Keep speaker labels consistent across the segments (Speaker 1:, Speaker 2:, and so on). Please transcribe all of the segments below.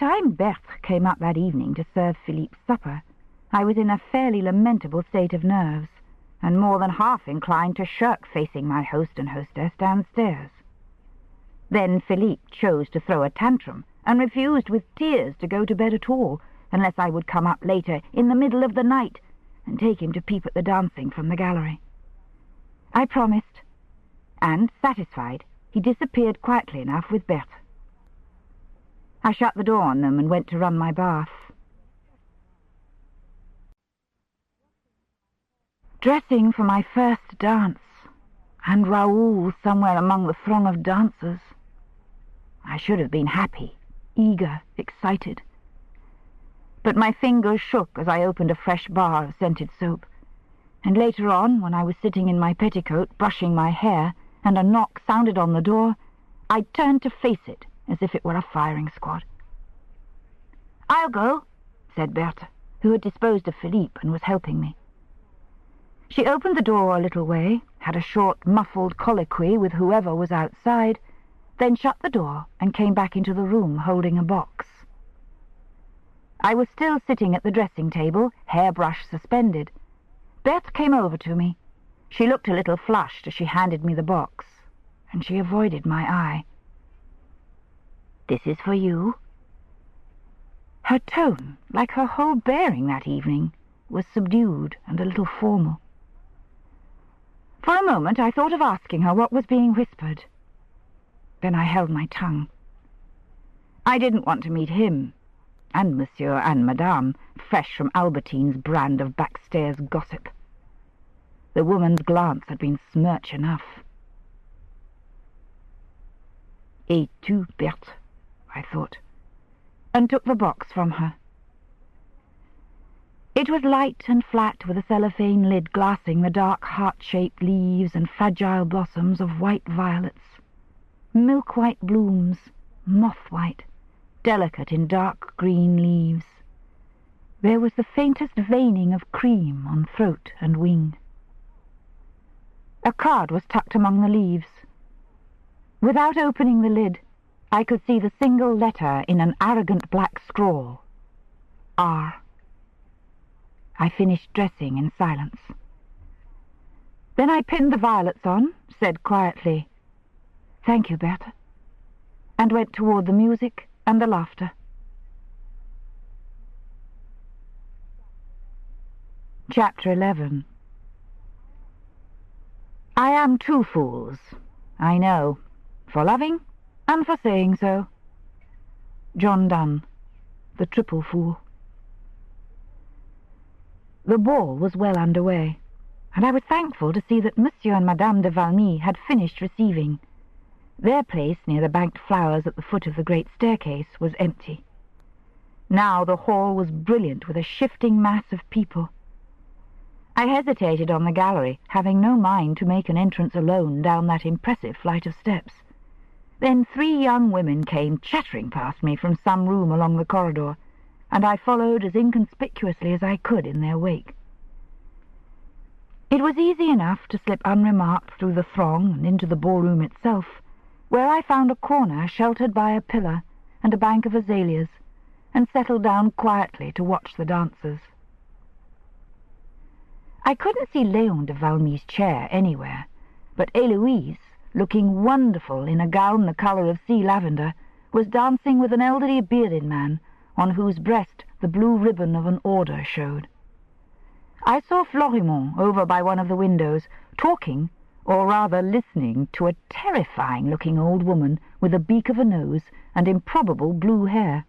Speaker 1: Time Berthe came up that evening to serve Philippe's supper, I was in a fairly lamentable state of nerves, and more than half inclined to shirk facing my host and hostess downstairs. Then Philippe chose to throw a tantrum, and refused with tears to go to bed at all, unless I would come up later in the middle of the night and take him to peep at the dancing from the gallery. I promised, and, satisfied, he disappeared quietly enough with Berthe. I shut the door on them and went to run my bath. Dressing for my first dance, and Raoul somewhere among the throng of dancers. I should have been happy, eager, excited. But my fingers shook as I opened a fresh bar of scented soap, and later on, when I was sitting in my petticoat brushing my hair and a knock sounded on the door, I turned to face it as if it were a firing squad. "I'll go," said Berthe, who had disposed of Philippe and was helping me. She opened the door a little way, had a short, muffled colloquy with whoever was outside, then shut the door and came back into the room holding a box. I was still sitting at the dressing table, hairbrush suspended. Berthe came over to me. She looked a little flushed as she handed me the box, and she avoided my eye. "This is for you." Her tone, like her whole bearing that evening, was subdued and a little formal. For a moment I thought of asking her what was being whispered. Then I held my tongue. I didn't want to meet him, and Monsieur and Madame, fresh from Albertine's brand of backstairs gossip. The woman's glance had been smirch enough. "Et tu, Berthe?" I thought, and took the box from her. It was light and flat, with a cellophane lid glassing the dark heart-shaped leaves and fragile blossoms of white violets, milk-white blooms, moth-white, delicate in dark green leaves. There was the faintest veining of cream on throat and wing. A card was tucked among the leaves. Without opening the lid, I could see the single letter in an arrogant black scrawl. R. I finished dressing in silence. Then I pinned the violets on, said quietly, "Thank you, Berthe," and went toward the music and the laughter. Chapter 11. I am two fools, I know, for loving and for saying so. John Donne, The Triple Fool. The ball was well underway, and I was thankful to see that Monsieur and Madame de Valmy had finished receiving. Their place near the banked flowers at the foot of the great staircase was empty. Now the hall was brilliant with a shifting mass of people. I hesitated on the gallery, having no mind to make an entrance alone down that impressive flight of steps. Then 3 young women came chattering past me from some room along the corridor, and I followed as inconspicuously as I could in their wake. It was easy enough to slip unremarked through the throng and into the ballroom itself, where I found a corner sheltered by a pillar and a bank of azaleas, and settled down quietly to watch the dancers. I couldn't see Léon de Valmy's chair anywhere, but Héloïse, looking wonderful in a gown the colour of sea lavender, was dancing with an elderly bearded man, on whose breast the blue ribbon of an order showed. I saw Florimond over by one of the windows, talking, or rather listening, to a terrifying-looking old woman with a beak of a nose and improbable blue hair.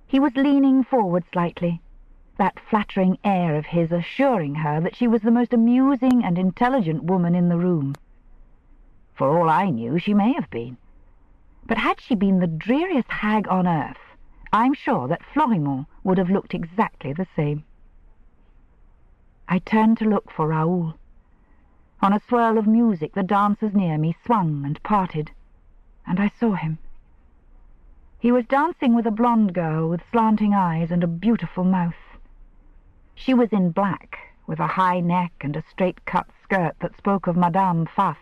Speaker 1: He was leaning forward slightly, that flattering air of his assuring her that she was the most amusing and intelligent woman in the room. For all I knew, she may have been. But had she been the dreariest hag on earth, I'm sure that Florimond would have looked exactly the same. I turned to look for Raoul. On a swirl of music, the dancers near me swung and parted, and I saw him. He was dancing with a blonde girl with slanting eyes and a beautiful mouth. She was in black, with a high neck and a straight-cut skirt that spoke of Madame Pfaff,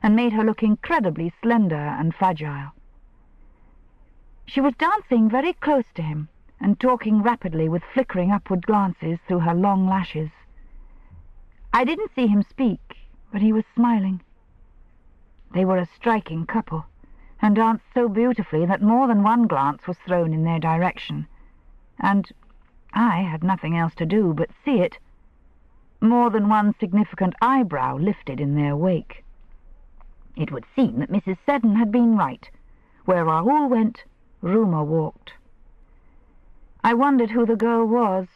Speaker 1: and made her look incredibly slender and fragile. She was dancing very close to him and talking rapidly with flickering upward glances through her long lashes. I didn't see him speak, but he was smiling. They were a striking couple, and danced so beautifully that more than one glance was thrown in their direction, and I had nothing else to do but see it. More than one significant eyebrow lifted in their wake. It would seem that Mrs. Seddon had been right. Where Raoul went, rumour walked. I wondered who the girl was.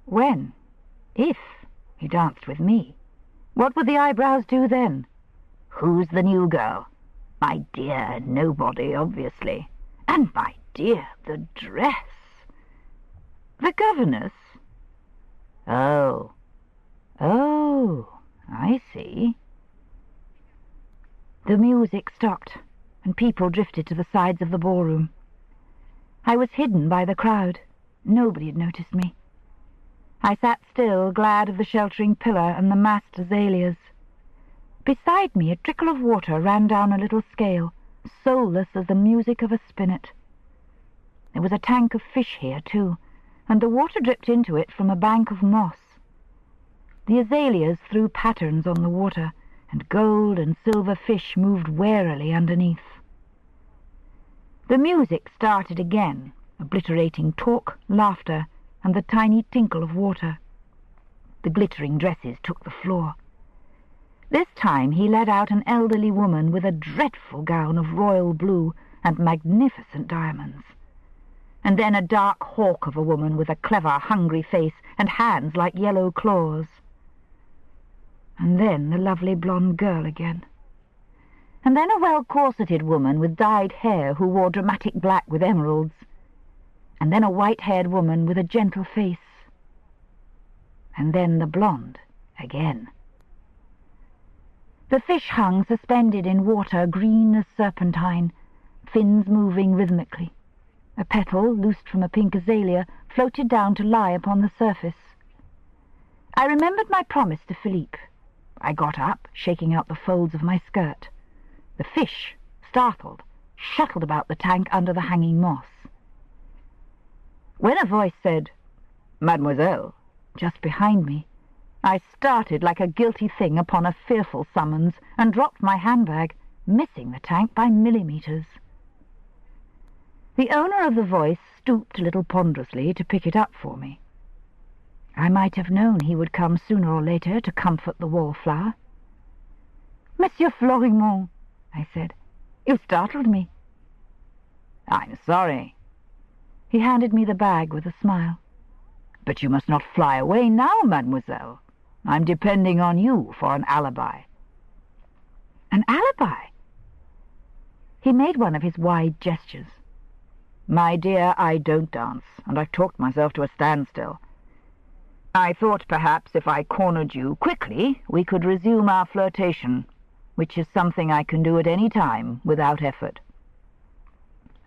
Speaker 1: When, if, he danced with me, what would the eyebrows do then? Who's the new girl? My dear, nobody, obviously. And my dear, the dress. The governess? Oh, I see. The music stopped, and people drifted to the sides of the ballroom. I was hidden by the crowd. Nobody had noticed me. I sat still, glad of the sheltering pillar and the massed azaleas. Beside me a trickle of water ran down a little scale, soulless as the music of a spinet. There was a tank of fish here, too, and the water dripped into it from a bank of moss. The azaleas threw patterns on the water, and gold and silver fish moved warily underneath. The music started again, obliterating talk, laughter, and the tiny tinkle of water. The glittering dresses took the floor. This time he led out an elderly woman with a dreadful gown of royal blue and magnificent diamonds, and then a dark hawk of a woman with a clever, hungry face and hands like yellow claws. And then the lovely blonde girl again. And then a well-corseted woman with dyed hair who wore dramatic black with emeralds. And then a white-haired woman with a gentle face. And then the blonde again. The fish hung suspended in water green as serpentine, fins moving rhythmically. A petal, loosed from a pink azalea, floated down to lie upon the surface. I remembered my promise to Philippe. I got up, shaking out the folds of my skirt. The fish, startled, shuttled about the tank under the hanging moss. When a voice said, "Mademoiselle," just behind me, I started like a guilty thing upon a fearful summons and dropped my handbag, missing the tank by millimeters. The owner of the voice stooped a little ponderously to pick it up for me. I might have known he would come sooner or later to comfort the wallflower. "Monsieur Florimond," I said, "you startled me." "I'm sorry." He handed me the bag with a smile. "But you must not fly away now, mademoiselle. I'm depending on you for an alibi." "An alibi?" He made one of his wide gestures. "My dear, I don't dance, and I've talked myself to a standstill. I thought perhaps if I cornered you quickly, we could resume our flirtation, which is something I can do at any time without effort."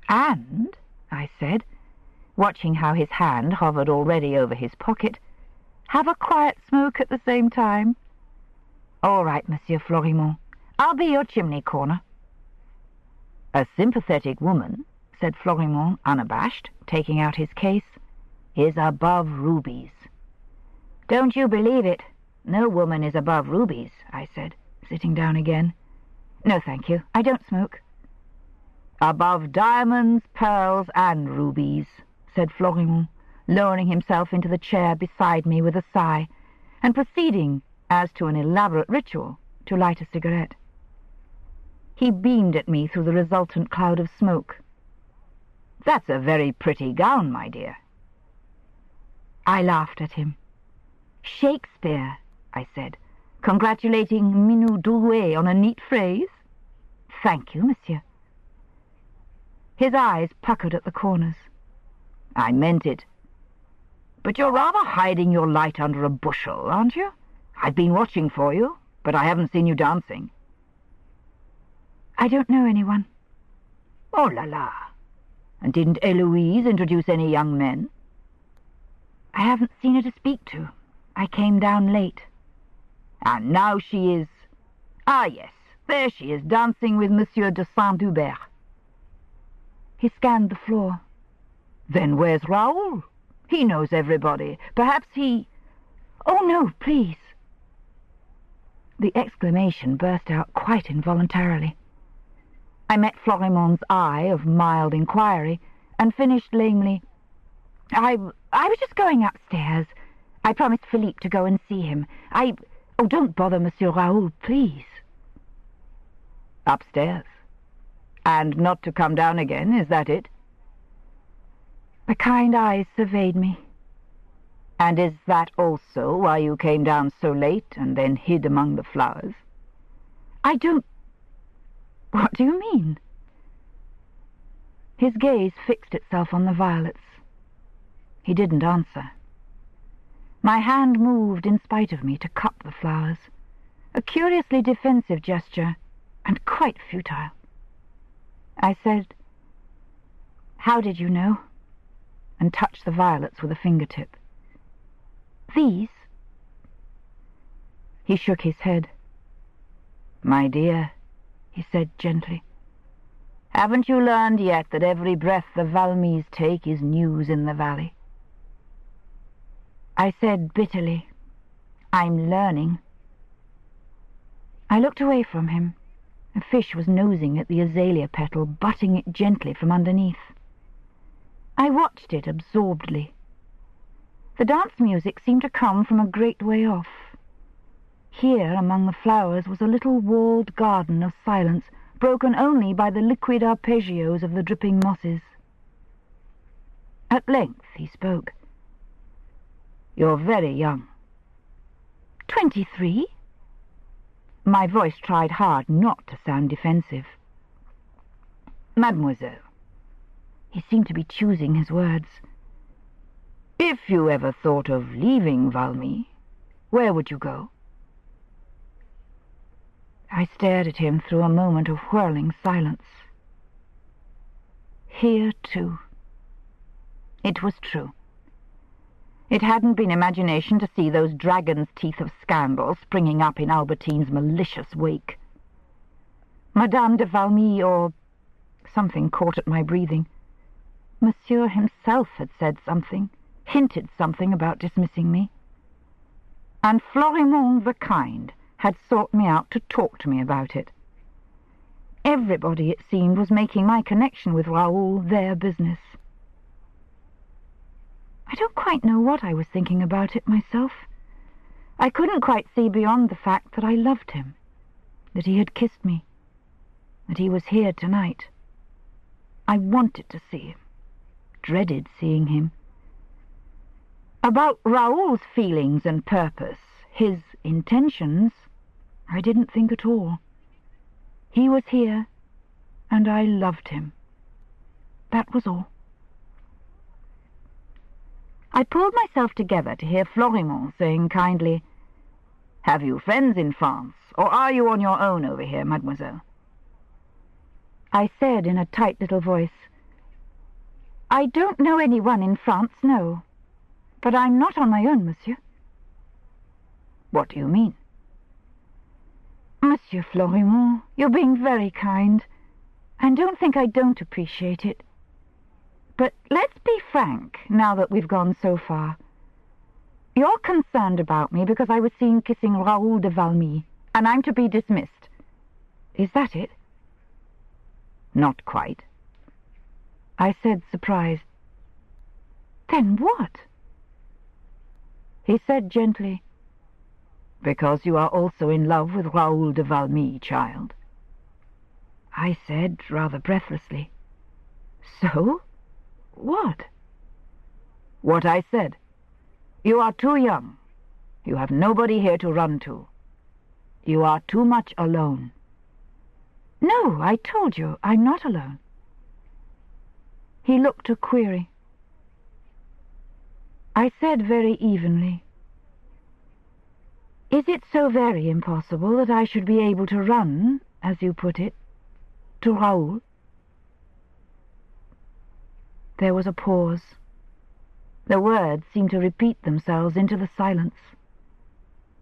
Speaker 1: "And," I said, watching how his hand hovered already over his pocket, "have a quiet smoke at the same time?" "All right, Monsieur Florimond. I'll be your chimney corner." "A sympathetic woman," said Florimond, unabashed, taking out his case, "is above rubies." "Don't you believe it. No woman is above rubies," I said, sitting down again. "No, thank you. I don't smoke." "Above diamonds, pearls, and rubies," said Florimond, lowering himself into the chair beside me with a sigh, and proceeding, as to an elaborate ritual, to light a cigarette. He beamed at me through the resultant cloud of smoke. "That's a very pretty gown, my dear." I laughed at him. "Shakespeare," I said, congratulating Minou Drouet on a neat phrase. "Thank you, monsieur." His eyes puckered at the corners. "I meant it. But you're rather hiding your light under a bushel, aren't you? I've been watching for you, but I haven't seen you dancing." "I don't know anyone." "Oh la la! And didn't Eloise introduce any young men?" "I haven't seen her to speak to. I came down late." "And now she is... Ah, yes, there she is, dancing with Monsieur de Saint-Hubert." He scanned the floor.
Speaker 2: Then where's Raoul? He knows everybody. Perhaps he...
Speaker 1: Oh, no, please. The exclamation burst out quite involuntarily. I met Florimond's eye of mild inquiry, and finished lamely. I was just going upstairs. I promised Philippe to go and see him. Oh, don't bother, Monsieur Raoul, please.
Speaker 2: Upstairs? And not to come down again, is that it?
Speaker 1: The kind eyes surveyed me.
Speaker 2: And is that also why you came down so late and then hid among the flowers?
Speaker 1: I don't... What do you mean? His gaze fixed itself on the violets. He didn't answer. My hand moved in spite of me to cup the flowers, a curiously defensive gesture, and quite futile. I said, "How did you know?" and touched the violets with a fingertip. "These?" He shook his head.
Speaker 2: "My dear," he said gently, "haven't you learned yet that every breath the Valmys take is news in the valley?"
Speaker 1: I said bitterly, "I'm learning." I looked away from him. A fish was nosing at the azalea petal, butting it gently from underneath. I watched it absorbedly. The dance music seemed to come from a great way off. Here, among the flowers, was a little walled garden of silence, broken only by the liquid arpeggios of the dripping mosses. At length he spoke.
Speaker 2: "You're very young."
Speaker 1: 23?
Speaker 2: My voice tried hard not to sound defensive. "Mademoiselle,"
Speaker 1: he seemed to be choosing his words,
Speaker 2: "if you ever thought of leaving Valmy, where would you go?"
Speaker 1: I stared at him through a moment of whirling silence. Here, too. It was true. It hadn't been imagination to see those dragon's teeth of scandal springing up in Albertine's malicious wake. Madame de Valmy, or... Something caught at my breathing. Monsieur himself had said something, hinted something about dismissing me. And Florimond the kind had sought me out to talk to me about it. Everybody, it seemed, was making my connection with Raoul their business. I don't quite know what I was thinking about it myself. I couldn't quite see beyond the fact that I loved him, that he had kissed me, that he was here tonight. I wanted to see him, dreaded seeing him. About Raoul's feelings and purpose, his intentions, I didn't think at all. He was here, and I loved him. That was all. I pulled myself together to hear Florimond saying kindly, "Have you friends in France, or are you on your own over here, mademoiselle?" I said in a tight little voice, "I don't know anyone in France, no. But I'm not on my own, monsieur."
Speaker 2: "What do you mean?"
Speaker 1: "Monsieur Florimond, you're being very kind, and don't think I don't appreciate it. But let's be frank, now that we've gone so far. You're concerned about me because I was seen kissing Raoul de Valmy, and I'm to be dismissed. Is that it?"
Speaker 2: "Not quite,"
Speaker 1: I said, surprised. "Then what?" He said gently,
Speaker 2: "Because you are also in love with Raoul de Valmy, child."
Speaker 1: I said, rather breathlessly, "So? What?"
Speaker 2: "What I said. You are too young. You have nobody here to run to. You are too much alone."
Speaker 1: "No, I told you, I'm not alone." He looked a query. I said very evenly, "Is it so very impossible that I should be able to run, as you put it, to Raoul?" There was a pause. The words seemed to repeat themselves into the silence.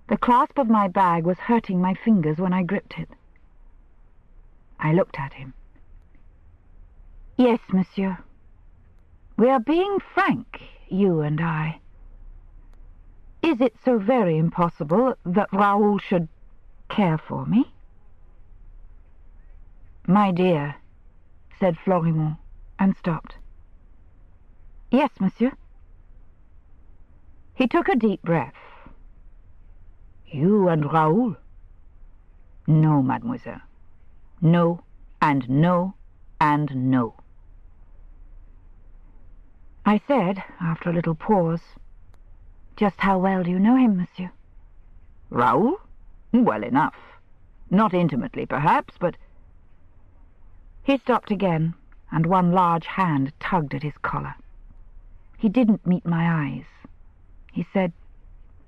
Speaker 1: The clasp of my bag was hurting my fingers when I gripped it. I looked at him. Yes, monsieur. We are being frank, you and I. Is it so very impossible that Raoul should care for me?
Speaker 2: My dear, said Florimond, and stopped.
Speaker 1: Yes, monsieur.
Speaker 2: He took a deep breath. You and Raoul? No, mademoiselle. No, and no, and no.
Speaker 1: I said, after a little pause, just how well do you know him, monsieur?
Speaker 2: Raoul? Well enough. Not intimately, perhaps, but...
Speaker 1: He stopped again, and one large hand tugged at his collar. He didn't meet my eyes. He said,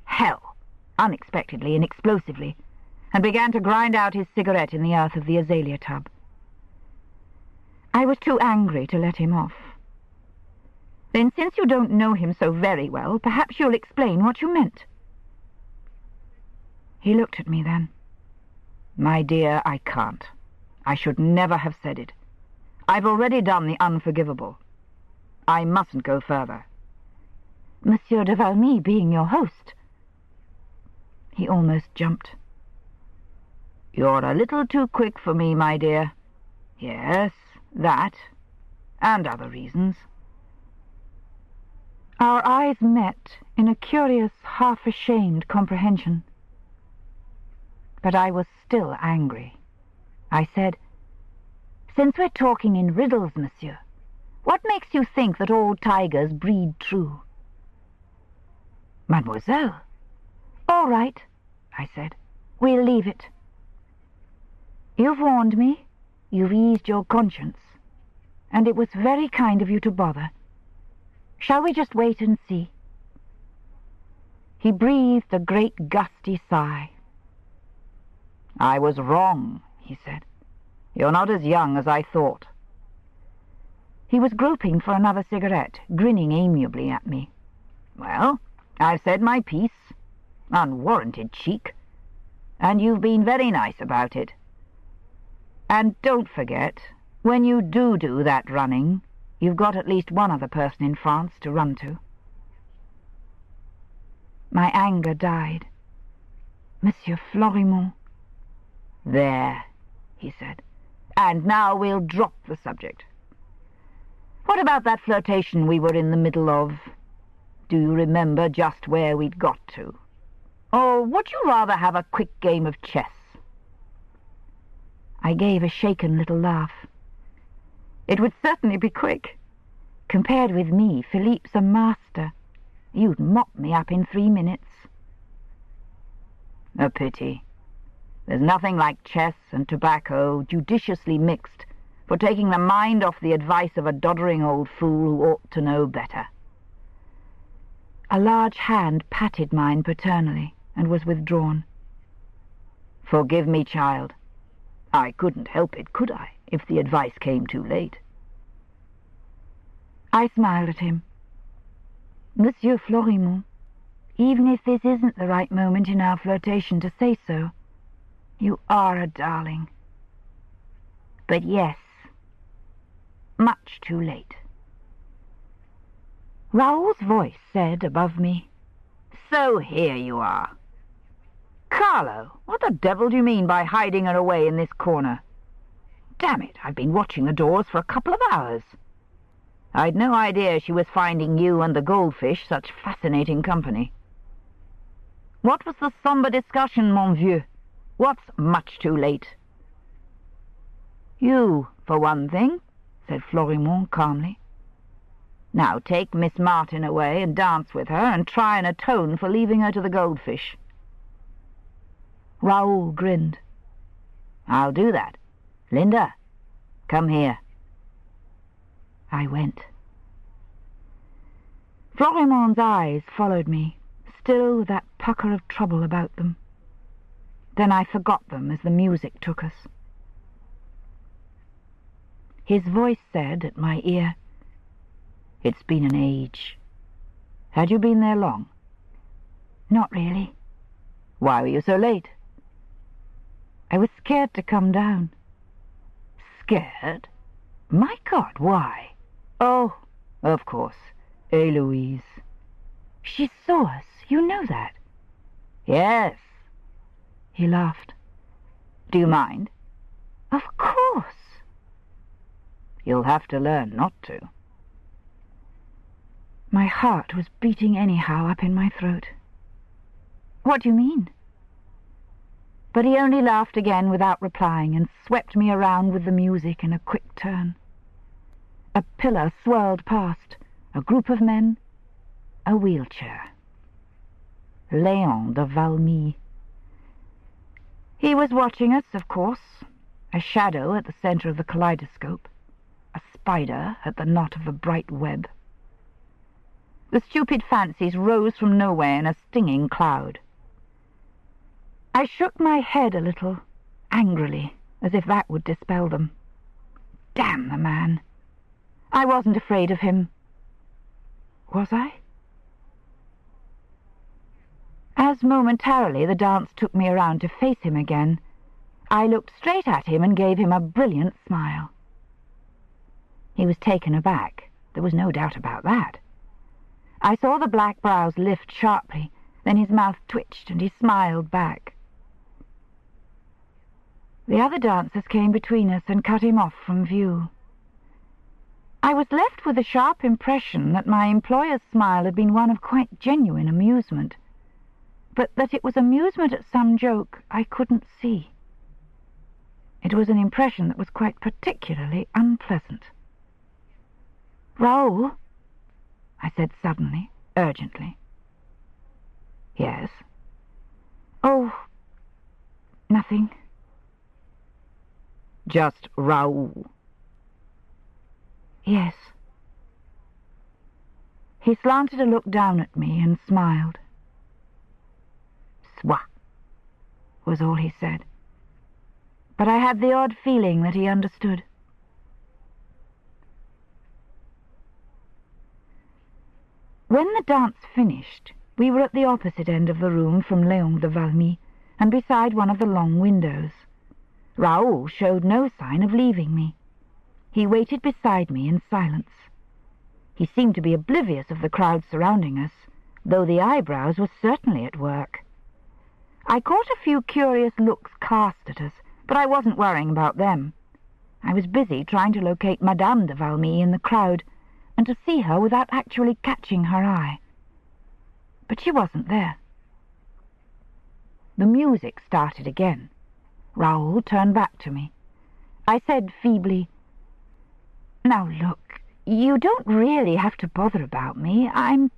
Speaker 1: "Hell!" unexpectedly and explosively, and began to grind out his cigarette in the earth of the azalea tub. I was too angry to let him off. "Then since you don't know him so very well, perhaps you'll explain what you meant."
Speaker 2: He looked at me then. My dear, I can't. I should never have said it. I've already done the unforgivable. I mustn't go further.
Speaker 1: Monsieur de Valmy being your host.
Speaker 2: He almost jumped. You're a little too quick for me, my dear. Yes, that, and other reasons.
Speaker 1: Our eyes met in a curious, half-ashamed comprehension. But I was still angry. I said, "Since we're talking in riddles, monsieur, what makes you think that all tigers breed true?"
Speaker 2: Mademoiselle.
Speaker 1: "All right," I said. "We'll leave it. You've warned me, you've eased your conscience, and it was very kind of you to bother. Shall we just wait and see?" He breathed a great gusty sigh.
Speaker 2: "I was wrong," he said. "You're not as young as I thought."
Speaker 1: He was groping for another cigarette, grinning amiably at me.
Speaker 2: "Well, I've said my piece. Unwarranted cheek. And you've been very nice about it. And don't forget, when you do that running, you've got at least one other person in France to run to."
Speaker 1: My anger died. "Monsieur Florimond."
Speaker 2: "There," he said. "And now we'll drop the subject. What about that flirtation we were in the middle of? Do you remember just where we'd got to? Or would you rather have a quick game of chess?"
Speaker 1: I gave a shaken little laugh. "It would certainly be quick. Compared with me, Philippe's a master. You'd mop me up in 3 minutes."
Speaker 2: "A pity. There's nothing like chess and tobacco, judiciously mixed, for taking the mind off the advice of a doddering old fool who ought to know better."
Speaker 1: A large hand patted mine paternally and was withdrawn.
Speaker 2: "Forgive me, child. I couldn't help it, could I, if the advice came too late?"
Speaker 1: I smiled at him. "Monsieur Florimond, even if this isn't the right moment in our flirtation to say so, you are a darling. But yes, much too late." Raoul's voice said above me,
Speaker 2: "So here you are. Carlo, what the devil do you mean by hiding her away in this corner? Damn it, I've been watching the doors for a couple of hours. I'd no idea she was finding you and the goldfish such fascinating company. What was the sombre discussion, mon vieux? What's much too late?" "You, for one thing," said Florimond calmly. "Now take Miss Martin away and dance with her, and try and atone for leaving her to the goldfish."
Speaker 1: Raoul grinned.
Speaker 2: "I'll do that. Linda, come here."
Speaker 1: I went. Florimond's eyes followed me, still with that pucker of trouble about them. Then I forgot them as the music took us. His voice said at my ear,
Speaker 2: "It's been an age. Had you been there long?"
Speaker 1: "Not really."
Speaker 2: "Why were you so late?"
Speaker 1: "I was scared to come down."
Speaker 2: "Scared? My God, why? Oh, of course, Héloïse.
Speaker 1: She saw us, you know that?
Speaker 2: Yes.
Speaker 1: He laughed.
Speaker 2: Do you mind?
Speaker 1: Of course.
Speaker 2: You'll have to learn not to.
Speaker 1: My heart was beating anyhow up in my throat. What do you mean?
Speaker 2: But he only laughed again without replying and swept me around with the music in a quick turn. A pillar swirled past, a group of men, a wheelchair. Léon de Valmy. He was watching us, of course, a shadow at the center of the kaleidoscope, a spider at the knot of the bright web. The stupid fancies rose from nowhere in a stinging cloud. I shook my head a little, angrily, as if that would dispel them. Damn the man! I wasn't afraid of him. Was I? As momentarily the dance took me around to face him again, I looked straight at him and gave him a brilliant smile. He was taken aback. There was no doubt about that. I saw the black brows lift sharply, then his mouth twitched and he smiled back. The other dancers came between us and cut him off from view. I was left with a sharp impression that my employer's smile had been one of quite genuine amusement, but that it was amusement at some joke I couldn't see. It was an impression that was quite particularly unpleasant. "Raoul," I said suddenly, urgently. "Yes?" "Oh, nothing." "Just Raoul?" "Yes." He slanted a look down at me and smiled. "Soit," was all he said, but I had the odd feeling that he understood. When the dance finished, we were at the opposite end of the room from Léon de Valmy, and beside one of the long windows. Raoul showed no sign of leaving me. He waited beside me in silence. He seemed to be oblivious of the crowd surrounding us, though the eyebrows were certainly at work. I caught a few curious looks cast at us, but I wasn't worrying about them. I was busy trying to locate Madame de Valmy in the crowd, and to see her without actually catching her eye. But she wasn't there. The music started again. Raoul turned back to me. I said feebly, "Now look, you don't really have to bother about me. I'm—"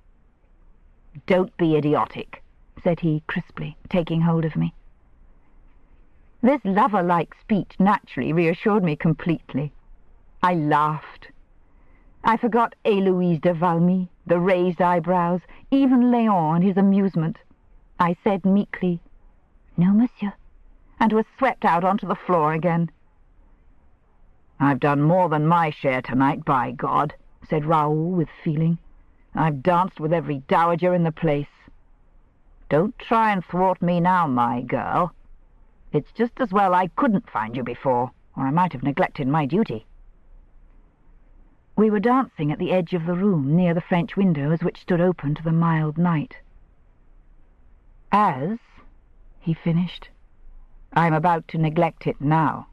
Speaker 2: "Don't be idiotic," said he crisply, taking hold of me. This lover-like speech naturally reassured me completely. I laughed. I forgot Héloïse de Valmy, the raised eyebrows, even Léon and his amusement. I said meekly, "No, monsieur," and was swept out onto the floor again. "I've done more than my share tonight, by God," said Raoul with feeling. "I've danced with every dowager in the place. Don't try and thwart me now, my girl. It's just as well I couldn't find you before, or I might have neglected my duty." We were dancing at the edge of the room, near the French windows which stood open to the mild night. "As," he finished, "I'm about to neglect it now."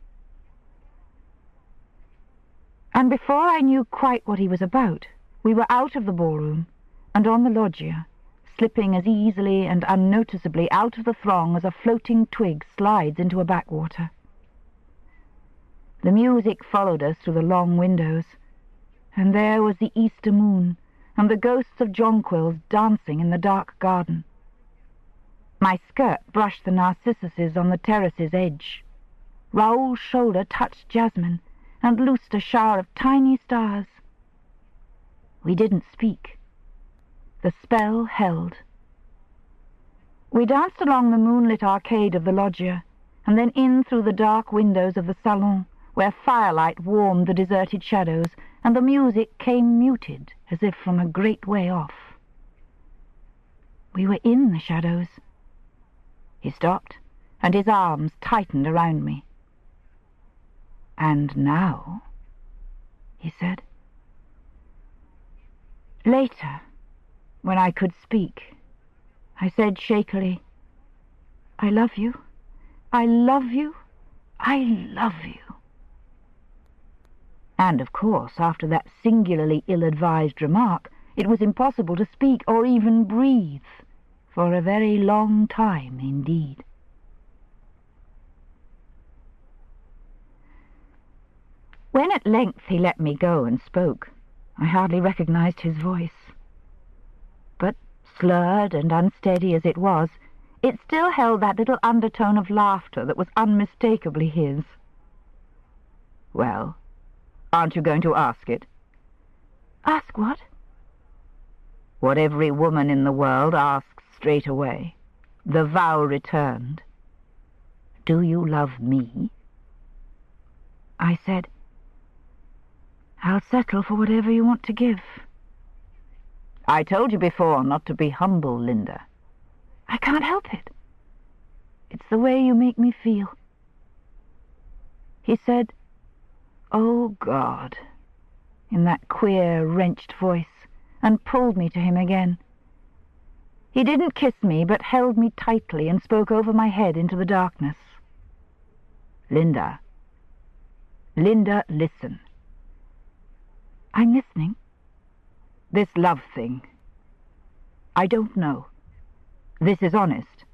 Speaker 2: And before I knew quite what he was about, we were out of the ballroom and on the loggia, slipping as easily and unnoticeably out of the throng as a floating twig slides into a backwater. The music followed us through the long windows, and there was the Easter moon and the ghosts of jonquils dancing in the dark garden. My skirt brushed the narcissuses on the terrace's edge. Raoul's shoulder touched jasmine and loosed a shower of tiny stars. We didn't speak. The spell held. We danced along the moonlit arcade of the loggia, and then in through the dark windows of the salon, where firelight warmed the deserted shadows, and the music came muted, as if from a great way off. We were in the shadows. He stopped, and his arms tightened around me. And now
Speaker 1: he said. Later, when I could speak, I said shakily, I love you. I love you. I love you. And, of course, after that singularly ill-advised remark, it was impossible to speak or even breathe for a very long time indeed. When at length he let me go and spoke, I hardly recognized his voice. But, slurred and unsteady as it was, it still held that little undertone of laughter that was unmistakably his. Well, aren't you going to ask it? Ask what? What every woman in the world asks straight away. The vow returned. Do you love me? I said, I'll settle for whatever you want to give. I told you before not to be humble, Linda. I can't help it. It's the way you make me feel. He said, Oh, God, in that queer, wrenched voice, and pulled me to him again. He didn't kiss me, but held me tightly and spoke over my head into the darkness. Linda, listen. I'm listening. This love thing. I don't know. This is honest.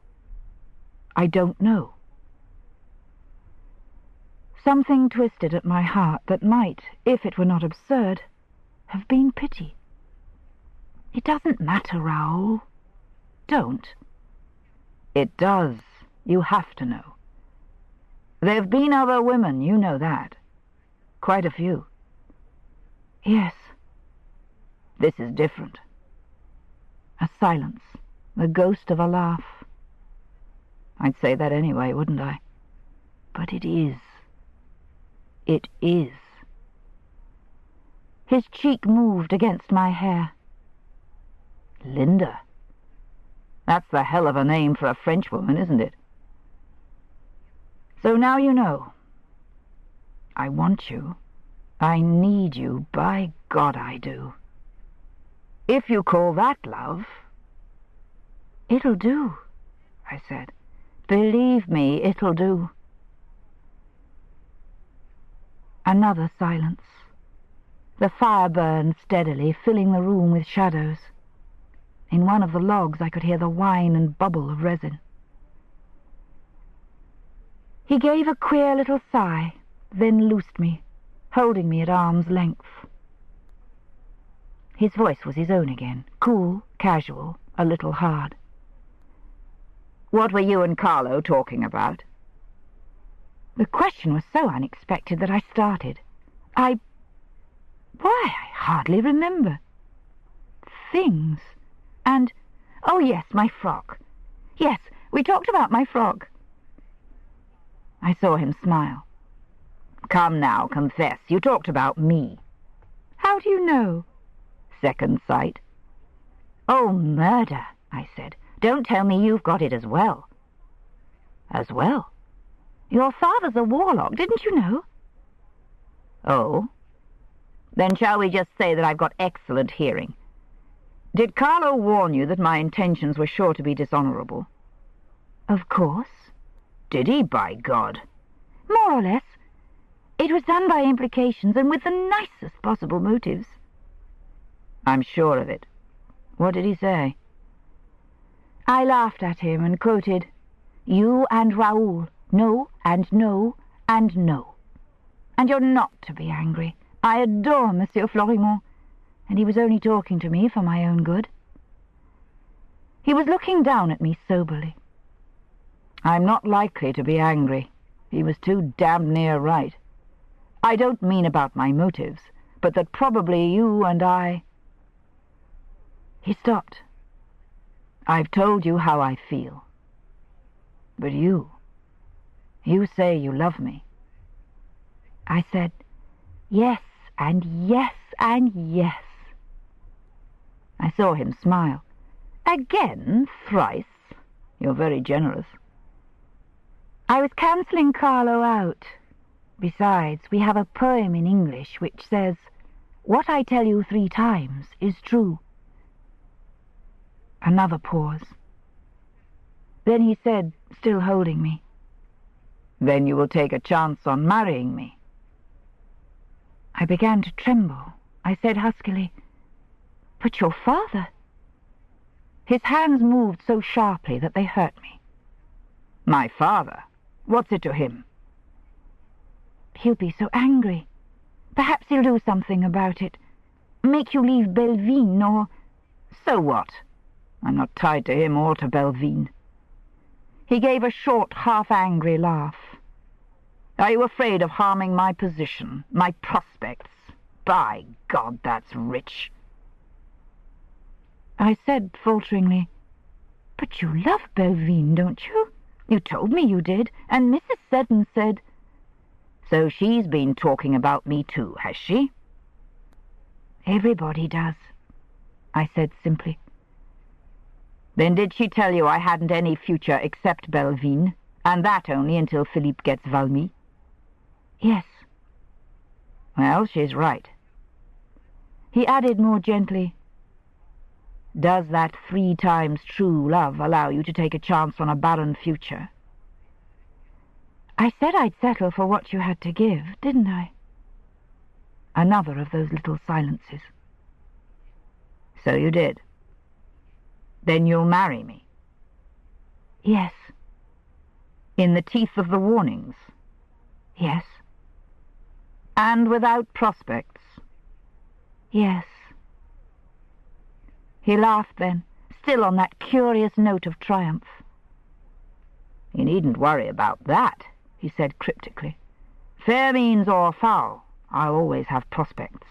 Speaker 1: I don't know. Something twisted at my heart that might, if it were not absurd, have been pity. It doesn't matter, Raoul. Don't. It does. You have to know. There have been other women, you know that. Quite a few. Yes. This is different. A silence, the ghost of a laugh. I'd say that anyway, wouldn't I? But it is. It is. His cheek moved against my hair. Linda. That's the hell of a name for a Frenchwoman, isn't it? So now you know. I want you. I need you. By God, I do. If you call that love... It'll do, I said. Believe me, it'll do. Another silence. The fire burned steadily, filling the room with shadows. In one of the logs I could hear the whine and bubble of resin. He gave a queer little sigh, then loosed me, holding me at arm's length. His voice was his own again, cool, casual, a little hard. What were you and Carlo talking about? The question was so unexpected that I started. I hardly remember. Things. And, oh yes, my frock. Yes, we talked about my frock. I saw him smile. Come now, confess. You talked about me. How do you know? Second sight. Oh, murder, I said. Don't tell me you've got it as well. As well? Your father's a warlock, didn't you know? Oh? Then shall we just say that I've got excellent hearing? Did Carlo warn you that my intentions were sure to be dishonourable? Of course. Did he, by God? More or less. It was done by implications and with the nicest possible motives. I'm sure of it. What did he say? I laughed at him and quoted, You and Raoul, no, and no, and no. And you're not to be angry. I adore Monsieur Florimond, and he was only talking to me for my own good. He was looking down at me soberly. I'm not likely to be angry. He was too damned near right. I don't mean about my motives, but that probably you and I... He stopped. I've told you how I feel. But you say you love me. I said, yes, and yes, and yes. I saw him smile. Again, thrice. You're very generous. I was cancelling Carlo out. Besides, we have a poem in English which says, What I tell you 3 times is true." Another pause. Then he said, still holding me,
Speaker 2: "Then you will take a chance on marrying me."
Speaker 1: I began to tremble. I said huskily, "But your father—" His hands moved so sharply that they hurt me.
Speaker 2: "My father? What's it to him?"
Speaker 1: "He'll be so angry. Perhaps he'll do something about it. Make you leave Belvine, or—"
Speaker 2: "So what? I'm not tied to him or to Belvine." He gave a short, half-angry laugh. "Are you afraid of harming my position, my prospects? By God, that's rich."
Speaker 1: I said falteringly, "But you love Belvine, don't you? You told me you did, and Mrs. Seddon said—"
Speaker 2: "So she's been talking about me too, has she?"
Speaker 1: "Everybody does," I said simply.
Speaker 2: "Then did she tell you I hadn't any future except Belvine, and that only until Philippe gets Valmy?"
Speaker 1: "Yes."
Speaker 2: "Well, she's right."
Speaker 1: He added more gently,
Speaker 2: "Does that 3 times true love allow you to take a chance on a barren future?"
Speaker 1: "I said I'd settle for what you had to give, didn't I?" Another of those little silences.
Speaker 2: "So you did. Then you'll marry me?"
Speaker 1: "Yes."
Speaker 2: "In the teeth of the warnings?"
Speaker 1: "Yes."
Speaker 2: "And without prospects?"
Speaker 1: "Yes."
Speaker 2: He laughed then, still on that curious note of triumph. "You needn't worry about that," he said cryptically. "Fair means or foul, I'll always have prospects."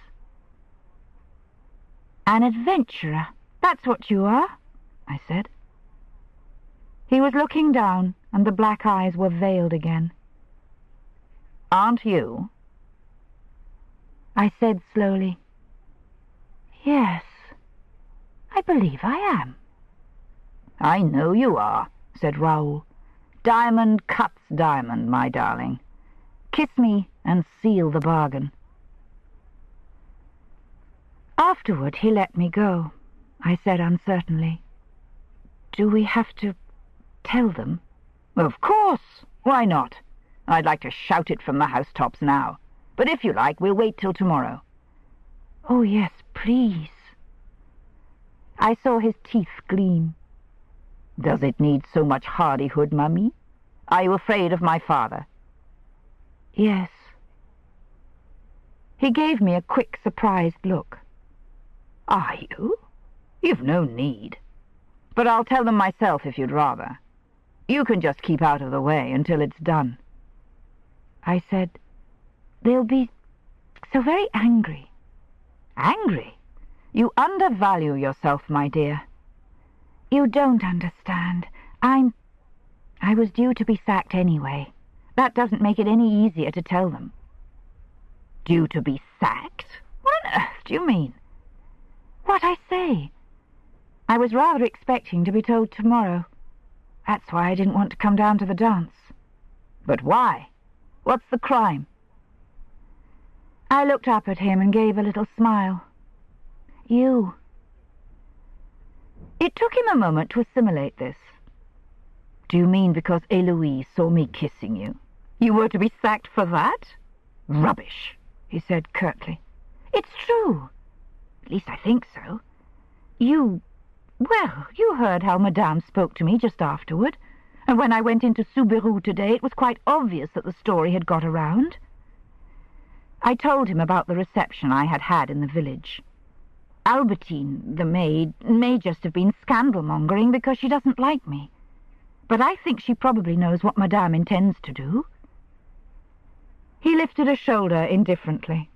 Speaker 1: "An adventurer, that's what you are," I said. He was looking down, and the black eyes were veiled again.
Speaker 2: "Aren't you?"
Speaker 1: I said slowly, "Yes, I believe I am."
Speaker 2: "I know you are," said Raoul. "Diamond cuts diamond, my darling. Kiss me and seal the bargain."
Speaker 1: Afterward he let me go. I said uncertainly, "Do we have to tell them?"
Speaker 2: "Of course! Why not? I'd like to shout it from the housetops now. But if you like, we'll wait till tomorrow."
Speaker 1: "Oh, yes, please." I saw his teeth gleam.
Speaker 2: "Does it need so much hardihood, Mamie? Are you afraid of my father?"
Speaker 1: "Yes." He gave me a quick, surprised look.
Speaker 2: "Are you? You've no need. But I'll tell them myself if you'd rather. You can just keep out of the way until it's done."
Speaker 1: I said, "They'll be so very angry."
Speaker 2: "Angry? You undervalue yourself, my dear."
Speaker 1: "You don't understand. I was due to be sacked anyway. That doesn't make it any easier to tell them."
Speaker 2: "Due to be sacked? What on earth do you mean?"
Speaker 1: "What I say. I was rather expecting to be told tomorrow. That's why I didn't want to come down to the dance."
Speaker 2: "But why? What's the crime?"
Speaker 1: I looked up at him and gave a little smile. "You."
Speaker 2: It took him a moment to assimilate this. "Do you mean because Eloise saw me kissing you? You were to be sacked for that? Rubbish," he said curtly.
Speaker 1: "It's true. At least I think so. Well, you heard how Madame spoke to me just afterward, and when I went into Subiru today it was quite obvious that the story had got around." I told him about the reception I had had in the village. Albertine, the maid, may just have been scandal-mongering because she doesn't like me. But I think she probably knows what Madame intends to do. He lifted a shoulder indifferently.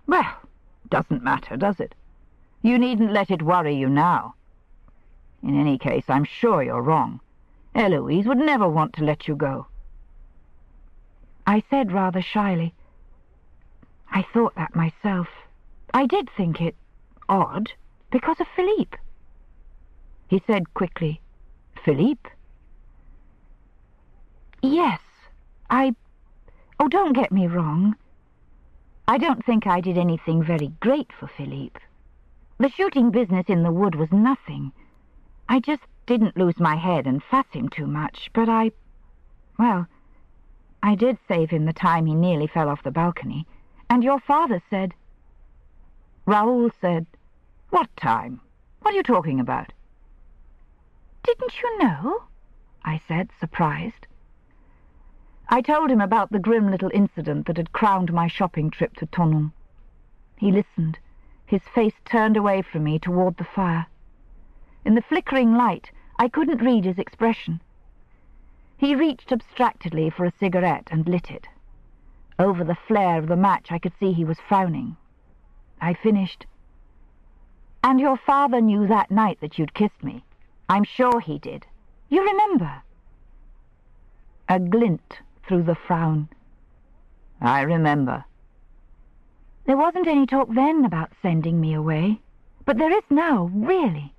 Speaker 2: "Well, doesn't matter, does it? You needn't let it worry you now. In any case, I'm sure you're wrong. Eloise would never want to let you go."
Speaker 1: I said rather shyly, "I thought that myself. I did think it odd, because of Philippe." He said quickly, "Philippe?" "Yes, Oh, don't get me wrong. I don't think I did anything very great for Philippe. The shooting business in the wood was nothing. I just didn't lose my head and fuss him too much, but I did save him the time he nearly fell off the balcony, and your father said—"
Speaker 2: Raoul said, "What time? What are you talking about?"
Speaker 1: "Didn't you know?" I said, surprised.
Speaker 2: I told him about the grim little incident that had crowned my shopping trip to Tonon. He listened, his face turned away from me toward the fire. In the flickering light, I couldn't read his expression. He reached abstractedly for a cigarette and lit it. Over the flare of the match I could see he was frowning. I finished. "And your father knew that night that you'd kissed me. I'm sure he did. You remember?" A glint through the frown. "I remember."
Speaker 1: "There wasn't any talk then about sending me away, but there is now, really."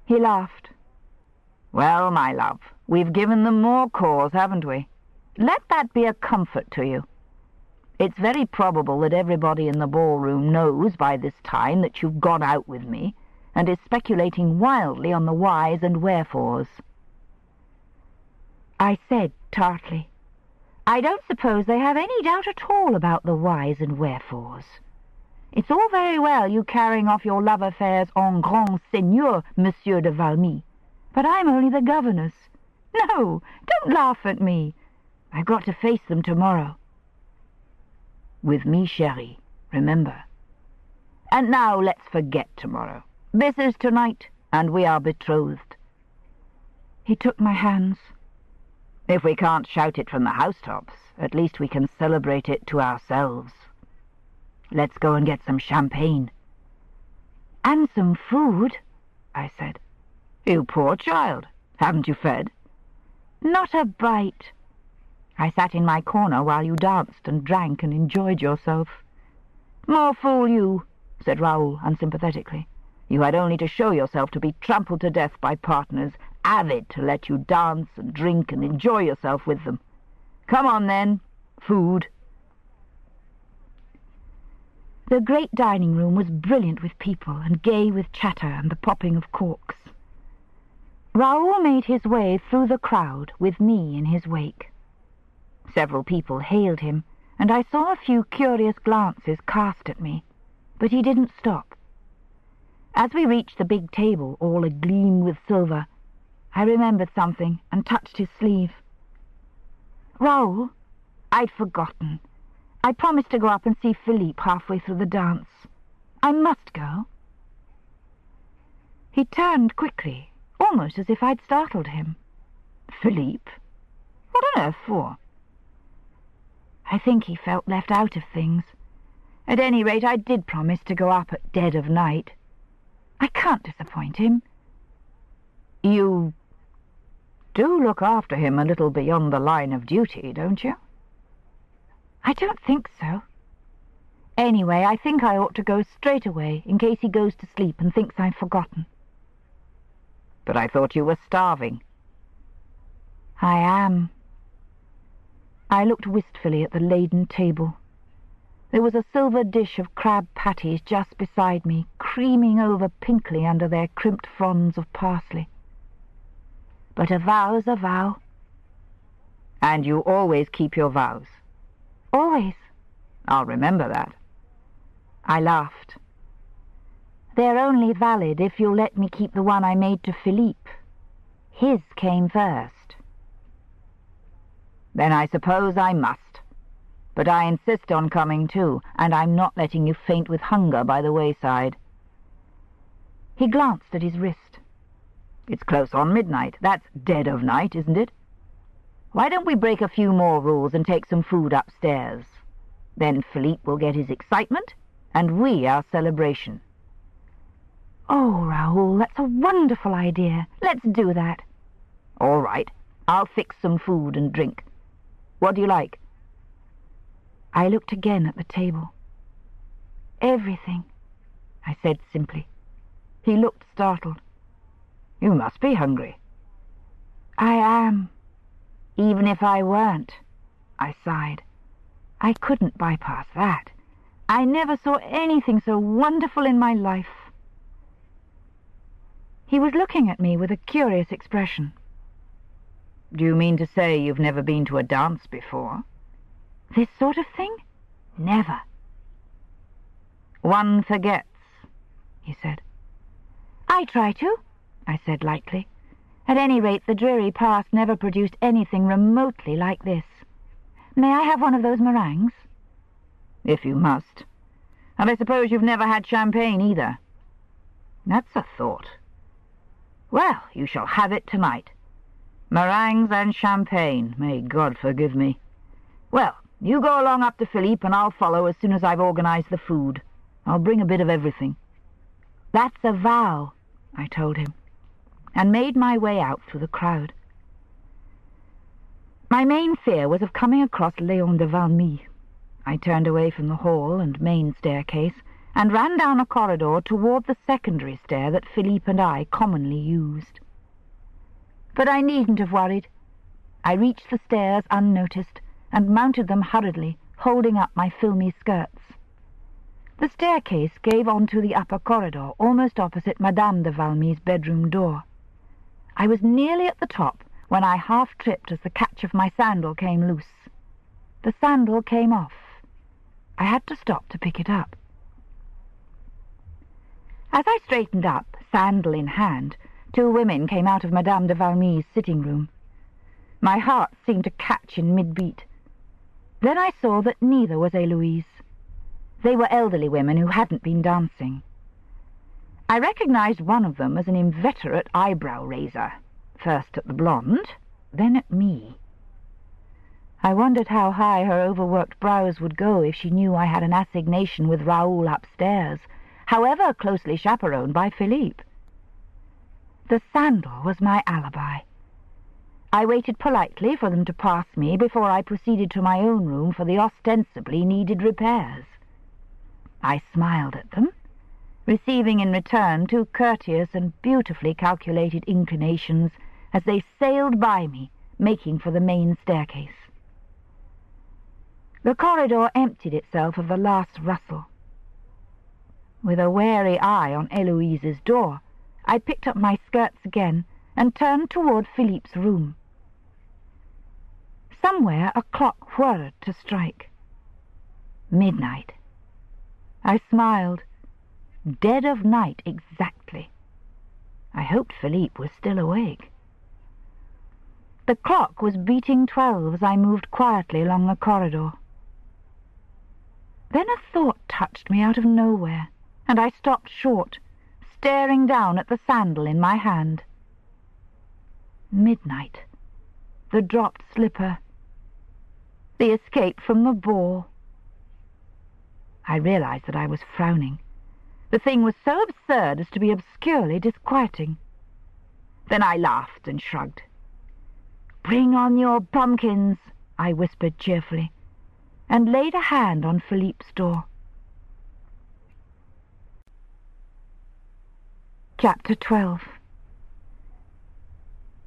Speaker 2: He laughed. "Well, my love, we've given them more cause, haven't we? Let that be a comfort to you. It's very probable that everybody in the ballroom knows by this time that you've gone out with me, and is speculating wildly on the whys and wherefores."
Speaker 1: I said tartly, "I don't suppose they have any doubt at all about the whys and wherefores. It's all very well you carrying off your love affairs en grand seigneur, Monsieur de Valmy, but I'm only the governess. No, don't laugh at me. I've got to face them tomorrow."
Speaker 2: "With me, chérie, remember. And now let's forget tomorrow. This is tonight, and we are betrothed."
Speaker 1: He took my hands.
Speaker 2: "If we can't shout it from the housetops, at least we can celebrate it to ourselves. Let's go and get some champagne."
Speaker 1: "And some food," I said.
Speaker 2: "You poor child. Haven't you fed?"
Speaker 1: "Not a bite. I sat in my corner while you danced and drank and enjoyed yourself."
Speaker 2: "More fool you," said Raoul unsympathetically. "You had only to show yourself to be trampled to death by partners, avid to let you dance and drink and enjoy yourself with them. Come on, then. Food."
Speaker 1: The great dining room was brilliant with people and gay with chatter and the popping of corks. Raoul made his way through the crowd with me in his wake. Several people hailed him, and I saw a few curious glances cast at me, but he didn't stop. As we reached the big table, all agleam with silver, I remembered something and touched his sleeve. "Raoul, I'd forgotten. I promised to go up and see Philippe halfway through the dance. I must go." He turned quickly, almost as if I'd startled him.
Speaker 2: "Philippe? What on earth for?"
Speaker 1: I think he felt left out of things. At any rate, I did promise to go up at dead of night. I can't disappoint him.
Speaker 2: "You do look after him a little beyond the line of duty, don't you?"
Speaker 1: "I don't think so. Anyway, I think I ought to go straight away, in case he goes to sleep and thinks I've forgotten."
Speaker 2: "But I thought you were starving."
Speaker 1: "I am." I looked wistfully at the laden table. There was a silver dish of crab patties just beside me, creaming over pinkly under their crimped fronds of parsley. But a vow's a vow.
Speaker 2: "And you always keep your vows?"
Speaker 1: "Always."
Speaker 2: "I'll remember that."
Speaker 1: I laughed. "They're only valid if you'll let me keep the one I made to Philippe. His came first."
Speaker 2: "Then I suppose I must. But I insist on coming too, and I'm not letting you faint with hunger by the wayside."
Speaker 1: He glanced at his wrist.
Speaker 2: "It's close on midnight. That's dead of night, isn't it? Why don't we break a few more rules and take some food upstairs? Then Philippe will get his excitement, and we our celebration."
Speaker 1: "Oh, Raoul, that's a wonderful idea. Let's do that."
Speaker 2: "All right. I'll fix some food and drink. What do you like?"
Speaker 1: I looked again at the table. "Everything," I said simply. He looked startled.
Speaker 2: "You must be hungry."
Speaker 1: "I am. Even if I weren't," I sighed. I couldn't bypass that. I never saw anything so wonderful in my life. He was looking at me with a curious expression.
Speaker 2: Do you mean to say you've never been to a dance before?
Speaker 1: This sort of thing? Never.
Speaker 2: One forgets, he said.
Speaker 1: I try to, I said lightly. At any rate, the dreary past never produced anything remotely like this. May I have one of those meringues?
Speaker 2: If you must. And I suppose you've never had champagne either. That's a thought. Well, you shall have it tonight. Meringues and champagne, may God forgive me. Well, you go along up to Philippe and I'll follow as soon as I've organized the food. I'll bring a bit of everything.
Speaker 1: That's a vow, I told him, and made my way out through the crowd. My main fear was of coming across Léon de Valmy. I turned away from the hall and main staircase and ran down a corridor toward the secondary stair that Philippe and I commonly used. But I needn't have worried. I reached the stairs unnoticed and mounted them hurriedly, holding up my filmy skirts. The staircase gave onto the upper corridor, almost opposite Madame de Valmy's bedroom door. I was nearly at the top when I half-tripped as the catch of my sandal came loose. The sandal came off. I had to stop to pick it up. As I straightened up, sandal in hand, 2 women came out of Madame de Valmy's sitting room. My heart seemed to catch in mid-beat. Then I saw that neither was Héloïse. They were elderly women who hadn't been dancing. I recognized one of them as an inveterate eyebrow-raiser, first at the blonde, then at me. I wondered how high her overworked brows would go if she knew I had an assignation with Raoul upstairs, however closely chaperoned by Philippe. The sandal was my alibi. I waited politely for them to pass me before I proceeded to my own room for the ostensibly needed repairs. I smiled at them, receiving in return 2 courteous and beautifully calculated inclinations as they sailed by me, making for the main staircase. The corridor emptied itself of the last rustle. With a wary eye on Héloïse's door, I picked up my skirts again and turned toward Philippe's room. Somewhere a clock whirred to strike. Midnight. I smiled. Dead of night exactly. I hoped Philippe was still awake. The clock was beating 12 as I moved quietly along the corridor. Then a thought touched me out of nowhere, and I stopped short, staring down at the sandal in my hand. Midnight. The dropped slipper. The escape from the ball. I realized that I was frowning. The thing was so absurd as to be obscurely disquieting. Then I laughed and shrugged. "Bring on your pumpkins," I whispered cheerfully, and laid a hand on Philippe's door. Chapter 12.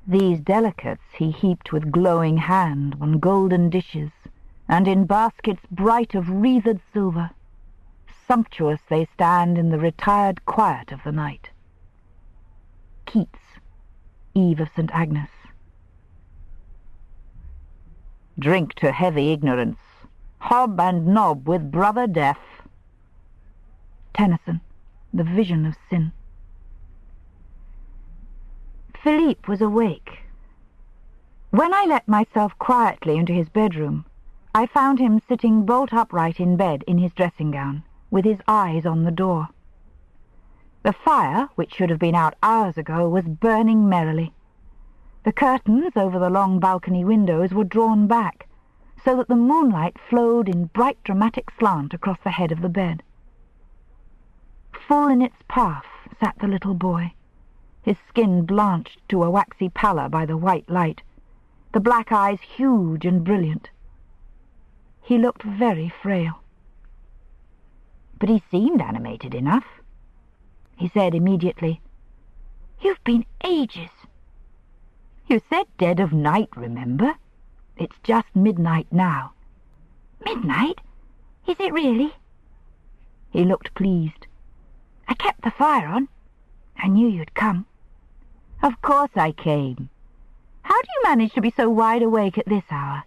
Speaker 1: These delicates he heaped with glowing hand on golden dishes, and in baskets bright of wreathed silver. Sumptuous they stand in the retired quiet of the night. Keats, Eve of St. Agnes. Drink to heavy ignorance, hob and nob with brother death. Tennyson, The Vision of Sin. Philippe was awake. When I let myself quietly into his bedroom, I found him sitting bolt upright in bed in his dressing gown, with his eyes on the door. The fire, which should have been out hours ago, was burning merrily. The curtains over the long balcony windows were drawn back, so that the moonlight flowed in bright dramatic slant across the head of the bed. Full in its path sat the little boy, his skin blanched to a waxy pallor by the white light, the black eyes huge and brilliant. He looked very frail. But he seemed animated enough. He said immediately, "You've been ages." "You said dead of night, remember? It's just midnight now." Midnight? Is it really? He looked pleased. I kept the fire on. I knew you'd come.
Speaker 2: Of course I came. How do you manage to be so wide awake at this hour?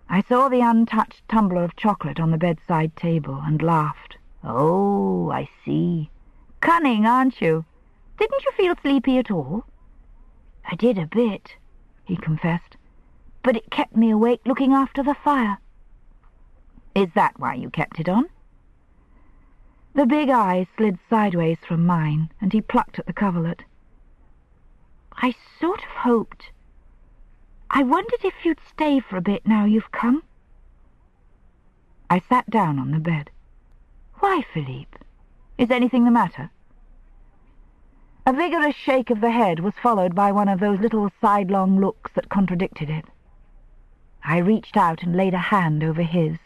Speaker 2: I saw the untouched tumbler of chocolate on the bedside table and laughed. Oh, I see. Cunning, aren't you? Didn't you feel sleepy at all?
Speaker 1: I did a bit, he confessed, but it kept me awake looking after the fire.
Speaker 2: Is that why you kept it on?
Speaker 1: The big eyes slid sideways from mine, and he plucked at the coverlet. I sort of hoped. I wondered if you'd stay for a bit now you've come.
Speaker 2: I sat down on the bed.
Speaker 1: Why, Philippe?
Speaker 2: Is anything the matter? A vigorous shake of the head was followed by one of those little sidelong looks that contradicted it. I reached out and laid a hand over his.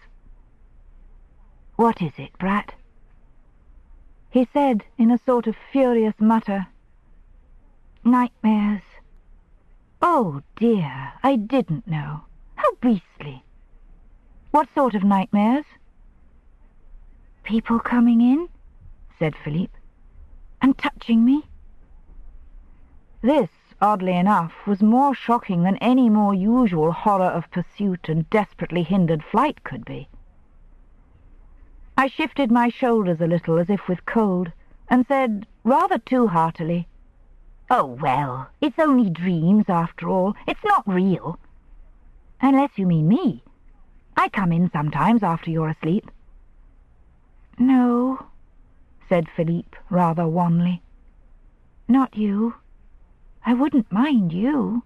Speaker 1: What is it, Brat?
Speaker 2: He said in a sort of furious mutter,
Speaker 1: Nightmares.
Speaker 2: Oh, dear, I didn't know.
Speaker 1: How beastly.
Speaker 2: What sort of nightmares?
Speaker 1: People coming in, said Philippe, and touching me.
Speaker 2: This, oddly enough, was more shocking than any more usual horror of pursuit and desperately hindered flight could be. I shifted my shoulders a little as if with cold, and said, rather too heartily,
Speaker 1: Oh, well, it's only dreams after all. It's not real. Unless you mean me. I come in sometimes after you're asleep.
Speaker 2: No, said Philippe, rather wanly.
Speaker 1: Not you. I wouldn't mind you.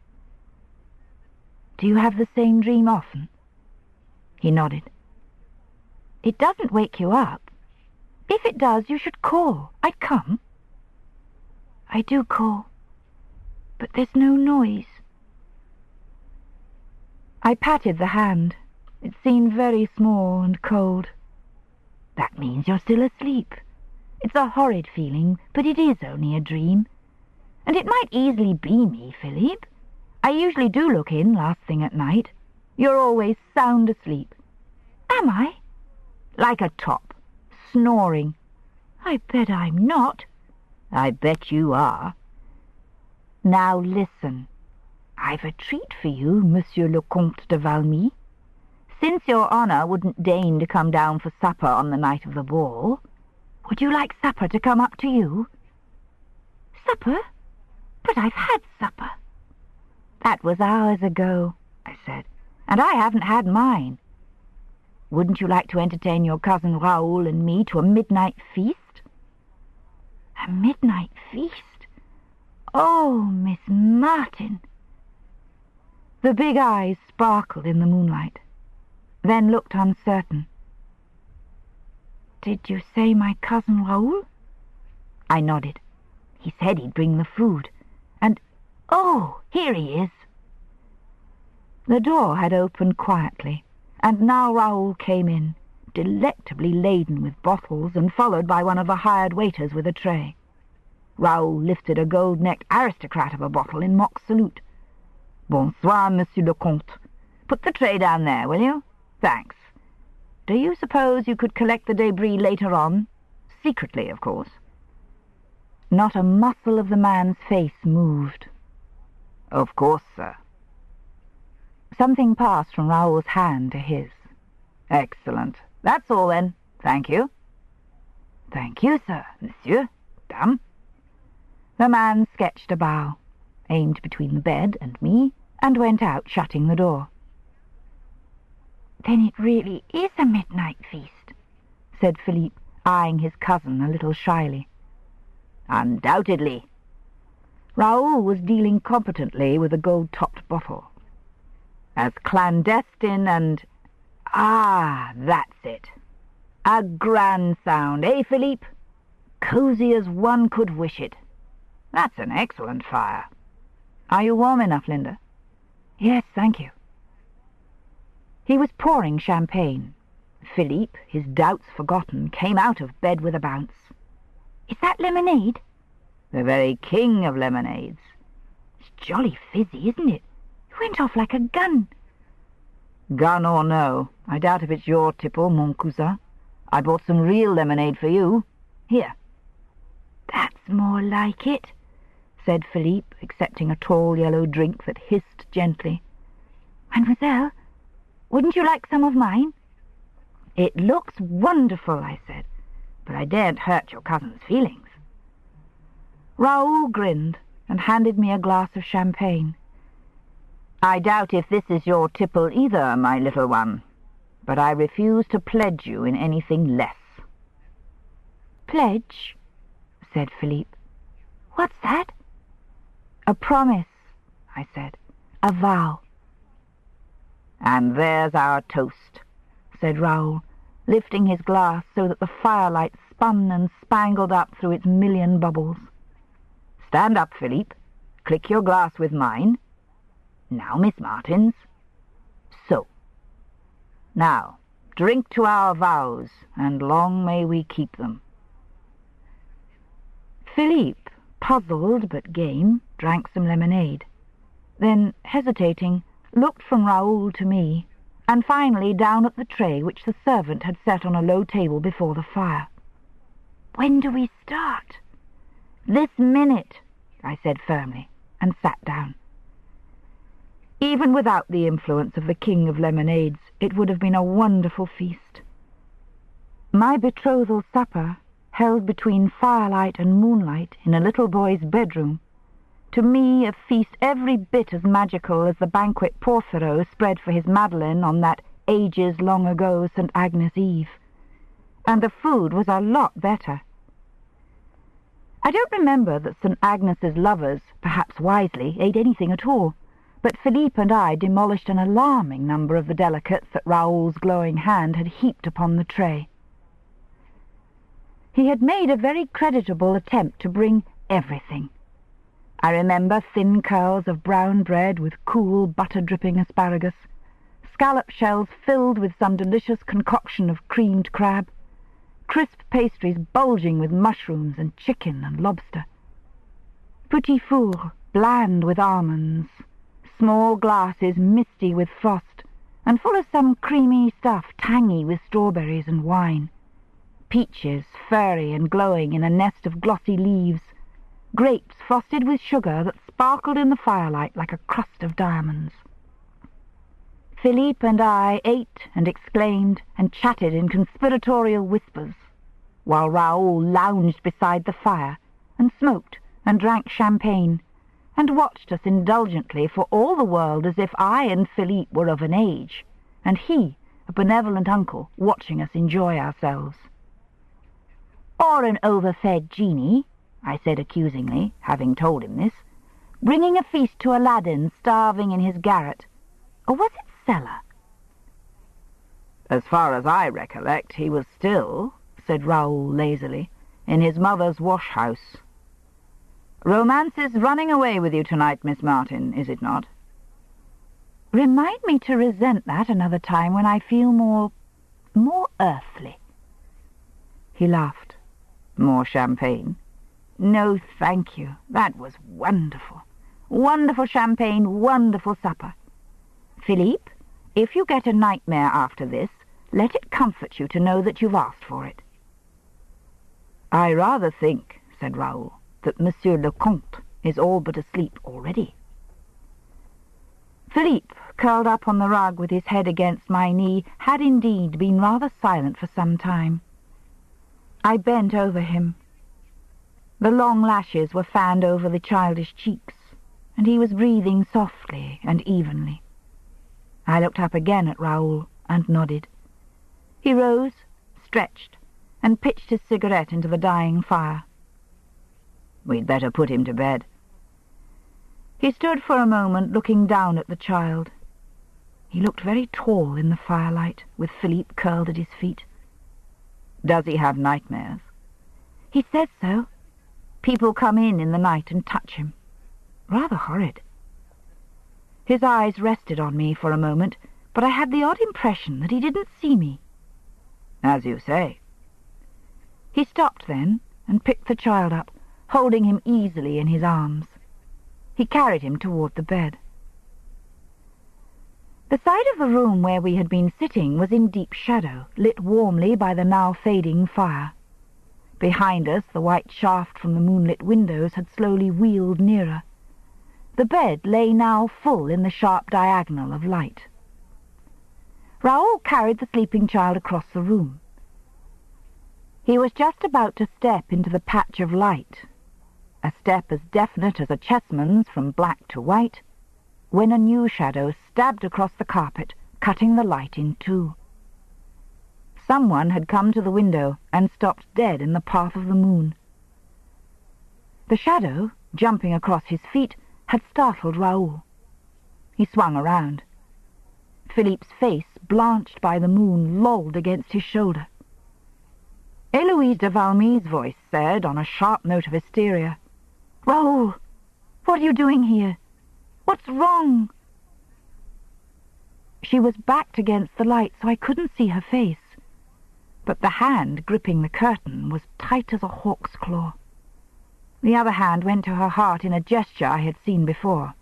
Speaker 2: Do you have the same dream often? He nodded.
Speaker 1: It doesn't wake you up. If it does, you should call. I'd come. I do call, but there's no noise.
Speaker 2: I patted the hand. It seemed very small and cold.
Speaker 1: That means you're still asleep. It's a horrid feeling, but it is only a dream. And it might easily be me, Philippe. I usually do look in last thing at night.
Speaker 2: You're always sound asleep.
Speaker 1: Am I?
Speaker 2: Like a top, snoring.
Speaker 1: I bet I'm not.
Speaker 2: I bet you are. Now listen. I've a treat for you, Monsieur le Comte de Valmy. Since your honour wouldn't deign to come down for supper on the night of the ball, would you like supper to come up to you?
Speaker 1: Supper? But I've had supper.
Speaker 2: That was hours ago, I said, and I haven't had mine. Wouldn't you like to entertain your cousin Raoul and me to a midnight feast?
Speaker 1: A midnight feast? Oh, Miss Martin!
Speaker 2: The big eyes sparkled in the moonlight, then looked uncertain.
Speaker 1: Did you say my cousin Raoul?
Speaker 2: I nodded. He said he'd bring the food, and, oh, here he is. The door had opened quietly, and now Raoul came in, delectably laden with bottles and followed by one of the hired waiters with a tray. Raoul lifted a gold-necked aristocrat of a bottle in mock salute. Bonsoir, Monsieur le Comte. Put the tray down there, will you? Thanks. Do you suppose you could collect the debris later on? Secretly, of course. Not a muscle of the man's face moved. Of course, sir. Something passed from Raoul's hand to his. Excellent. That's all, then. Thank you. Thank you, sir, monsieur, dame. The man sketched a bow, aimed between the bed and me, and went out, shutting the door.
Speaker 1: Then it really is a midnight feast,
Speaker 2: said Philippe, eyeing his cousin a little shyly. Undoubtedly. Raoul was dealing competently with a gold-topped bottle. As clandestine and... Ah, that's it. A grand sound, eh, Philippe? Cosy as one could wish it. That's an excellent fire. Are you warm enough, Linda?
Speaker 1: Yes, thank you.
Speaker 2: He was pouring champagne. Philippe, his doubts forgotten, came out of bed with a bounce.
Speaker 1: Is that lemonade?
Speaker 2: The very king of lemonades.
Speaker 1: It's jolly fizzy, isn't it? It went off like a gun.
Speaker 2: Gun or no, I doubt if it's your tipple, mon cousin. I bought some real lemonade for you. Here."
Speaker 1: "That's more like it," said Philippe, accepting a tall yellow drink that hissed gently. "Mademoiselle, wouldn't you like some of mine?"
Speaker 2: "It looks wonderful," I said, "but I daren't hurt your cousin's feelings." Raoul grinned and handed me a glass of champagne. "I doubt if this is your tipple either, my little one, but I refuse to pledge you in anything less."
Speaker 1: "Pledge?" said Philippe. "What's that?"
Speaker 2: "A promise," I said. "A vow." "And there's our toast," said Raoul, lifting his glass so that the firelight spun and spangled up through its million bubbles. "Stand up, Philippe. Click your glass with mine. Now, Miss Martins. So. Now, drink to our vows, and long may we keep them." Philippe, puzzled but game, drank some lemonade. Then, hesitating, looked from Raoul to me, and finally down at the tray which the servant had set on a low table before the fire.
Speaker 1: "When do we start?"
Speaker 2: "This minute," I said firmly, and sat down. Even without the influence of the king of lemonades, it would have been a wonderful feast. My betrothal supper, held between firelight and moonlight in a little boy's bedroom, to me a feast every bit as magical as the banquet Porphyro spread for his Madeleine on that ages long ago St. Agnes Eve. And the food was a lot better. I don't remember that St. Agnes's lovers, perhaps wisely, ate anything at all, but Philippe and I demolished an alarming number of the delicates that Raoul's glowing hand had heaped upon the tray. He had made a very creditable attempt to bring everything. I remember thin curls of brown bread with cool, butter-dripping asparagus, scallop shells filled with some delicious concoction of creamed crab, crisp pastries bulging with mushrooms and chicken and lobster, petit fours bland with almonds, small glasses misty with frost, and full of some creamy stuff tangy with strawberries and wine, peaches furry and glowing in a nest of glossy leaves, grapes frosted with sugar that sparkled in the firelight like a crust of diamonds. Philippe and I ate and exclaimed and chatted in conspiratorial whispers, while Raoul lounged beside the fire and smoked and drank champagne, and watched us indulgently for all the world as if I and Philippe were of an age, and he, a benevolent uncle, watching us enjoy ourselves. "Or an overfed genie," I said accusingly, having told him this, "bringing a feast to Aladdin starving in his garret. Or was it cellar?" "As far as I recollect, he was still," said Raoul lazily, "in his mother's wash-house. Romance is running away with you tonight, Miss Martin, is it not?" "Remind me to resent that another time when I feel more earthly." He laughed. "More champagne?" "No, thank you. That was wonderful. Wonderful champagne, wonderful supper. Philippe, if you get a nightmare after this, let it comfort you to know that you've asked for it." "I rather think," said Raoul, "that Monsieur le Comte is all but asleep already." Philippe, curled up on the rug with his head against my knee, had indeed been rather silent for some time. I bent over him. The long lashes were fanned over the childish cheeks, and he was breathing softly and evenly. I looked up again at Raoul and nodded. He rose, stretched, and pitched his cigarette into the dying fire. "We'd better put him to bed." He stood for a moment looking down at the child. He looked very tall in the firelight, with Philippe curled at his feet. "Does he have nightmares?" "He says so. People come in the night and touch him. Rather horrid." His eyes rested on me for a moment, but I had the odd impression that he didn't see me. "As you say." He stopped then and picked the child up, holding him easily in his arms. He carried him toward the bed.
Speaker 1: The side of the room where we had been sitting was in deep shadow, lit warmly by the now fading fire. Behind us, the white shaft from the moonlit windows had slowly wheeled nearer. The bed lay now full in the sharp diagonal of light. Raoul carried the sleeping child across the room. He was just about to step into the patch of light, a step as definite as a chessman's from black to white, when a new shadow stabbed across the carpet, cutting the light in two. Someone had come to the window and stopped dead in the path of the moon. The shadow, jumping across his feet, had startled Raoul. He swung around. Philippe's face, blanched by the moon, lolled against his shoulder. Eloise de Valmy's voice said, on a sharp note of hysteria, "Raoul, what are you doing here? What's wrong?" She was backed against the light, so I couldn't see her face, but the hand gripping the curtain was tight as a hawk's claw. The other hand went to her heart in a gesture I had seen before.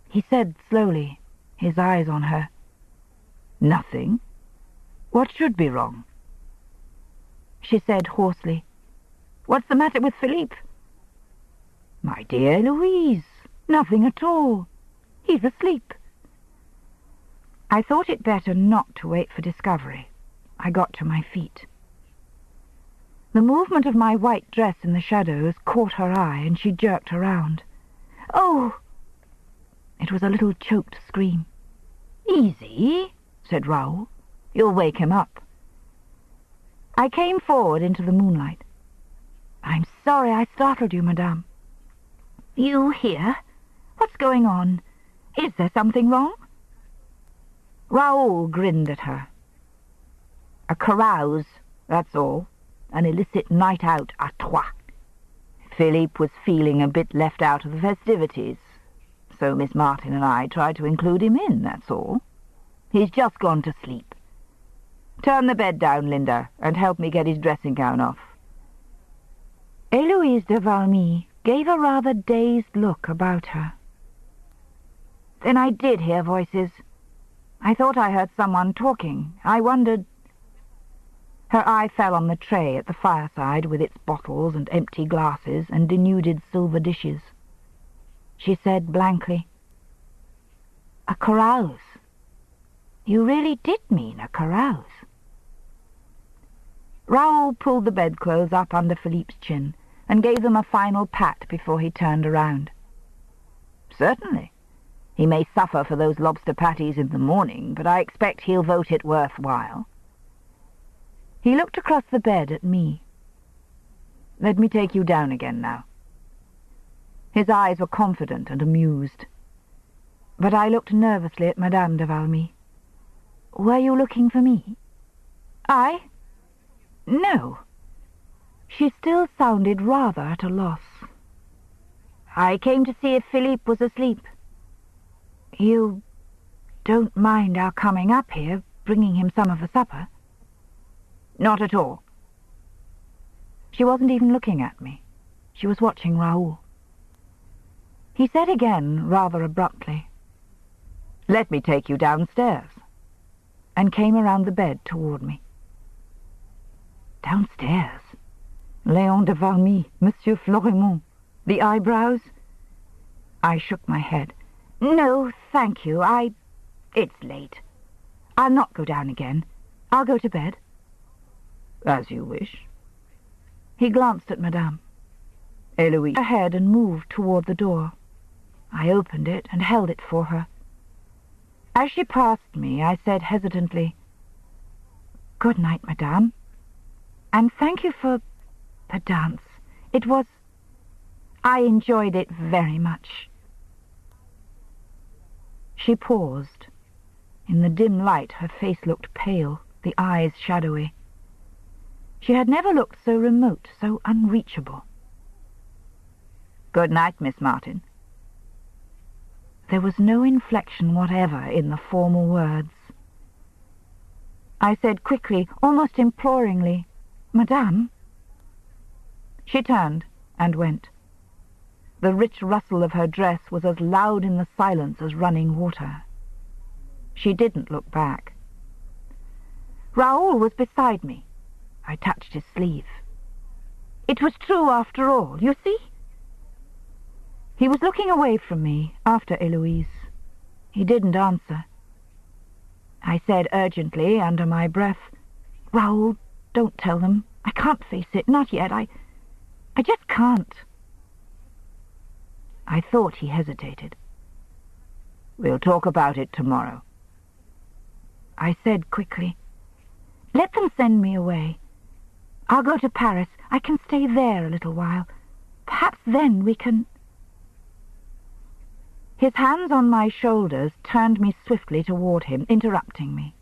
Speaker 1: He said slowly, his eyes on her, "Nothing. What should be wrong?" She said hoarsely, "What's the matter with Philippe?" "My dear Louise, nothing at all. He's asleep." I thought it better not to wait for discovery. I got to my feet. The movement of my white dress in the shadows caught her eye, and she jerked around. "Oh!" It was a little choked scream. "Easy," said Raoul. "You'll wake him up." I came forward into the moonlight. "I'm sorry I startled you, madame." "You here? What's going on? Is there something wrong?" Raoul grinned at her. "A carouse, that's all. An illicit night out à trois. Philippe was feeling a bit left out of the festivities, so Miss Martin and I tried to include him in, that's all. He's just gone to sleep. Turn the bed down, Linda, and help me get his dressing gown off." Eloise de Valmy gave a rather dazed look about her. "Then I did hear voices. I thought I heard someone talking. I wondered—" Her eye fell on the tray at the fireside with its bottles and empty glasses and denuded silver dishes. She said blankly, "A carouse. You really did mean a carouse." Raoul pulled the bedclothes up under Philippe's chin and gave them a final pat before he turned around. "Certainly. He may suffer for those lobster patties in the morning, but I expect he'll vote it worthwhile." He looked across the bed at me. "Let me take you down again now." His eyes were confident and amused. But I looked nervously at Madame de Valmy. "Were you looking for me?" "I? No." She still sounded rather at a loss. "I came to see if Philippe was asleep." "You don't mind our coming up here, bringing him some of the supper?" "Not at all." She wasn't even looking at me. She was watching Raoul. He said again, rather abruptly, "Let me take you downstairs," and came around the bed toward me. Downstairs? Léon de Valmy, Monsieur Florimond, the eyebrows? I shook my head. "No, thank you. It's late. I'll not go down again. I'll go to bed." "As you wish." He glanced at Madame. Eloise ahead and moved toward the door. I opened it and held it for her. As she passed me, I said hesitantly, "Good night, Madame, and thank you for the dance. I enjoyed it very much." She paused. In the dim light, her face looked pale, the eyes shadowy. She had never looked so remote, so unreachable. "Good night, Miss Martin." There was no inflection whatever in the formal words. I said quickly, almost imploringly, "Madame." She turned and went. The rich rustle of her dress was as loud in the silence as running water.
Speaker 2: She didn't look back. Raoul was beside me. I touched his sleeve. It was true after all, you see? He was looking away from me after Eloise. He didn't answer. I said urgently, under my breath, "Raoul, don't tell them. I can't face it, not yet. I just can't." I thought he hesitated. "We'll talk about it tomorrow." I said quickly, "Let them send me away. I'll go to Paris. I can stay there a little while. Perhaps then we can—" His hands on my shoulders turned me swiftly toward him, interrupting me.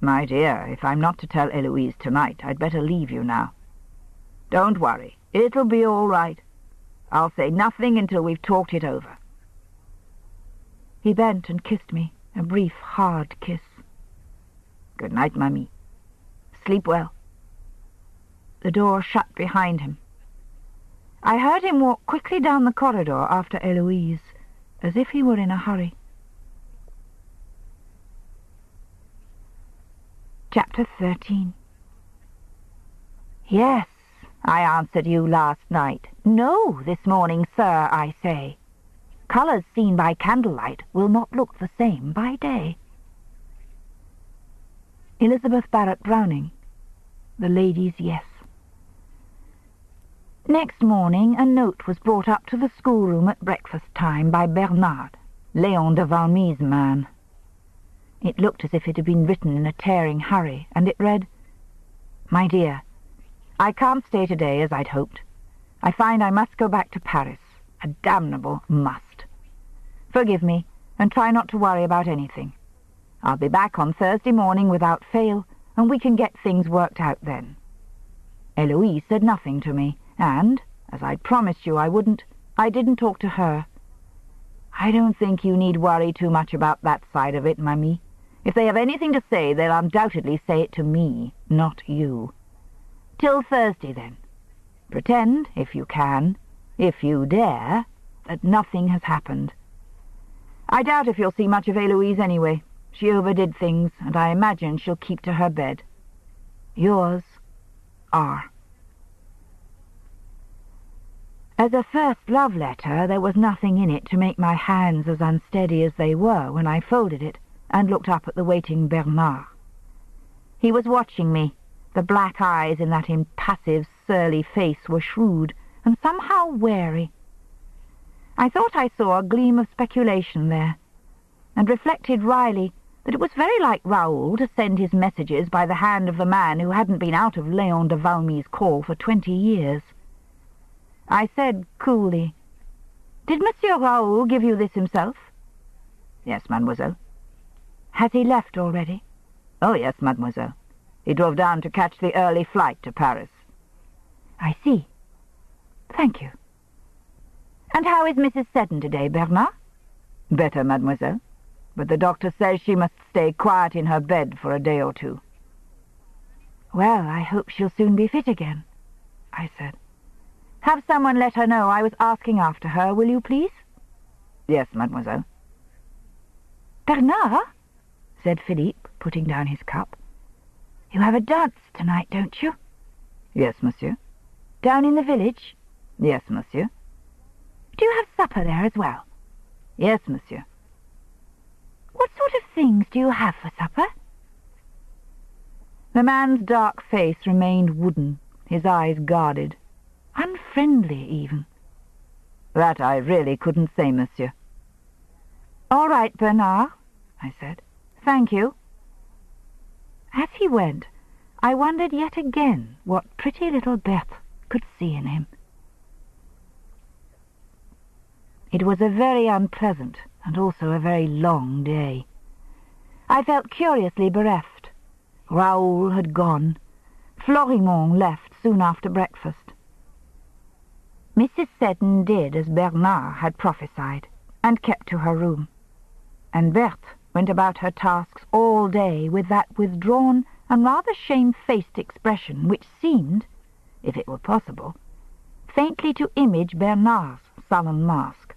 Speaker 2: "My dear, if I'm not to tell Eloise tonight, I'd better leave you now. Don't worry. It'll be all right. I'll say nothing until we've talked it over." He bent and kissed me, a brief, hard kiss. "Good night, Mamie. Sleep well." The door shut behind him. I heard him walk quickly down the corridor after Eloise, as if he were in a hurry. Chapter 13. "Yes, I answered you last night. No, this morning, sir, I say. Colours seen by candlelight will not look the same by day." Elizabeth Barrett Browning, The Lady's Yes. Next morning a note was brought up to the schoolroom at breakfast time by Bernard, Léon de Valmy's man. It looked as if it had been written in a tearing hurry, and it read, "My dear, I can't stay today as I'd hoped. I find I must go back to Paris. A damnable must. Forgive me, and try not to worry about anything. I'll be back on Thursday morning without fail, and we can get things worked out then. Eloise said nothing to me, and, as I'd promised you I wouldn't, I didn't talk to her. I don't think you need worry too much about that side of it, Mamie. If they have anything to say, they'll undoubtedly say it to me, not you. Till Thursday, then. Pretend, if you can, if you dare, that nothing has happened. I doubt if you'll see much of Eloise anyway. She overdid things, and I imagine she'll keep to her bed. Yours, R." As a first love letter, there was nothing in it to make my hands as unsteady as they were when I folded it and looked up at the waiting Bernard. He was watching me. The black eyes in that impassive, surly face were shrewd and somehow wary. I thought I saw a gleam of speculation there, and reflected wryly that it was very like Raoul to send his messages by the hand of the man who hadn't been out of Léon de Valmy's call for 20 years. I said coolly, "Did Monsieur Raoul give you this himself?" "Yes, mademoiselle." "Has he left already?" "Oh, yes, mademoiselle. He drove down to catch the early flight to Paris." "I see. Thank you. And how is Mrs. Seddon today, Bernard?" "Better, mademoiselle. But the doctor says she must stay quiet in her bed for a day or two." "Well, I hope she'll soon be fit again," I said. "Have someone let her know I was asking after her, will you please?" "Yes, mademoiselle." "Bernard," said Philippe, putting down his cup, "you have a dance tonight, don't you?" "Yes, monsieur." "Down in the village?" "Yes, monsieur." "Do you have supper there as well?" "Yes, monsieur." "What sort of things do you have for supper?" The man's dark face remained wooden, his eyes guarded, unfriendly even. "That I really couldn't say, monsieur." "All right, Bernard," I said. "Thank you." As he went, I wondered yet again what pretty little Berthe could see in him. It was a very unpleasant and also a very long day. I felt curiously bereft. Raoul had gone. Florimond left soon after breakfast. Mrs. Seddon did as Bernard had prophesied, and kept to her room. And Berthe went about her tasks all day with that withdrawn and rather shamefaced expression which seemed, if it were possible, faintly to image Bernard's sullen mask.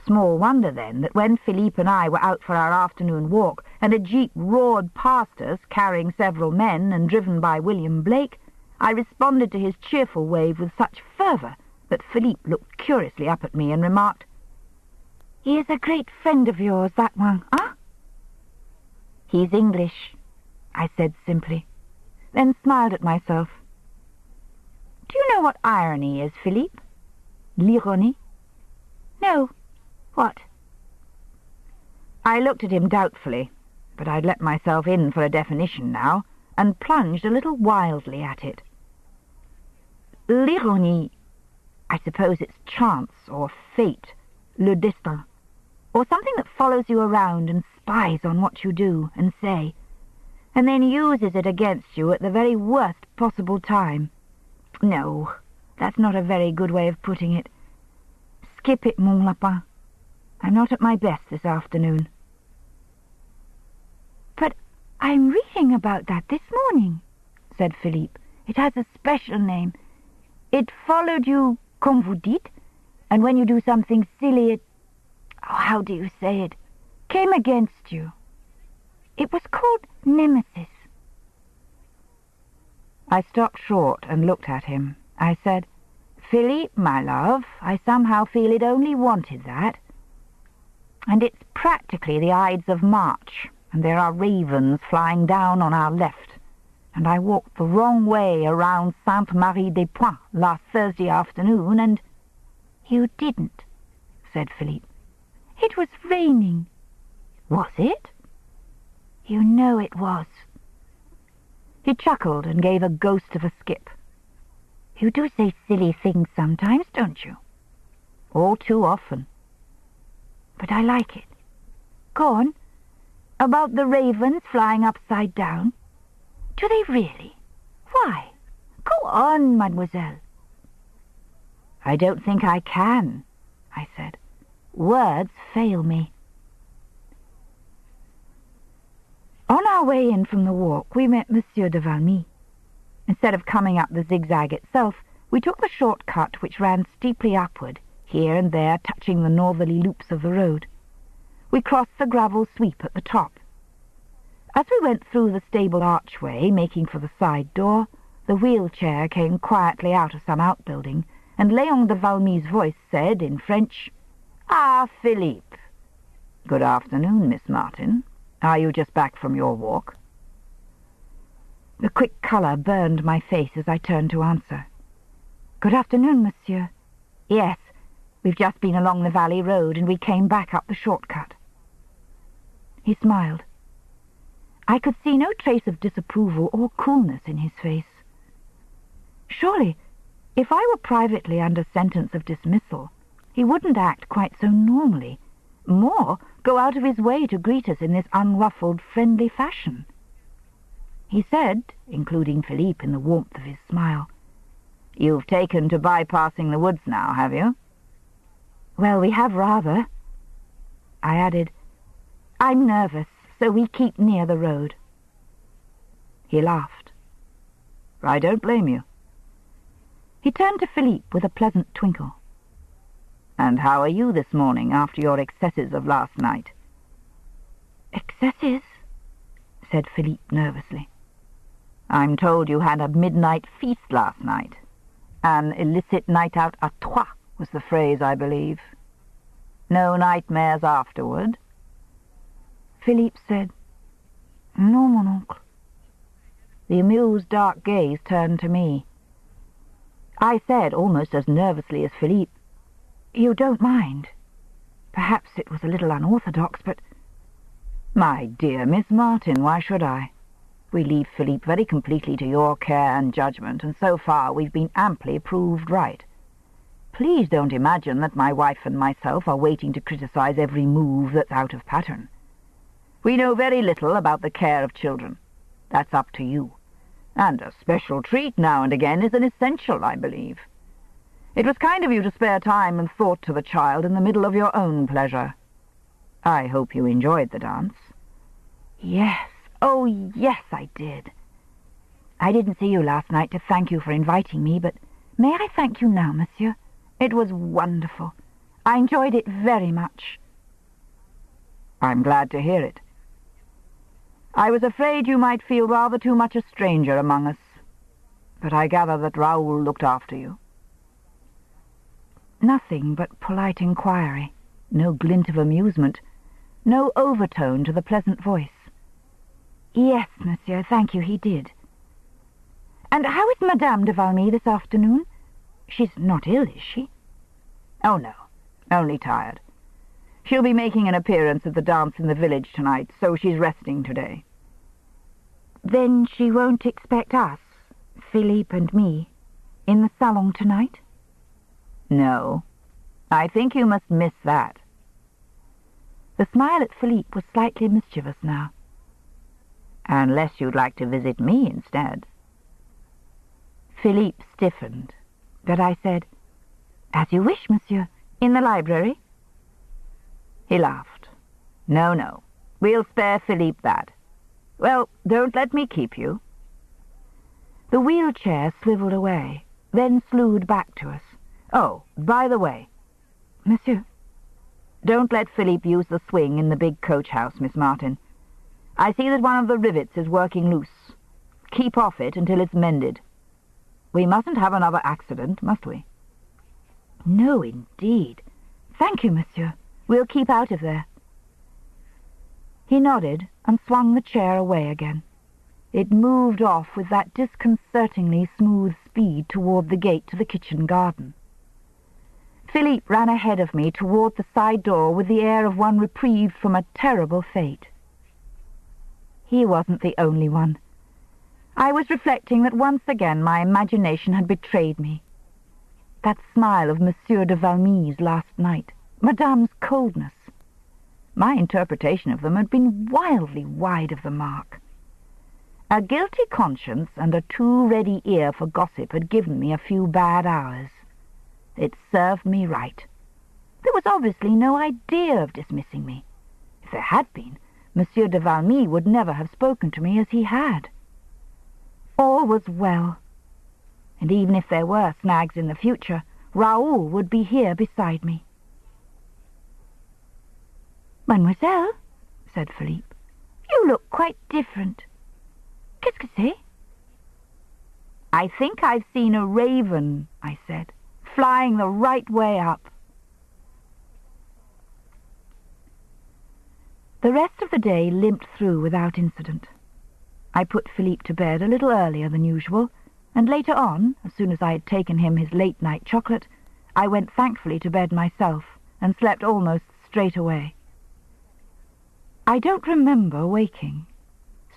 Speaker 2: Small wonder, then, that when Philippe and I were out for our afternoon walk, and a jeep roared past us, carrying several men and driven by William Blake, I responded to his cheerful wave with such fervour that Philippe looked curiously up at me and remarked, "He is a great friend of yours, that one, huh?" "He's English," I said simply, then smiled at myself. "Do you know what irony is, Philippe? L'ironie?" "No. What?" I looked at him doubtfully, but I'd let myself in for a definition now, and plunged a little wildly at it. L'ironie, I suppose it's chance or fate, le destin, or something that follows you around and spies on what you do and say, and then uses it against you at the very worst possible time. No, that's not a very good way of putting it. Skip it, mon lapin. I'm not at my best this afternoon. "But I'm reading about that this morning," said Philippe. "It has a special name. It followed you, comme vous dites, and when you do something silly, how do you say it? Came against you. It was called nemesis." I stopped short and looked at him. I said, "Philippe, my love, I somehow feel it only wanted that. And it's practically the Ides of March, and there are ravens flying down on our left, and I walked the wrong way around Sainte-Marie-des-Points last Thursday afternoon, and—" "You didn't," said Philippe. "It was raining." "Was it?" "You know it was." He chuckled and gave a ghost of a skip. "You do say silly things sometimes, don't you?" "All too often." "But I like it. Go on. About the ravens flying upside down. Do they really? Why? Go on, mademoiselle." "I don't think I can," I said. "Words fail me." On our way in from the walk, we met Monsieur de Valmy. Instead of coming up the zigzag itself, we took the short cut which ran steeply upward, here and there touching the northerly loops of the road. We crossed the gravel sweep at the top. As we went through the stable archway, making for the side door, the wheelchair came quietly out of some outbuilding, and Léon de Valmy's voice said, in French, "Ah, Philippe. Good afternoon, Miss Martin. Are you just back from your walk?" The quick colour burned my face as I turned to answer. "Good afternoon, monsieur. Yes, we've just been along the valley road, and we came back up the short-cut." He smiled. I could see no trace of disapproval or coolness in his face. Surely, if I were privately under sentence of dismissal, he wouldn't act quite so normally, more go out of his way to greet us in this unruffled, friendly fashion. He said, including Philippe in the warmth of his smile, "You've taken to bypassing the woods now, have you?" "Well, we have rather." I added, "I'm nervous, so we keep near the road." He laughed. "I don't blame you." He turned to Philippe with a pleasant twinkle. "And how are you this morning after your excesses of last night?" "Excesses?" said Philippe nervously. "I'm told you had a midnight feast last night. An illicit night out à trois was the phrase, I believe. No nightmares afterward?" Philippe said, "Non, mon oncle." The amused dark gaze turned to me. I said, almost as nervously as Philippe, "You don't mind? Perhaps it was a little unorthodox, but—" "My dear Miss Martin, why should I? We leave Philippe very completely to your care and judgment, and so far we've been amply proved right. Please don't imagine that my wife and myself are waiting to criticize every move that's out of pattern. We know very little about the care of children. That's up to you. And a special treat now and again is an essential, I believe. It was kind of you to spare time and thought to the child in the middle of your own pleasure. I hope you enjoyed the dance." "Yes, oh yes, I did. I didn't see you last night to thank you for inviting me, but may I thank you now, monsieur? It was wonderful.
Speaker 1: I enjoyed it very much.
Speaker 2: I'm glad to hear it. I was afraid you might feel rather too much a stranger among us, but I gather that Raoul looked after you.
Speaker 1: Nothing but polite inquiry, no glint of amusement, no overtone to the pleasant voice. Yes, monsieur, thank you, he did. And how is Madame de Valmy this afternoon? She's not ill, is she?
Speaker 2: Oh, no, only tired. She'll be making an appearance at the dance in the village tonight, so she's resting today.
Speaker 1: Then she won't expect us, Philippe and me, in the salon tonight?
Speaker 2: No, I think you must miss that.
Speaker 1: The smile at Philippe was slightly mischievous now.
Speaker 2: Unless you'd like to visit me instead.
Speaker 1: Philippe stiffened, but I said, "As you wish, monsieur. In the library?"
Speaker 2: He laughed. No, no, we'll spare Philippe that. Well, don't let me keep you.
Speaker 1: The wheelchair swiveled away, then slewed back to us.
Speaker 2: Oh, by the way.
Speaker 1: Monsieur?
Speaker 2: Don't let Philippe use the swing in the big coach house, Miss Martin. I see that one of the rivets is working loose. Keep off it until it's mended. We mustn't have another accident, must we?
Speaker 1: No, indeed. Thank you, monsieur. We'll keep out of there. He nodded and swung the chair away again. It moved off with that disconcertingly smooth speed toward the gate to the kitchen garden. Philippe ran ahead of me toward the side door with the air of one reprieved from a terrible fate. He wasn't the only one. I was reflecting that once again my imagination had betrayed me. That smile of Monsieur de Valmy's last night, Madame's coldness. My interpretation of them had been wildly wide of the mark. A guilty conscience and a too ready ear for gossip had given me a few bad hours. It served me right. There was obviously no idea of dismissing me. If there had been, Monsieur de Valmy would never have spoken to me as he had. All was well, and even if there were snags in the future, Raoul would be here beside me. "Mademoiselle," said Philippe, "you look quite different. Qu'est-ce que c'est?" "I think I've seen a raven," I said, "flying the right way up." The rest of the day limped through without incident. I put Philippe to bed a little earlier than usual, and later on, as soon as I had taken him his late-night chocolate, I went thankfully to bed myself, and slept almost straight away. I don't remember waking.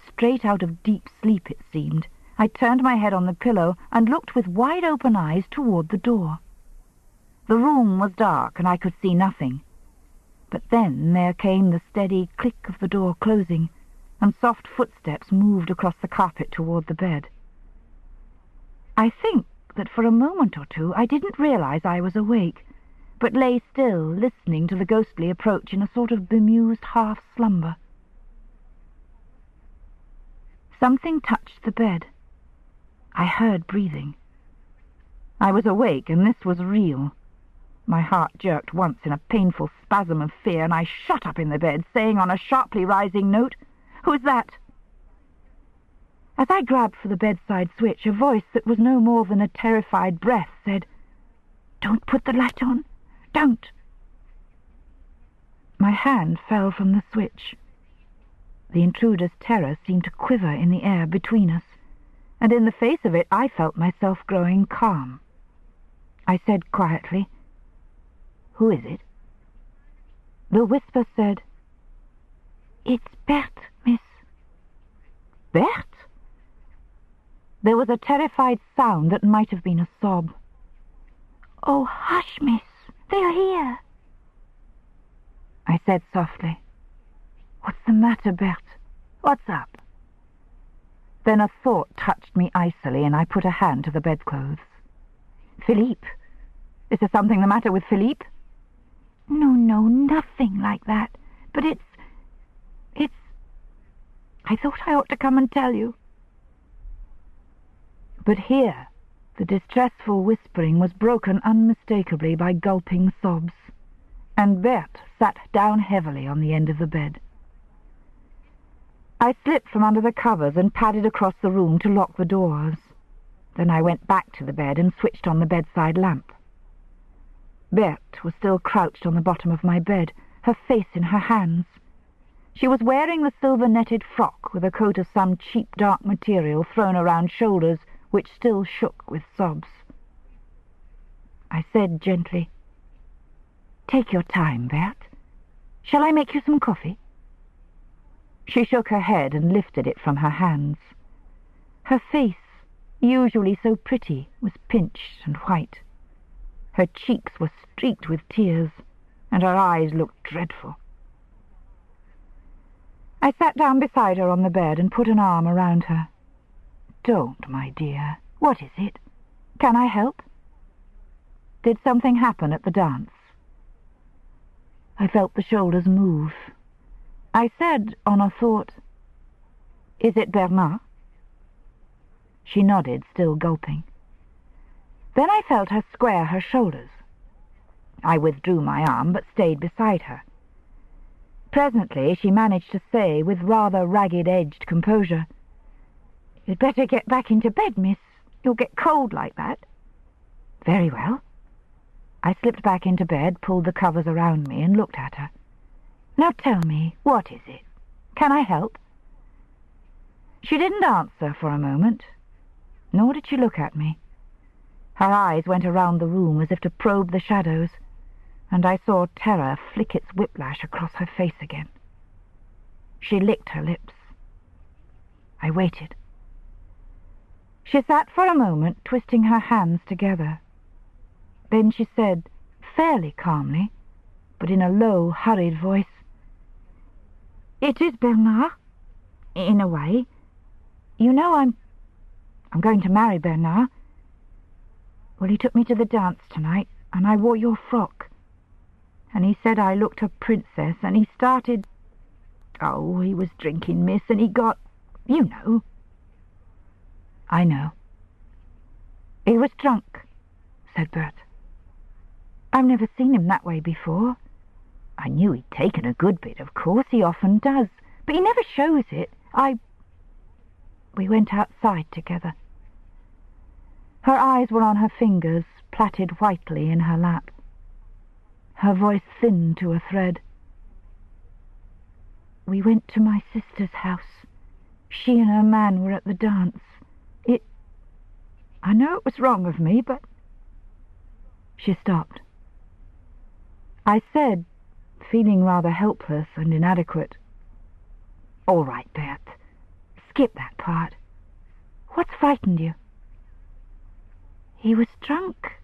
Speaker 1: Straight out of deep sleep, it seemed, I turned my head on the pillow and looked with wide-open eyes toward the door. The room was dark, and I could see nothing. But then there came the steady click of the door closing, and soft footsteps moved across the carpet toward the bed. I think that for a moment or two I didn't realize I was awake, but lay still, listening to the ghostly approach in a sort of bemused half-slumber. Something touched the bed. I heard breathing. I was awake, and this was real. My heart jerked once in a painful spasm of fear, and I shot up in the bed, saying on a sharply rising note, "Who's that?" As I grabbed for the bedside switch, a voice that was no more than a terrified breath said, "Don't put the light on. Don't." My hand fell from the switch. The intruder's terror seemed to quiver in the air between us, and in the face of it I felt myself growing calm. I said quietly, "Who is it?" The whisper said, "It's Berthe, miss." "Berthe?" There was a terrified sound that might have been a sob. "Oh, hush, miss. They're here." I said softly, "What's the matter, Berthe? What's up?" Then a thought touched me icily, and I put a hand to the bedclothes. "Philippe? Is there something the matter with Philippe?" No, nothing like that. But it's... I thought I ought to come and tell you." But here, the distressful whispering was broken unmistakably by gulping sobs. and Berthe sat down heavily on the end of the bed. I slipped from under the covers and padded across the room to lock the doors. Then I went back to the bed and switched on the bedside lamp. Berthe was still crouched on the bottom of my bed, her face in her hands. She was wearing the silver-netted frock with a coat of some cheap dark material thrown around shoulders which still shook with sobs. I said gently, "Take your time, Berthe. Shall I make you some coffee?" She shook her head and lifted it from her hands. Her face, usually so pretty, was pinched and white. Her cheeks were streaked with tears, and her eyes looked dreadful. I sat down beside her on the bed and put an arm around her. "Don't, my dear. What is it? Can I help? Did something happen at the dance?" I felt the shoulders move. I said, on a thought, "Is it Bernard?" She nodded, still gulping. Then I felt her square her shoulders. I withdrew my arm, but stayed beside her. Presently she managed to say, with rather ragged-edged composure, "You'd better get back into bed, miss. You'll get cold like that." "Very well." I slipped back into bed, pulled the covers around me, and looked at her. "Now tell me, what is it? Can I help?" She didn't answer for a moment, nor did she look at me. Her eyes went around the room as if to probe the shadows, and I saw terror flick its whiplash across her face again. She licked her lips. I waited. She sat for a moment, twisting her hands together. Then she said, fairly calmly, but in a low, hurried voice, "It is Bernard, in a way. You know I'm going to marry Bernard. Well, he took me to the dance tonight, and I wore your frock. And he said I looked a princess, and he started... Oh, he was drinking, miss, and he got... You know." "I know." "He was drunk," said Berthe. "I've never seen him that way before. I knew he'd taken a good bit, of course, he often does, but he never shows it. We went outside together." Her eyes were on her fingers, plaited whitely in her lap. Her voice thinned to a thread. "We went to my sister's house. She and her man were at the dance. I know it was wrong of me, but..." She stopped. I said, feeling rather helpless and inadequate, "All right, Berthe. Skip that part. What's frightened you?" "He was drunk,"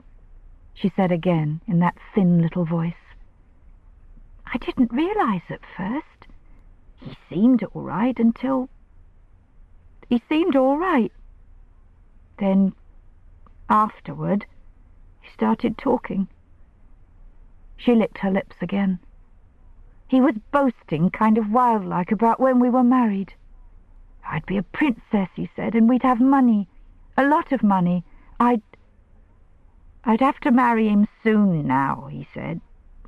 Speaker 1: she said again in that thin little voice. "I didn't realize at first. He seemed all right until... He seemed all right. Then, afterward, he started talking." She licked her lips again. "He was boasting kind of wild-like about when we were married. I'd be a princess, he said, and we'd have money, a lot of money. I'd have to marry him soon now, he said,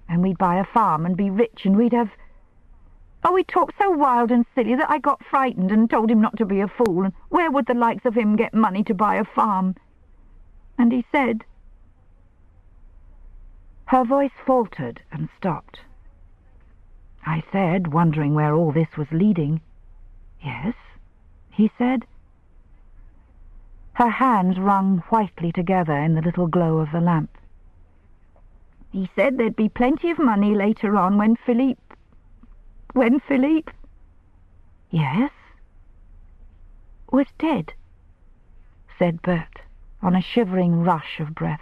Speaker 1: and we'd buy a farm and be rich, and we'd have... Oh, he talked so wild and silly that I got frightened and told him not to be a fool, and where would the likes of him get money to buy a farm? And he said..." Her voice faltered and stopped. I said, wondering where all this was leading, "Yes," he said. Her hands wrung whitely together in the little glow of the lamp. "He said there'd be plenty of money later on when Philippe... "Yes?" "Was dead," said Berthe, on a shivering rush of breath.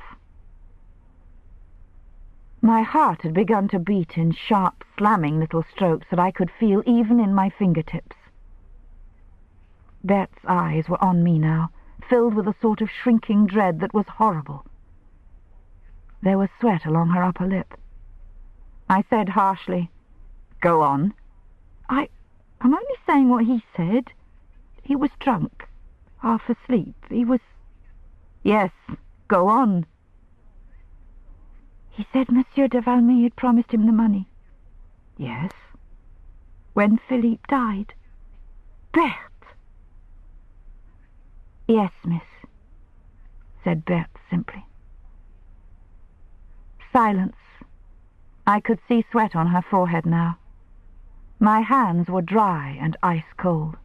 Speaker 1: My heart had begun to beat in sharp, slamming little strokes that I could feel even in my fingertips. Berthe's eyes were on me now, filled with a sort of shrinking dread that was horrible. There was sweat along her upper lip. I said harshly, "Go on." I'm only saying what he said. He was drunk, half asleep. He was..." "Yes, go on." He said Monsieur de Valmy had promised him the money.
Speaker 2: Yes?
Speaker 1: When Philippe died.
Speaker 2: Berthe!
Speaker 1: Yes, miss, said Berthe simply. Silence. I could see sweat on her forehead now. My hands were dry and ice-cold.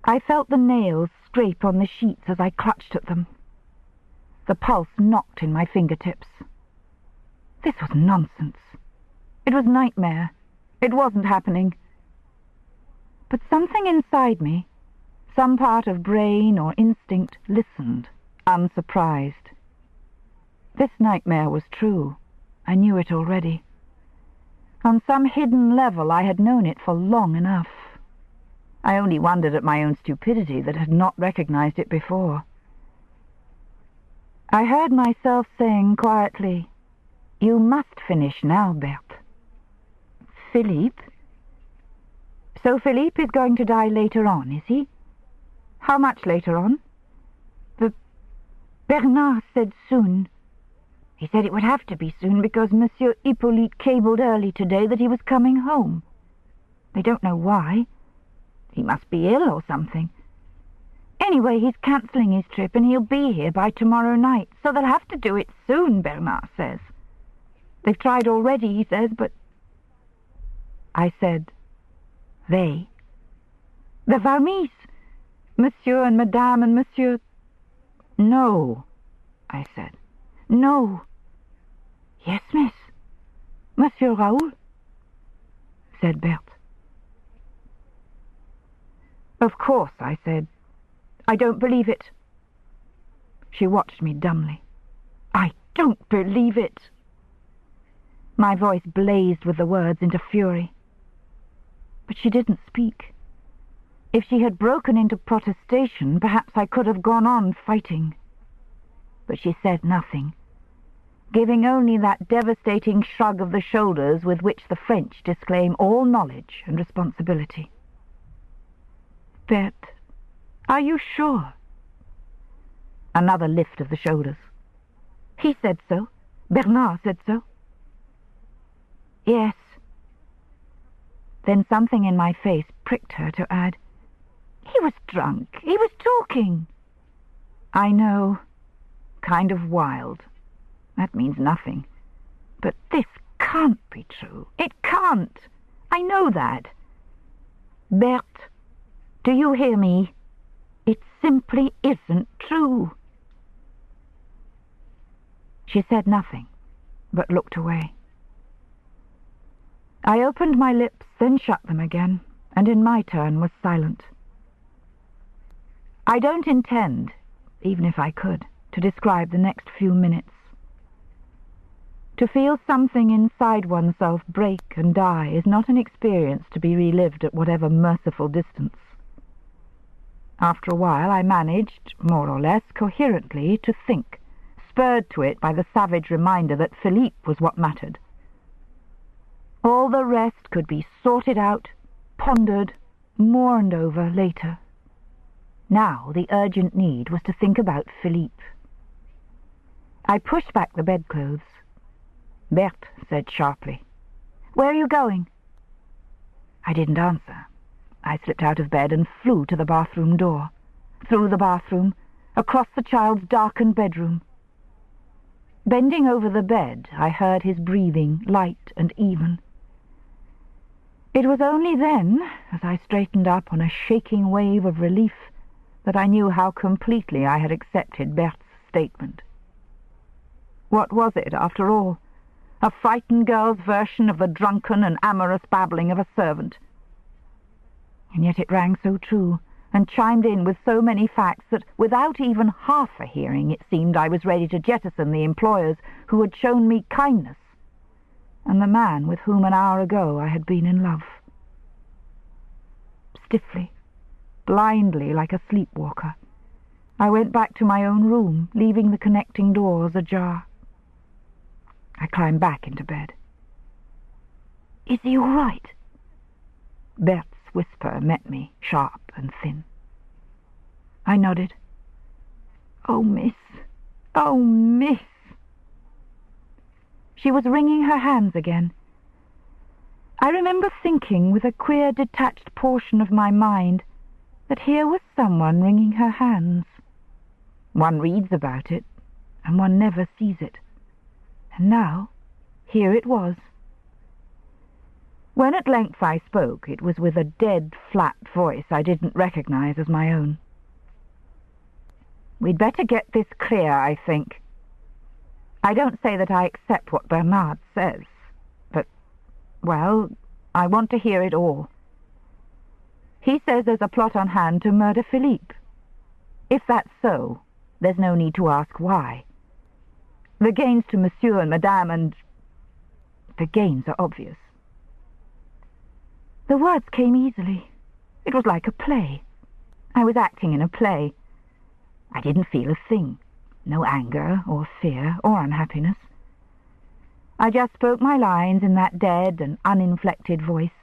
Speaker 1: I felt the nails scrape on the sheets as I clutched at them. The pulse knocked in my fingertips. This was nonsense. It was nightmare. It wasn't happening. But something inside me, some part of brain or instinct, listened, unsurprised. This nightmare was true. I knew it already. On some hidden level I had known it for long enough. I only wondered at my own stupidity that I had not recognized it before. I heard myself saying quietly, "You must finish now, Berthe." Philippe? So Philippe is going to die later on, is he? How much later on? Bernard said soon. He said it would have to be soon because Monsieur Hippolyte cabled early today that he was coming home. They don't know why. He must be ill or something. Anyway, he's cancelling his trip and he'll be here by tomorrow night, so they'll have to do it soon, Bernard says. They've tried already, he says, but... I said, they. The Valmys. Monsieur and Madame and Monsieur... No, I said. No. Yes, miss. Monsieur Raoul, said Berthe. Of course, I said. I don't believe it. She watched me dumbly. I don't believe it. My voice blazed with the words into fury. But she didn't speak. If she had broken into protestation, perhaps I could have gone on fighting. But she said nothing, giving only that devastating shrug of the shoulders with which the French disclaim all knowledge and responsibility. Berthe, are you sure? Another lift of the shoulders. He said so. Bernard said so. Yes. Then something in my face pricked her to add, he was drunk. He was talking. I know. Kind of wild. That means nothing. But this can't be true. It can't. I know that. Berthe, do you hear me? It simply isn't true. She said nothing, but looked away. I opened my lips, then shut them again, and in my turn was silent. I don't intend, even if I could, to describe the next few minutes. To feel something inside oneself break and die is not an experience to be relived at whatever merciful distance. After a while I managed, more or less coherently, to think, spurred to it by the savage reminder that Philippe was what mattered. All the rest could be sorted out, pondered, mourned over later. Now the urgent need was to think about Philippe. I pushed back the bedclothes. Berthe said sharply, "Where are you going?" I didn't answer. I slipped out of bed and flew to the bathroom door, through the bathroom, across the child's darkened bedroom. Bending over the bed, I heard his breathing, light and even. It was only then, as I straightened up on a shaking wave of relief, that I knew how completely I had accepted Berthe's statement. What was it, after all? A frightened girl's version of the drunken and amorous babbling of a servant. And yet it rang so true, and chimed in with so many facts that, without even half a hearing, it seemed I was ready to jettison the employers who had shown me kindness, and the man with whom an hour ago I had been in love. Stiffly, blindly, like a sleepwalker, I went back to my own room, leaving the connecting doors ajar. I climbed back into bed. "Is he all right?" Berthe's whisper met me, sharp and thin. I nodded. "Oh, miss! Oh, miss!" She was wringing her hands again. I remember thinking with a queer detached portion of my mind that here was someone wringing her hands. One reads about it, and one never sees it. And now, here it was. When at length I spoke, it was with a dead, flat voice I didn't recognize as my own. "We'd better get this clear, I think. I don't say that I accept what Bernard says, but, well, I want to hear it all. He says there's a plot on hand to murder Philippe. If that's so, there's no need to ask why. The gains to Monsieur and Madame and... the gains are obvious." The words came easily. It was like a play. I was acting in a play. I didn't feel a thing. No anger or fear or unhappiness. I just spoke my lines in that dead and uninflected voice,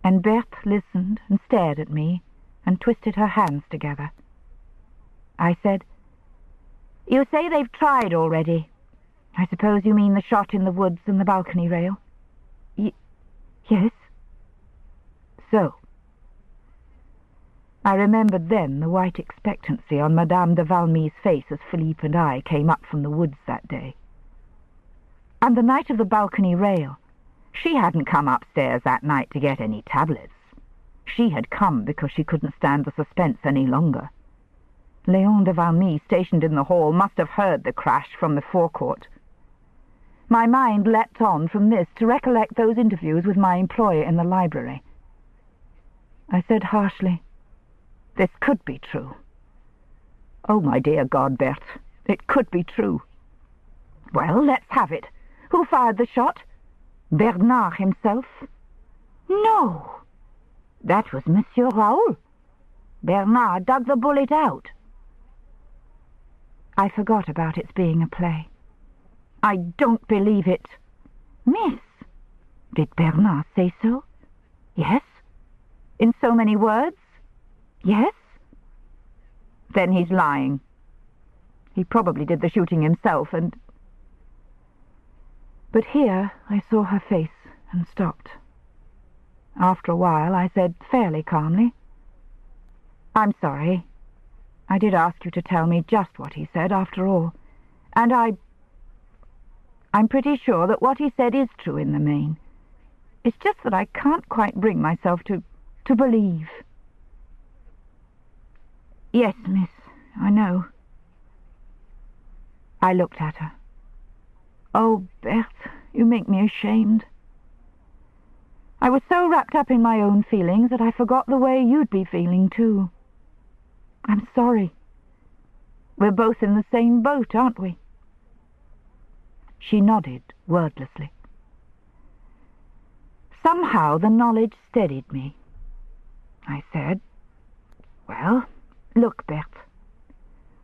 Speaker 1: and Berthe listened and stared at me and twisted her hands together. I said, "You say they've tried already. I suppose you mean the shot in the woods and the balcony rail?" Yes." "So." I remembered then the white expectancy on Madame de Valmy's face as Philippe and I came up from the woods that day. And the night of the balcony rail. She hadn't come upstairs that night to get any tablets. She had come because she couldn't stand the suspense any longer. Léon de Valmy, stationed in the hall, must have heard the crash from the forecourt. My mind leapt on from this to recollect those interviews with my employer in the library. I said harshly, "This could be true. Oh, my dear God, Berthe, it could be true." "Well, let's have it. Who fired the shot? Bernard himself?" "No. That was Monsieur Raoul. Bernard dug the bullet out." I forgot about its being a play. "I don't believe it." "Miss, did Bernard say so?" "Yes." "In so many words?" "Yes." "Then he's lying. He probably did the shooting himself, and..." But here I saw her face and stopped. After a while I said fairly calmly, "I'm sorry. I did ask you to tell me just what he said after all, and I'm pretty sure that what he said is true in the main. It's just that I can't quite bring myself to believe." "Yes, miss, I know." I looked at her. "Oh, Berthe, you make me ashamed. I was so wrapped up in my own feelings that I forgot the way you'd be feeling, too. I'm sorry. We're both in the same boat, aren't we?" She nodded wordlessly. Somehow the knowledge steadied me. I said, "Well, look, Berthe,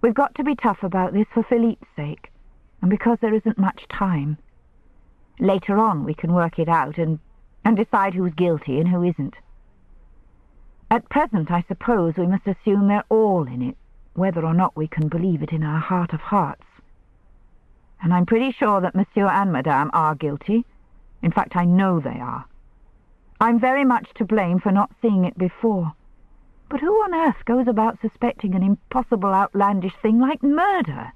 Speaker 1: we've got to be tough about this for Philippe's sake, and because there isn't much time. Later on we can work it out and decide who's guilty and who isn't. At present, I suppose we must assume they're all in it, whether or not we can believe it in our heart of hearts. And I'm pretty sure that Monsieur and Madame are guilty. In fact, I know they are. I'm very much to blame for not seeing it before. But who on earth goes about suspecting an impossible, outlandish thing like murder?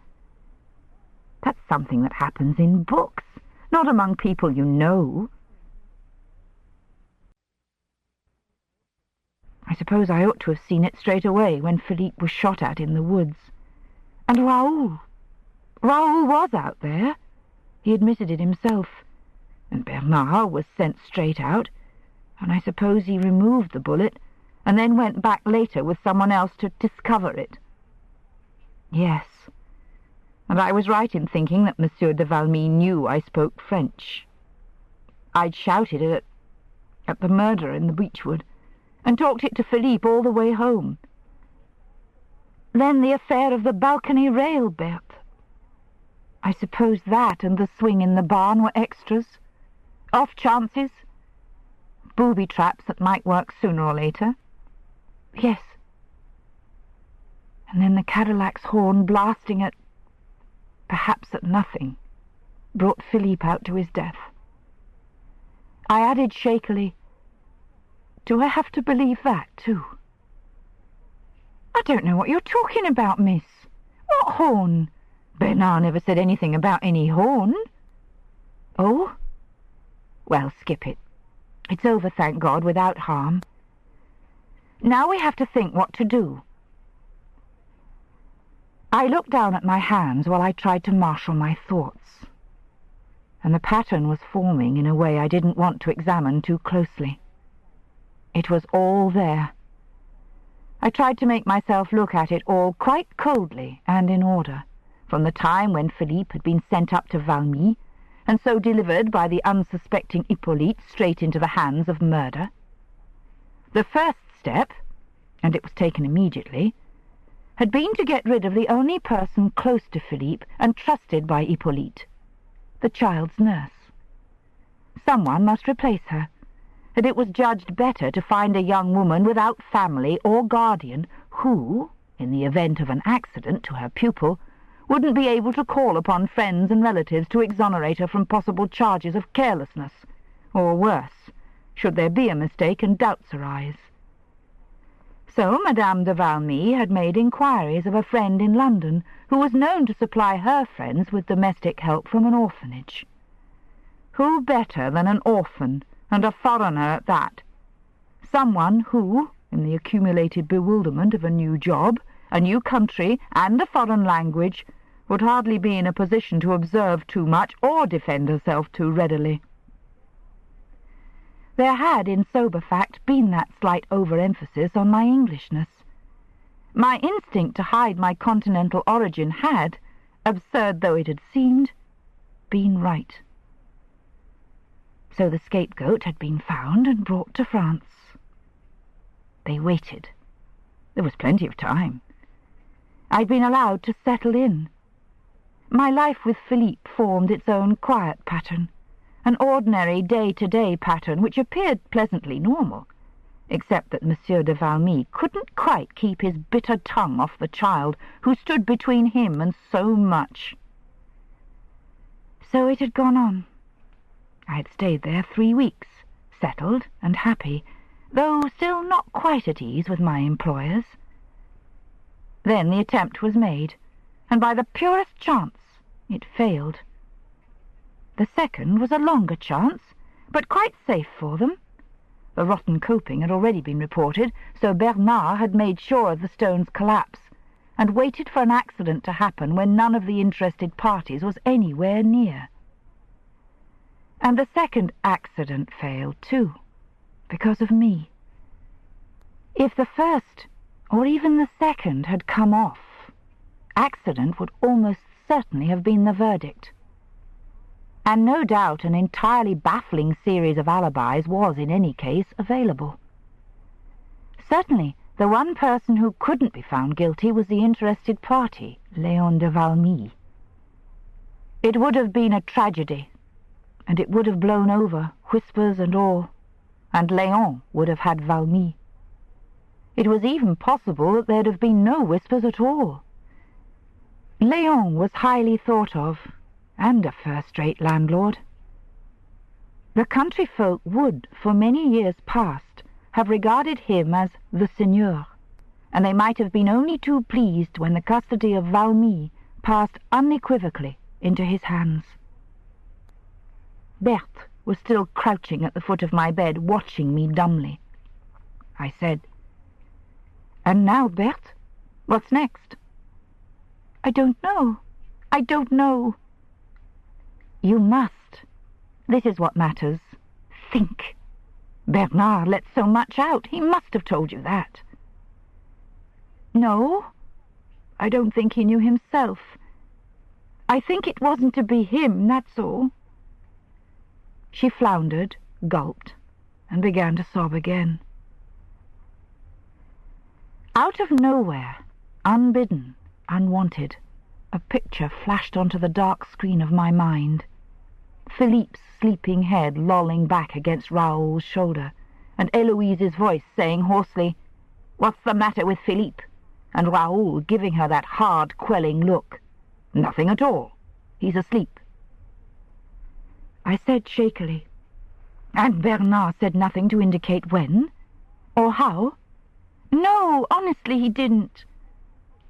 Speaker 1: That's something that happens in books, not among people you know." I suppose I ought to have seen it straight away when Philippe was shot at in the woods. And Raoul was out there. He admitted it himself. And Bernard was sent straight out, and I suppose he removed the bullet and then went back later with someone else to discover it. Yes, and I was right in thinking that Monsieur de Valmy knew I spoke French. I'd shouted it at the murder in the beechwood, and talked it to Philippe all the way home. Then the affair of the balcony rail, Berthe. I suppose that and the swing in the barn were extras, off chances, booby traps that might work sooner or later. Yes. And then the Cadillac's horn blasting perhaps at nothing, brought Philippe out to his death. I added shakily, "Do I have to believe that, too?" "I don't know what you're talking about, miss. What horn? Bernard never said anything about any horn." "Oh? Well, skip it. It's over, thank God, without harm. Now we have to think what to do." I looked down at my hands while I tried to marshal my thoughts, and the pattern was forming in a way I didn't want to examine too closely. It was all there. I tried to make myself look at it all quite coldly and in order, from the time when Philippe had been sent up to Valmy, and so delivered by the unsuspecting Hippolyte straight into the hands of murder. The first step, and it was taken immediately, had been to get rid of the only person close to Philippe and trusted by Hippolyte, the child's nurse. Someone must replace her, and it was judged better to find a young woman without family or guardian who, in the event of an accident to her pupil, wouldn't be able to call upon friends and relatives to exonerate her from possible charges of carelessness, or worse, should there be a mistake and doubts arise. So Madame de Valmy had made inquiries of a friend in London who was known to supply her friends with domestic help from an orphanage. Who better than an orphan, and a foreigner at that? Someone who, in the accumulated bewilderment of a new job, a new country, and a foreign language, would hardly be in a position to observe too much or defend herself too readily. There had, in sober fact, been that slight overemphasis on my Englishness. My instinct to hide my continental origin had, absurd though it had seemed, been right. So the scapegoat had been found and brought to France. They waited. There was plenty of time. I'd been allowed to settle in. My life with Philippe formed its own quiet pattern, an ordinary day-to-day pattern which appeared pleasantly normal, except that Monsieur de Valmy couldn't quite keep his bitter tongue off the child who stood between him and so much. So it had gone on. I had stayed there 3 weeks, settled and happy, though still not quite at ease with my employers. Then the attempt was made, and by the purest chance it failed. The second was a longer chance, but quite safe for them. The rotten coping had already been reported, so Bernard had made sure of the stone's collapse, and waited for an accident to happen when none of the interested parties was anywhere near. And the second accident failed, too, because of me. If the first, or even the second, had come off, accident would almost certainly have been the verdict. And no doubt an entirely baffling series of alibis was, in any case, available. Certainly, the one person who couldn't be found guilty was the interested party, Léon de Valmy. It would have been a tragedy, and it would have blown over, whispers and all, and Léon would have had Valmy. It was even possible that there'd have been no whispers at all. Léon was highly thought of, and a first-rate landlord. The country folk would, for many years past, have regarded him as the seigneur, and they might have been only too pleased when the custody of Valmy passed unequivocally into his hands. Berthe was still crouching at the foot of my bed, watching me dumbly. I said, "And now, Berthe, what's next?" "I don't know. I don't know." "You must. This is what matters. Think. Bernard let so much out. He must have told you that." "No. I don't think he knew himself. I think it wasn't to be him, that's all." She floundered, gulped, and began to sob again. Out of nowhere, unbidden, unwanted, a picture flashed onto the dark screen of my mind. Philippe's sleeping head lolling back against Raoul's shoulder, and Eloise's voice saying hoarsely, "What's the matter with Philippe?" and Raoul giving her that hard, quelling look. "Nothing at all. He's asleep." I said shakily. And Bernard said nothing to indicate when? Or how? No, honestly, he didn't.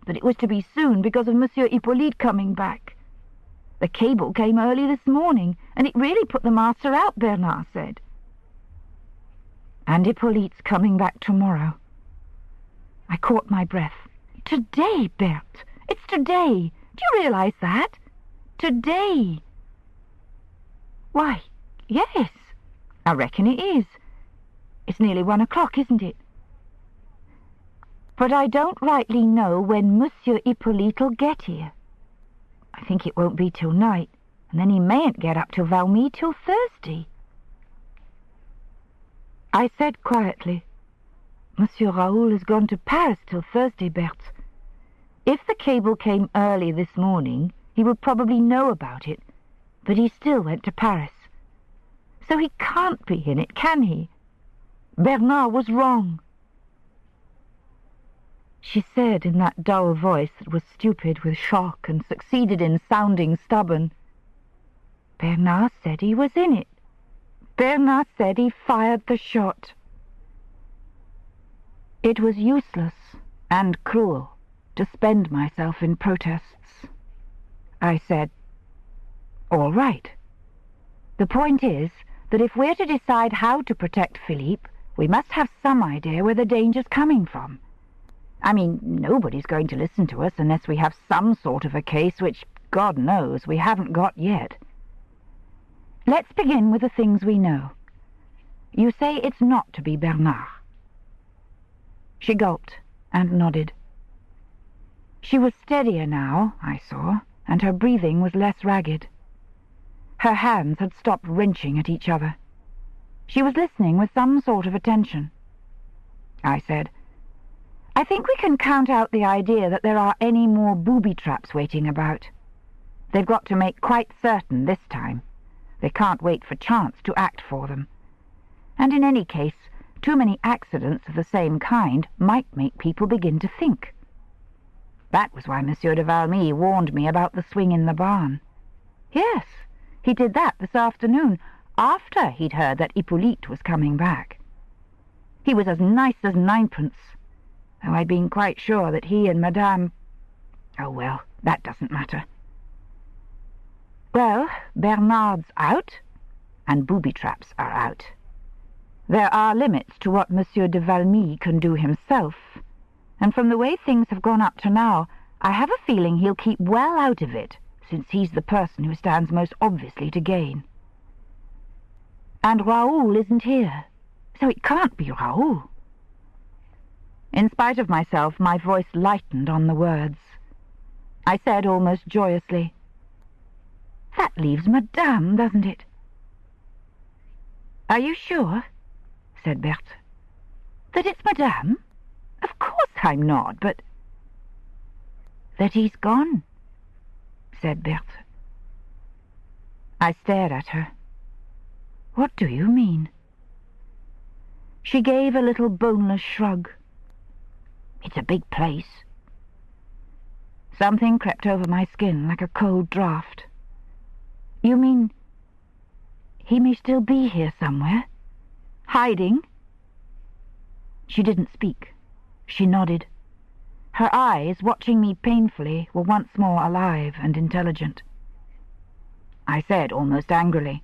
Speaker 1: But it was to be soon because of Monsieur Hippolyte coming back. The cable came early this morning, and it really put the master out, Bernard said. And Hippolyte's coming back tomorrow. I caught my breath. Today, Berthe. It's today. Do you realize that? Today. Why, yes. I reckon it is. It's nearly 1 o'clock, isn't it? But I don't rightly know when Monsieur Hippolyte'll get here. I think it won't be till night, and then he mayn't get up to Valmy till Thursday. I said quietly, Monsieur Raoul has gone to Paris till Thursday, Berthe. If the cable came early this morning, he would probably know about it, but he still went to Paris. So he can't be in it, can he? Bernard was wrong. She said in that dull voice that was stupid with shock and succeeded in sounding stubborn, Bernard said he was in it. Bernard said he fired the shot. It was useless and cruel to spend myself in protests. I said, all right. The point is that if we're to decide how to protect Philippe, we must have some idea where the danger's coming from. I mean, nobody's going to listen to us unless we have some sort of a case which, God knows, we haven't got yet. Let's begin with the things we know. You say it's not to be Bernard. She gulped and nodded. She was steadier now, I saw, and her breathing was less ragged. Her hands had stopped wrenching at each other. She was listening with some sort of attention. I said, I think we can count out the idea that there are any more booby-traps waiting about. They've got to make quite certain this time. They can't wait for chance to act for them. And in any case, too many accidents of the same kind might make people begin to think. That was why Monsieur de Valmy warned me about the swing in the barn. Yes, he did that this afternoon, after he'd heard that Hippolyte was coming back. He was as nice as ninepence, though I'd been quite sure that he and Madame... Oh, well, that doesn't matter. Well, Bernard's out, and booby-traps are out. There are limits to what Monsieur de Valmy can do himself, and from the way things have gone up to now, I have a feeling he'll keep well out of it, since he's the person who stands most obviously to gain. And Raoul isn't here, so it can't be Raoul. In spite of myself, my voice lightened on the words. I said almost joyously, That leaves Madame, doesn't it? Are you sure, said Berthe, that it's Madame? Of course I'm not, but... That he's gone, said Berthe. I stared at her. What do you mean? She gave a little boneless shrug. It's a big place. Something crept over my skin like a cold draught. You mean he may still be here somewhere? Hiding? She didn't speak. She nodded. Her eyes, watching me painfully, were once more alive and intelligent. I said almost angrily,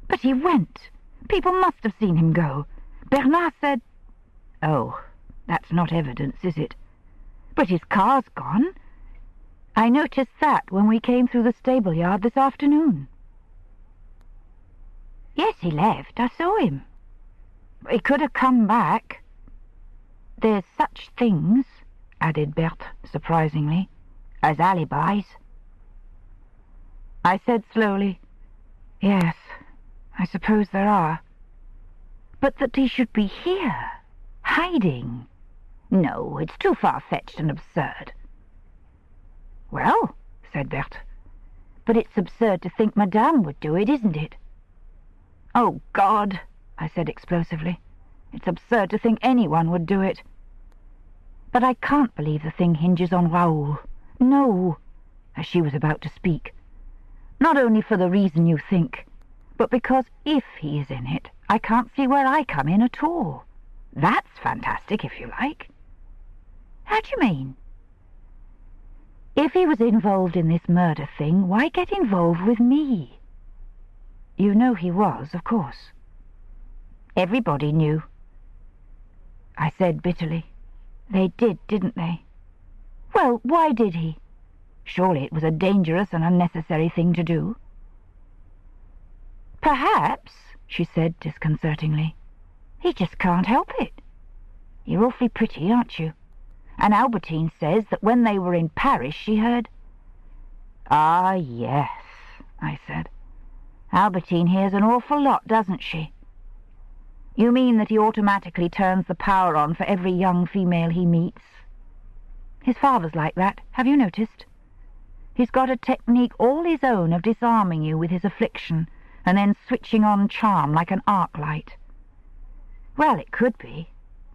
Speaker 1: But he went. People must have seen him go. Bernard said... Oh, that's not evidence, is it? But his car's gone. I noticed that when we came through the stable yard this afternoon. Yes, he left. I saw him. He could have come back. There's such things, added Berthe surprisingly, as alibis. I said slowly, Yes, I suppose there are. But that he should be here, hiding. No, it's too far-fetched and absurd. Well, said Berthe, but it's absurd to think Madame would do it, isn't it? Oh, God, I said explosively. It's absurd to think anyone would do it. But I can't believe the thing hinges on Raoul. No, as she was about to speak. Not only for the reason you think,
Speaker 2: but because if he is in it, I can't see where I come in at all. That's fantastic, if you like. How do you mean? If he was involved in this murder thing, why get involved with me? You know he was, of course. Everybody knew. I said bitterly. They did, didn't they? Well, why did he? Surely it was a dangerous and unnecessary thing to do. Perhaps, she said disconcertingly. He just can't help it. You're awfully pretty, aren't you? And Albertine says that when they were in Paris she heard... Ah, yes, I said. Albertine hears an awful lot, doesn't she? You mean that he automatically turns the power on for every young female he meets? His father's like that, have you noticed? He's got a technique all his own of disarming you with his affliction and then switching on charm like an arc light. Well, it could be,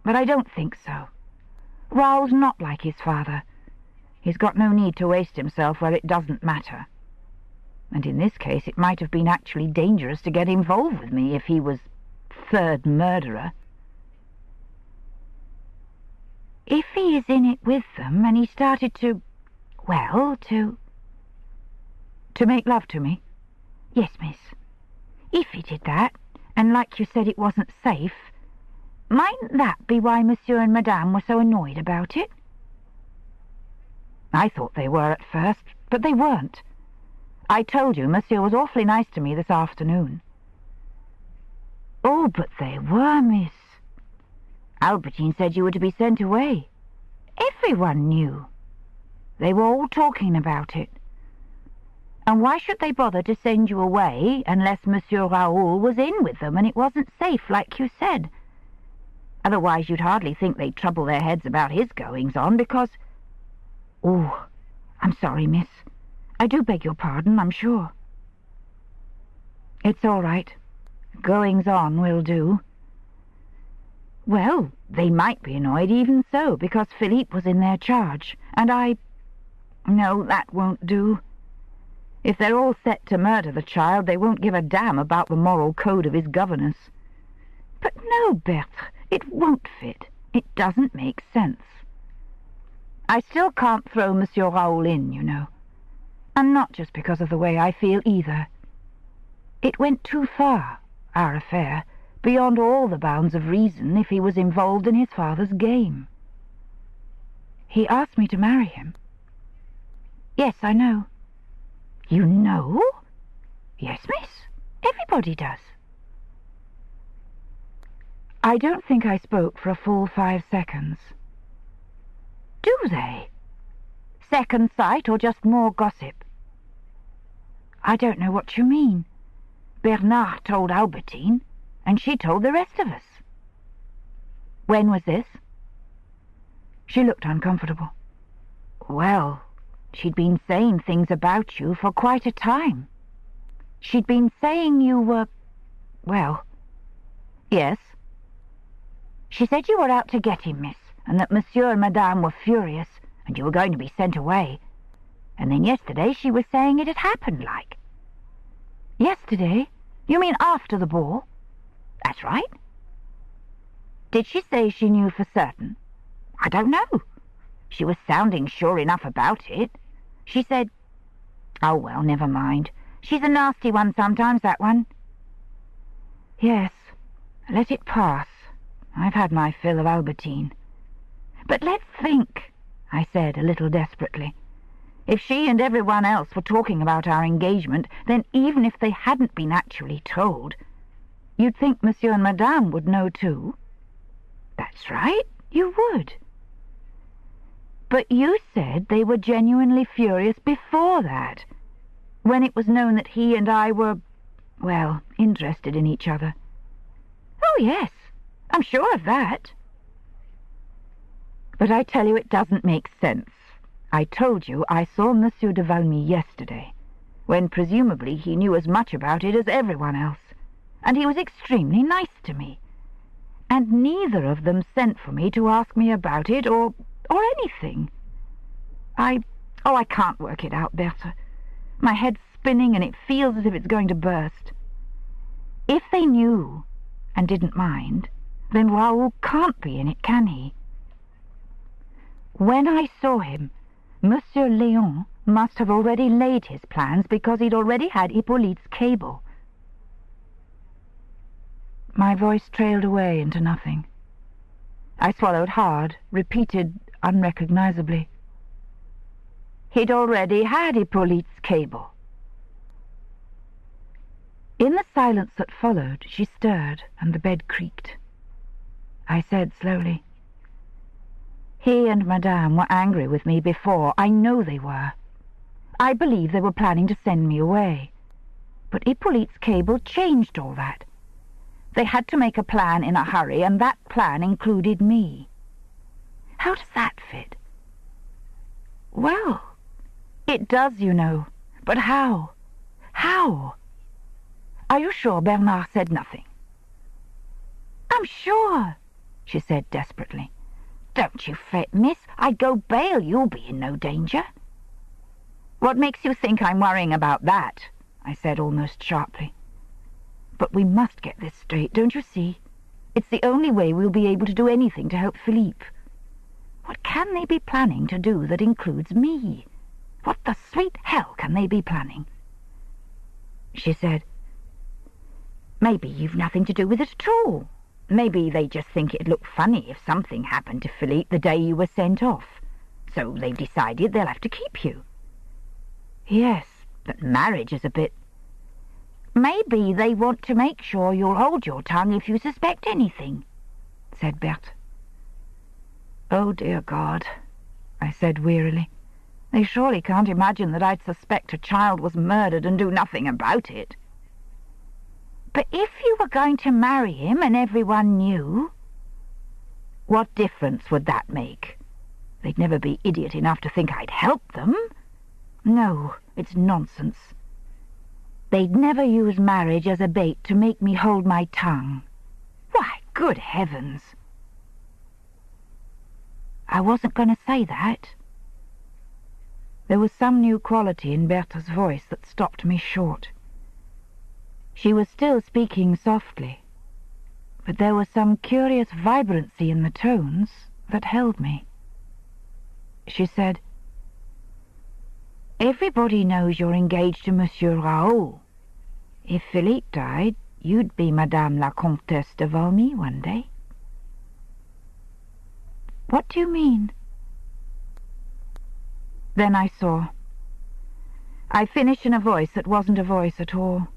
Speaker 2: but I don't think so. Raoul's not like his father. He's got no need to waste himself where it doesn't matter. And in this case it might have been actually dangerous to get involved with me if he was third murderer. If he is in it with them and he started to make love to me? Yes, miss. If he did that, and like you said it wasn't safe, mightn't that be why Monsieur and Madame were so annoyed about it? I thought they were at first, but they weren't. I told you Monsieur was awfully nice to me this afternoon. Oh, but they were, miss. Albertine said you were to be sent away. Everyone knew. They were all talking about it. And why should they bother to send you away unless Monsieur Raoul was in with them and it wasn't safe, like you said? Otherwise you'd hardly think they'd trouble their heads about his goings-on, because... Oh, I'm sorry, miss. I do beg your pardon, I'm sure. It's all right. Goings-on will do. Well, they might be annoyed even so, because Philippe was in their charge, and I... No, that won't do. If they're all set to murder the child, they won't give a damn about the moral code of his governess. But no, Berthe, it won't fit. It doesn't make sense. I still can't throw Monsieur Raoul in, you know. And not just because of the way I feel either. It went too far, our affair, beyond all the bounds of reason if he was involved in his father's game. He asked me to marry him. Yes, I know. You know? Yes, miss. Everybody does. I don't think I spoke for a full 5 seconds. Do they? Second sight or just more gossip? I don't know what you mean. Bernard told Albertine, and she told the rest of us. When was this? She looked uncomfortable. Well, she'd been saying things about you for quite a time. She'd been saying you were... well... Yes. She said you were out to get him, miss, and that Monsieur and Madame were furious, and you were going to be sent away. And then yesterday she was saying it had happened, like. Yesterday? You mean after the ball? That's right. Did she say she knew for certain? I don't know. She was sounding sure enough about it. She said... Oh, well, never mind. She's a nasty one sometimes, that one. Yes, let it pass. I've had my fill of Albertine. But let's think, I said a little desperately. If she and everyone else were talking about our engagement, then even if they hadn't been actually told, you'd think Monsieur and Madame would know too. That's right, you would. But you said they were genuinely furious before that, when it was known that he and I were, well, interested in each other. Oh, yes, I'm sure of that. But I tell you it doesn't make sense. I told you I saw Monsieur de Valmy yesterday, when presumably he knew as much about it as everyone else, and he was extremely nice to me. And neither of them sent for me to ask me about it, or anything. I can't work it out, Bertha. My head's spinning and it feels as if it's going to burst.
Speaker 1: If they knew and didn't mind, then Raoul can't be in it, can he? When I saw him, Monsieur Léon must have already laid his plans because he'd already had Hippolyte's cable. My voice trailed away into nothing. I swallowed hard, repeated unrecognizably. He'd already had Hippolyte's cable. In the silence that followed, she stirred, and the bed creaked. I said slowly, "He and Madame were angry with me before. I know they were. I believe they were planning to send me away. But Hippolyte's cable changed all that. They had to make a plan in a hurry, and that plan included me. How does that fit?" "Well, it does, you know. But how? How? Are you sure Bernard said nothing?" "I'm sure," she said desperately. "Don't you fret, miss. I'd go bail you'll be in no danger." "What makes you think I'm worrying about that?" I said almost sharply. "But we must get this straight, don't you see? It's the only way we'll be able to do anything to help Philippe. What can they be planning to do that includes me? What the sweet hell can they be planning?" She said, "Maybe you've nothing to do with it at all. Maybe they just think it'd look funny if something happened to Philippe the day you were sent off. So they've decided they'll have to keep you." "Yes, but marriage is a bit—" "Maybe they want to make sure you'll hold your tongue if you suspect anything," said Berthe. "Oh, dear God," I said wearily. "They surely can't imagine that I'd suspect a child was murdered and do nothing about it." "But if you were going to marry him and everyone knew—" "What difference would that make? They'd never be idiot enough to think I'd help them. No, it's nonsense. They'd never use marriage as a bait to make me hold my tongue. Why, good heavens!" "I wasn't going to say that." There was some new quality in Bertha's voice that stopped me short. She was still speaking softly, but there was some curious vibrancy in the tones that held me. She said, "Everybody knows you're engaged to Monsieur Raoul. If Philippe died, you'd be Madame la Comtesse de Valmy one day." "What do you mean?" Then I saw. I finished in a voice that wasn't a voice at all.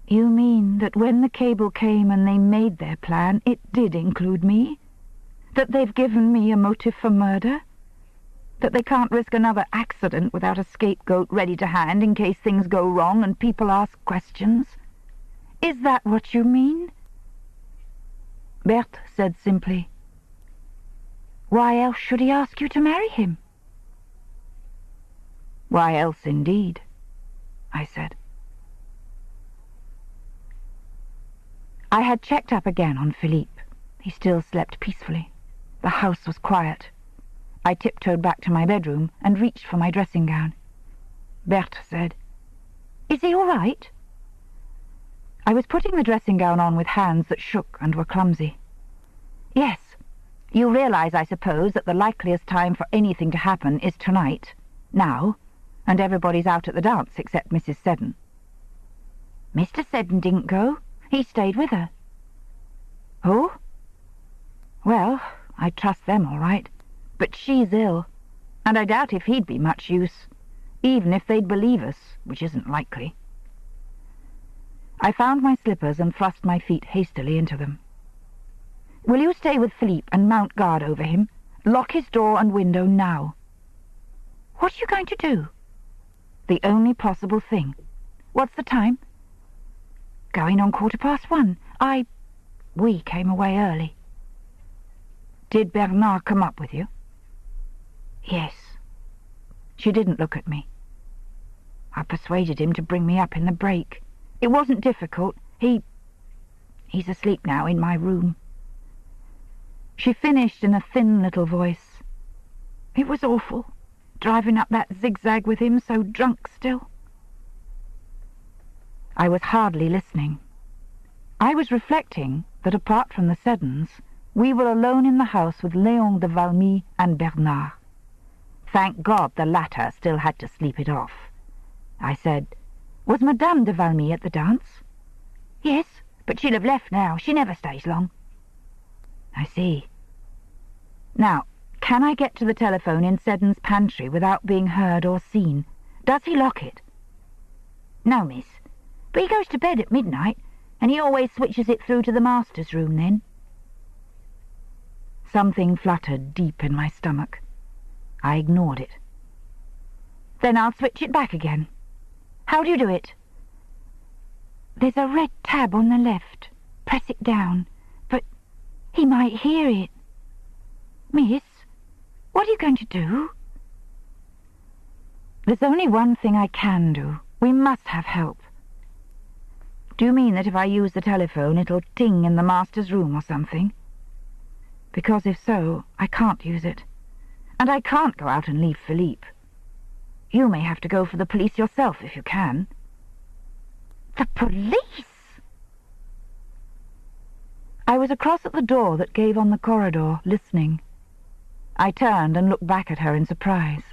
Speaker 1: "You mean that when the cable came and they made their plan, it did include me? That they've given me a motive for murder? That they can't risk another accident without a scapegoat ready to hand in case things go wrong and people ask questions? Is that what you mean?" Berthe said simply, "Why else should he ask you to marry him?" "Why else, indeed," I said. I had checked up again on Philippe. He still slept peacefully. The house was quiet. I tiptoed back to my bedroom and reached for my dressing gown. Berthe said, "Is he all right?" I was putting the dressing gown on with hands that shook and were clumsy. "Yes. You realize, I suppose, that the likeliest time for anything to happen is tonight, now, and everybody's out at the dance except Mrs. Seddon." "Mr. Seddon didn't go. He stayed with her." "Oh? Well, I trust them all right. But she's ill, and I doubt if he'd be much use, even if they'd believe us, which isn't likely." I found my slippers and thrust my feet hastily into them. "Will you stay with Philippe and mount guard over him? Lock his door and window now." "What are you going to do?" "The only possible thing." "What's the time?" "Going on 1:15. We came away early." "Did Bernard come up with you?" "Yes." She didn't look at me. "I persuaded him to bring me up in the break. It wasn't difficult. He's asleep now in my room." She finished in a thin little voice. "It was awful, driving up that zigzag with him so drunk still." I was hardly listening. I was reflecting that apart from the Seddons, we were alone in the house with Léon de Valmy and Bernard. Thank God the latter still had to sleep it off. I said, "Was Madame de Valmy at the dance?" "Yes, but she'll have left now. She never stays long." "I see. Now, can I get to the telephone in Seddon's pantry without being heard or seen? Does he lock it?"
Speaker 2: "No, miss. But he goes to bed at midnight, and he always switches it through to the master's room then."
Speaker 1: Something fluttered deep in my stomach. I ignored it.
Speaker 2: "Then I'll switch it back again. How do you do it?"
Speaker 1: "There's a red tab on the left. Press it down. But he might hear it." "Miss, what are you going to do?" "There's only one thing I can do. We must have help." "Do you mean that if I use the telephone it'll ting in the master's room or something?" "Because if so, I can't use it. And I can't go out and leave Philippe. You may have to go for the police yourself if you can."
Speaker 2: "The police?"
Speaker 1: I was across at the door that gave on the corridor, listening. I turned and looked back at her in surprise.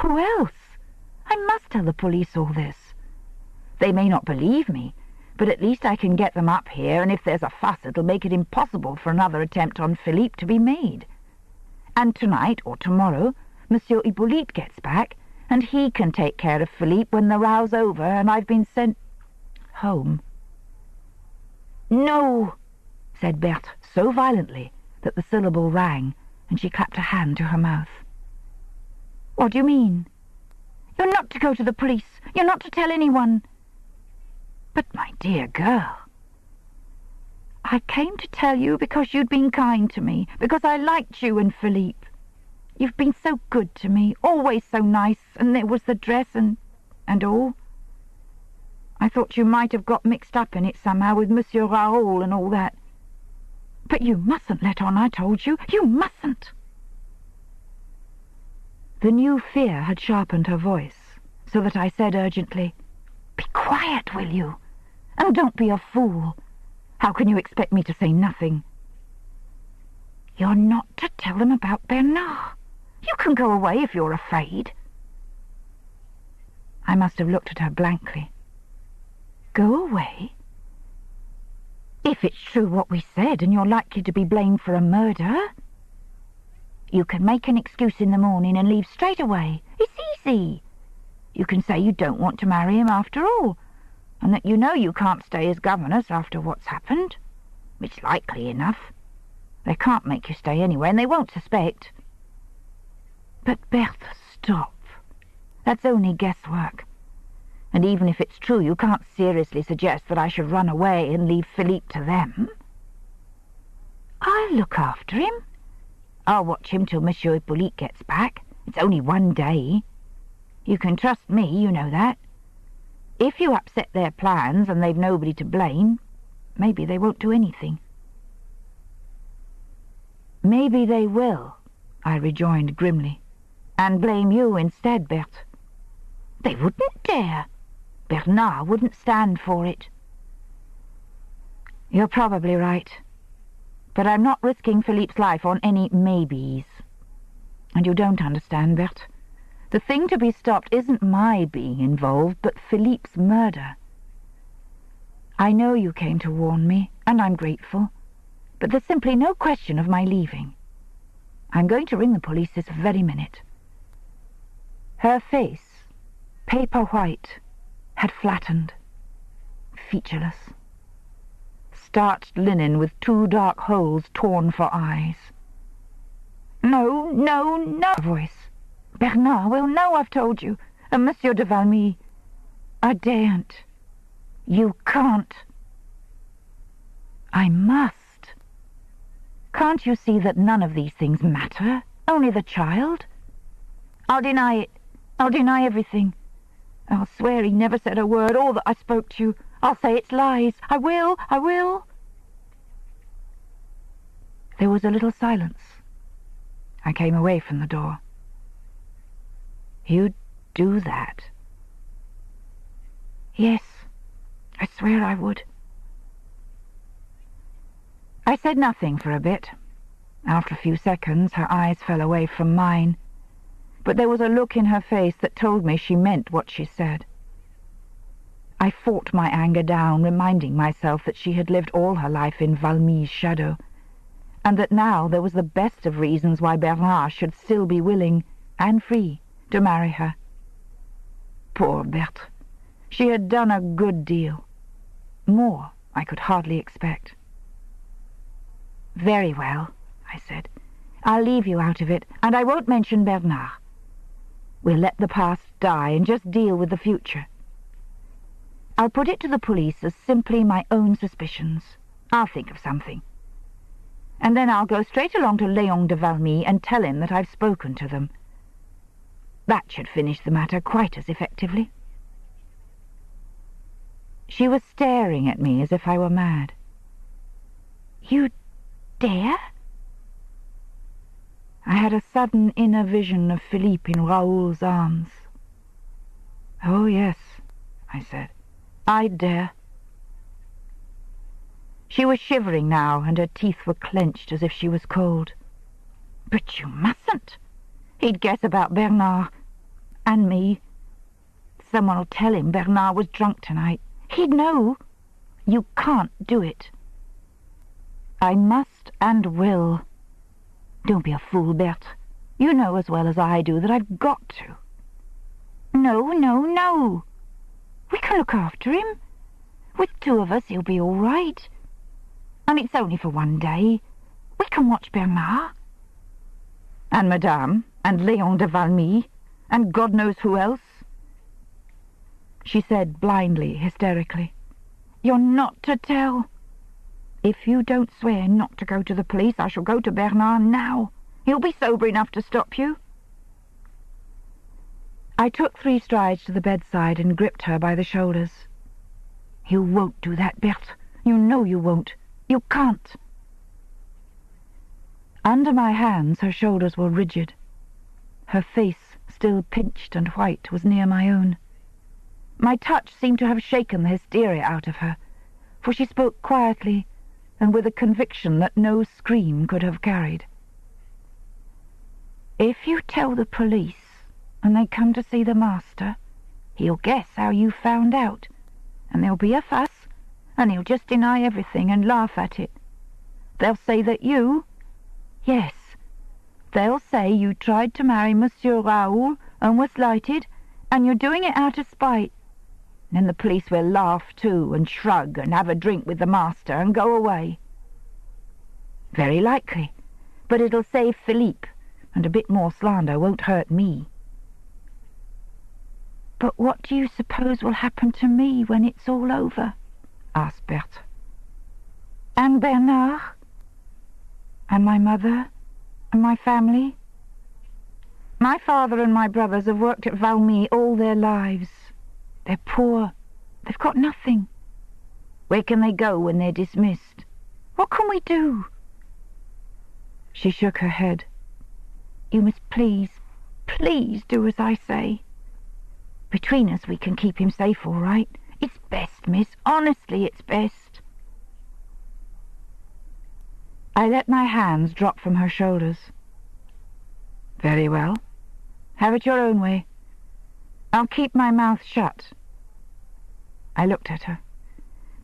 Speaker 1: "Who else? I must tell the police all this. They may not believe me, but at least I can get them up here, and if there's a fuss it'll make it impossible for another attempt on Philippe to be made. And tonight or tomorrow Monsieur Hippolyte gets back, and he can take care of Philippe when the row's over and I've been sent home."
Speaker 2: "No,"
Speaker 1: said Berthe so violently that the syllable rang, and she clapped a hand to her mouth.
Speaker 2: "What do you mean?" "You're not to go to the police. You're not to tell anyone."
Speaker 1: "But, my dear girl—" "I came to tell you because you'd been kind to me, because I liked you and Philippe. You've been so good to me, always so nice, and there was the dress and all. I thought you might have got mixed up in it somehow with Monsieur Raoul and all that. But you mustn't let on I told you. You mustn't." The new fear had sharpened her voice, so that I said urgently, "Be quiet, will you? And don't be a fool. How can you expect me to say nothing?" "You're not to tell them about Bernard. You can go away if you're afraid." I must have looked at her blankly. "Go away? If it's true what we said, and you're likely to be blamed for a murder?" "You can make an excuse in the morning and leave straight away. It's easy. You can say you don't want to marry him after all, and that you know you can't stay as governess after what's happened. It's likely enough. They can't make you stay anyway, and they won't suspect." "But Berthe, stop. That's only guesswork. And even if it's true, you can't seriously suggest that I should run away and leave Philippe to them." "I'll look after him. I'll watch him till Monsieur Hippolyte gets back. It's only one day. You can trust me, you know that. If you upset their plans and they've nobody to blame, maybe they won't do anything." "Maybe they will," I rejoined grimly, "and blame you instead, Berthe." "They wouldn't dare. Bernard wouldn't stand for it." "You're probably right. But I'm not risking Philippe's life on any maybes. And you don't understand, Berthe. The thing to be stopped isn't my being involved, but Philippe's murder. I know you came to warn me, and I'm grateful, but there's simply no question of my leaving. I'm going to ring the police this very minute." Her face, paper white, had flattened, featureless. Starched linen with 2 dark holes torn for eyes. "No, no, no!" voice. "Bernard will know I've told you, and Monsieur de Valmy. I daren't. You can't." "I must. Can't you see that none of these things matter? Only the child?" "I'll deny it. I'll deny everything. I'll swear he never said a word, or that I spoke to you. I'll say it's lies. I will, I will." There was a little silence. I came away from the door. "You'd do that?" "Yes, I swear I would. I said nothing for a bit. After a few seconds, her eyes fell away from mine, but there was a look in her face that told me she meant what she said. I fought my anger down, reminding myself that she had lived all her life in Valmy's shadow, and that now there was the best of reasons why Bernard should still be willing and free to marry her. Poor Berthe! She had done a good deal. More I could hardly expect. "Very well," I said. "I'll leave you out of it, and I won't mention Bernard. We'll let the past die and just deal with the future. I'll put it to the police as simply my own suspicions. I'll think of something. And then I'll go straight along to Léon de Valmy and tell him that I've spoken to them. That should finish the matter quite as effectively." She was staring at me as if I were mad. "You dare?" I had a sudden inner vision of Philippe in Raoul's arms. "Oh, yes," I said. "I dare." She was shivering now, and her teeth were clenched as if she was cold. "But you mustn't. He'd guess about Bernard. And me. Someone'll tell him Bernard was drunk tonight. He'd know. You can't do it." "I must and will. Don't be a fool, Berthe. You know as well as I do that I've got to." "No, no, no. We can look after him. With two of us he'll be all right. And it's only for one day. We can watch Bernard." "And Madame, and Léon de Valmy, and God knows who else," she said blindly, hysterically. "You're not to tell. If you don't swear not to go to the police, I shall go to Bernard now. He'll be sober enough to stop you." I took 3 strides to the bedside and gripped her by the shoulders. "You won't do that, Berthe. You know you won't. You can't." Under my hands her shoulders were rigid. Her face, still pinched and white, was near my own. My touch seemed to have shaken the hysteria out of her, for she spoke quietly and with a conviction that no scream could have carried. "If you tell the police and they come to see the master, he'll guess how you found out, and there'll be a fuss, and he'll just deny everything and laugh at it. They'll say that you... Yes, they'll say you tried to marry Monsieur Raoul and were slighted, and you're doing it out of spite. Then the police will laugh too, and shrug, and have a drink with the master, and go away." "Very likely, but it'll save Philippe, and a bit more slander won't hurt me." "But what do you suppose will happen to me when it's all over?" asked Berthe. "And Bernard? And my mother? And my family? My father and my brothers have worked at Valmy all their lives. They're poor. They've got nothing. Where can they go when they're dismissed? What can we do?" She shook her head. "You must please, please do as I say. Between us we can keep him safe, all right. It's best, miss. Honestly, it's best." I let my hands drop from her shoulders. "Very well. Have it your own way. I'll keep my mouth shut." I looked at her.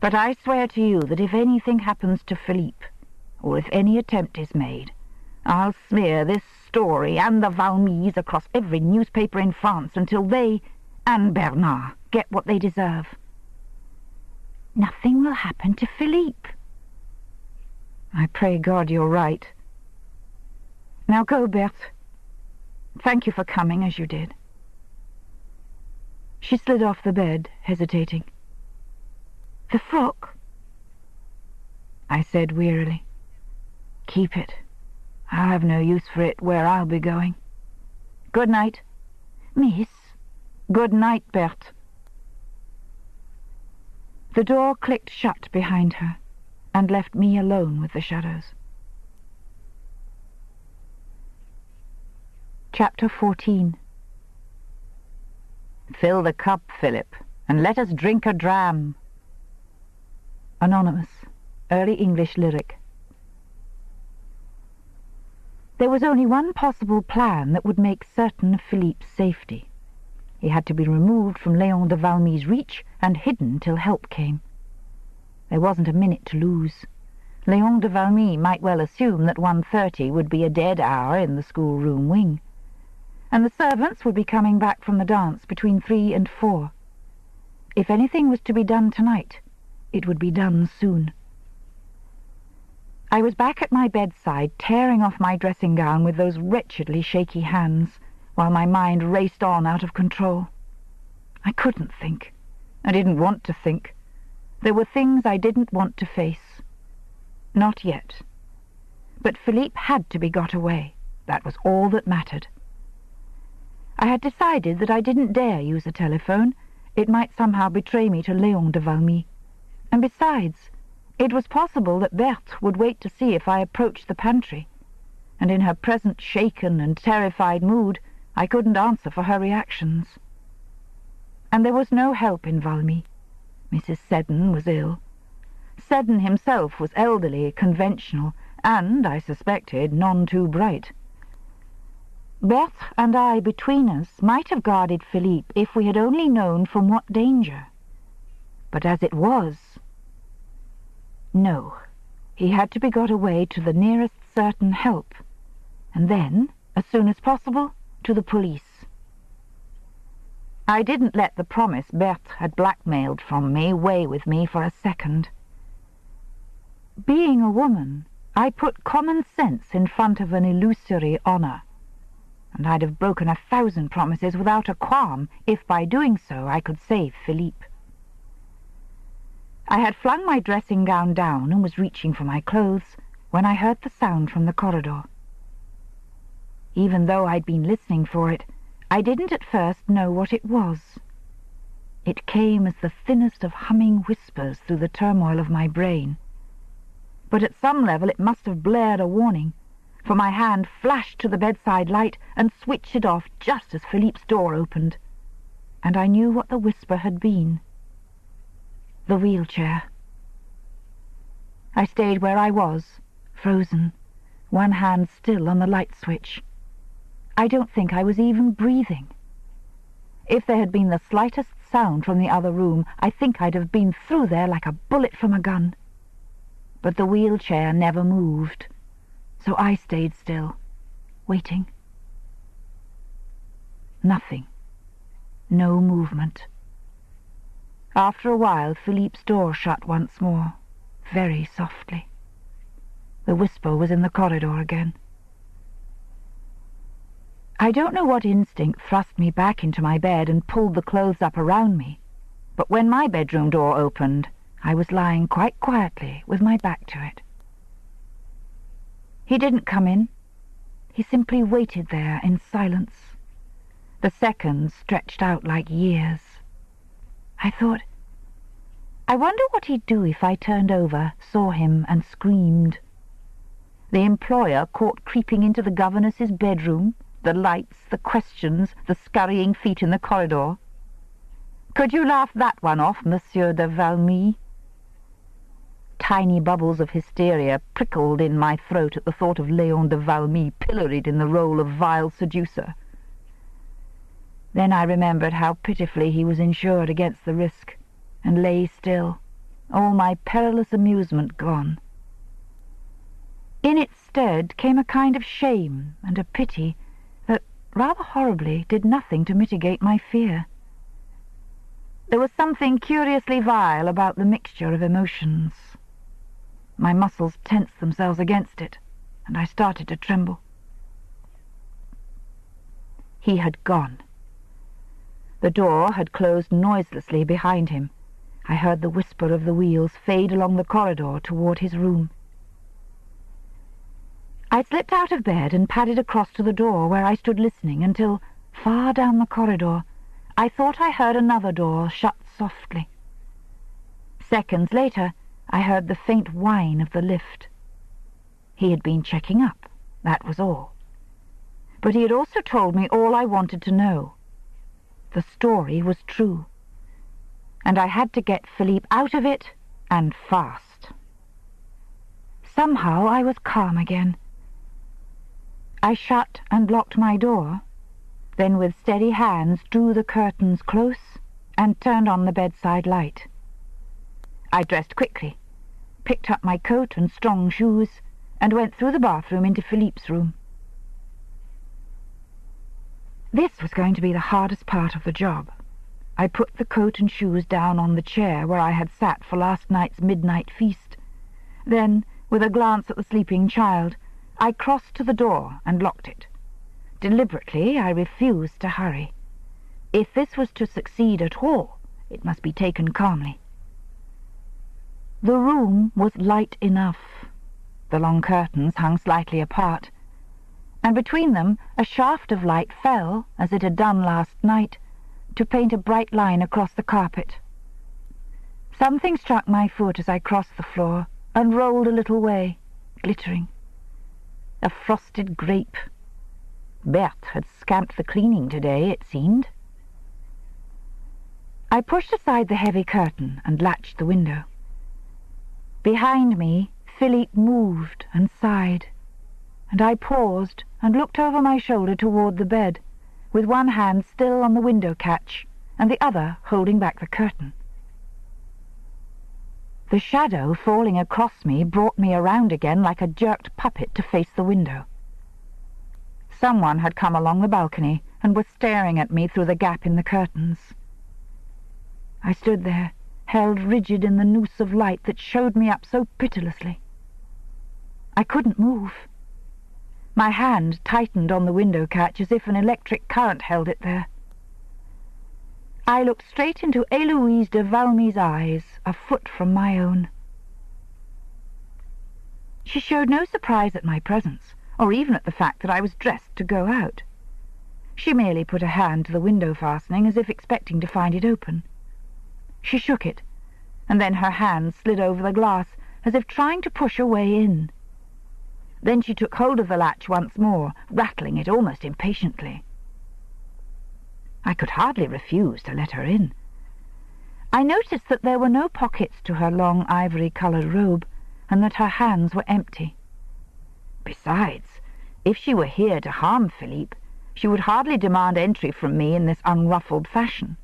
Speaker 1: "But I swear to you that if anything happens to Philippe, or if any attempt is made, I'll smear this story and the Valmys across every newspaper in France until they and Bernard get what they deserve." "Nothing will happen to Philippe." "I pray God you're right. Now go, Berthe. Thank you for coming as you did." She slid off the bed, hesitating. "The frock?" I said wearily. "Keep it. I'll have no use for it where I'll be going. Good night." "Miss." "Good night, Berthe." The door clicked shut behind her, and left me alone with the shadows. Chapter 14. "Fill the cup, Philip, and let us drink a dram." Anonymous. Early English lyric. There was only one possible plan that would make certain Philippe's safety. He had to be removed from Léon de Valmy's reach and hidden till help came. There wasn't a minute to lose. Léon de Valmy might well assume that 1:30 would be a dead hour in the schoolroom wing, and the servants would be coming back from the dance between 3 and 4. If anything was to be done tonight, it would be done soon. I was back at my bedside, tearing off my dressing gown with those wretchedly shaky hands, while my mind raced on out of control. I couldn't think. I didn't want to think. There were things I didn't want to face. Not yet. But Philippe had to be got away. That was all that mattered. I had decided that I didn't dare use a telephone. It might somehow betray me to Léon de Valmy. And besides, it was possible that Berthe would wait to see if I approached the pantry, and in her present shaken and terrified mood I couldn't answer for her reactions. And there was no help in Valmy. Mrs. Seddon was ill. Seddon himself was elderly, conventional, and, I suspected, none too bright. Berthe and I, between us, might have guarded Philippe if we had only known from what danger. But as it was... No, he had to be got away to the nearest certain help, and then, as soon as possible, to the police. I didn't let the promise Berthe had blackmailed from me weigh with me for a second. Being a woman, I put common sense in front of an illusory honor, and I'd have broken 1,000 promises without a qualm if by doing so I could save Philippe. I had flung my dressing gown down and was reaching for my clothes when I heard the sound from the corridor. Even though I'd been listening for it, I didn't at first know what it was. It came as the thinnest of humming whispers through the turmoil of my brain. But at some level it must have blared a warning, for my hand flashed to the bedside light and switched it off just as Philippe's door opened, and I knew what the whisper had been. The wheelchair. I stayed where I was, frozen, one hand still on the light switch. I don't think I was even breathing. If there had been the slightest sound from the other room, I think I'd have been through there like a bullet from a gun. But the wheelchair never moved, so I stayed still, waiting. Nothing. No movement. After a while, Philippe's door shut once more, very softly. The whisper was in the corridor again. I don't know what instinct thrust me back into my bed and pulled the clothes up around me, but when my bedroom door opened, I was lying quite quietly with my back to it. He didn't come in. He simply waited there in silence. The seconds stretched out like years. I thought, I wonder what he'd do if I turned over, saw him, and screamed. The employer caught creeping into the governess's bedroom, the lights, the questions, the scurrying feet in the corridor. Could you laugh that one off, Monsieur de Valmy? Tiny bubbles of hysteria prickled in my throat at the thought of Léon de Valmy pilloried in the role of vile seducer. Then I remembered how pitifully he was insured against the risk, and lay still, all my perilous amusement gone. In its stead came a kind of shame and a pity that, rather horribly, did nothing to mitigate my fear. There was something curiously vile about the mixture of emotions. My muscles tensed themselves against it, and I started to tremble. He had gone. The door had closed noiselessly behind him. I heard the whisper of the wheels fade along the corridor toward his room. I slipped out of bed and padded across to the door where I stood listening until, far down the corridor, I thought I heard another door shut softly. Seconds later, I heard the faint whine of the lift. He had been checking up, that was all. But he had also told me all I wanted to know. The story was true, and I had to get Philippe out of it, and fast. Somehow I was calm again. I shut and locked my door, then with steady hands drew the curtains close and turned on the bedside light. I dressed quickly, picked up my coat and strong shoes, and went through the bathroom into Philippe's room. This was going to be the hardest part of the job. I put the coat and shoes down on the chair where I had sat for last night's midnight feast. Then, with a glance at the sleeping child, I crossed to the door and locked it. Deliberately, I refused to hurry. If this was to succeed at all, it must be taken calmly. The room was light enough. The long curtains hung slightly apart, and between them a shaft of light fell, as it had done last night, to paint a bright line across the carpet. Something struck my foot as I crossed the floor and rolled a little way, glittering. A frosted grape. Berthe had scamped the cleaning today, it seemed. I pushed aside the heavy curtain and latched the window. Behind me, Philippe moved and sighed, and I paused and looked over my shoulder toward the bed, with one hand still on the window catch and the other holding back the curtain. The shadow falling across me brought me around again like a jerked puppet to face the window. Someone had come along the balcony and was staring at me through the gap in the curtains. I stood there, held rigid in the noose of light that showed me up so pitilessly. I couldn't move. My hand tightened on the window catch as if an electric current held it there. I looked straight into Héloïse de Valmy's eyes, a foot from my own. She showed no surprise at my presence, or even at the fact that I was dressed to go out. She merely put a hand to the window fastening as if expecting to find it open. She shook it, and then her hand slid over the glass as if trying to push a way in. Then she took hold of the latch once more, rattling it almost impatiently. I could hardly refuse to let her in. I noticed that there were no pockets to her long ivory-coloured robe, and that her hands were empty. Besides, if she were here to harm Philippe, she would hardly demand entry from me in this unruffled fashion.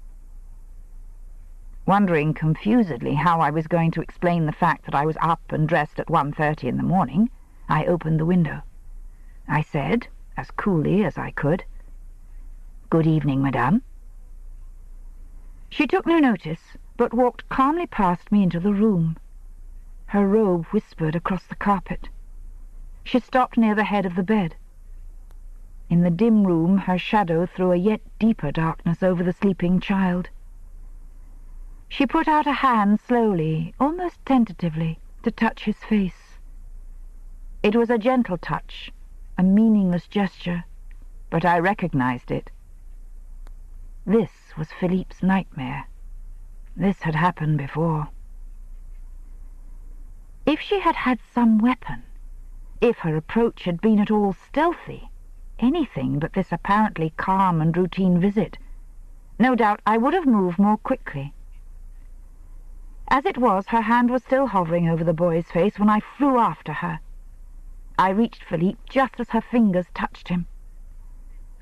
Speaker 1: Wondering confusedly how I was going to explain the fact that I was up and dressed at 1:30 in the morning, I opened the window. I said, as coolly as I could, "Good evening, madame." She took no notice, but walked calmly past me into the room. Her robe whispered across the carpet. She stopped near the head of the bed. In the dim room, her shadow threw a yet deeper darkness over the sleeping child. She put out a hand slowly, almost tentatively, to touch his face. It was a gentle touch, a meaningless gesture, but I recognized it. This was Philippe's nightmare. This had happened before. If she had had some weapon, if her approach had been at all stealthy, anything but this apparently calm and routine visit, no doubt I would have moved more quickly. As it was, her hand was still hovering over the boy's face when I flew after her. I reached Philippe just as her fingers touched him.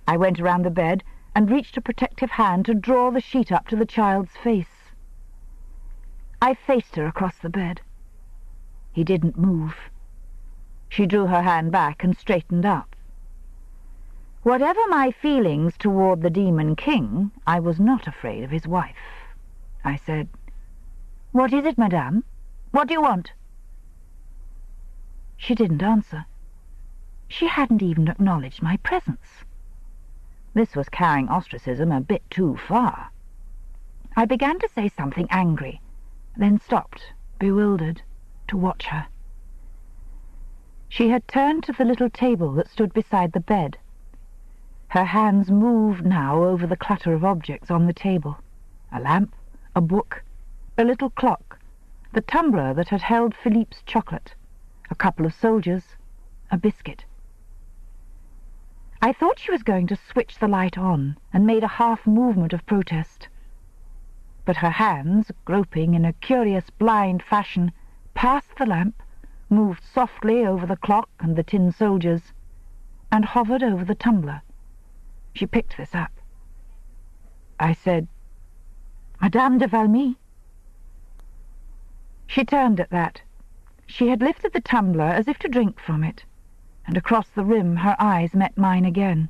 Speaker 1: I went around the bed and reached a protective hand to draw the sheet up to the child's face. I faced her across the bed. He didn't move. She drew her hand back and straightened up. Whatever my feelings toward the Demon King, I was not afraid of his wife. I said, "What is it, madame? What do you want?" She didn't answer. She hadn't even acknowledged my presence. This was carrying ostracism a bit too far. I began to say something angry, then stopped, bewildered, to watch her. She had turned to the little table that stood beside the bed. Her hands moved now over the clutter of objects on the table. A lamp, a book, a little clock, the tumbler that had held Philippe's chocolate, a couple of soldiers, a biscuit. I thought she was going to switch the light on, and made a half movement of protest. But her hands, groping in a curious blind fashion, passed the lamp, moved softly over the clock and the tin soldiers, and hovered over the tumbler. She picked this up. I said, "Madame de Valmy." She turned at that. She had lifted the tumbler as if to drink from it, and across the rim her eyes met mine again.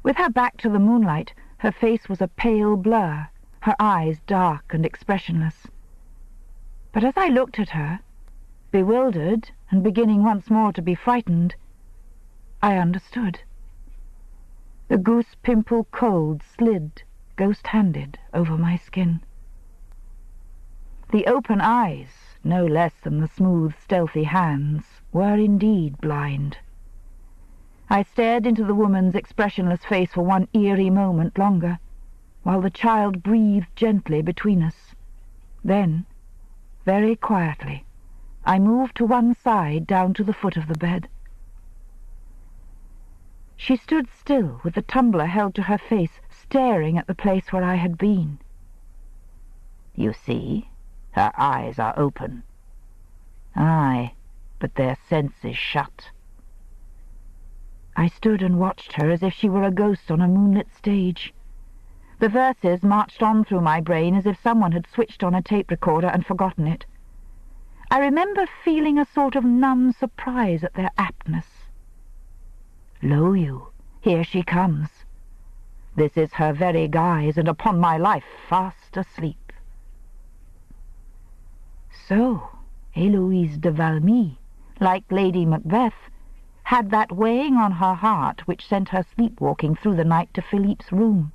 Speaker 1: With her back to the moonlight, her face was a pale blur, her eyes dark and expressionless. But as I looked at her, bewildered and beginning once more to be frightened, I understood. The goose-pimple cold slid, ghost-handed, over my skin. The open eyes, no less than the smooth, stealthy hands, were indeed blind. I stared into the woman's expressionless face for one eerie moment longer, while the child breathed gently between us. Then, very quietly, I moved to one side down to the foot of the bed. She stood still, with the tumbler held to her face, staring at the place where I had been. "You see, her eyes are open." "Aye, but their sense is shut." I stood and watched her as if she were a ghost on a moonlit stage. The verses marched on through my brain as if someone had switched on a tape recorder and forgotten it. I remember feeling a sort of numb surprise at their aptness. "Lo you, here she comes. This is her very guise, and upon my life fast asleep." So, Héloïse de Valmy, like Lady Macbeth, had that weighing on her heart which sent her sleepwalking through the night to Philippe's room.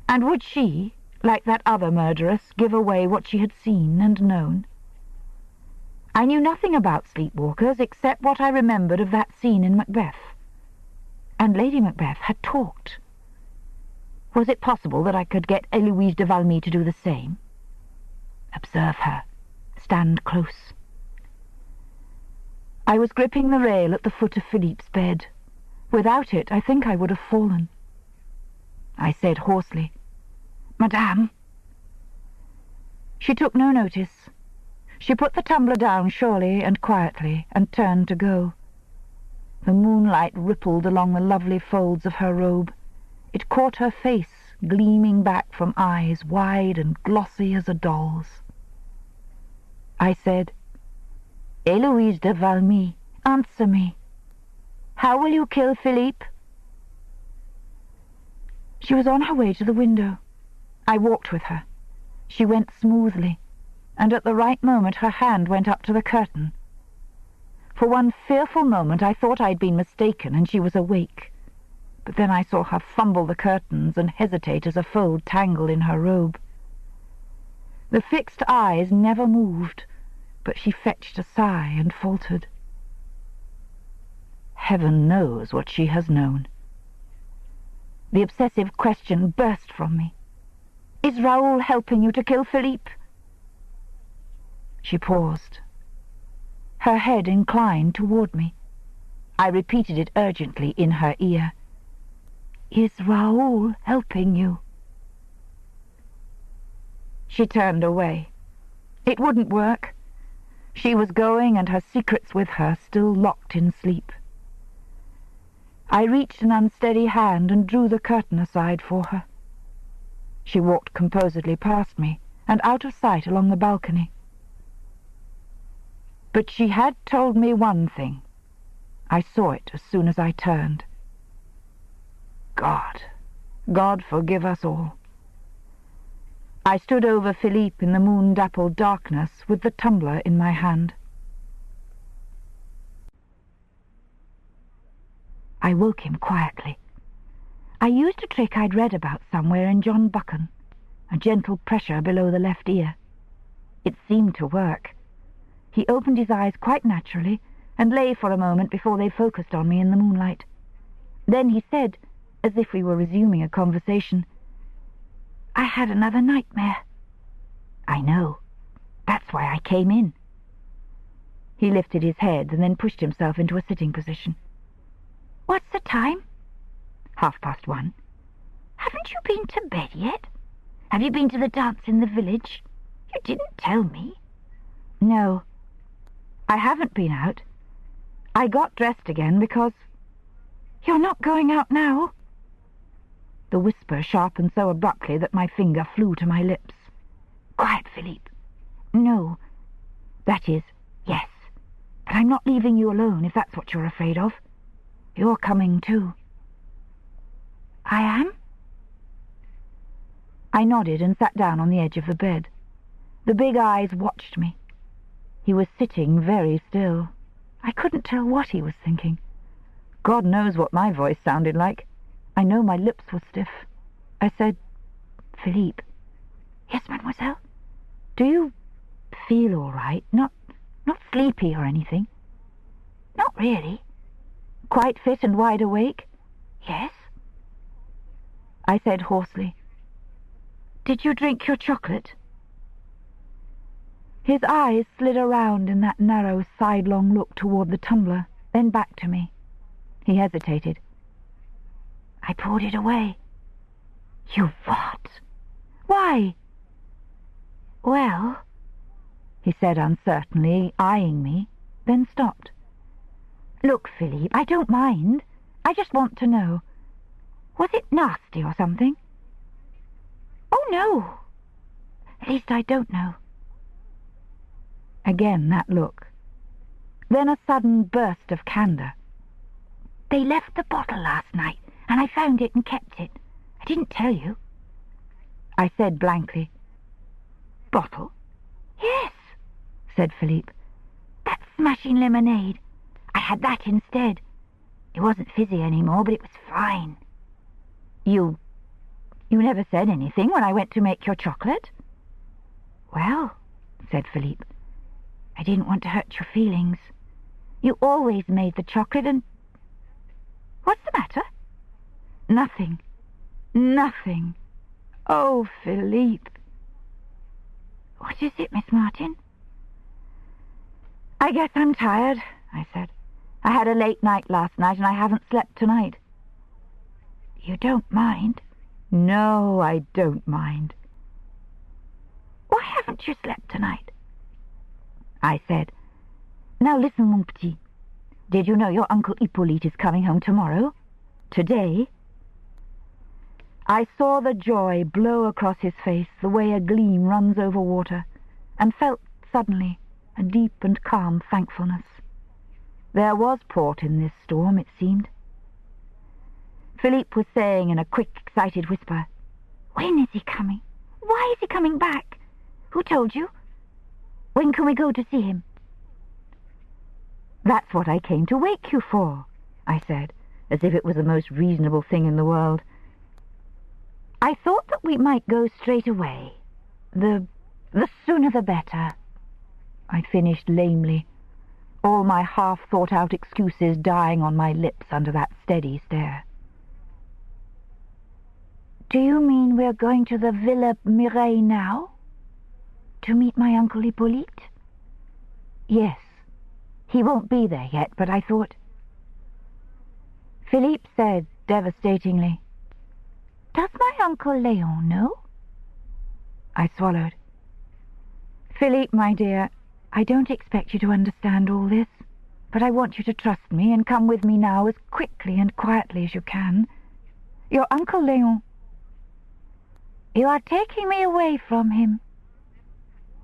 Speaker 1: And would she, like that other murderess, give away what she had seen and known? I knew nothing about sleepwalkers except what I remembered of that scene in Macbeth. And Lady Macbeth had talked. Was it possible that I could get Héloïse de Valmy to do the same? Observe her. Stand close. I was gripping the rail at the foot of Philippe's bed. Without it, I think I would have fallen. I said hoarsely, "Madame." She took no notice. She put the tumbler down surely and quietly, and turned to go. The moonlight rippled along the lovely folds of her robe. It caught her face, gleaming back from eyes wide and glossy as a doll's. I said, "Héloïse de Valmy, answer me. How will you kill Philippe?" She was on her way to the window. I walked with her. She went smoothly, and at the right moment her hand went up to the curtain. For one fearful moment I thought I'd been mistaken and she was awake, but then I saw her fumble the curtains and hesitate as a fold tangled in her robe. The fixed eyes never moved, but she fetched a sigh and faltered. Heaven knows what she has known. The obsessive question burst from me. "Is Raoul helping you to kill Philippe?" She paused. Her head inclined toward me. I repeated it urgently in her ear. "Is Raoul helping you?" She turned away. It wouldn't work. She was going, and her secrets with her, still locked in sleep. I reached an unsteady hand and drew the curtain aside for her. She walked composedly past me, and out of sight along the balcony. But she had told me one thing. I saw it as soon as I turned. God forgive us all. I stood over Philippe in the moon-dappled darkness with the tumbler in my hand. I woke him quietly. I used a trick I'd read about somewhere in John Buchan, a gentle pressure below the left ear. It seemed to work. He opened his eyes quite naturally and lay for a moment before they focused on me in the moonlight. Then he said, as if we were resuming a conversation, "I had another nightmare." "I know. That's why I came in." He lifted his head and then pushed himself into a sitting position. "What's the time?" 1:30. "Haven't you been to bed yet? Have you been to the dance in the village? You didn't tell me." "No, I haven't been out. I got dressed again because... "You're not going out now?" The whisper sharpened so abruptly that my finger flew to my lips. "Quiet, Philippe. No. That is, yes. But I'm not leaving you alone, if that's what you're afraid of. You're coming too." "I am?" I nodded and sat down on the edge of the bed. The big eyes watched me. He was sitting very still. I couldn't tell what he was thinking. God knows what my voice sounded like. I know my lips were stiff. I said, "Philippe." "Yes, mademoiselle?" "Do you feel all right? Not sleepy or anything?" "Not really." "Quite fit and wide awake?" "Yes." I said hoarsely, "Did you drink your chocolate?" His eyes slid around in that narrow, sidelong look toward the tumbler, then back to me. He hesitated. "I poured it away." "You what? Why?" "Well," he said uncertainly, eyeing me, then stopped. "Look, Philippe, I don't mind. I just want to know. Was it nasty or something?" "Oh, no. At least I don't know." Again that look. Then a sudden burst of candor. "They left the bottle last night, and I found it and kept it. I didn't tell you." I said blankly, "Bottle?" "Yes," said Philippe. "That smashing lemonade. I had that instead. It wasn't fizzy anymore, but it was fine." You never said anything when I went to make your chocolate?" "Well," said Philippe, "I didn't want to hurt your feelings. You always made the chocolate and—" "What's the matter?" "Nothing. Nothing. Oh, Philippe." "What is it, Miss Martin?" "I guess I'm tired," I said. "I had a late night last night, and I haven't slept tonight." "You don't mind?" "No, I don't mind." "Why haven't you slept tonight?" I said, "Now listen, mon petit. Did you know your Uncle Hippolyte is coming home tomorrow? Today?" I saw the joy blow across his face the way a gleam runs over water, and felt suddenly a deep and calm thankfulness. There was port in this storm, it seemed. Philippe was saying in a quick, excited whisper, "When is he coming? Why is he coming back? Who told you? When can we go to see him?" "That's what I came to wake you for," I said, as if it was the most reasonable thing in the world. "I thought that we might go straight away. The sooner the better," I finished lamely, all my half-thought-out excuses dying on my lips under that steady stare. "Do you mean we're going to the Villa Mireille now? To meet my Uncle Hippolyte?" "Yes. He won't be there yet, but I thought—" Philippe said devastatingly, "Does my Uncle Léon know?" I swallowed. "Philippe, my dear, I don't expect you to understand all this, but I want you to trust me and come with me now as quickly and quietly as you can. Your Uncle Léon—" "You are taking me away from him."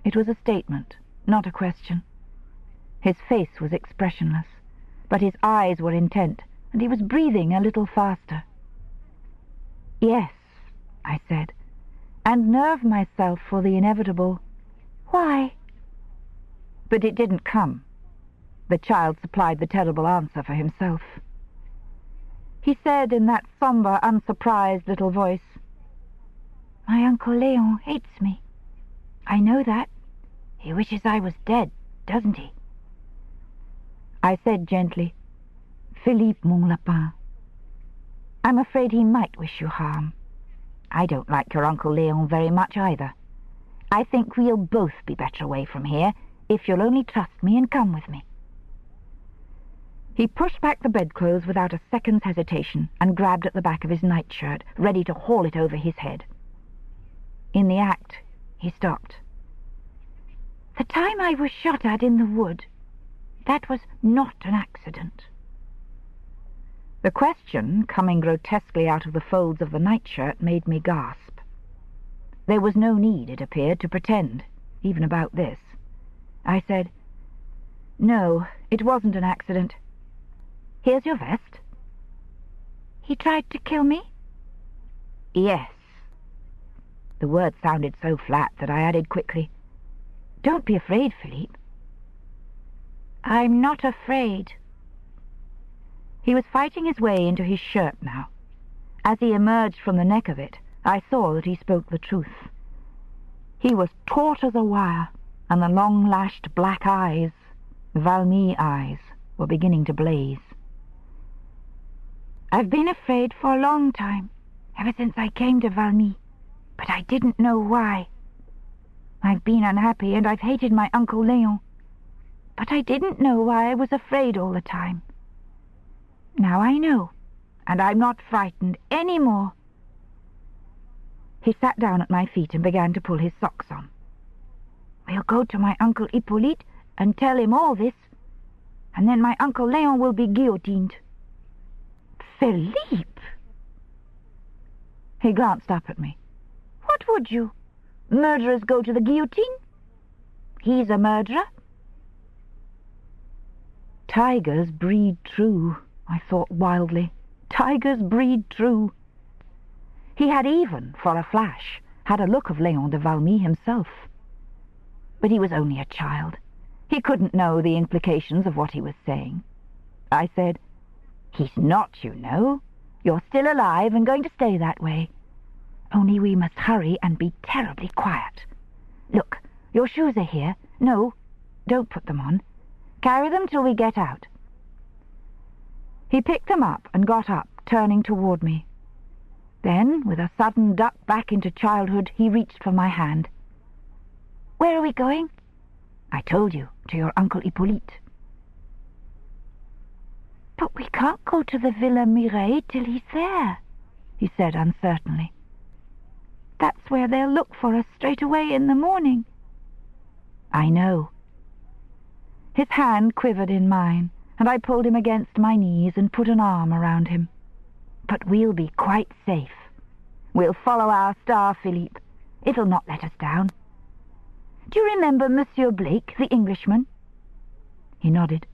Speaker 1: It was a statement, not a question. His face was expressionless, but his eyes were intent, and he was breathing a little faster. "Yes," I said, and nerved myself for the inevitable, "Why?" But it didn't come. The child supplied the terrible answer for himself. He said in that somber, unsurprised little voice, "My Uncle Léon hates me. I know that. He wishes I was dead, doesn't he?" I said gently, "Philippe, mon lapin, I'm afraid he might wish you harm. I don't like your Uncle Léon very much either. I think we'll both be better away from here if you'll only trust me and come with me." He pushed back the bedclothes without a second's hesitation and grabbed at the back of his nightshirt, ready to haul it over his head. In the act, he stopped. "The time I was shot at in the wood, That was not an accident.
Speaker 2: The question, coming grotesquely out of the folds of the nightshirt, made me gasp. There was no need, it appeared, to pretend, even about this. I said, "No, it wasn't an accident. Here's your vest."
Speaker 1: He tried to kill me?
Speaker 2: Yes. The word sounded so flat that I added quickly, "Don't be afraid, Philippe."
Speaker 1: I'm not afraid.
Speaker 2: He was fighting his way into his shirt now. As he emerged from the neck of it, I saw that he spoke the truth. He was taut as a wire, and the long-lashed black eyes, Valmy eyes, were beginning to blaze.
Speaker 1: I've been afraid for a long time, ever since I came to Valmy, but I didn't know why. I've been unhappy, and I've hated my Uncle Léon, but I didn't know why I was afraid all the time. Now I know, and I'm not frightened any more.
Speaker 2: He sat down at my feet and began to pull his socks on.
Speaker 1: We'll go to my Uncle Hippolyte and tell him all this, and then my Uncle Léon will be guillotined.
Speaker 2: Philippe! He glanced up at me.
Speaker 1: What would you? Murderers go to the guillotine? He's a murderer.
Speaker 2: Tigers breed true, I thought wildly. Tigers breed true. He had even, for a flash, had a look of Léon de Valmy himself. But he was only a child. He couldn't know the implications of what he was saying. I said, "He's not, you know. You're still alive and going to stay that way. Only we must hurry and be terribly quiet. Look, your shoes are here. No, don't put them on. Carry them till we get out." He picked them up and got up, turning toward me. Then, with a sudden duck back into childhood, he reached for my hand.
Speaker 1: "Where are we going?"
Speaker 2: "I told you, to your Uncle Hippolyte."
Speaker 1: "But we can't go to the Villa Mireille till he's there," he said uncertainly. "That's where they'll look for us straight away in the morning."
Speaker 2: "I know." His hand quivered in mine, and I pulled him against my knees and put an arm around him. "But we'll be quite safe. We'll follow our star, Philippe. It'll not let us down. Do you remember Monsieur Blake, the Englishman?" He nodded.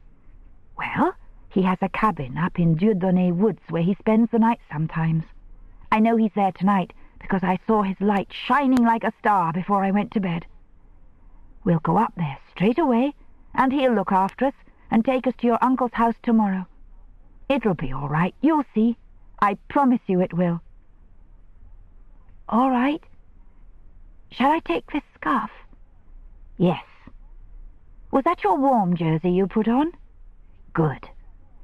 Speaker 2: "Well, he has a cabin up in Dieudonné Woods where he spends the night sometimes. I know he's there tonight because I saw his light shining like a star before I went to bed. We'll go up there straight away, and he'll look after us and take us to your uncle's house tomorrow. It'll be all right, you'll see. I promise you it will."
Speaker 1: "All right. Shall I take this scarf?"
Speaker 2: "Yes. Was that your warm jersey you put on? Good.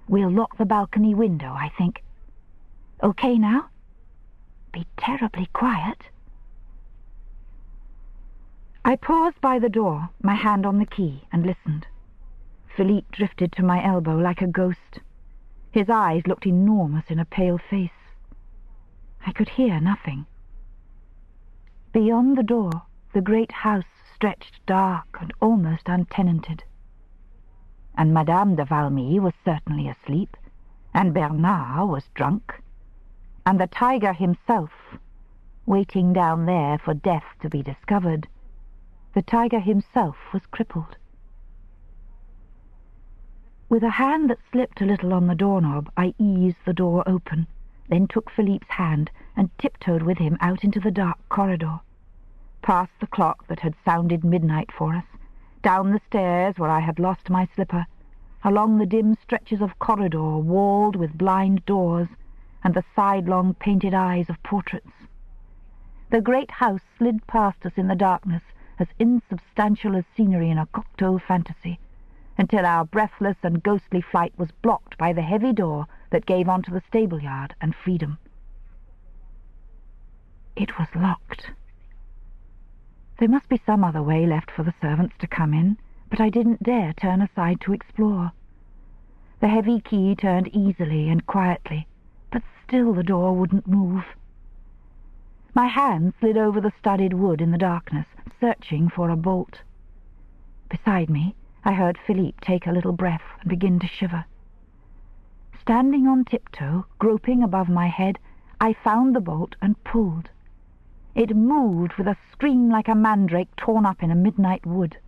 Speaker 2: We'll lock the balcony window, I think. Okay now? Be terribly quiet." I paused by the door, my hand on the key, and listened. Philippe drifted to my elbow like a ghost. His eyes looked enormous in a pale face. I could hear nothing. Beyond the door, the great house stretched dark and almost untenanted. And Madame de Valmy was certainly asleep, and Bernard was drunk, and the tiger himself, waiting down there for death to be discovered. The tiger himself was crippled. With a hand that slipped a little on the doorknob, I eased the door open, then took Philippe's hand and tiptoed with him out into the dark corridor, past the clock that had sounded midnight for us, down the stairs where I had lost my slipper, along the dim stretches of corridor walled with blind doors and the sidelong painted eyes of portraits. The great house slid past us in the darkness, as insubstantial as scenery in a Cocteau fantasy, until our breathless and ghostly flight was blocked by the heavy door that gave onto the stable-yard and freedom. It was locked. There must be some other way left for the servants to come in, but I didn't dare turn aside to explore. The heavy key turned easily and quietly, but still the door wouldn't move. My hand slid over the studded wood in the darkness, searching for a bolt. Beside me,
Speaker 1: I heard Philippe take a little breath and begin to shiver. Standing on tiptoe, groping above my head, I found the bolt and pulled. It moved with a scream like a mandrake torn up in a midnight wood.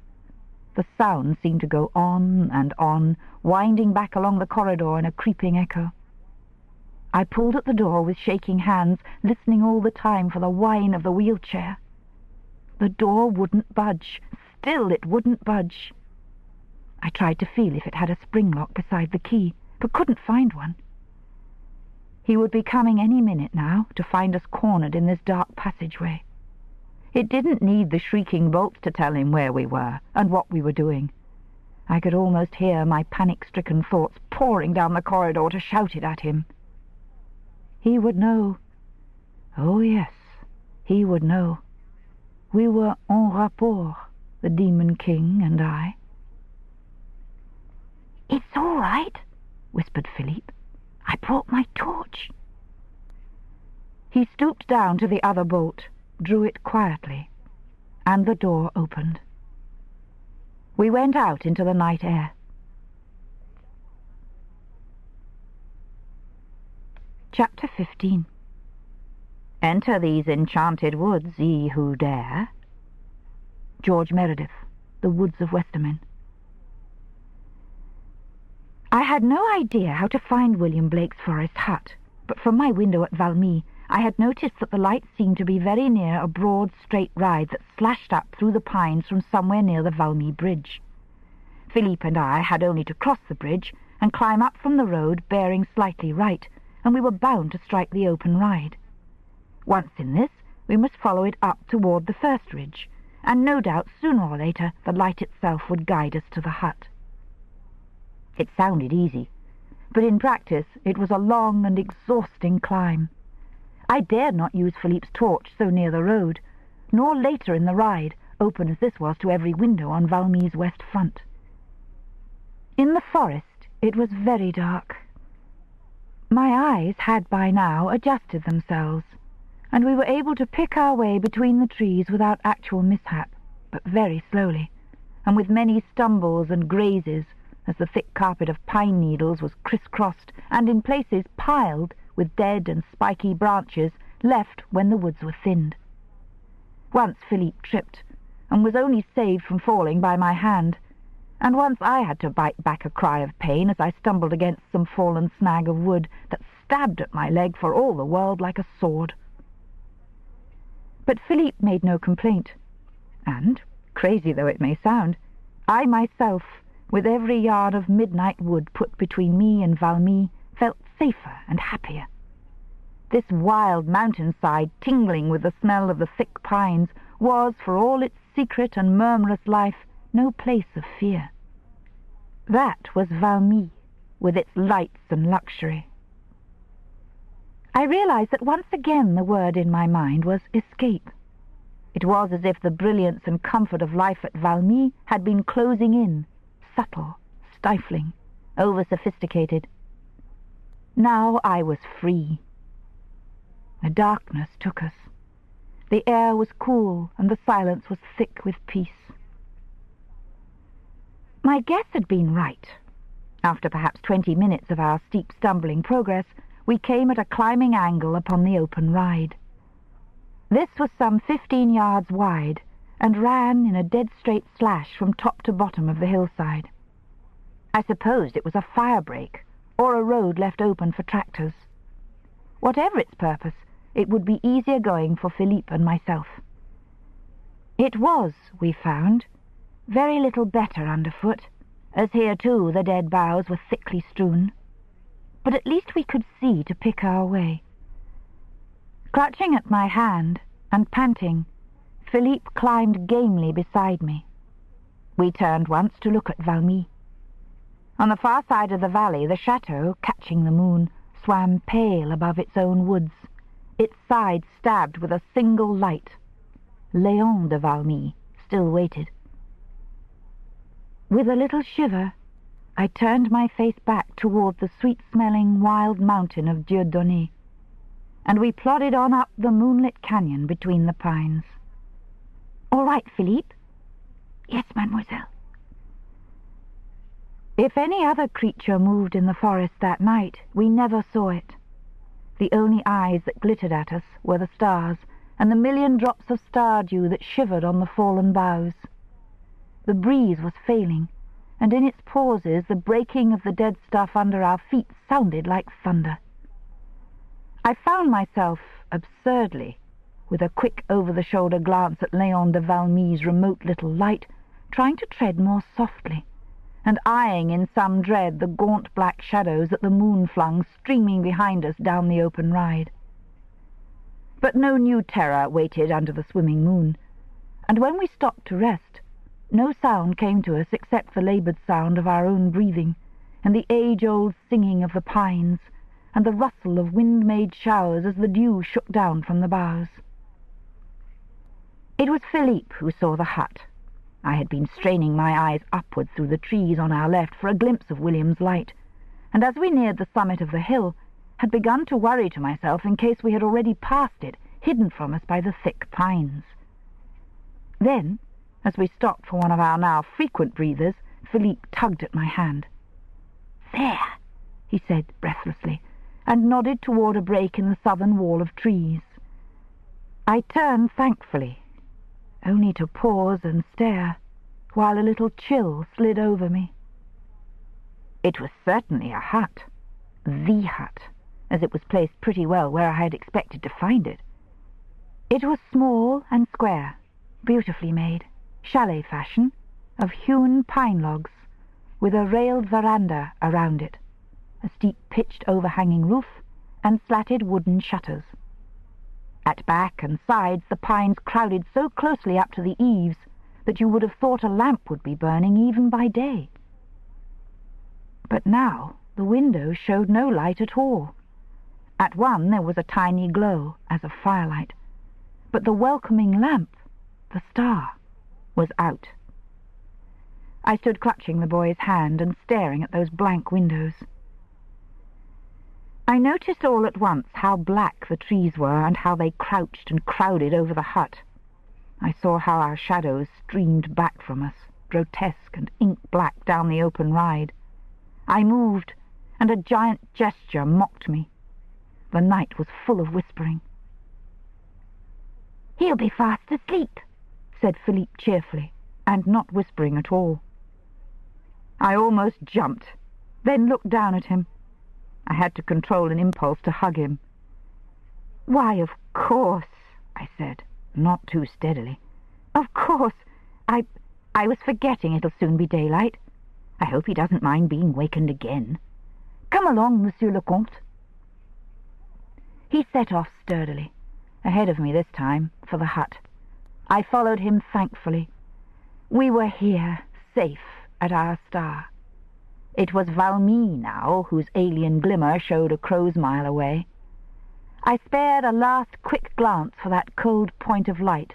Speaker 1: The sound seemed to go on and on, winding back along the corridor in a creeping echo. I pulled at the door with shaking hands, listening all the time for the whine of the wheelchair. The door wouldn't budge. Still it wouldn't budge. I tried to feel if it had a spring lock beside the key, but couldn't find one. He would be coming any minute now to find us cornered in this dark passageway. It didn't need the shrieking bolts to tell him where we were and what we were doing. I could almost hear my panic-stricken thoughts pouring down the corridor to shout it at him. He would know. Oh yes, he would know. We were en rapport, the Demon King and I. "It's all right," whispered Philippe. "I brought my torch." He stooped down to the other bolt, drew it quietly, and the door opened. We went out into the night air. Chapter 15. Enter these enchanted woods, ye who dare. George Meredith, The Woods of Westermin. I had no idea how to find William Blake's forest hut, but from my window at Valmy I had noticed that the light seemed to be very near a broad, straight ride that slashed up through the pines from somewhere near the Valmy bridge. Philippe and I had only to cross the bridge and climb up from the road bearing slightly right, and we were bound to strike the open ride. Once in this, we must follow it up toward the first ridge, and no doubt sooner or later the light itself would guide us to the hut. It sounded easy, but in practice it was a long and exhausting climb. I dared not use Philippe's torch so near the road, nor later in the ride, open as this was to every window on Valmy's west front. In the forest it was very dark. My eyes had by now adjusted themselves, and we were able to pick our way between the trees without actual mishap, but very slowly, and with many stumbles and grazes, as the thick carpet of pine needles was criss-crossed and in places piled with dead and spiky branches left when the woods were thinned. Once Philippe tripped, and was only saved from falling by my hand, and once I had to bite back a cry of pain as I stumbled against some fallen snag of wood that stabbed at my leg for all the world like a sword. But Philippe made no complaint, and, crazy though it may sound, I myself, with every yard of midnight wood put between me and Valmy, felt safer and happier. This wild mountainside, tingling with the smell of the thick pines, was, for all its secret and murmurous life, no place of fear. That was Valmy, with its lights and luxury. I realized that once again the word in my mind was escape. It was as if the brilliance and comfort of life at Valmy had been closing in, subtle, stifling, over-sophisticated. Now I was free. The darkness took us. The air was cool, and the silence was thick with peace. My guess had been right. After perhaps 20 minutes of our steep stumbling progress, we came at a climbing angle upon the open ride. This was some 15 yards wide, and ran in a dead-straight slash from top to bottom of the hillside. I supposed it was a fire-break, or a road left open for tractors. Whatever its purpose, it would be easier going for Philippe and myself. It was, we found, very little better underfoot, as here too the dead boughs were thickly strewn. But at least we could see to pick our way. Clutching at my hand, and panting, Philippe climbed gamely beside me. We turned once to look at Valmy. On the far side of the valley, the chateau, catching the moon, swam pale above its own woods, its sides stabbed with a single light. Léon de Valmy still waited. With a little shiver, I turned my face back toward the sweet-smelling wild mountain of Dieudonné, and we plodded on up the moonlit canyon between the pines. "All right, Philippe?" "Yes, mademoiselle." If any other creature moved in the forest that night, we never saw it. The only eyes that glittered at us were the stars, and the million drops of star-dew that shivered on the fallen boughs. The breeze was failing, and in its pauses the breaking of the dead stuff under our feet sounded like thunder. I found myself, absurdly, with a quick over-the-shoulder glance at Léon de Valmy's remote little light, trying to tread more softly, and eyeing in some dread the gaunt black shadows that the moon flung streaming behind us down the open ride. But no new terror waited under the swimming moon, and when we stopped to rest, no sound came to us except the laboured sound of our own breathing, and the age-old singing of the pines, and the rustle of wind-made showers as the dew shook down from the boughs. It was Philippe who saw the hut. I had been straining my eyes upward through the trees on our left for a glimpse of William's light, and as we neared the summit of the hill, had begun to worry to myself in case we had already passed it, hidden from us by the thick pines. Then, as we stopped for one of our now frequent breathers, Philippe tugged at my hand. "There," he said breathlessly, and nodded toward a break in the southern wall of trees. I turned thankfully, only to pause and stare, while a little chill slid over me. It was certainly a hut, the hut, as it was placed pretty well where I had expected to find it. It was small and square, beautifully made, chalet fashion, of hewn pine logs, with a railed veranda around it, a steep pitched overhanging roof, and slatted wooden shutters. At back and sides the pines crowded so closely up to the eaves that you would have thought a lamp would be burning even by day. But now the windows showed no light at all. At one there was a tiny glow, as of firelight, but the welcoming lamp, the star, was out. I stood clutching the boy's hand and staring at those blank windows. I noticed all at once how black the trees were and how they crouched and crowded over the hut. I saw how our shadows streamed back from us, grotesque and ink-black down the open ride. I moved, and a giant gesture mocked me. The night was full of whispering. "He'll be fast asleep," said Philippe cheerfully, and not whispering at all. I almost jumped, then looked down at him. I had to control an impulse to hug him. "Why, of course," I said, not too steadily. "Of course. I was forgetting it'll soon be daylight. I hope he doesn't mind being wakened again. Come along, Monsieur le Comte." He set off sturdily, ahead of me this time, for the hut. I followed him thankfully. We were here, safe, at our star. It was Valmy now, whose alien glimmer showed a crow's mile away. I spared a last quick glance for that cold point of light.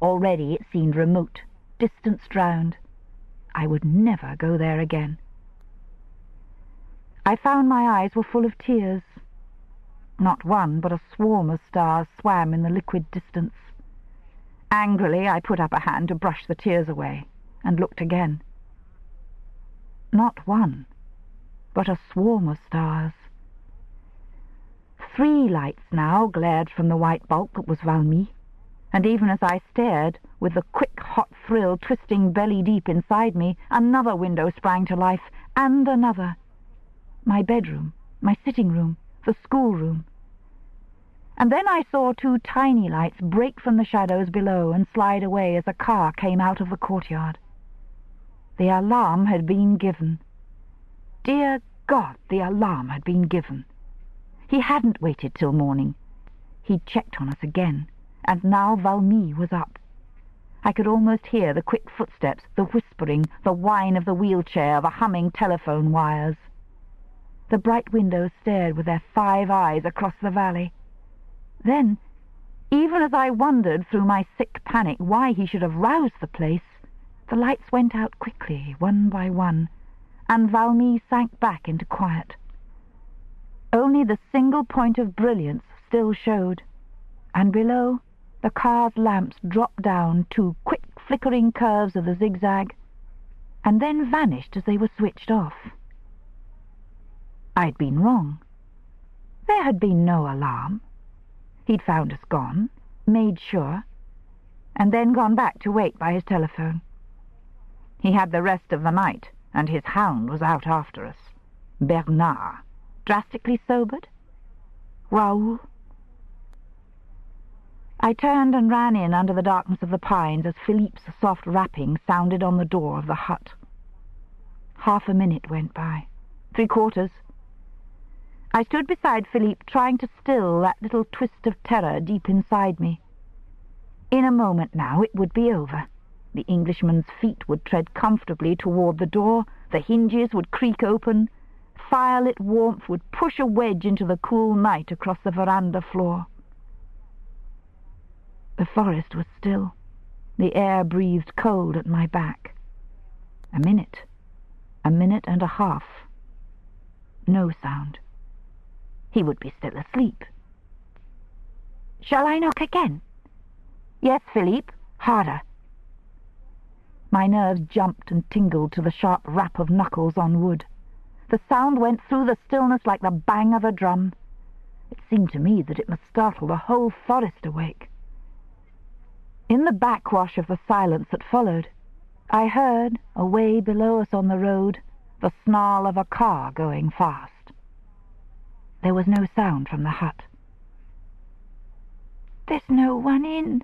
Speaker 1: Already it seemed remote, distance-drowned. I would never go there again. I found my eyes were full of tears. Not one, but a swarm of stars swam in the liquid distance. Angrily, I put up a hand to brush the tears away, and looked again. Not one, but a swarm of stars. 3 lights now glared from the white bulk that was Valmy, and even as I stared, with the quick hot thrill twisting belly-deep inside me, another window sprang to life, and another. My bedroom, my sitting room, the schoolroom. And then I saw 2 tiny lights break from the shadows below and slide away as a car came out of the courtyard. The alarm had been given. Dear God, the alarm had been given. He hadn't waited till morning. He'd checked on us again, and now Valmy was up. I could almost hear the quick footsteps, the whispering, the whine of the wheelchair, the humming telephone wires. The bright windows stared with their 5 eyes across the valley. Then, even as I wondered through my sick panic why he should have roused the place, the lights went out quickly, one by one, and Valmy sank back into quiet. Only the single point of brilliance still showed, and below, the car's lamps dropped down 2 quick flickering curves of the zigzag, and then vanished as they were switched off. I'd been wrong. There had been no alarm. He'd found us gone, made sure, and then gone back to wait by his telephone. He had the rest of the night, and his hound was out after us. Bernard, drastically sobered? Raoul? I turned and ran in under the darkness of the pines as Philippe's soft rapping sounded on the door of the hut. Half a minute went by. 3/4. I stood beside Philippe, trying to still that little twist of terror deep inside me. In a moment now it would be over. The Englishman's feet would tread comfortably toward the door, the hinges would creak open, firelit warmth would push a wedge into the cool night across the veranda floor. The forest was still. The air breathed cold at my back. A minute and a half. No sound. He would be still asleep. "Shall I knock again?" "Yes, Philippe. Harder." My nerves jumped and tingled to the sharp rap of knuckles on wood. The sound went through the stillness like the bang of a drum. It seemed to me that it must startle the whole forest awake. In the backwash of the silence that followed, I heard, away below us on the road, the snarl of a car going fast. There was no sound from the hut. "There's no one in."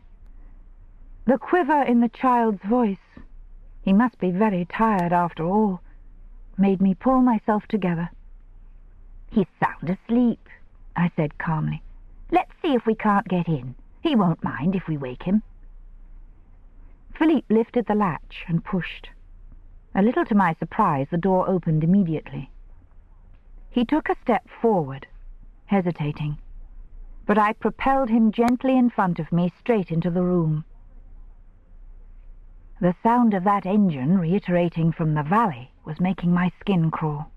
Speaker 1: The quiver in the child's voice, he must be very tired after all, made me pull myself together. "He's sound asleep," I said calmly. "Let's see if we can't get in. He won't mind if we wake him." Philippe lifted the latch and pushed. A little to my surprise, the door opened immediately. He took a step forward, hesitating, but I propelled him gently in front of me straight into the room. The sound of that engine reiterating from the valley was making my skin crawl.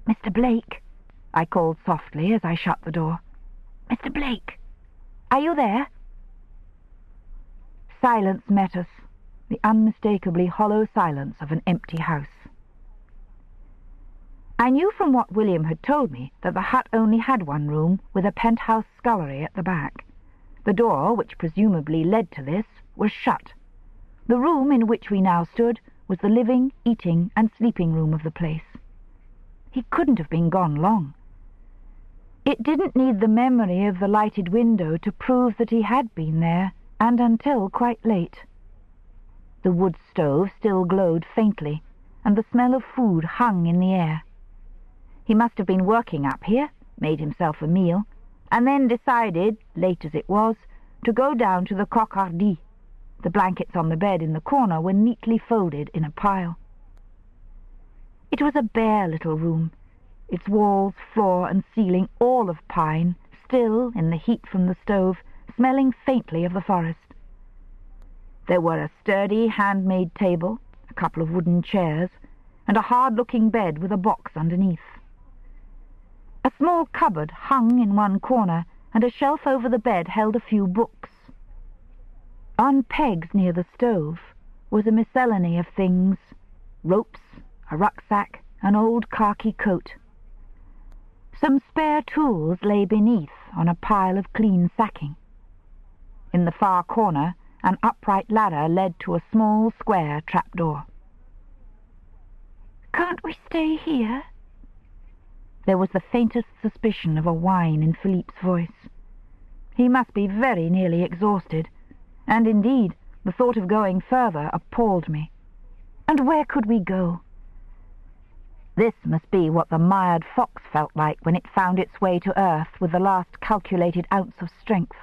Speaker 1: "Mr. Blake," I called softly as I shut the door. "Mr. Blake, are you there?" Silence met us, the unmistakably hollow silence of an empty house. I knew from what William had told me that the hut only had one room with a penthouse scullery at the back. The door, which presumably led to this, was shut. The room in which we now stood was the living, eating, and sleeping room of the place. He couldn't have been gone long. It didn't need the memory of the lighted window to prove that he had been there, and until quite late. The wood stove still glowed faintly, and the smell of food hung in the air. He must have been working up here, made himself a meal, and then decided, late as it was, to go down to the coquardie. The blankets on the bed in the corner were neatly folded in a pile. It was a bare little room, its walls, floor, and ceiling all of pine, still, in the heat from the stove, smelling faintly of the forest. There were a sturdy hand-made table, a couple of wooden chairs, and a hard-looking bed with a box underneath. A small cupboard hung in one corner, and a shelf over the bed held a few books. On pegs near the stove was a miscellany of things: ropes, a rucksack, an old khaki coat. Some spare tools lay beneath on a pile of clean sacking. In the far corner, an upright ladder led to a small square trapdoor. "Can't we stay here?" There was the faintest suspicion of a whine in Philippe's voice. He must be very nearly exhausted, and indeed the thought of going further appalled me. And where could we go? This must be what the mired fox felt like when it found its way to earth with the last calculated ounce of strength.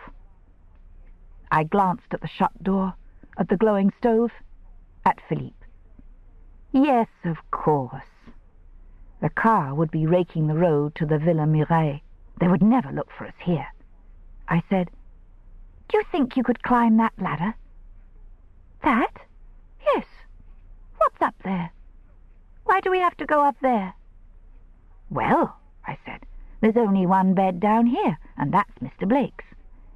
Speaker 1: I glanced at the shut door, at the glowing stove, at Philippe. Yes, of course. The car would be raking the road to the Villa Muret. They would never look for us here. I said, "Do you think you could climb that ladder?" "That? Yes. What's up there? Why do we have to go up there?" "Well," I said, "there's only one bed down here, and that's Mr. Blake's.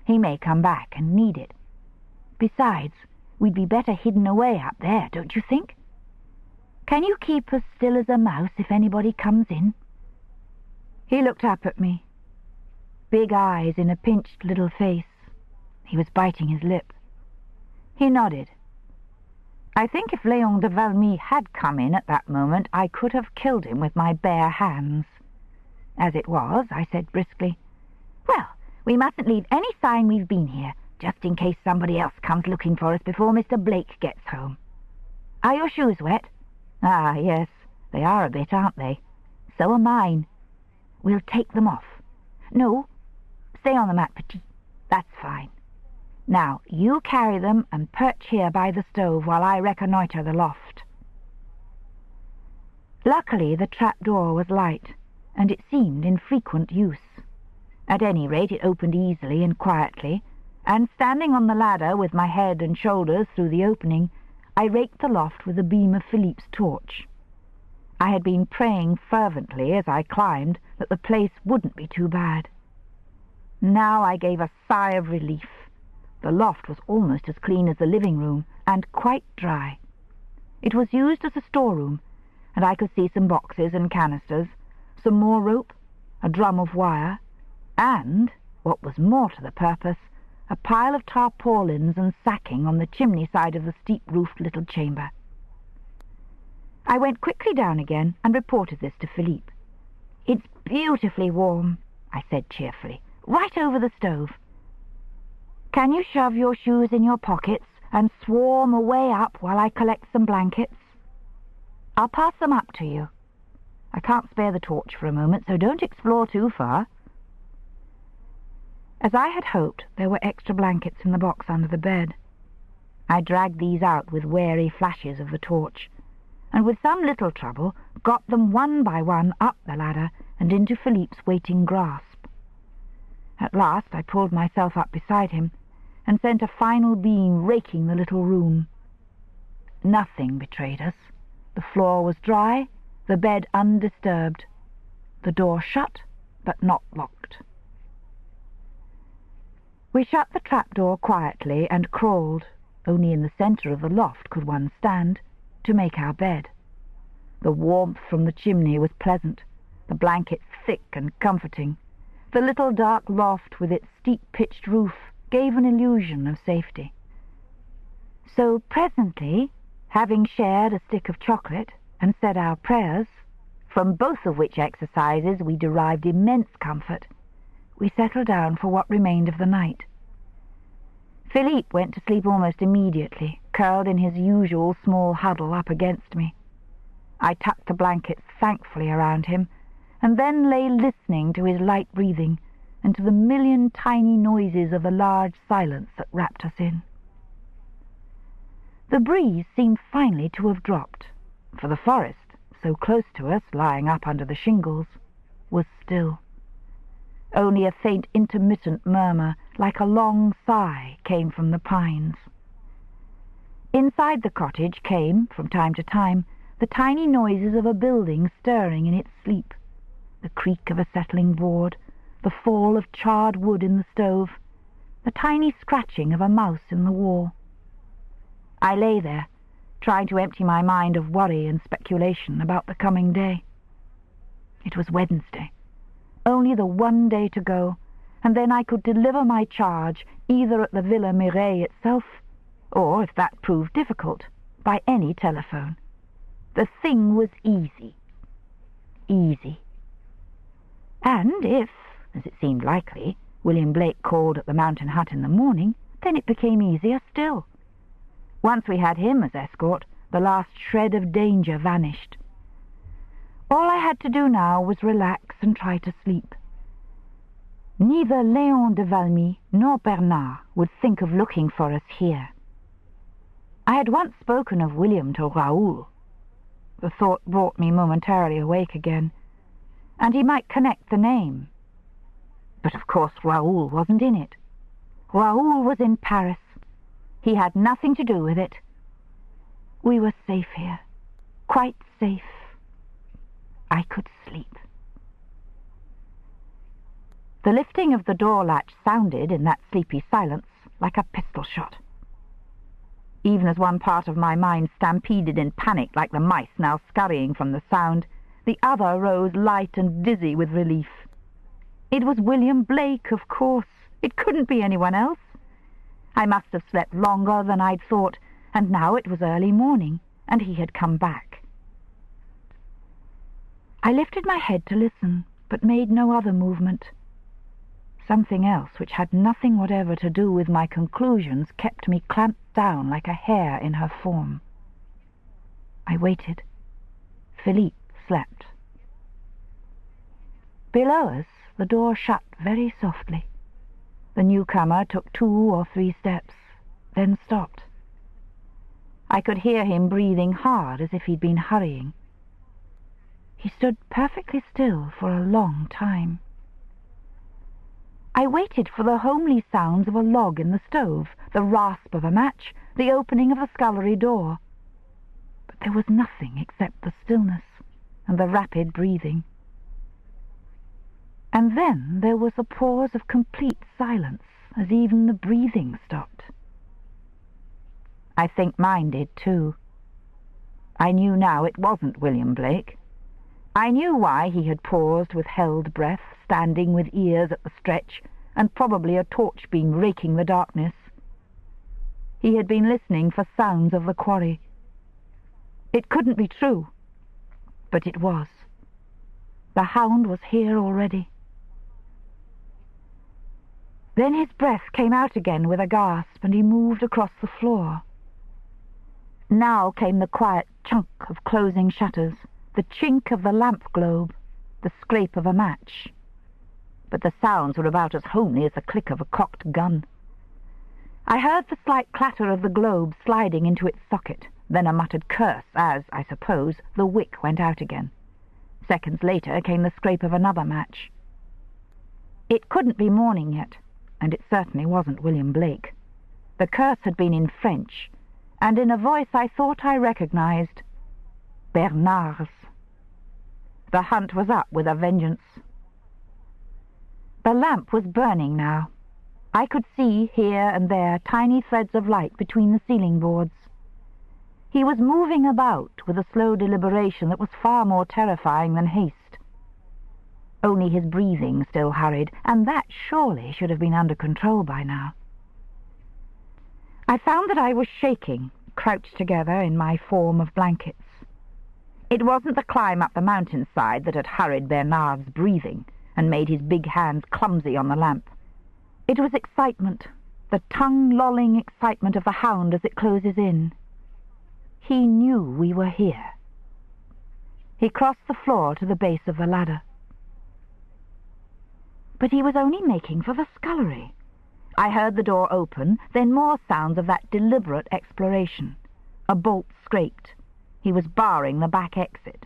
Speaker 1: He may come back and need it. Besides, we'd be better hidden away up there, don't you think? Can you keep as still as a mouse if anybody comes in?" He looked up at me. Big eyes in a pinched little face. He was biting his lip. He nodded. I think if Léon de Valmy had come in at that moment, I could have killed him with my bare hands. As it was, I said briskly, "Well, we mustn't leave any sign we've been here, just in case somebody else comes looking for us before Mr. Blake gets home. Are your shoes wet?" "Ah, yes, they are a bit, aren't they?" "So are mine." "We'll take them off." "No, stay on the mat, Petit. That's fine. Now, you carry them and perch here by the stove while I reconnoitre the loft." Luckily, the trap-door was light, and it seemed in frequent use. At any rate, it opened easily and quietly, and standing on the ladder with my head and shoulders through the opening, I raked the loft with a beam of Philippe's torch. I had been praying fervently as I climbed that the place wouldn't be too bad. Now I gave a sigh of relief. The loft was almost as clean as the living room, and quite dry. It was used as a storeroom, and I could see some boxes and canisters, some more rope, a drum of wire, and, what was more to the purpose, a pile of tarpaulins and sacking on the chimney side of the steep-roofed little chamber. I went quickly down again and reported this to Philippe. "It's beautifully warm," I said cheerfully, "right over the stove. Can you shove your shoes in your pockets and swarm away up while I collect some blankets? I'll pass them up to you. I can't spare the torch for a moment, so don't explore too far." As I had hoped, there were extra blankets in the box under the bed. I dragged these out with wary flashes of the torch, and with some little trouble got them one by one up the ladder and into Philippe's waiting grasp. At last I pulled myself up beside him and sent a final beam raking the little room. Nothing betrayed us. The floor was dry, the bed undisturbed, the door shut but not locked. We shut the trapdoor quietly and crawled, only in the centre of the loft could one stand, to make our bed. The warmth from the chimney was pleasant, the blankets thick and comforting. The little dark loft with its steep-pitched roof gave an illusion of safety. So presently, having shared a stick of chocolate and said our prayers, from both of which exercises we derived immense comfort, we settled down for what remained of the night. Philippe went to sleep almost immediately, curled in his usual small huddle up against me. I tucked the blankets thankfully around him, and then lay listening to his light breathing and to the million tiny noises of the large silence that wrapped us in. The breeze seemed finally to have dropped, for the forest, so close to us, lying up under the shingles, was still. Only a faint intermittent murmur, like a long sigh, came from the pines. Inside the cottage came, from time to time, the tiny noises of a building stirring in its sleep, the creak of a settling board, the fall of charred wood in the stove, the tiny scratching of a mouse in the wall. I lay there, trying to empty my mind of worry and speculation about the coming day. It was Wednesday, only the one day to go, and then I could deliver my charge either at the Villa Mireille itself, or, if that proved difficult, by any telephone. The thing was easy. Easy. And if, as it seemed likely, William Blake called at the mountain hut in the morning, then it became easier still. Once we had him as escort, the last shred of danger vanished. All I had to do now was relax and try to sleep. Neither Léon de Valmy nor Bernard would think of looking for us here. I had once spoken of William to Raoul. The thought brought me momentarily awake again, and he might connect the name. But of course Raoul wasn't in it. Raoul was in Paris. He had nothing to do with it. We were safe here, quite safe. I could sleep. The lifting of the door latch sounded, in that sleepy silence, like a pistol shot.
Speaker 2: Even as one part of my mind stampeded in panic like the mice now scurrying from the sound, the other rose light and dizzy with relief. It was William Blake, of course. It couldn't be anyone else. I must have slept longer than I'd thought, and now it was early morning, and he had come back. I lifted my head to listen, but made no other movement. Something else, which had nothing whatever to do with my conclusions, kept me clamped down like a hare in her form. I waited. Philippe slept. Below us, the door shut very softly. The newcomer took 2 or 3 steps, then stopped. I could hear him breathing hard as if he'd been hurrying. He stood perfectly still for a long time. I waited for the homely sounds of a log in the stove, the rasp of a match, the opening of the scullery door. But there was nothing except the stillness and the rapid breathing. And then there was a pause of complete silence, as even the breathing stopped. I think mine did too. I knew now it wasn't William Blake. I knew why he had paused with held breath, standing with ears at the stretch, and probably a torch beam raking the darkness. He had been listening for sounds of the quarry. It couldn't be true, but it was. The hound was here already. Then his breath came out again with a gasp, and he moved across the floor. Now came the quiet chunk of closing shutters, the chink of the lamp globe, the scrape of a match. But the sounds were about as homely as the click of a cocked gun. I heard the slight clatter of the globe sliding into its socket, then a muttered curse as, I suppose, the wick went out again. Seconds later came the scrape of another match. It couldn't be morning yet, and it certainly wasn't William Blake. The curse had been in French, and in a voice I thought I recognized. Bernard's. The hunt was up with a vengeance. The lamp was burning now. I could see here and there tiny threads of light between the ceiling boards. He was moving about with a slow deliberation that was far more terrifying than haste. Only his breathing still hurried, and that surely should have been under control by now. I found that I was shaking, crouched together in my form of blankets. It wasn't the climb up the mountainside that had hurried Bernard's breathing and made his big hands clumsy on the lamp. It was excitement, the tongue-lolling excitement of the hound as it closes in. He knew we were here. He crossed the floor to the base of the ladder. But he was only making for the scullery. I heard the door open, then more sounds of that deliberate exploration. A bolt scraped. He was barring the back exit.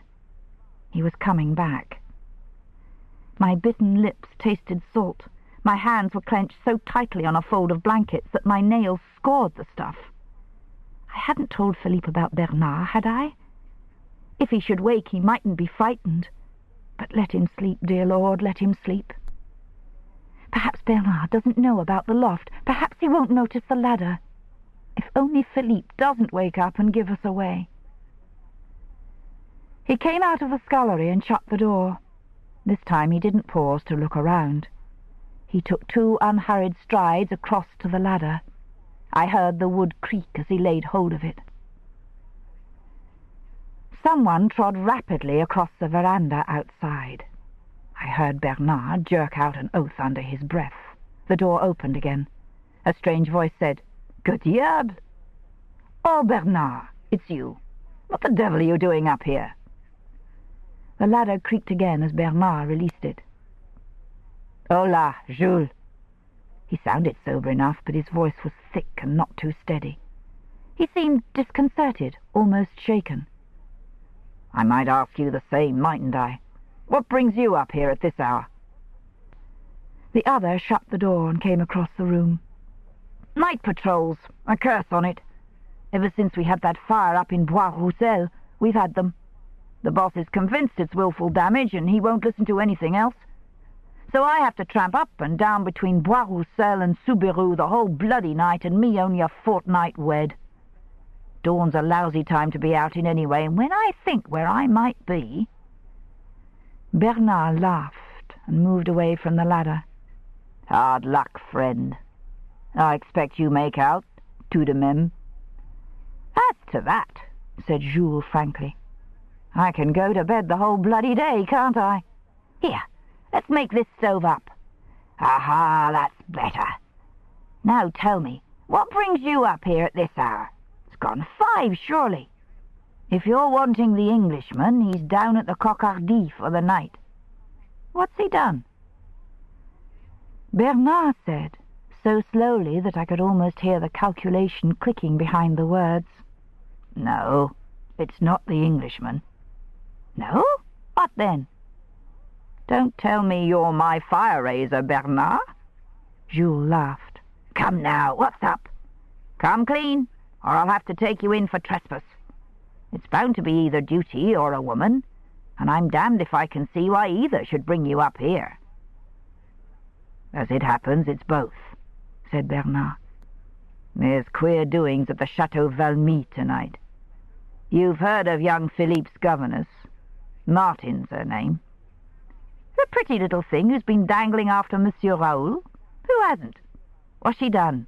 Speaker 2: He was coming back. My bitten lips tasted salt. My hands were clenched so tightly on a fold of blankets that my nails scored the stuff. I hadn't told Philippe about Bernard, had I? If he should wake, he mightn't be frightened. But let him sleep, dear Lord, let him sleep. Perhaps Bernard doesn't know about the loft. Perhaps he won't notice the ladder. If only Philippe doesn't wake up and give us away. He came out of the scullery and shut the door. This time he didn't pause to look around. He took 2 unhurried strides across to the ladder. I heard the wood creak as he laid hold of it. Someone trod rapidly across the veranda outside. I heard Bernard jerk out an oath under his breath. The door opened again. A strange voice said, "Que diable!" "Oh, Bernard, it's you. What the devil are you doing up here?" The ladder creaked again as Bernard released it. "Hola, Jules." He sounded sober enough, but his voice was thick and not too steady. He seemed disconcerted, almost shaken. "I might ask you the same, mightn't I? What brings you up here at this hour?" The other shut the door and came across the room. "Night patrols, a curse on it. Ever since we had that fire up in Bois Roussel, we've had them. The boss is convinced it's willful damage, and he won't listen to anything else. So I have to tramp up and down between Bois Roussel and Soubirous the whole bloody night, and me only a fortnight wed. Dawn's a lousy time to be out in anyway, and when I think where I might be—"
Speaker 1: Bernard laughed and moved away from the ladder.
Speaker 2: "Hard luck, friend. I expect you make out, tout de même." "As to that," said Jules frankly, "I can go to bed the whole bloody day, can't I? Here, let's make this stove up. Aha, that's better. Now tell me, what brings you up here at this hour? It's gone 5, surely. If you're wanting the Englishman, he's down at the Coquardie for the night. What's he done?"
Speaker 1: Bernard said, so slowly that I could almost hear the calculation clicking behind the words.
Speaker 2: "No, it's not the Englishman."
Speaker 1: "No? What then?"
Speaker 2: "Don't tell me you're my fire-raiser, Bernard."
Speaker 1: Jules laughed.
Speaker 2: "Come now, what's up? Come clean, or I'll have to take you in for trespass. It's bound to be either duty or a woman, and I'm damned if I can see why either should bring you up here." "As it happens, it's both," said Bernard. "There's queer doings at the Chateau Valmy tonight. You've heard of young Philippe's governess. Martin's her name. The pretty little thing who's been dangling after Monsieur Raoul. Who hasn't? What's she done?"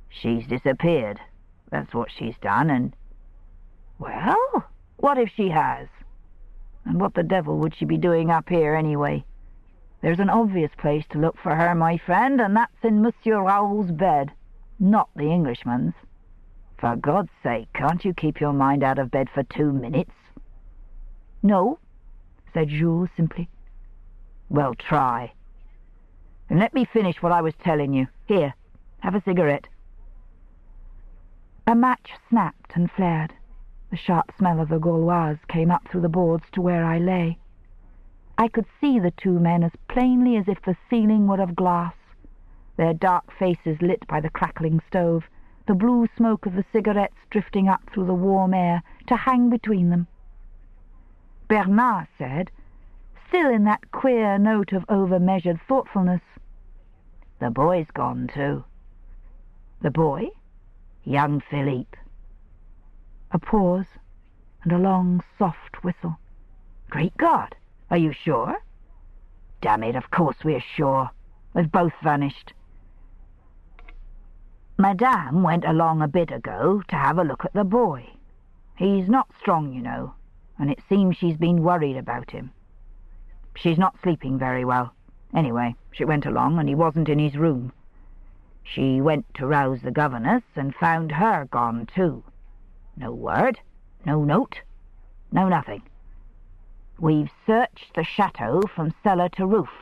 Speaker 2: "She's disappeared. That's what she's done, and—" "Well, what if she has? And what the devil would she be doing up here, anyway? There's an obvious place to look for her, my friend, and that's in Monsieur Raoul's bed, not the Englishman's. For God's sake, can't you keep your mind out of bed for 2 minutes?" "No," said Jules simply. "Well, try. And let me finish what I was telling you. Here, have a cigarette."
Speaker 1: A match snapped and flared. The sharp smell of the Gauloise came up through the boards to where I lay. I could see the 2 men as plainly as if the ceiling were of glass, their dark faces lit by the crackling stove, the blue smoke of the cigarettes drifting up through the warm air to hang between them. Bernard said, still in that queer note of over-measured thoughtfulness, "The boy's gone too." "The boy?" "Young Philippe." A pause, and a long, soft whistle. "Great God! Are you sure?" "Damn it, of course we're sure. They've both vanished. Madame went along a bit ago to have a look at the boy. He's not strong, you know, and it seems she's been worried about him. She's not sleeping very well. Anyway, she went along, and he wasn't in his room. She went to rouse the governess and found her gone too. No word, no note, no nothing. We've searched the chateau from cellar to roof,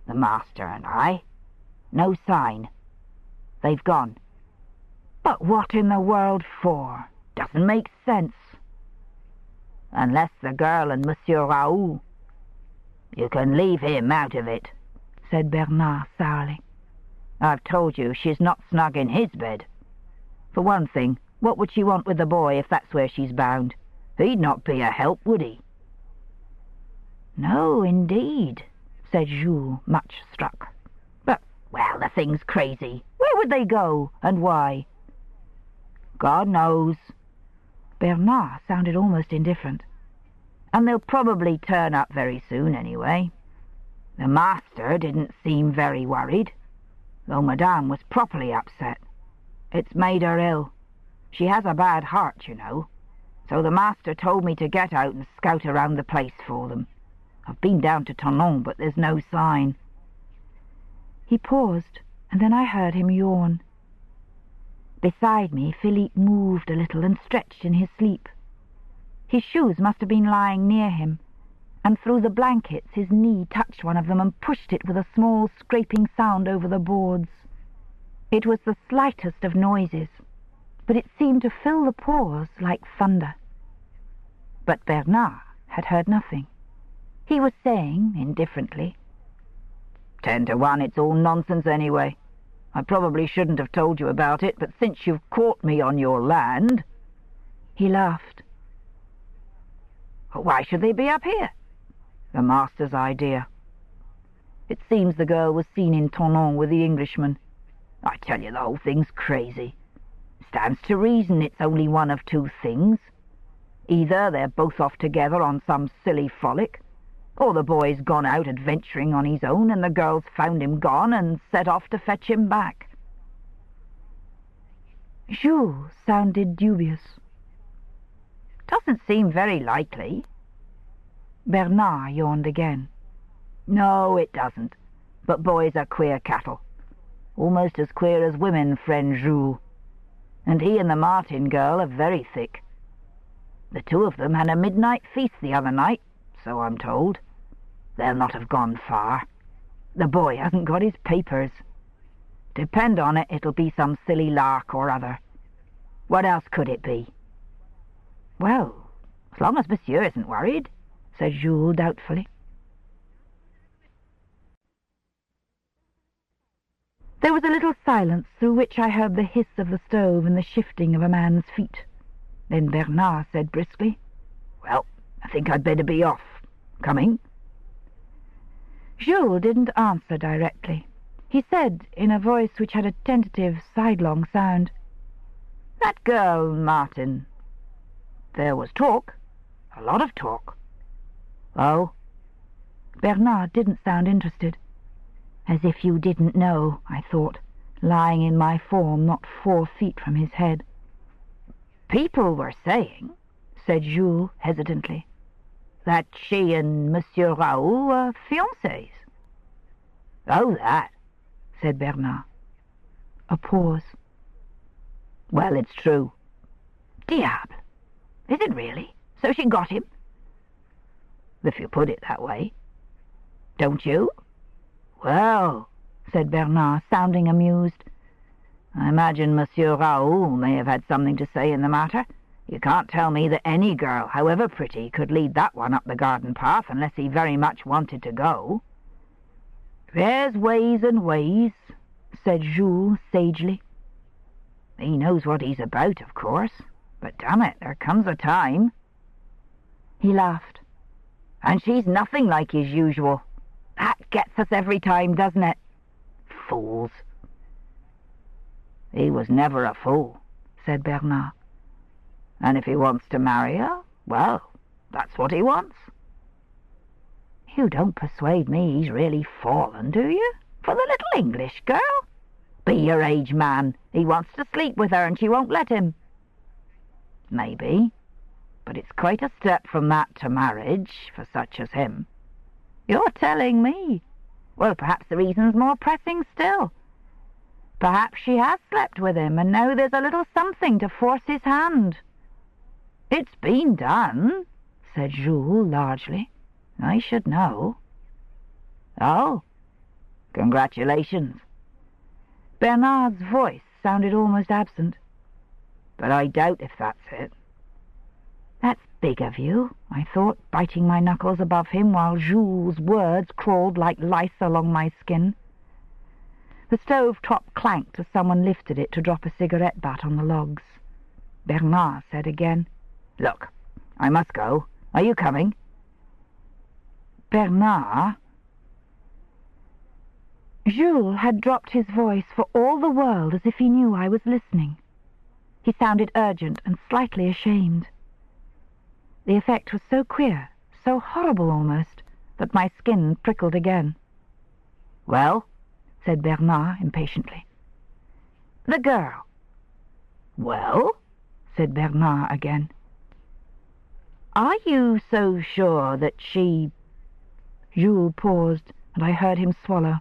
Speaker 1: the master and I. No sign. They've gone. But what in the world for? Doesn't make sense. Unless the girl and Monsieur Raoul. You can leave him out of it, said Bernard sourly. I've told you she's not snug in his bed. For one thing, what would she want with the boy if that's where she's bound? He'd not be a help, would he? No, indeed, said Jules, much struck. But, well, the thing's crazy. Where would they go, and why? God knows. Bernard sounded almost indifferent. And they'll probably turn up very soon anyway. The master didn't seem very worried, though Madame was properly upset. It's made her ill. She has a bad heart, you know. So the master told me to get out and scout around the place for them. I've been down to Tonon, but there's no sign. He paused, and then I heard him yawn. Beside me, Philippe moved a little and stretched in his sleep. His shoes must have been lying near him, and through the blankets his knee touched one of them and pushed it with a small scraping sound over the boards. It was the slightest of noises, but it seemed to fill the pause like thunder. But Bernard had heard nothing. He was saying, indifferently, 10 to 1, it's all nonsense anyway. I probably shouldn't have told you about it, but since you've caught me on your land... He laughed. Why should they be up here? The master's idea. It seems the girl was seen in Tonon with the Englishman. I tell you, the whole thing's crazy.
Speaker 2: stands to reason it's only one of two things. Either they're both off together on some silly frolic, or the boy's gone out adventuring on his own and the girl's found him gone and set off to fetch him back."
Speaker 1: Jules sounded dubious.
Speaker 2: "Doesn't seem very likely."
Speaker 1: Bernard yawned again.
Speaker 2: "No, it doesn't. But boys are queer cattle. Almost as queer as women, friend Jules. And he and the Martin girl are very thick. The two of them had a midnight feast the other night, so I'm told. They'll not have gone far. The boy hasn't got his papers. Depend on it, it'll be some silly lark or other. What else could it be?" "Well, as long as Monsieur isn't worried," said Jules doubtfully.
Speaker 1: There was a little silence through which I heard the hiss of the stove and the shifting of a man's feet. Then Bernard said briskly,
Speaker 2: "Well, I think I'd better be off. Coming?"
Speaker 1: Jules didn't answer directly. He said, in a voice which had a tentative, sidelong sound,
Speaker 2: "That girl, Martin. There was talk. A lot of talk." "Oh?"
Speaker 1: Bernard didn't sound interested. As if you didn't know, I thought, lying in my form not 4 feet from his head.
Speaker 2: "People were saying," said Jules hesitantly, "that she and Monsieur Raoul were fiancés." "Oh, that," said Bernard.
Speaker 1: A pause.
Speaker 2: "Well, it's true." "Diable! Is it really? So she got him?" "If you put it that way. Don't you?" "Well," said Bernard, sounding amused, "I imagine Monsieur Raoul may have had something to say in the matter. You can't tell me that any girl, however pretty, could lead that one up the garden path unless he very much wanted to go." "There's ways and ways," said Jules sagely. "He knows what he's about, of course, but damn it, there comes a time."
Speaker 1: He laughed.
Speaker 2: "And she's nothing like his usual. That gets us every time, doesn't it? Fools." "He was never a fool," said Bernard. "And if he wants to marry her, well, that's what he wants." "You don't persuade me he's really fallen, do you? For the little English girl? Be your age, man. He wants to sleep with her and she won't let him." "Maybe. But it's quite a step from that to marriage, for such as him." "You're telling me? Well, perhaps the reason's more pressing still. Perhaps she has slept with him, and now there's a little something to force his hand." "It's been done," said Jules largely. "I should know." "Oh, congratulations."
Speaker 1: Bernard's voice sounded almost absent.
Speaker 2: "But I doubt if that's it."
Speaker 1: "That's big of you," I thought, biting my knuckles above him while Jules' words crawled like lice along my skin. The stove top clanked as someone lifted it to drop a cigarette butt on the logs. Bernard said again,
Speaker 2: "Look, I must go. Are you coming?"
Speaker 1: "Bernard?" Jules had dropped his voice for all the world as if he knew I was listening. He sounded urgent and slightly ashamed. The effect was so queer, so horrible almost, that my skin prickled again.
Speaker 2: "Well?"
Speaker 1: said Bernard impatiently.
Speaker 2: "The girl." "Well?" said Bernard again. "Are you so sure that she—"
Speaker 1: Jules paused, and I heard him swallow.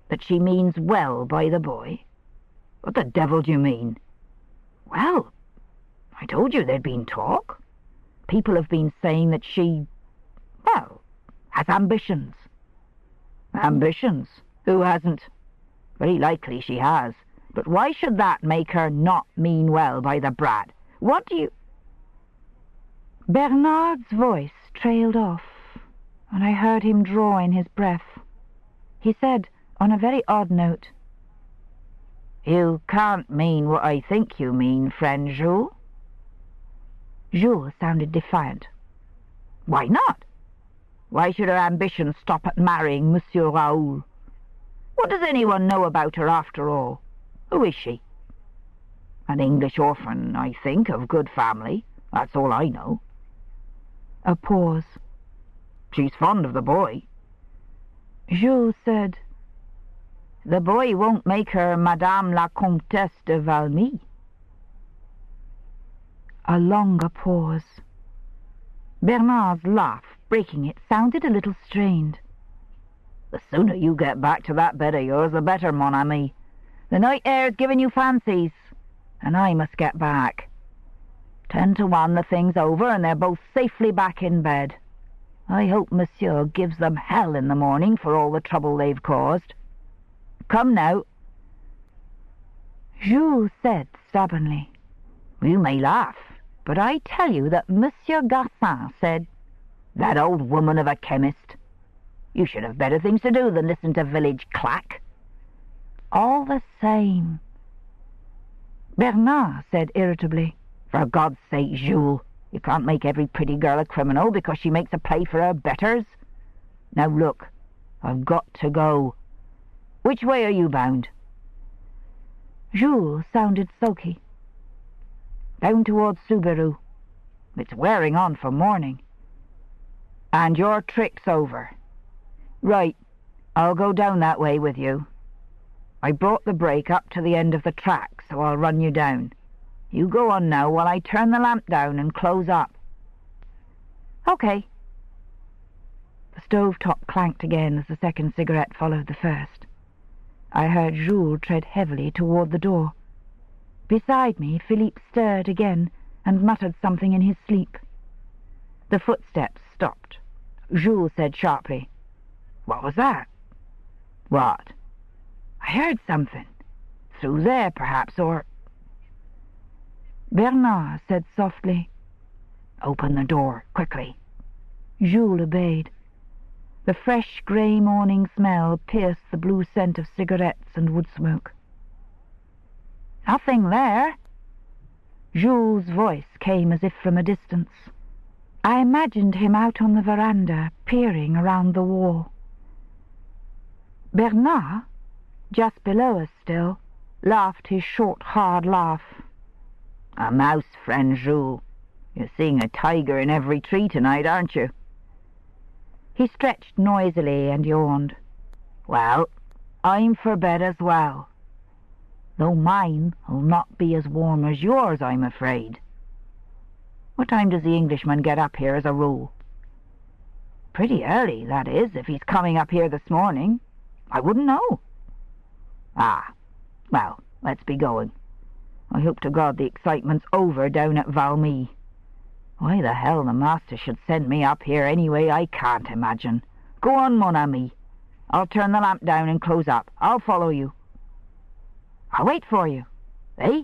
Speaker 2: "That she means well by the boy? What the devil do you mean?" "Well, I told you there'd been talk. People have been saying that she, well, has ambitions." "Ambitions? Who hasn't?" "Very likely she has. But why should that make her not mean well by the brat? What do you—"
Speaker 1: Bernard's voice trailed off, and I heard him draw in his breath. He said, on a very odd note, "You can't mean what I think you mean, friend Jules." Jules sounded defiant.
Speaker 2: "Why not? Why should her ambition stop at marrying Monsieur Raoul? What does anyone know about her after all? Who is she?" An English orphan, I think, of good family. That's all I know.
Speaker 1: A pause.
Speaker 2: She's fond of the boy.
Speaker 1: Jules said,
Speaker 2: The boy won't make her Madame la Comtesse de Valmy.
Speaker 1: A longer pause. Bernard's laugh, breaking it, sounded a little strained.
Speaker 2: The sooner you get back to that bed of yours, the better, mon ami. The night air's giving you fancies, and I must get back. 10 to 1 the thing's over, and they're both safely back in bed. I hope Monsieur gives them hell in the morning for all the trouble they've caused. Come now.
Speaker 1: Jules said stubbornly,
Speaker 2: You may laugh, but I tell you that Monsieur Garcin said, That old woman of a chemist. You should have better things to do than listen to village clack.
Speaker 1: All the same. Bernard said irritably,
Speaker 2: For God's sake, Jules, you can't make every pretty girl a criminal because she makes a play for her betters. Now look, I've got to go. Which way are you bound?
Speaker 1: Jules sounded sulky.
Speaker 2: Down towards Subaru. It's wearing on for morning. And your trick's over. Right, I'll go down that way with you. I brought the brake up to the end of the track, so I'll run you down. You go on now while I turn the lamp down and close up.
Speaker 1: Okay. The stove-top clanked again as the second cigarette followed the first. I heard Jules tread heavily toward the door. Beside me, Philippe stirred again and muttered something in his sleep. The footsteps stopped. Jules said sharply,
Speaker 2: What was that?
Speaker 1: What?
Speaker 2: I heard something. Through there, perhaps, or...
Speaker 1: Bernard said softly,
Speaker 2: Open the door, quickly.
Speaker 1: Jules obeyed. The fresh grey morning smell pierced the blue scent of cigarettes and wood smoke.
Speaker 2: Nothing there.
Speaker 1: Jules' voice came as if from a distance. I imagined him out on the veranda, peering around the wall. Bernard, just below us still, laughed his short, hard laugh.
Speaker 2: A mouse, friend Jules. You're seeing a tiger in every tree tonight, aren't you?
Speaker 1: He stretched noisily and yawned.
Speaker 2: Well, I'm for bed as well. Though mine'll not be as warm as yours, I'm afraid. What time does the Englishman get up here as a rule? Pretty early, that is, if he's coming up here this morning. I wouldn't know. Ah, well, let's be going. I hope to God the excitement's over down at Valmy. Why the hell the master should send me up here anyway, I can't imagine. Go on, mon ami. I'll turn the lamp down and close up. I'll follow you. I'll wait for you. Eh?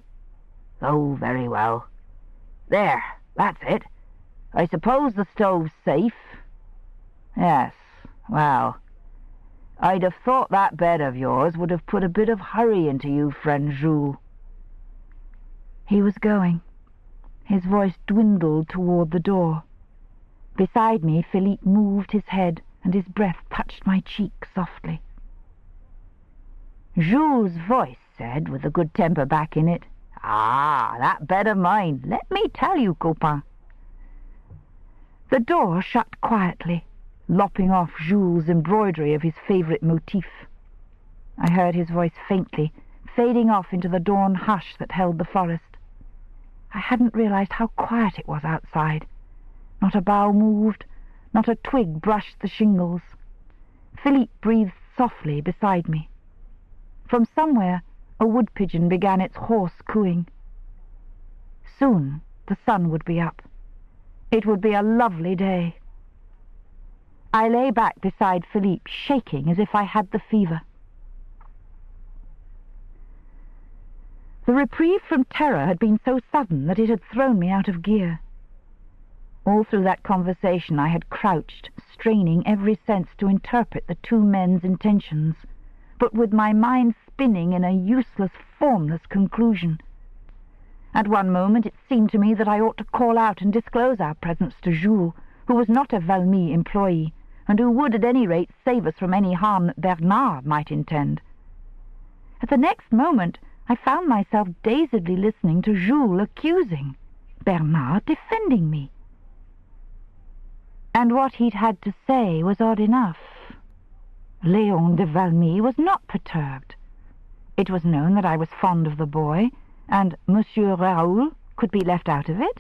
Speaker 2: Oh, very well. There, that's it. I suppose the stove's safe. Yes, well, I'd have thought that bed of yours would have put a bit of hurry into you, friend Jules.
Speaker 1: He was going. His voice dwindled toward the door. Beside me, Philippe moved his head, and his breath touched my cheek softly.
Speaker 2: Jules' voice said, with a good temper back in it, Ah, that bed of mine, let me tell you, copain.
Speaker 1: The door shut quietly, lopping off Jules' embroidery of his favourite motif. I heard his voice faintly, fading off into the dawn hush that held the forest. I hadn't realized how quiet it was outside. Not a bough moved, not a twig brushed the shingles. Philippe breathed softly beside me. From somewhere, a wood pigeon began its hoarse cooing. Soon the sun would be up. It would be a lovely day. I lay back beside Philippe, shaking as if I had the fever. The reprieve from terror had been so sudden that it had thrown me out of gear. All through that conversation I had crouched, straining every sense to interpret the two men's intentions, but with my mind spinning in a useless, formless conclusion. At one moment it seemed to me that I ought to call out and disclose our presence to Jules, who was not a Valmy employee, and who would at any rate save us from any harm that Bernard might intend. At the next moment I found myself dazedly listening to Jules accusing, Bernard defending me. And what he'd had to say was odd enough. Léon de Valmy was not perturbed. It was known that I was fond of the boy, and Monsieur Raoul could be left out of it.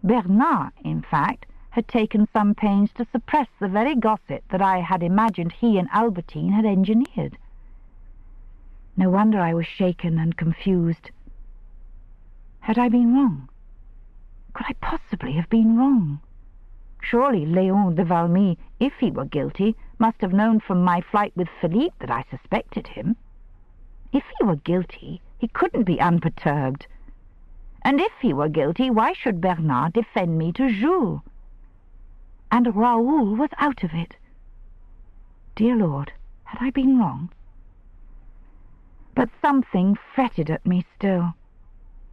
Speaker 1: Bernard, in fact, had taken some pains to suppress the very gossip that I had imagined he and Albertine had engineered. No wonder I was shaken and confused. Had I been wrong? Could I possibly have been wrong? Surely Léon de Valmy, if he were guilty, must have known from my flight with Philippe that I suspected him. If he were guilty, he couldn't be unperturbed. And if he were guilty, why should Bernard defend me to Jules? And Raoul was out of it. Dear Lord, had I been wrong? But something fretted at me still.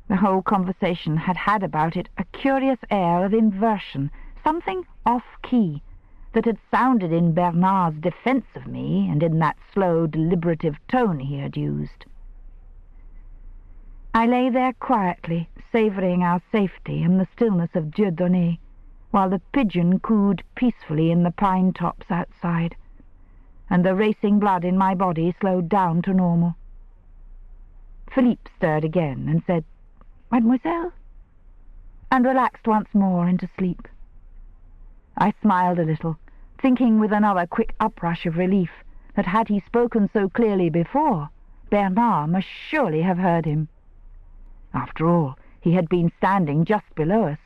Speaker 1: The whole conversation had had about it a curious air of inversion, something off-key, that had sounded in Bernard's defence of me, and in that slow, deliberative tone he had used. I lay there quietly, savouring our safety and the stillness of Dieudonné, while the pigeon cooed peacefully in the pine tops outside, and the racing blood in my body slowed down to normal. Philippe stirred again and said, "Mademoiselle?" and relaxed once more into sleep. I smiled a little, thinking with another quick uprush of relief that had he spoken so clearly before, Bernard must surely have heard him. After all, he had been standing just below us,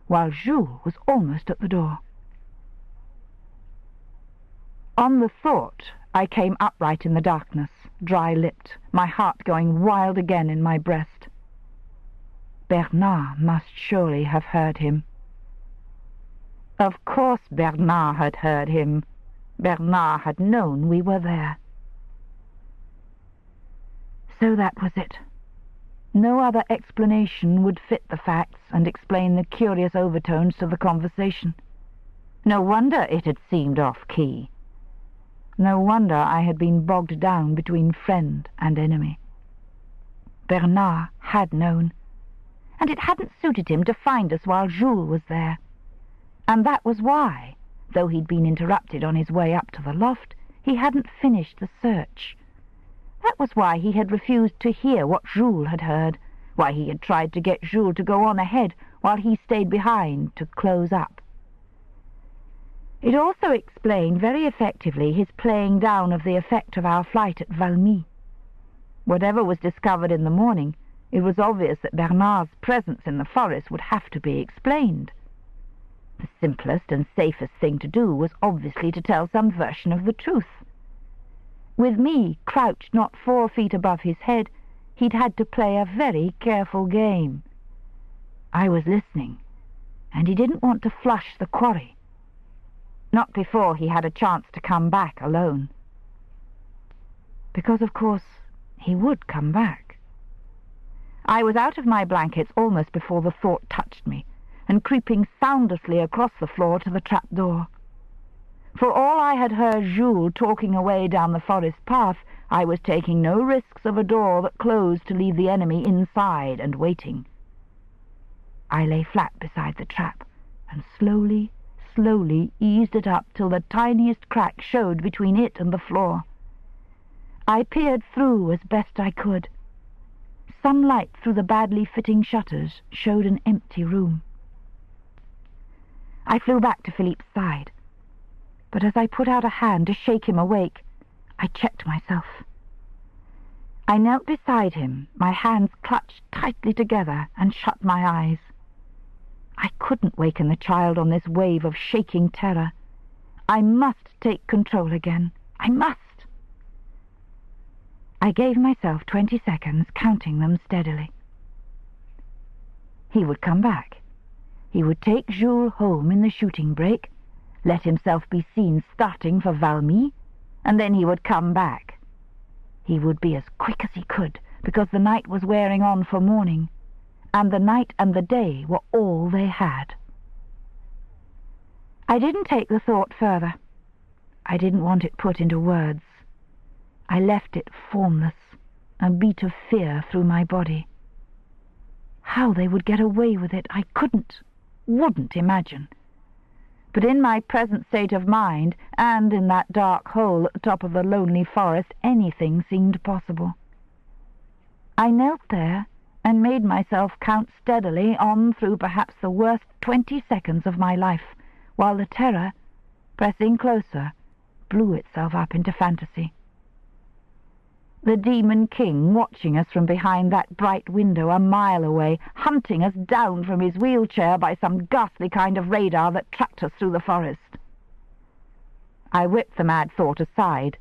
Speaker 1: while Jules was almost at the door. On the thought, I came upright in the darkness, dry-lipped, my heart going wild again in my breast. Bernard must surely have heard him. Of course Bernard had heard him. Bernard had known we were there. So that was it. No other explanation would fit the facts and explain the curious overtones to the conversation. No wonder it had seemed off-key. No wonder I had been bogged down between friend and enemy. Bernard had known, and it hadn't suited him to find us while Jules was there. And that was why, though he'd been interrupted on his way up to the loft, he hadn't finished the search. That was why he had refused to hear what Jules had heard, why he had tried to get Jules to go on ahead while he stayed behind to close up. It also explained very effectively his playing down of the effect of our flight at Valmy. Whatever was discovered in the morning, it was obvious that Bernard's presence in the forest would have to be explained. The simplest and safest thing to do was obviously to tell some version of the truth. With me crouched not 4 feet above his head, he'd had to play a very careful game. I was listening, and he didn't want to flush the quarry. Not before he had a chance to come back alone. Because, of course, he would come back. I was out of my blankets almost before the thought touched me, and creeping soundlessly across the floor to the trap-door. For all I had heard Jules talking away down the forest path, I was taking no risks of a door that closed to leave the enemy inside and waiting. I lay flat beside the trap, and slowly eased it up till the tiniest crack showed between it and the floor. I peered through as best I could. Some light through the badly fitting shutters showed an empty room. I flew back to Philippe's side, but as I put out a hand to shake him awake, I checked myself. I knelt beside him, my hands clutched tightly together, and shut my eyes. I couldn't waken the child on this wave of shaking terror. I must take control again. I must. I gave myself 20 seconds, counting them steadily. He would come back. He would take Jules home in the shooting break, let himself be seen starting for Valmy, and then he would come back. He would be as quick as he could, because the night was wearing on for morning, and the night and the day were all they had. I didn't take the thought further. I didn't want it put into words. I left it formless, a beat of fear through my body. How they would get away with it, I wouldn't imagine. But in my present state of mind, and in that dark hole at the top of the lonely forest, anything seemed possible. I knelt there and made myself count steadily on through perhaps the worst 20 seconds of my life, while the terror, pressing closer, blew itself up into fantasy. The Demon King watching us from behind that bright window a mile away, hunting us down from his wheelchair by some ghastly kind of radar that tracked us through the forest. I whipped the mad thought aside,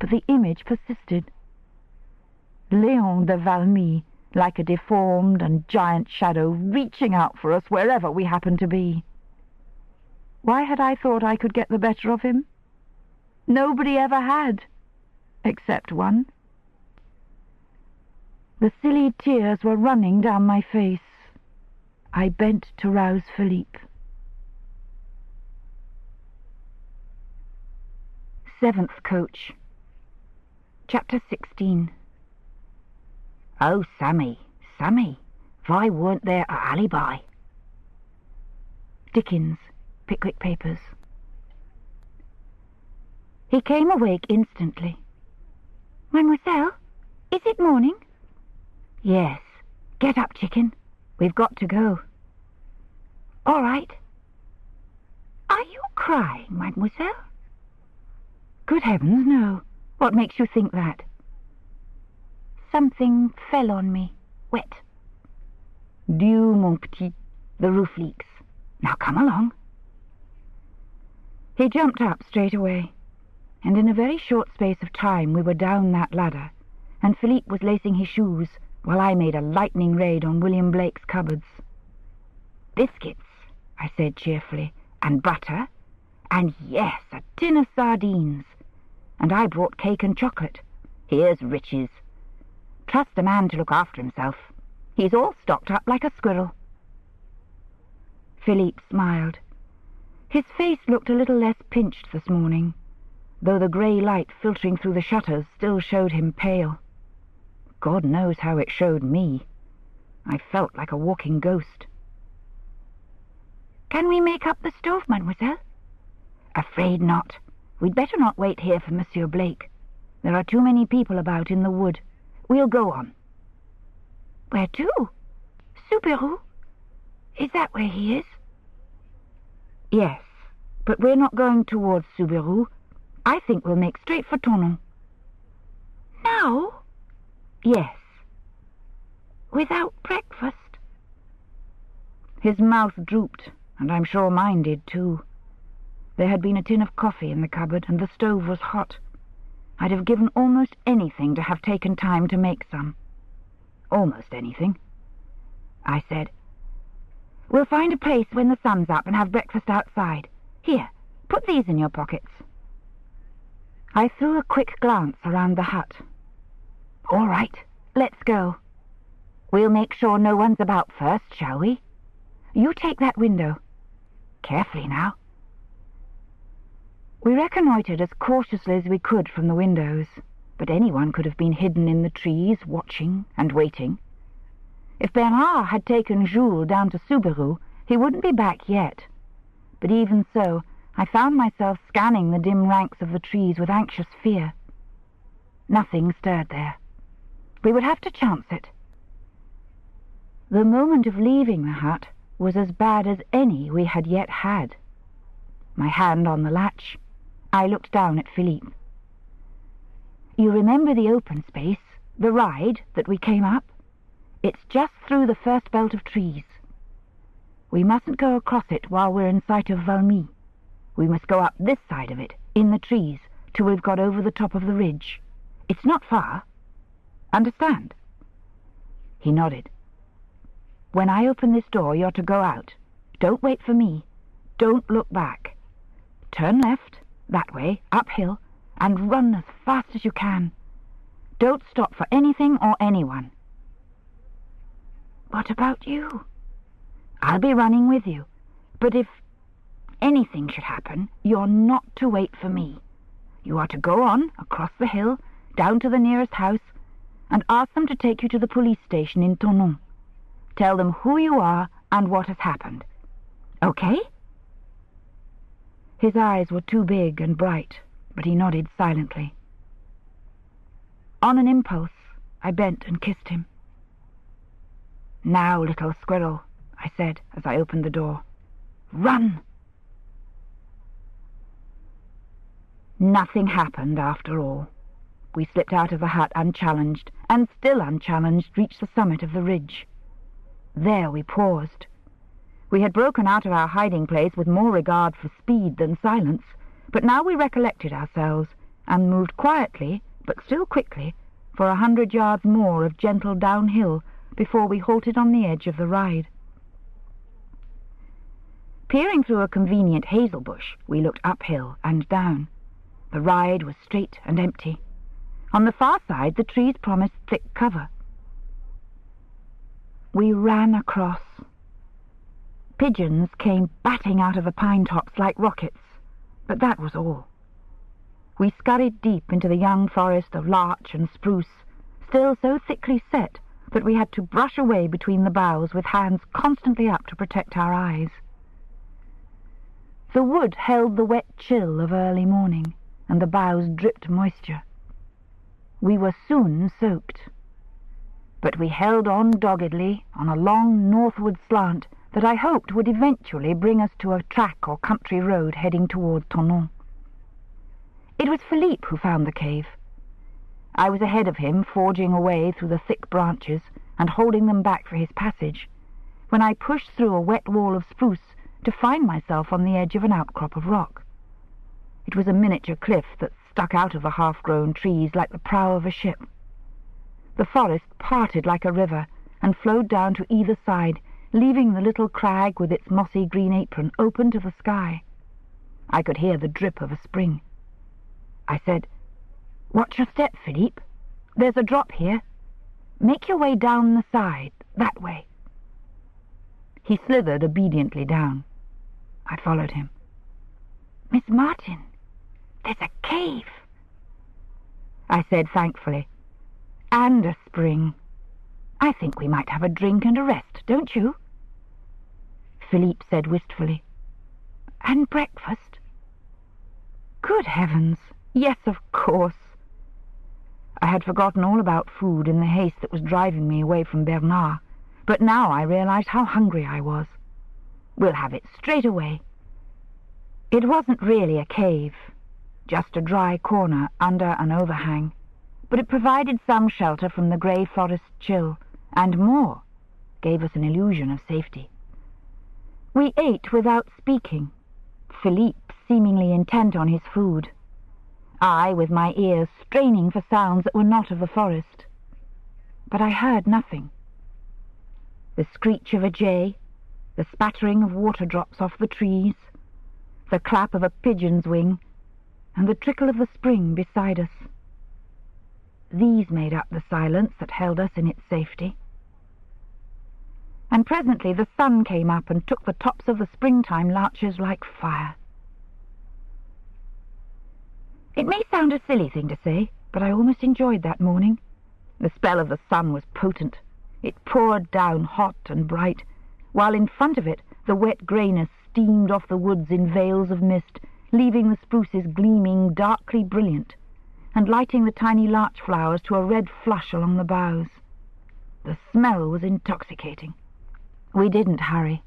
Speaker 1: but the image persisted. Léon de Valmy, like a deformed and giant shadow, reaching out for us wherever we happened to be. Why had I thought I could get the better of him? Nobody ever had, except one. The silly tears were running down my face. I bent to rouse Philippe. 7th Coach. Chapter 16.
Speaker 2: Oh, Sammy, why weren't there a alibi?
Speaker 1: Dickens, Pickwick Papers.
Speaker 2: He came awake instantly.
Speaker 1: Mademoiselle, is it morning?
Speaker 2: Yes. Get up, chicken. We've got to go.
Speaker 1: All right. Are you crying, mademoiselle?
Speaker 2: Good heavens, no. What makes you think that?
Speaker 1: Something fell on me, wet.
Speaker 2: Dieu, mon petit. The roof leaks. Now come along. He jumped up straight away, and in a very short space of time we were down that ladder, and Philippe was lacing his shoes, while I made a lightning raid on William Blake's cupboards. Biscuits, I said cheerfully, and butter, and yes, a tin of sardines. And I brought cake and chocolate. Here's riches. Trust a man to look after himself. He's all stocked up like a squirrel. Philippe smiled. His face looked a little less pinched this morning, though the grey light filtering through the shutters still showed him pale. God knows how it showed me. I felt like a walking ghost.
Speaker 1: Can we make up the stove, mademoiselle?
Speaker 2: Afraid not. We'd better not wait here for Monsieur Blake. There are too many people about in the wood. We'll go on.
Speaker 1: Where to? Subiru? Is that where he is?
Speaker 2: Yes, but we're not going towards Subiru. I think we'll make straight for Tonon.
Speaker 1: Now?
Speaker 2: Yes.
Speaker 1: Without breakfast?
Speaker 2: His mouth drooped, and I'm sure mine did too. There had been a tin of coffee in the cupboard, and the stove was hot. I'd have given almost anything to have taken time to make some. Almost anything. I said, "We'll find a place when the sun's up and have breakfast outside. Here, put these in your pockets." I threw a quick glance around the hut. All right, let's go. We'll make sure no one's about first, shall we? You take that window. Carefully now. We reconnoitred as cautiously as we could from the windows, but anyone could have been hidden in the trees, watching and waiting. If Bernard had taken Jules down to Subiru, he wouldn't be back yet. But even so, I found myself scanning the dim ranks of the trees with anxious fear. Nothing stirred there. We would have to chance it. The moment of leaving the hut was as bad as any we had yet had. My hand on the latch, I looked down at Philippe. You remember the open space, the ride that we came up? It's just through the first belt of trees. We mustn't go across it while we're in sight of Valmy. We must go up this side of it, in the trees, till we've got over the top of the ridge. It's not far. Understand? He nodded. When I open this door, you're to go out. Don't wait for me. Don't look back. Turn left, that way, uphill, and run as fast as you can. Don't stop for anything or anyone.
Speaker 1: What about you?
Speaker 2: I'll be running with you. But if anything should happen, you're not to wait for me. You are to go on, across the hill, down to the nearest house,
Speaker 1: and ask them to take you to the police station in Tonon. Tell them who you are and what has happened. Okay?" His eyes were too big and bright, but he nodded silently. On an impulse, I bent and kissed him. "Now, little squirrel," I said as I opened the door. "Run!" Nothing happened after all. We slipped out of the hut unchallenged, and still unchallenged reached the summit of the ridge. There we paused. We had broken out of our hiding place with more regard for speed than silence, but now we recollected ourselves, and moved quietly, but still quickly, for 100 yards more of gentle downhill before we halted on the edge of the ride. Peering through a convenient hazel bush, we looked uphill and down. The ride was straight and empty. On the far side, the trees promised thick cover. We ran across. Pigeons came batting out of the pine tops like rockets, but that was all. We scurried deep into the young forest of larch and spruce, still so thickly set that we had to brush away between the boughs with hands constantly up to protect our eyes. The wood held the wet chill of early morning, and the boughs dripped moisture. We were soon soaked, but we held on doggedly on a long northward slant that I hoped would eventually bring us to a track or country road heading toward Tonon. It was Philippe who found the cave. I was ahead of him, forging away through the thick branches and holding them back for his passage, when I pushed through a wet wall of spruce to find myself on the edge of an outcrop of rock. It was a miniature cliff that stuck out of the half-grown trees like the prow of a ship. The forest parted like a river and flowed down to either side, leaving the little crag with its mossy green apron open to the sky. I could hear the drip of a spring. I said, "Watch your step, Philippe. There's a drop here. Make your way down the side, that way." He slithered obediently down. I followed him. "Miss Martin, there's a cave," I said thankfully. "And a spring. I think we might have a drink and a rest, don't you?" Philippe said wistfully. "And breakfast?" Good heavens, yes, of course. I had forgotten all about food in the haste that was driving me away from Bernard, but now I realized how hungry I was. "We'll have it straight away." It wasn't really a cave, just a dry corner under an overhang, but it provided some shelter from the grey forest chill, and more, gave us an illusion of safety. We ate without speaking, Philippe seemingly intent on his food, I with my ears straining for sounds that were not of the forest. But I heard nothing. The screech of a jay, the spattering of water drops off the trees, the clap of a pigeon's wing, and the trickle of the spring beside us. These made up the silence that held us in its safety. And presently the sun came up and took the tops of the springtime larches like fire. It may sound a silly thing to say, but I almost enjoyed that morning. The spell of the sun was potent. It poured down hot and bright, while in front of it the wet greyness steamed off the woods in veils of mist, leaving the spruces gleaming darkly brilliant, and lighting the tiny larch flowers to a red flush along the boughs. The smell was intoxicating. We didn't hurry.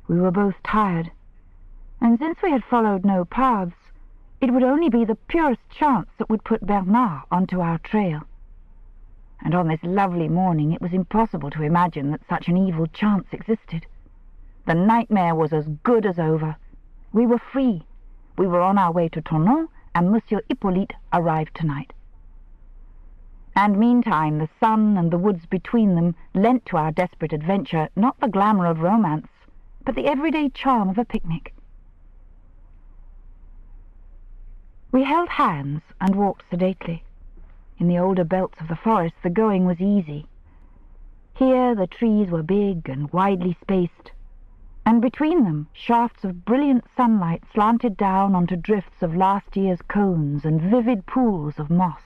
Speaker 1: We were both tired, and since we had followed no paths, it would only be the purest chance that would put Bernard onto our trail. And on this lovely morning it was impossible to imagine that such an evil chance existed. The nightmare was as good as over. We were free. We were on our way to Tonon, and Monsieur Hippolyte arrived tonight. And meantime the sun and the woods between them lent to our desperate adventure not the glamour of romance, but the everyday charm of a picnic. We held hands and walked sedately. In the older belts of the forest the going was easy. Here the trees were big and widely spaced, and between them shafts of brilliant sunlight slanted down onto drifts of last year's cones and vivid pools of moss.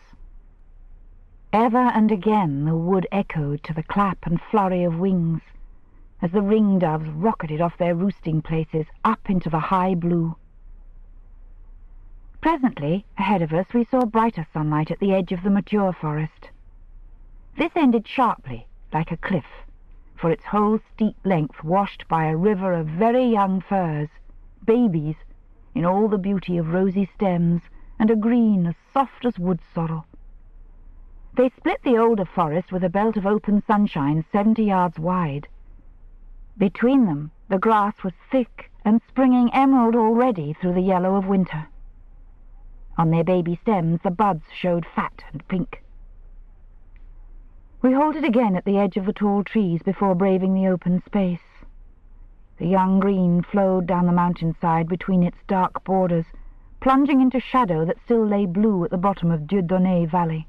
Speaker 1: Ever and again the wood echoed to the clap and flurry of wings as the ringdoves rocketed off their roosting places up into the high blue. Presently, ahead of us, we saw brighter sunlight at the edge of the mature forest. This ended sharply, like a cliff, for its whole steep length washed by a river of very young firs, babies, in all the beauty of rosy stems and a green as soft as wood sorrel. They split the older forest with a belt of open sunshine 70 yards wide. Between them, the grass was thick and springing emerald already through the yellow of winter. On their baby stems the buds showed fat and pink. We halted again at the edge of the tall trees before braving the open space. The young green flowed down the mountainside between its dark borders, plunging into shadow that still lay blue at the bottom of Dieudonné Valley.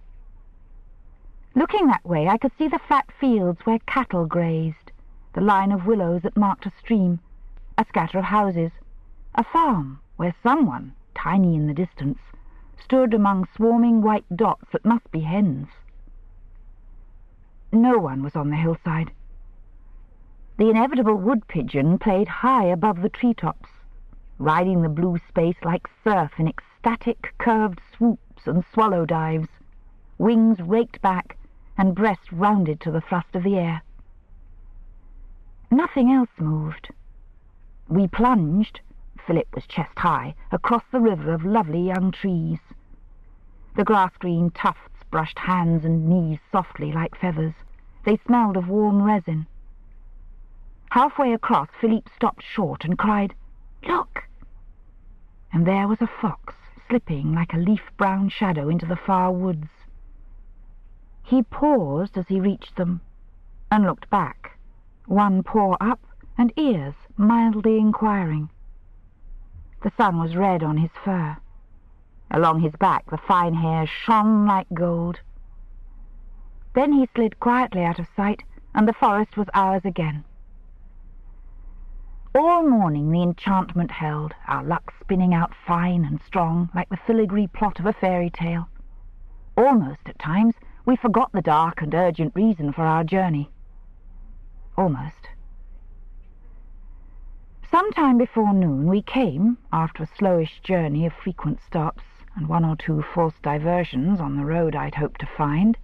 Speaker 1: Looking that way, I could see the flat fields where cattle grazed, the line of willows that marked a stream, a scatter of houses, a farm where someone, tiny in the distance, stood among swarming white dots that must be hens. No one was on the hillside. The inevitable wood pigeon played high above the treetops, riding the blue space like surf in ecstatic curved swoops and swallow dives, wings raked back and breast rounded to the thrust of the air. Nothing else moved. We plunged, Philip was chest high, across the river of lovely young trees. The grass-green tufts brushed hands and knees softly like feathers. They smelled of warm resin. Halfway across, Philippe stopped short and cried, "Look!" And there was a fox slipping like a leaf-brown shadow into the far woods. He paused as he reached them and looked back, one paw up and ears mildly inquiring. The sun was red on his fur. Along his back the fine hair shone like gold. Then he slid quietly out of sight, and the forest was ours again. All morning the enchantment held, our luck spinning out fine and strong like the filigree plot of a fairy tale. Almost, at times, we forgot the dark and urgent reason for our journey. Almost. Some time before noon we came, after a slowish journey of frequent stops and one or two forced diversions on the road I'd hoped to find.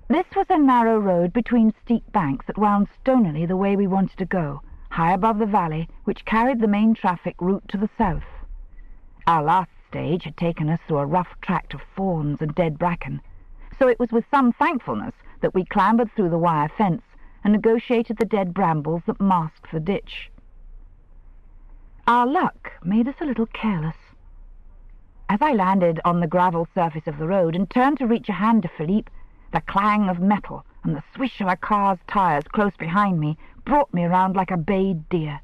Speaker 1: This was a narrow road between steep banks that wound stonily the way we wanted to go, high above the valley which carried the main traffic route to the south. Our last stage had taken us through a rough tract of thorns and dead bracken, so it was with some thankfulness that we clambered through the wire fence and negotiated the dead brambles that masked the ditch. Our luck made us a little careless. As I landed on the gravel surface of the road and turned to reach a hand to Philippe, the clang of metal and the swish of a car's tires close behind me brought me around like a bayed deer.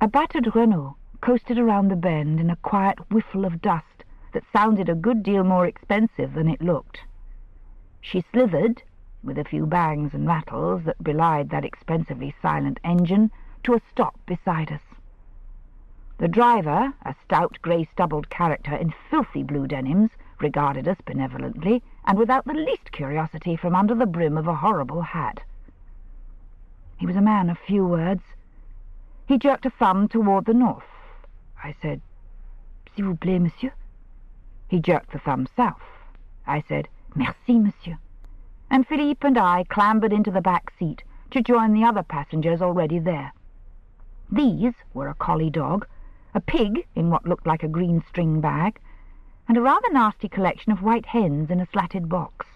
Speaker 1: A battered Renault coasted around the bend in a quiet whiffle of dust that sounded a good deal more expensive than it looked. She slithered, with a few bangs and rattles that belied that expensively silent engine, to a stop beside us. The driver, a stout grey-stubbled character in filthy blue denims, regarded us benevolently and without the least curiosity from under the brim of a horrible hat. He was a man of few words. He jerked a thumb toward the north. I said, "S'il vous plaît, monsieur." He jerked the thumb south. I said, "Merci, monsieur." And Philippe and I clambered into the back seat to join the other passengers already there. These were a collie dog, a pig in what looked like a green string bag, and a rather nasty collection of white hens in a slatted box.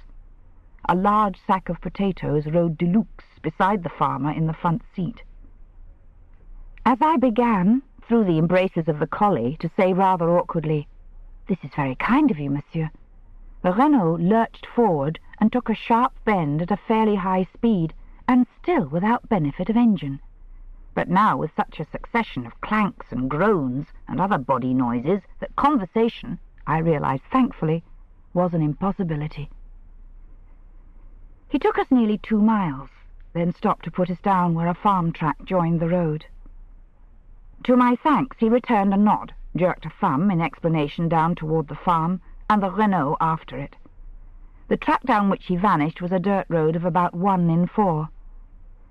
Speaker 1: A large sack of potatoes rode de luxe beside the farmer in the front seat. As I began, through the embraces of the collie, to say rather awkwardly, "This is very kind of you, monsieur," the Renault lurched forward and took a sharp bend at a fairly high speed, and still without benefit of engine, but now with such a succession of clanks and groans and other body noises that conversation, I realized thankfully, was an impossibility. He took us nearly 2 miles, then stopped to put us down where a farm track joined the road. To my thanks he returned a nod, jerked a thumb in explanation down toward the farm, and the Renault after it, The track down which he vanished was a dirt road of about 1 in 4.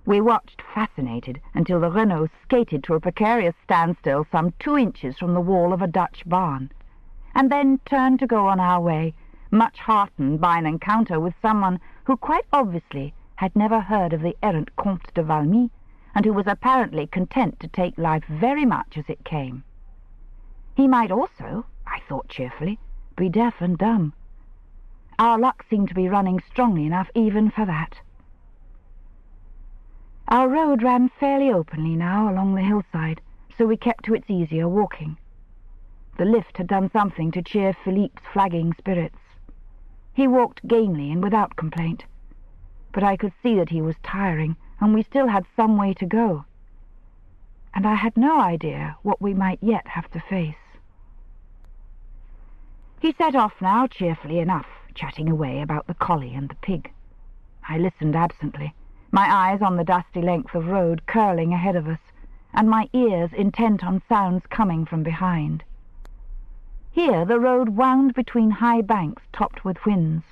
Speaker 1: We watched, fascinated, until the Renault skated to a precarious standstill some 2 inches from the wall of a Dutch barn, and then turned to go on our way, much heartened by an encounter with someone who quite obviously had never heard of the errant Comte de Valmy, and who was apparently content to take life very much as it came. He might also, I thought cheerfully, be deaf and dumb. Our luck seemed to be running strongly enough even for that. Our road ran fairly openly now along the hillside, so we kept to its easier walking. The lift had done something to cheer Philippe's flagging spirits. He walked gamely and without complaint, but I could see that he was tiring, and we still had some way to go, and I had no idea what we might yet have to face. He set off now cheerfully enough, chatting away about the collie and the pig. I listened absently, my eyes on the dusty length of road curling ahead of us, and my ears intent on sounds coming from behind. Here the road wound between high banks topped with whins.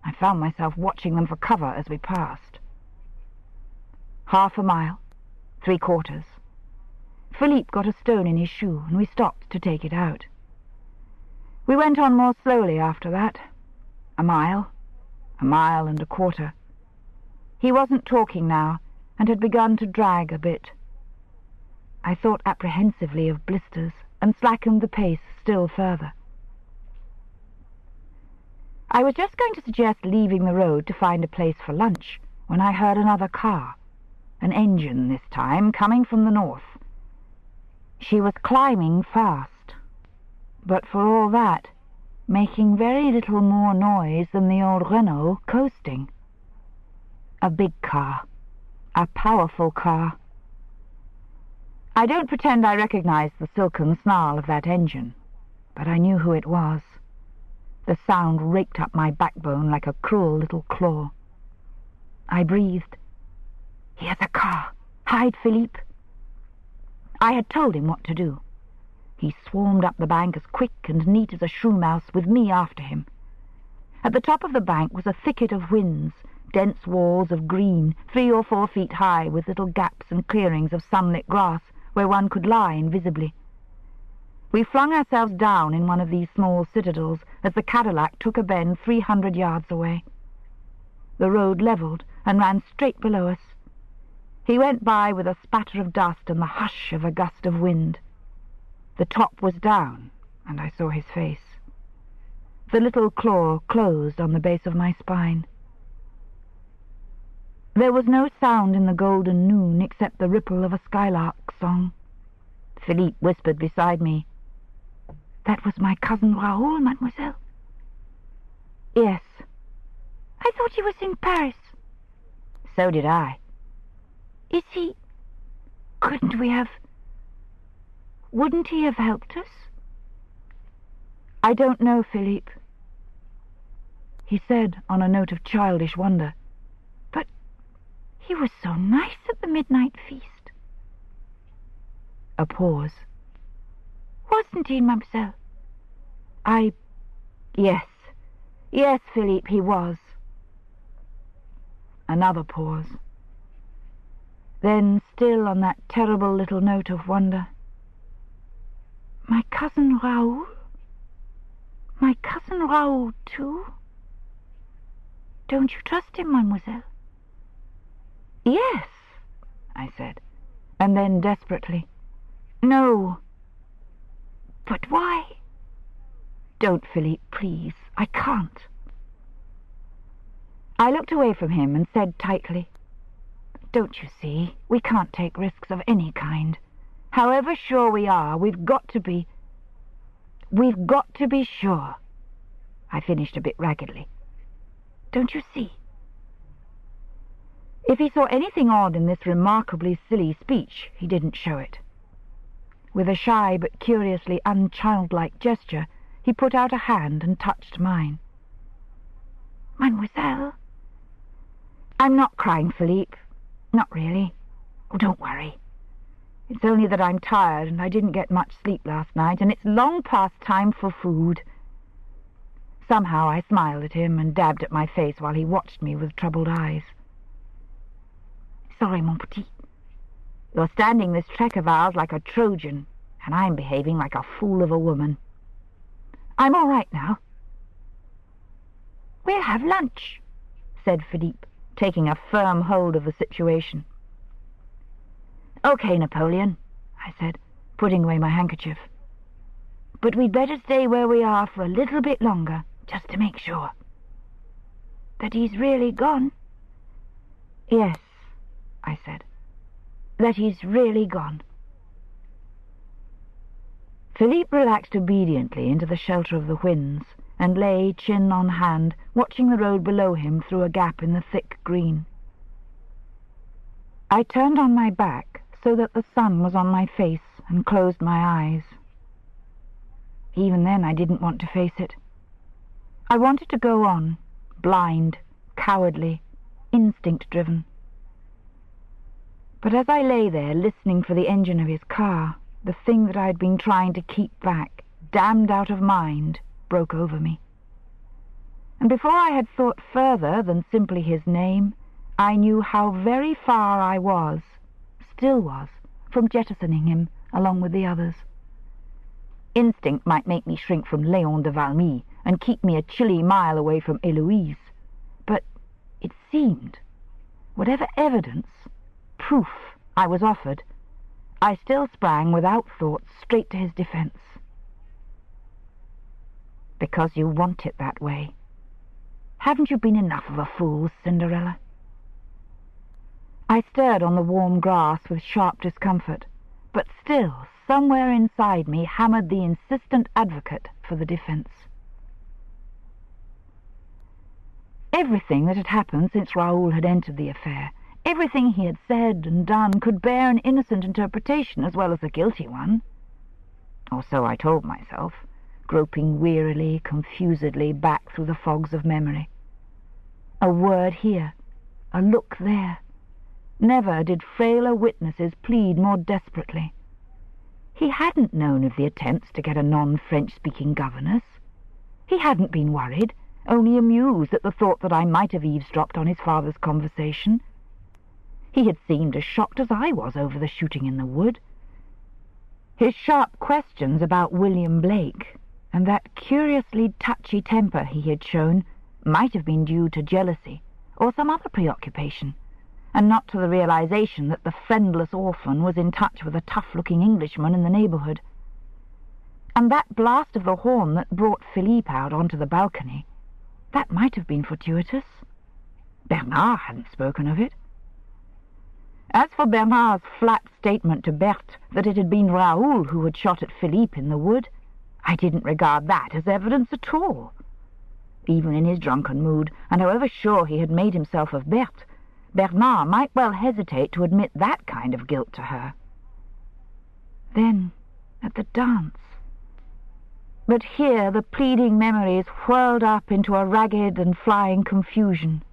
Speaker 1: I found myself watching them for cover as we passed. 1/2 mile, 3/4. Philippe got a stone in his shoe, and we stopped to take it out. We went on more slowly after that. 1 mile, 1 mile and 1/4. He wasn't talking now, and had begun to drag a bit. I thought apprehensively of blisters, and slackened the pace still further. I was just going to suggest leaving the road to find a place for lunch, when I heard another car, an engine this time, coming from the north. She was climbing fast, but for all that, making very little more noise than the old Renault coasting. A big car, a powerful car. I don't pretend I recognized the silken snarl of that engine, but I knew who it was. The sound raked up my backbone like a cruel little claw. I breathed. "Here's a car. Hide, Philippe." I had told him what to do. He swarmed up the bank as quick and neat as a shrew mouse, with me after him. At the top of the bank was a thicket of whins, dense walls of green, 3 or 4 feet high, with little gaps and clearings of sunlit grass where one could lie invisibly. We flung ourselves down in one of these small citadels as the Cadillac took a bend 300 yards away. The road levelled and ran straight below us. He went by with a spatter of dust and the hush of a gust of wind. The top was down, and I saw his face. The little claw closed on the base of my spine. There was no sound in the golden noon except the ripple of a skylark's song. Philippe whispered beside me, "That was my cousin Raoul, mademoiselle." "Yes." "I thought he was in Paris." "So did I." "Is he... Wouldn't he have helped us?" "I don't know, Philippe." He said on a note of childish wonder, "But he was so nice at the midnight feast." A pause. "Wasn't he, mademoiselle?" Yes, Philippe, he was." Another pause. Then, still on that terrible little note of wonder, "My cousin Raoul? My cousin Raoul, too? Don't you trust him, mademoiselle?" "Yes," I said, and then desperately, "No." "But why?" "Don't, Philippe, please. I can't." I looked away from him and said tightly, "Don't you see, we can't take risks of any kind. However sure we are, we've got to be sure." I finished a bit raggedly. "Don't you see?" If he saw anything odd in this remarkably silly speech, he didn't show it. With a shy but curiously unchildlike gesture, he put out a hand and touched mine. "Mademoiselle?" "I'm not crying, Philippe. Not really. Oh, don't worry. It's only that I'm tired, and I didn't get much sleep last night, and it's long past time for food." Somehow I smiled at him and dabbed at my face while he watched me with troubled eyes. "Sorry, mon petit. You're standing this trek of ours like a Trojan, and I'm behaving like a fool of a woman. I'm all right now." "We'll have lunch," said Philippe, taking a firm hold of the situation. "Okay, Napoleon," I said, putting away my handkerchief. "But we'd better stay where we are for a little bit longer, just to make sure." "That he's really gone?" "Yes," I said, "that he's really gone." Philippe relaxed obediently into the shelter of the whins, and lay, chin on hand, watching the road below him through a gap in the thick green. I turned on my back so that the sun was on my face and closed my eyes. Even then I didn't want to face it. I wanted to go on, blind, cowardly, instinct-driven. But as I lay there listening for the engine of his car, the thing that I'd been trying to keep back, damned out of mind, broke over me. And before I had thought further than simply his name, I knew how very far I was, still was, from jettisoning him along with the others. Instinct might make me shrink from Léon de Valmy and keep me a chilly mile away from Héloïse, but it seemed, whatever evidence, proof I was offered, I still sprang without thought straight to his defense. "Because you want it that way. Haven't you been enough of a fool, Cinderella?" I stirred on the warm grass with sharp discomfort, but still, somewhere inside me hammered the insistent advocate for the defense. Everything that had happened since Raoul had entered the affair, everything he had said and done, could bear an innocent interpretation as well as a guilty one. Or so I told myself, groping wearily, confusedly back through the fogs of memory. A word here, a look there. Never did frailer witnesses plead more desperately. He hadn't known of the attempts to get a non-French-speaking governess. He hadn't been worried, only amused at the thought that I might have eavesdropped on his father's conversation. He had seemed as shocked as I was over the shooting in the wood. His sharp questions about William Blake, and that curiously touchy temper he had shown, might have been due to jealousy or some other preoccupation, and not to the realization that the friendless orphan was in touch with a tough-looking Englishman in the neighborhood. And that blast of the horn that brought Philippe out onto the balcony, that might have been fortuitous. Bernard hadn't spoken of it. As for Bernard's flat statement to Berthe that it had been Raoul who had shot at Philippe in the wood, I didn't regard that as evidence at all. Even in his drunken mood, and however sure he had made himself of Berthe, Bernard might well hesitate to admit that kind of guilt to her. Then, at the dance. But here the pleading memories whirled up into a ragged and flying confusion,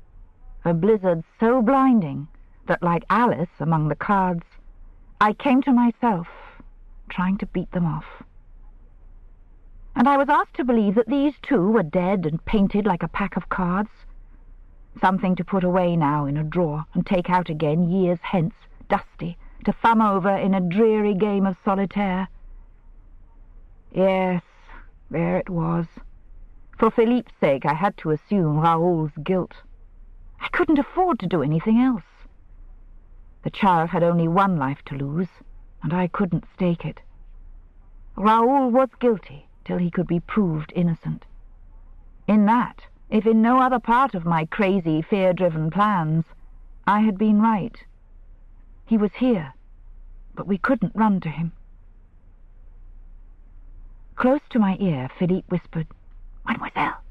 Speaker 1: a blizzard so blinding that, like Alice among the cards, I came to myself, trying to beat them off. And I was asked to believe that these two were dead and painted like a pack of cards, something to put away now in a drawer and take out again years hence, dusty, to thumb over in a dreary game of solitaire. Yes, there it was. For Philippe's sake I had to assume Raoul's guilt. I couldn't afford to do anything else. The child had only one life to lose, and I couldn't stake it. Raoul was guilty till he could be proved innocent. In that, if in no other part of my crazy, fear-driven plans, I had been right. He was here, but we couldn't run to him. Close to my ear, Philippe whispered, "Mademoiselle."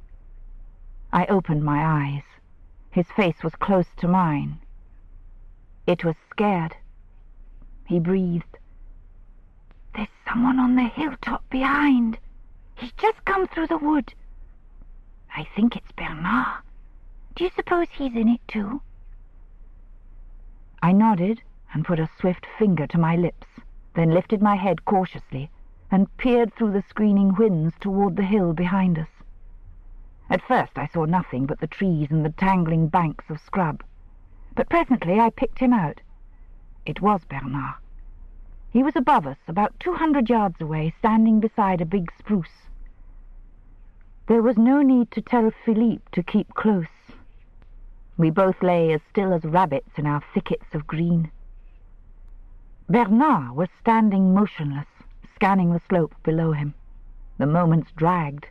Speaker 1: I opened my eyes. His face was close to mine. It was scared. He breathed. "There's someone on the hilltop behind. He's just come through the wood. I think it's Bernard. Do you suppose he's in it too?" I nodded and put a swift finger to my lips, then lifted my head cautiously and peered through the screening whins toward the hill behind us. At first I saw nothing but the trees and the tangling banks of scrub, but presently I picked him out. It was Bernard. He was above us, about 200 yards away, standing beside a big spruce. There was no need to tell Philippe to keep close. We both lay as still as rabbits in our thickets of green. Bernard was standing motionless, scanning the slope below him. The moments dragged.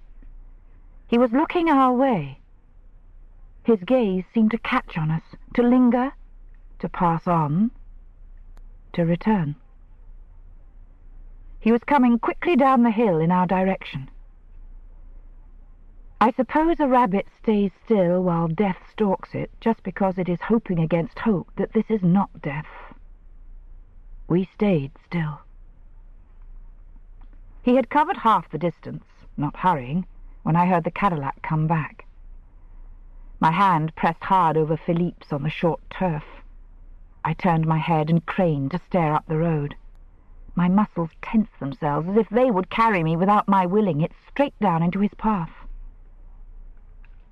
Speaker 1: He was looking our way. His gaze seemed to catch on us, to linger, to pass on, to return. He was coming quickly down the hill in our direction. I suppose a rabbit stays still while death stalks it, just because it is hoping against hope that this is not death. We stayed still. He had covered half the distance, not hurrying, when I heard the Cadillac come back. My hand pressed hard over Philippe's on the short turf. I turned my head and craned to stare up the road. My muscles tensed themselves as if they would carry me without my willing it straight down into his path.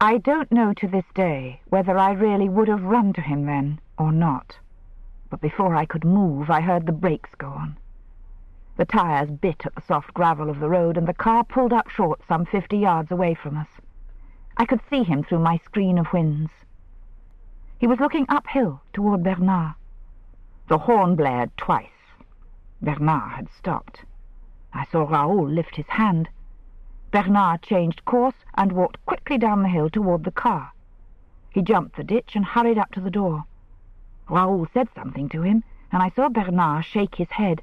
Speaker 1: I don't know to this day whether I really would have run to him then or not, but before I could move I heard the brakes go on. The tires bit at the soft gravel of the road, and the car pulled up short some 50 yards away from us. I could see him through my screen of winds. He was looking uphill toward Bernard. The horn blared twice. Bernard had stopped. I saw Raoul lift his hand. Bernard changed course and walked quickly down the hill toward the car. He jumped the ditch and hurried up to the door. Raoul said something to him, and I saw Bernard shake his head,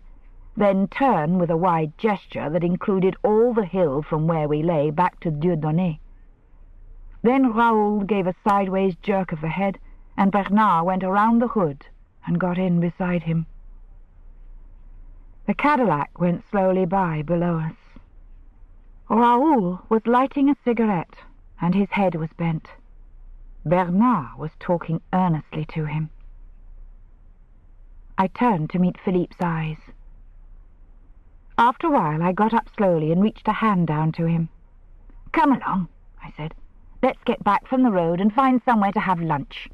Speaker 1: then turn with a wide gesture that included all the hill from where we lay back to Dieudonné. Then Raoul gave a sideways jerk of the head, and Bernard went around the hood and got in beside him. The Cadillac went slowly by below us. Raoul was lighting a cigarette, and his head was bent. Bernard was talking earnestly to him. I turned to meet Philippe's eyes. After a while I got up slowly and reached a hand down to him. "Come along," I said. "Let's get back from the road and find somewhere to have lunch."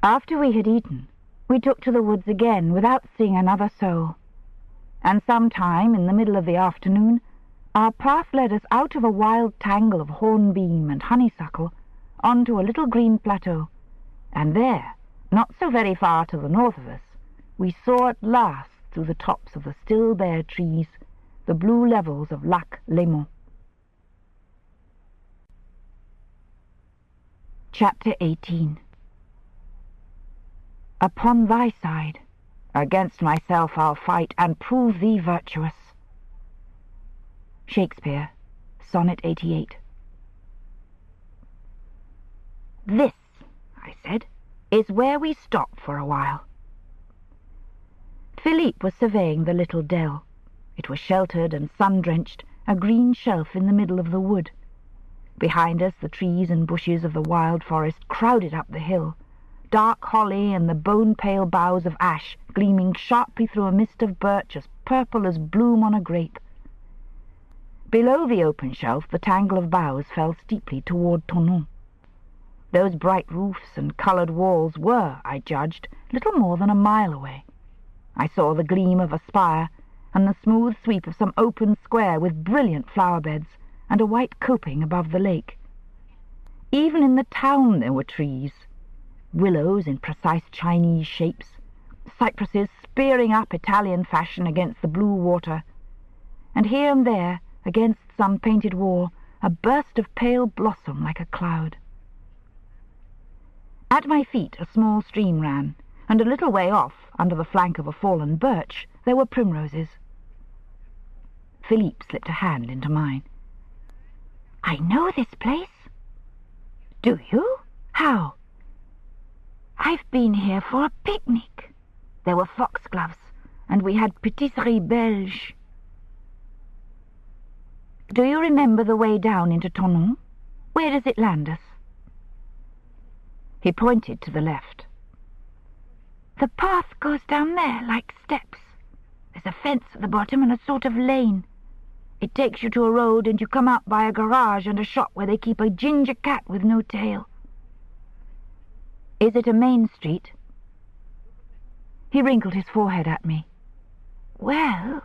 Speaker 1: After we had eaten, we took to the woods again without seeing another soul, and sometime in the middle of the afternoon our path led us out of a wild tangle of hornbeam and honeysuckle onto a little green plateau, and there, not so very far to the north of us, we saw at last through the tops of the still bare trees the blue levels of Lac Léman. Chapter 18. Upon thy side, against myself I'll fight, and prove thee virtuous. Shakespeare, Sonnet 88. "This," I said, "is where we stop for a while." Philippe was surveying the little dell. It was sheltered and sun-drenched, a green shelf in the middle of the wood. Behind us the trees and bushes of the wild forest crowded up the hill, dark holly and the bone-pale boughs of ash gleaming sharply through a mist of birch as purple as bloom on a grape. Below the open shelf the tangle of boughs fell steeply toward Thonon. Those bright roofs and coloured walls were, I judged, little more than a mile away. I saw the gleam of a spire and the smooth sweep of some open square with brilliant flower beds and a white coping above the lake. Even in the town there were trees, willows in precise Chinese shapes, cypresses spearing up Italian fashion against the blue water, and here and there, against some painted wall, a burst of pale blossom like a cloud. At my feet a small stream ran, and a little way off, under the flank of a fallen birch, there were primroses. Philippe slipped a hand into mine. "I know this place." "Do you? How?" "I've been here for a picnic. There were foxgloves, and we had pâtisserie belge." "Do you remember the way down into Thonon? Where does it land us?" He pointed to the left. "The path goes down there like steps. There's a fence at the bottom and a sort of lane. It takes you to a road and you come out by a garage and a shop where they keep a ginger cat with no tail.
Speaker 2: Is it a main street?
Speaker 1: He wrinkled his forehead at me. Well,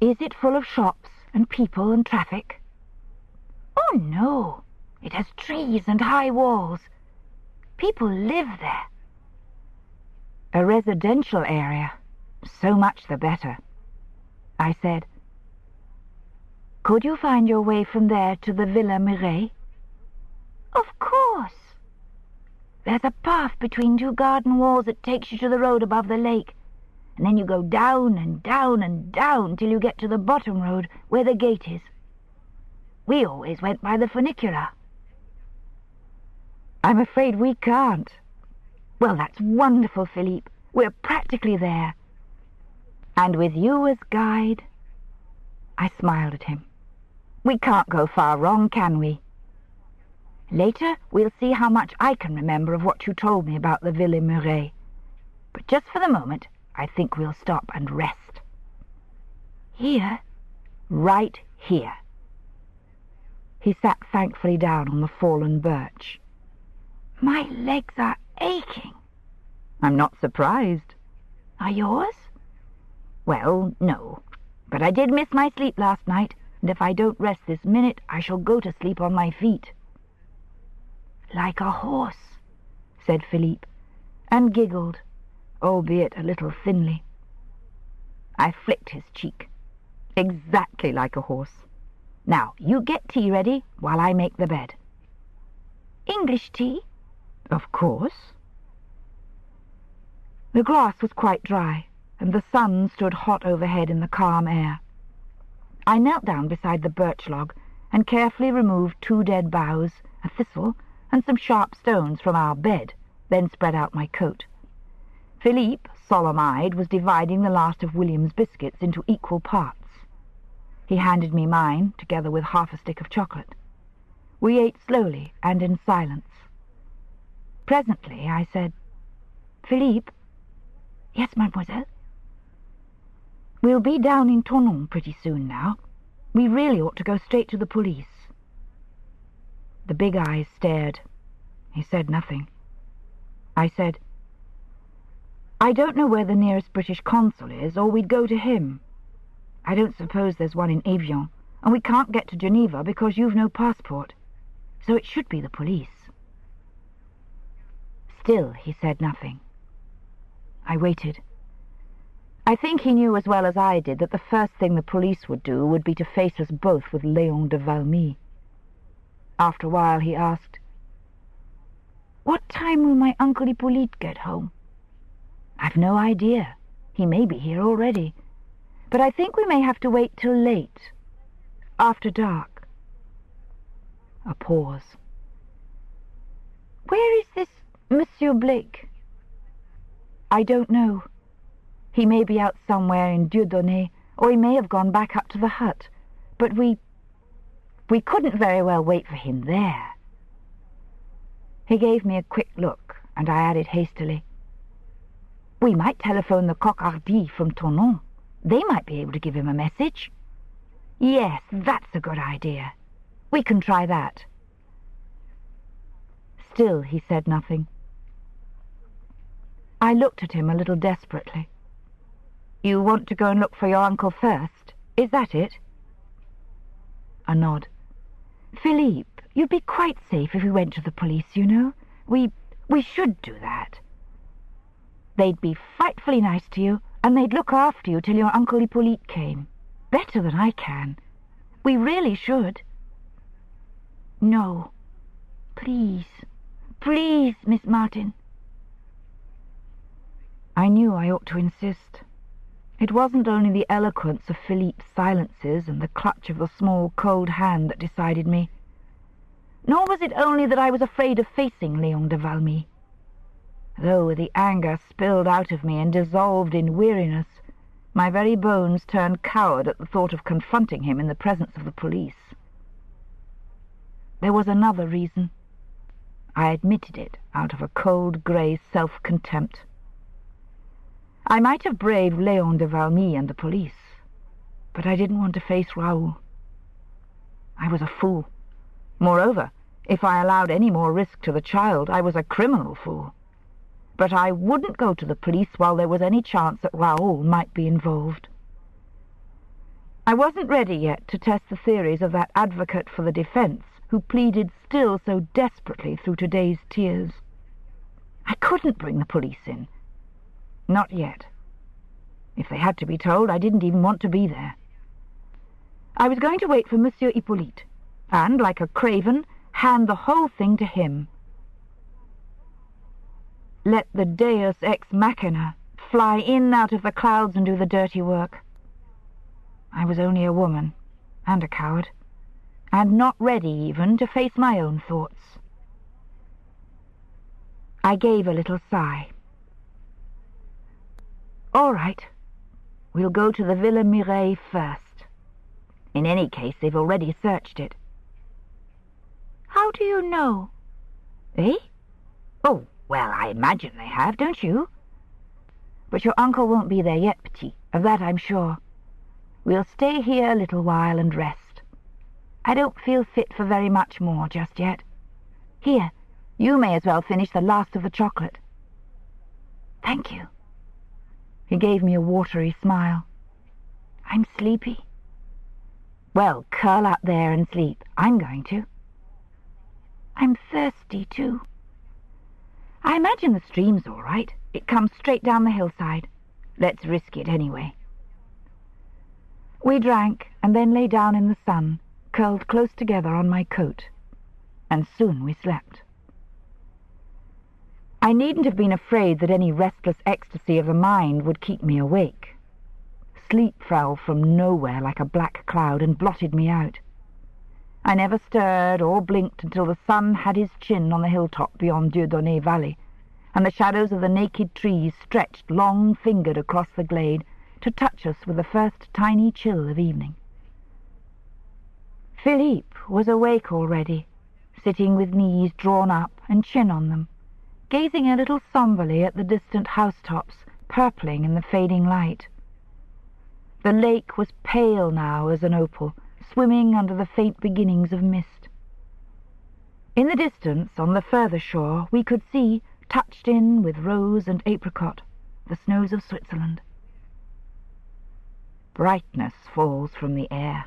Speaker 2: is it full of shops and people and traffic?
Speaker 1: Oh, no. It has trees and high walls. People live there.
Speaker 2: A residential area. So much the better. I said, could you find your way from there to the Villa Mireille?
Speaker 1: Of course. There's a path between two garden walls that takes you to the road above the lake, and then you go down and down and down till you get to the bottom road where the gate is. We always went by the funicular.
Speaker 2: I'm afraid we can't.
Speaker 1: Well, that's wonderful, Philippe. We're practically there.
Speaker 2: And with you as guide? I smiled at him. We can't go far wrong, can we? Later, we'll see how much I can remember of what you told me about the Villa Mireille. But just for the moment, I think we'll stop and rest.
Speaker 1: Here?
Speaker 2: Right here. He sat thankfully down on the fallen birch.
Speaker 1: My legs are aching.
Speaker 2: I'm not surprised.
Speaker 1: Are yours?
Speaker 2: Well, no. But I did miss my sleep last night, and if I don't rest this minute, I shall go to sleep on my feet.
Speaker 1: Like a horse,
Speaker 2: said Philippe, and giggled, albeit a little thinly. I flicked his cheek. Exactly like a horse. Now, you get tea ready while I make the bed.
Speaker 1: English tea?
Speaker 2: Of course. The grass was quite dry, and the sun stood hot overhead in the calm air. I knelt down beside the birch log and carefully removed 2 dead boughs, a thistle, and some sharp stones from our bed, then spread out my coat. Philippe, solemn-eyed, was dividing the last of William's biscuits into equal parts. He handed me mine, together with half a stick of chocolate. We ate slowly and in silence. Presently I said, Philippe.
Speaker 1: Yes, mademoiselle?
Speaker 2: We'll be down in Tournon pretty soon now. We really ought to go straight to the police. The big eyes stared. He said nothing. I said, I don't know where the nearest British consul is, or we'd go to him. I don't suppose there's one in Evian, and we can't get to Geneva because you've no passport. So it should be the police. Still he said nothing. I waited. I think he knew as well as I did that the first thing the police would do would be to face us both with Léon de Valmy. After a while he asked, What time will my Uncle Hippolyte get home? I've no idea. He may be here already. But I think we may have to wait till late, after dark. A pause.
Speaker 1: Where is this Monsieur Blake?
Speaker 2: I don't know. He may be out somewhere in Dieudonné, or he may have gone back up to the hut. But we couldn't very well wait for him there. He gave me a quick look, and I added hastily, We might telephone the Coq-Hardy from Tournon. They might be able to give him a message. Yes, that's a good idea. We can try that. Still he said nothing. I looked at him a little desperately. You want to go and look for your uncle first? Is that it? A nod. Philippe, you'd be quite safe if we went to the police, you know. We should do that. They'd be frightfully nice to you, and they'd look after you till your Uncle Hippolyte came. Better than I can. We really should.
Speaker 1: No. Please. Please, Miss Martin.
Speaker 2: I knew I ought to insist. It wasn't only the eloquence of Philippe's silences and the clutch of the small, cold hand that decided me. Nor was it only that I was afraid of facing Léon de Valmy. Though the anger spilled out of me and dissolved in weariness, my very bones turned coward at the thought of confronting him in the presence of the police. There was another reason. I admitted it out of a cold, grey self-contempt. I might have braved Léon de Valmy and the police,
Speaker 1: but I didn't want to face Raoul. I was a fool. Moreover, if I allowed any more risk to the child, I was a criminal fool. But I wouldn't go to the police while there was any chance that Raoul might be involved. I wasn't ready yet to test the theories of that advocate for the defense who pleaded still so desperately through today's tears. I couldn't bring the police in. Not yet. If they had to be told, I didn't even want to be there. I was going to wait for Monsieur Hippolyte, and, like a craven, hand the whole thing to him. Let the Deus ex machina fly in out of the clouds and do the dirty work. I was only a woman, and a coward, and not ready even to face my own thoughts. I gave a little sigh. All right, we'll go to the Villa Mireille first. In any case, they've already searched it. How do you know? Eh? Oh, well, I imagine they have, don't you? But your uncle won't be there yet, Petit, of that I'm sure. We'll stay here a little while and rest. I don't feel fit for very much more just yet. Here, you may as well finish the last of the chocolate. Thank you. He gave me a watery smile. I'm sleepy. Well, curl up there and sleep. I'm going to. I'm thirsty, too. I imagine the stream's all right. It comes straight down the hillside. Let's risk it anyway. We drank and then lay down in the sun, curled close together on my coat, and soon we slept. I needn't have been afraid that any restless ecstasy of the mind would keep me awake. Sleep fell from nowhere like a black cloud and blotted me out. I never stirred or blinked until the sun had his chin on the hilltop beyond Dieudonné Valley, and the shadows of the naked trees stretched long-fingered across the glade to touch us with the first tiny chill of evening. Philippe was awake already, sitting with knees drawn up and chin on them, gazing a little somberly at the distant housetops, purpling in the fading light. The lake was pale now as an opal, swimming under the faint beginnings of mist. In the distance, on the further shore, we could see, touched in with rose and apricot, the snows of Switzerland. Brightness falls from the air.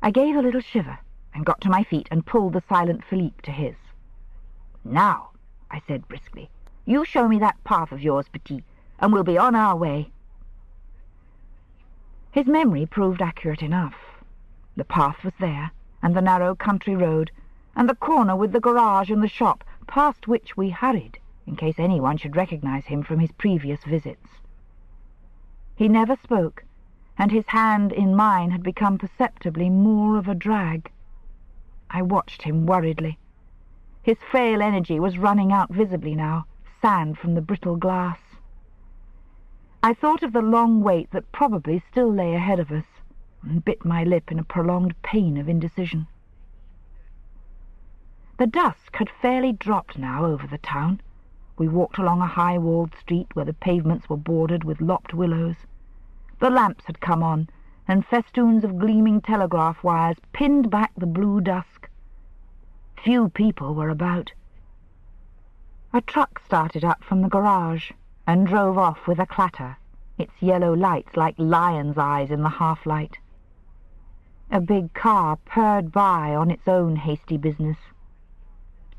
Speaker 1: I gave a little shiver and got to my feet and pulled the silent Philippe to his. "Now," I said briskly, "you show me that path of yours, Petit, and we'll be on our way." His memory proved accurate enough. The path was there, and the narrow country road, and the corner with the garage and the shop, past which we hurried, in case anyone should recognize him from his previous visits. He never spoke, and his hand in mine had become perceptibly more of a drag. I watched him worriedly. His frail energy was running out visibly now, sand from the brittle glass. I thought of the long wait that probably still lay ahead of us, and bit my lip in a prolonged pain of indecision. The dusk had fairly dropped now over the town. We walked along a high-walled street where the pavements were bordered with lopped willows. The lamps had come on, and festoons of gleaming telegraph wires pinned back the blue dusk. Few people were about. A truck started up from the garage and drove off with a clatter, its yellow lights like lions' eyes in the half-light. A big car purred by on its own hasty business.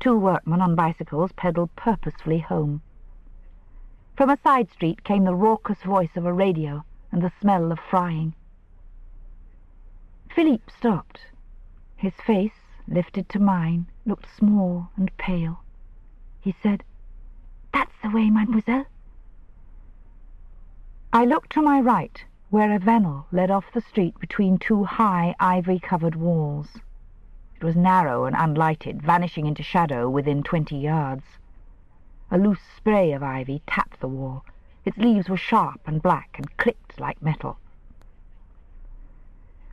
Speaker 1: Two workmen on bicycles pedalled purposefully home. From a side street came the raucous voice of a radio and the smell of frying. Philippe stopped. His face, lifted to mine, looked small and pale. He said, "That's the way, mademoiselle." I looked to my right, where a venel led off the street between two high, ivory-covered walls. It was narrow and unlighted, vanishing into shadow within 20 yards. A loose spray of ivy tapped the wall. Its leaves were sharp and black and clicked like metal.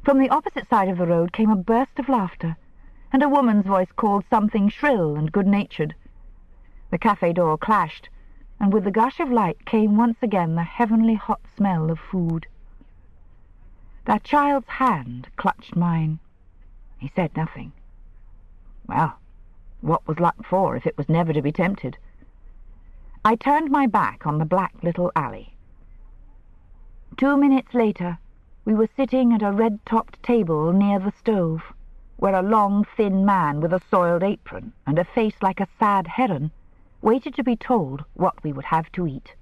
Speaker 1: From the opposite side of the road came a burst of laughter, and a woman's voice called something shrill and good-natured. The cafe door clashed, and with the gush of light came once again the heavenly hot smell of food.
Speaker 2: That child's hand clutched mine. He said nothing. Well, what was luck for if it was never to be tempted? I turned my back on the black little alley. 2 minutes later, we were sitting at a red-topped table near the stove, where a long, thin man with a soiled apron and a face like a sad heron waited to be told what we would have to eat.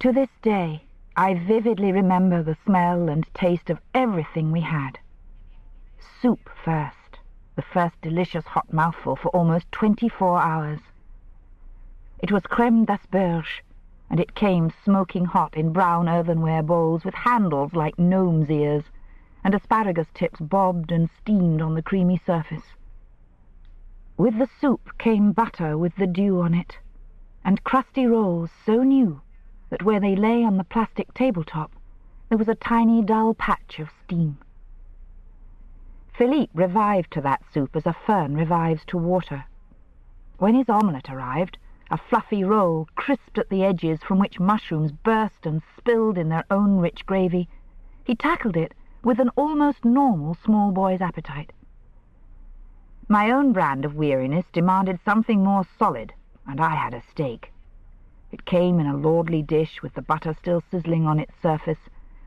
Speaker 2: To this day, I vividly remember the smell and taste of everything we had. Soup first, the first delicious hot mouthful for almost 24 hours. It was crème d'asperge, and it came smoking hot in brown earthenware bowls with handles like gnomes' ears, and asparagus tips bobbed and steamed on the creamy surface. With the soup came butter with the dew on it, and crusty rolls so new that where they lay on the plastic tabletop there was a tiny dull patch of steam. Philippe revived to that soup as a fern revives to water. When his omelette arrived, a fluffy roll crisped at the edges from which mushrooms burst and spilled in their own rich gravy, he tackled it with an almost normal small boy's appetite. My own brand of weariness demanded something more solid, and I had a steak. It came in a lordly dish with the butter still sizzling on its surface,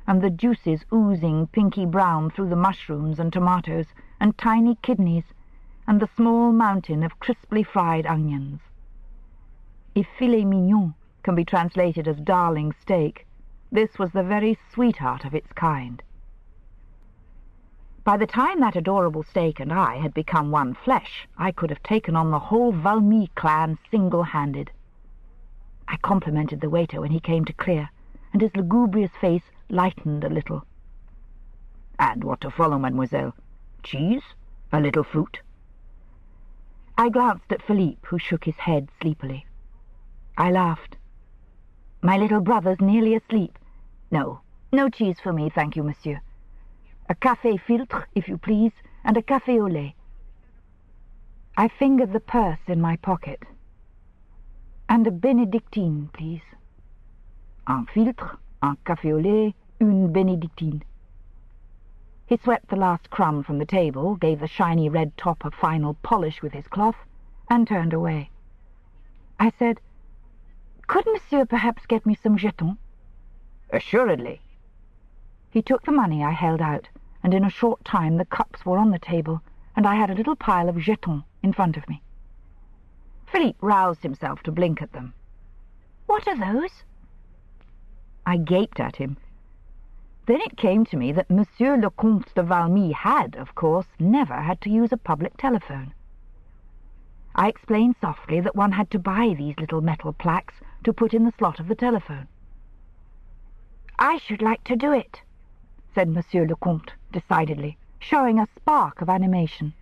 Speaker 2: and the juices oozing pinky brown through the mushrooms and tomatoes and tiny kidneys, and the small mountain of crisply fried onions. If filet mignon can be translated as darling steak, this was the very sweetheart of its kind. By the time that adorable steak and I had become one flesh, I could have taken on the whole Valmy clan single-handed. I complimented the waiter when he came to clear, and his lugubrious face lightened a little. "And what to follow, mademoiselle? Cheese? A little fruit?" I glanced at Philippe, who shook his head sleepily. I laughed. "My little brother's nearly asleep. No cheese for me, thank you, monsieur. A café filtre, if you please, and a café au lait." I fingered the purse in my pocket. "And a Benedictine, please." "Un filtre, un café au lait, une Benedictine." He swept the last crumb from the table, gave the shiny red top a final polish with his cloth, and turned away. I said, "Could monsieur perhaps get me some jetons?" "Assuredly." He took the money I held out, and in a short time the cups were on the table, and I had a little pile of jetons in front of me. Philippe roused himself to blink at them. "What are those?" I gaped at him. Then it came to me that Monsieur le Comte de Valmy had, of course, never had to use a public telephone. I explained softly that one had to buy these little metal plaques to put in the slot of the telephone. "I should like to do it," said Monsieur le Comte decidedly, showing a spark of animation.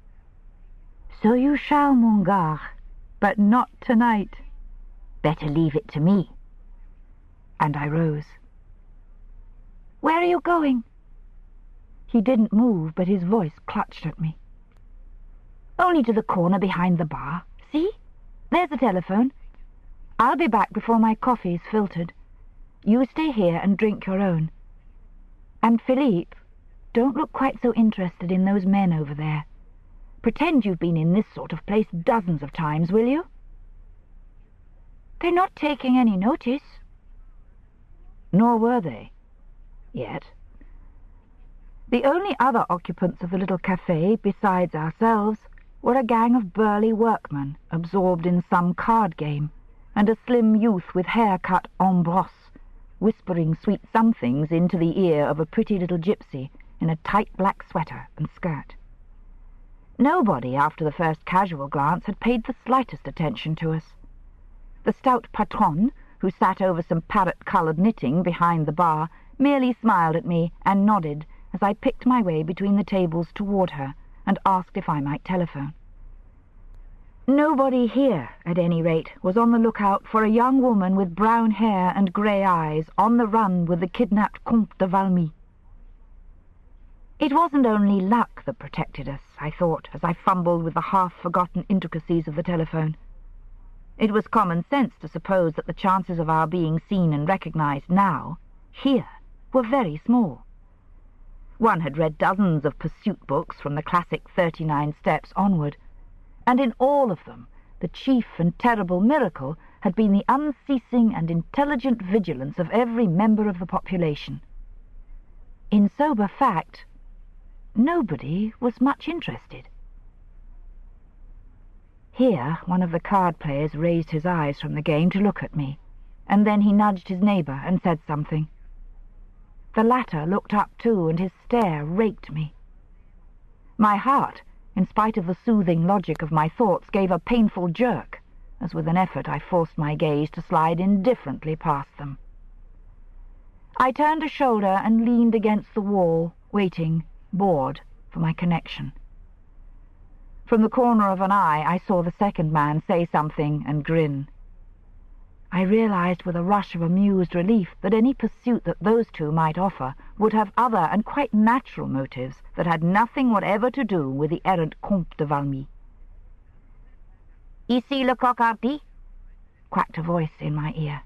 Speaker 2: "So you shall, mon gars, but not tonight. Better leave it to me." And I rose. "Where are you going?" He didn't move, but his voice clutched at me. "Only to the corner behind the bar. See? There's the telephone. I'll be back before my coffee's filtered. You stay here and drink your own. And Philippe, don't look quite so interested in those men over there. Pretend you've been in this sort of place dozens of times, will you?" "They're not taking any notice." Nor were they. Yet. The only other occupants of the little café, besides ourselves, were a gang of burly workmen absorbed in some card game, and a slim youth with hair cut en brosse, whispering sweet somethings into the ear of a pretty little gypsy in a tight black sweater and skirt. Nobody, after the first casual glance, had paid the slightest attention to us. The stout patronne, who sat over some parrot-coloured knitting behind the bar, merely smiled at me and nodded as I picked my way between the tables toward her and asked if I might telephone. Nobody here, at any rate, was on the lookout for a young woman with brown hair and grey eyes on the run with the kidnapped Comte de Valmy. It wasn't only luck that protected us, I thought, as I fumbled with the half-forgotten intricacies of the telephone. It was common sense to suppose that the chances of our being seen and recognized now, here, were very small. One had read dozens of pursuit books from the classic 39 Steps onward, and in all of them the chief and terrible miracle had been the unceasing and intelligent vigilance of every member of the population. In sober fact, nobody was much interested. Here one of the card players raised his eyes from the game to look at me, and then he nudged his neighbour and said something. The latter looked up too, and his stare raked me. My heart, in spite of the soothing logic of my thoughts, gave a painful jerk, as with an effort I forced my gaze to slide indifferently past them. I turned a shoulder and leaned against the wall, waiting, bored, for my connection. From the corner of an eye I saw the second man say something and grin. I realized with a rush of amused relief that any pursuit that those two might offer would have other and quite natural motives that had nothing whatever to do with the errant Comte de Valmy. "Ici le coq hardy?" quacked a voice in my ear.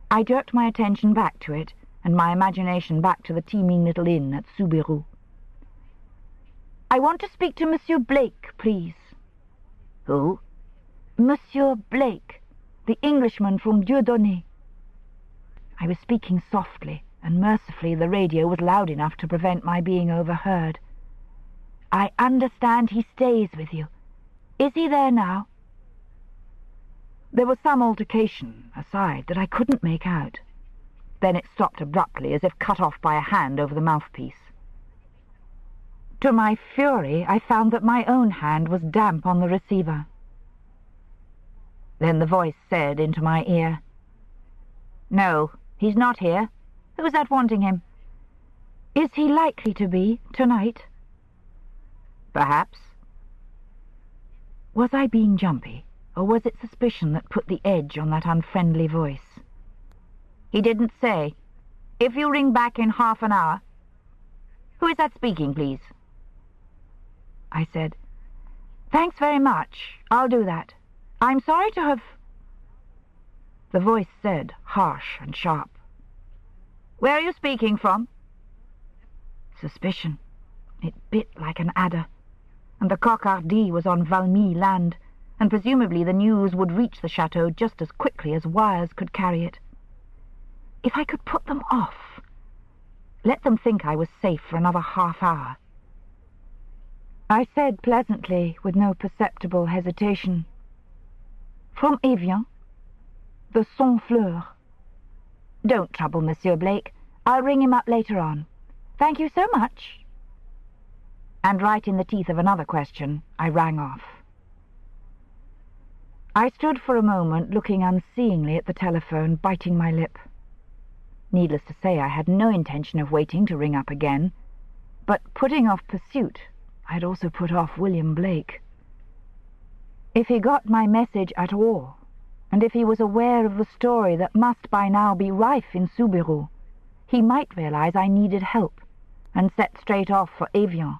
Speaker 2: I jerked my attention back to it, and my imagination back to the teeming little inn at Soubirous. "I want to speak to Monsieur Blake, please." "Who?" "Monsieur Blake, the Englishman from Dieudonné." I was speaking softly, and mercifully the radio was loud enough to prevent my being overheard. "I understand he stays with you. Is he there now?" There was some altercation, aside, that I couldn't make out. Then it stopped abruptly, as if cut off by a hand over the mouthpiece. To my fury, I found that my own hand was damp on the receiver. Then the voice said into my ear, "No, he's not here. Who's that wanting him?" "Is he likely to be, tonight?" "Perhaps." Was I being jumpy, or was it suspicion that put the edge on that unfriendly voice? "He didn't say. If you ring back in half an hour—" "Who is that speaking, please?" I said, "Thanks very much. I'll do that. I'm sorry to have—" The voice said, harsh and sharp, "Where are you speaking from?" Suspicion. It bit like an adder. And the coq hardy was on Valmy land, and presumably the news would reach the chateau just as quickly as wires could carry it. If I could put them off, let them think I was safe for another half-hour. I said pleasantly, with no perceptible hesitation, "From Evian, the Saint-Fleur." "Don't trouble, Monsieur Blake. I'll ring him up later on. Thank you so much." And right in the teeth of another question, I rang off. I stood for a moment looking unseeingly at the telephone, biting my lip. Needless to say, I had no intention of waiting to ring up again, but putting off pursuit, I had also put off William Blake. If he got my message at all, and if he was aware of the story that must by now be rife in Soubirous, he might realize I needed help, and set straight off for Evian,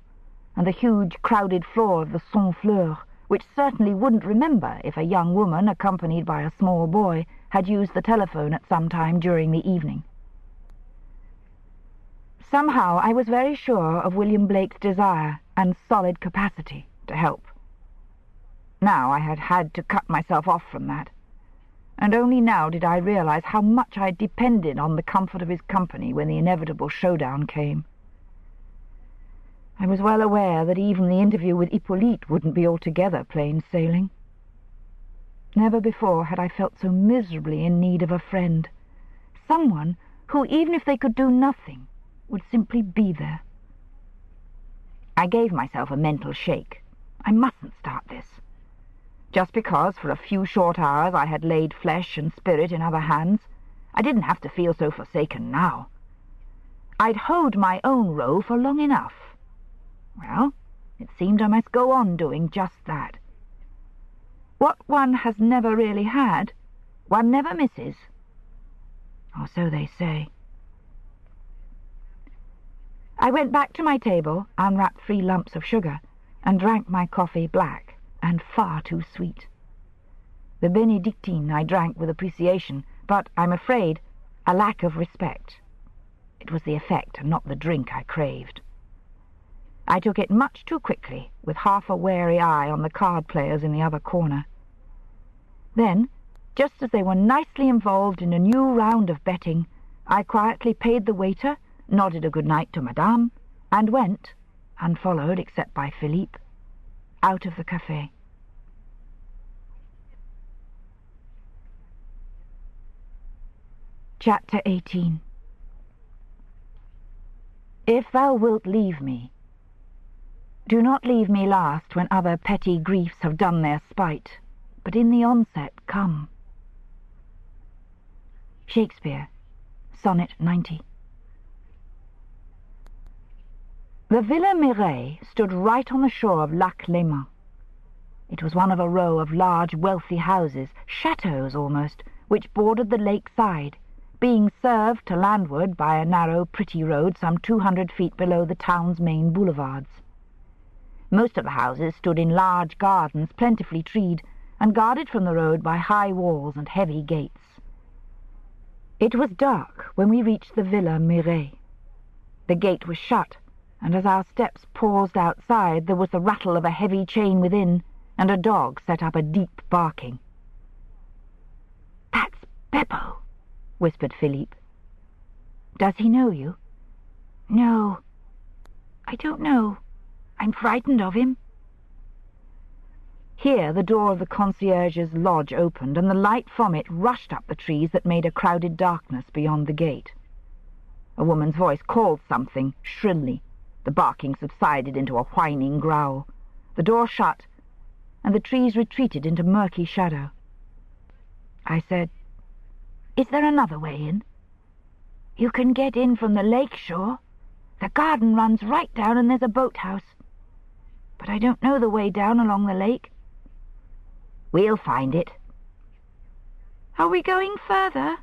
Speaker 2: and the huge crowded floor of the Saint-Fleur, which certainly wouldn't remember if a young woman accompanied by a small boy had used the telephone at some time during the evening. Somehow I was very sure of William Blake's desire and solid capacity to help. Now I had to cut myself off from that, and only now did I realize how much I depended on the comfort of his company when the inevitable showdown came. I was well aware that even the interview with Hippolyte wouldn't be altogether plain sailing. Never before had I felt so miserably in need of a friend, someone who, even if they could do nothing, would simply be there. I gave myself a mental shake. I mustn't start this. Just because for a few short hours I had laid flesh and spirit in other hands, I didn't have to feel so forsaken now. I'd hoed my own row for long enough. Well, it seemed I must go on doing just that. What one has never really had, one never misses. Or so they say. I went back to my table, unwrapped 3 lumps of sugar, and drank my coffee black, and far too sweet. The Benedictine I drank with appreciation, but, I'm afraid, a lack of respect, It was the effect and not the drink I craved. I took it much too quickly, with half a wary eye on the card players in the other corner. Then, just as they were nicely involved in a new round of betting, I quietly paid the waiter, nodded a good night to Madame, and went, unfollowed except by Philippe, out of the café. Chapter 18. If thou wilt leave me, do not leave me last when other petty griefs have done their spite, but in the onset come. Shakespeare, Sonnet 90. The Villa Mireille stood right on the shore of Lac Léman. It was one of a row of large, wealthy houses, chateaux almost, which bordered the lake side, being served to landward by a narrow, pretty road some 200 feet below the town's main boulevards. Most of the houses stood in large gardens, plentifully treed, and guarded from the road by high walls and heavy gates. It was dark when we reached the Villa Mireille. The gate was shut, and as our steps paused outside, there was the rattle of a heavy chain within, and a dog set up a deep barking. "That's Beppo," whispered Philippe. "Does he know you?" "No. I don't know. I'm frightened of him." Here the door of the concierge's lodge opened, and the light from it rushed up the trees that made a crowded darkness beyond the gate. A woman's voice called something shrilly. The barking subsided into a whining growl. The door shut, and the trees retreated into murky shadow. I said, "Is there another way in?" "You can get in from the lake shore. The garden runs right down and there's a boathouse. But I don't know the way down along the lake." "We'll find it." "Are we going further?"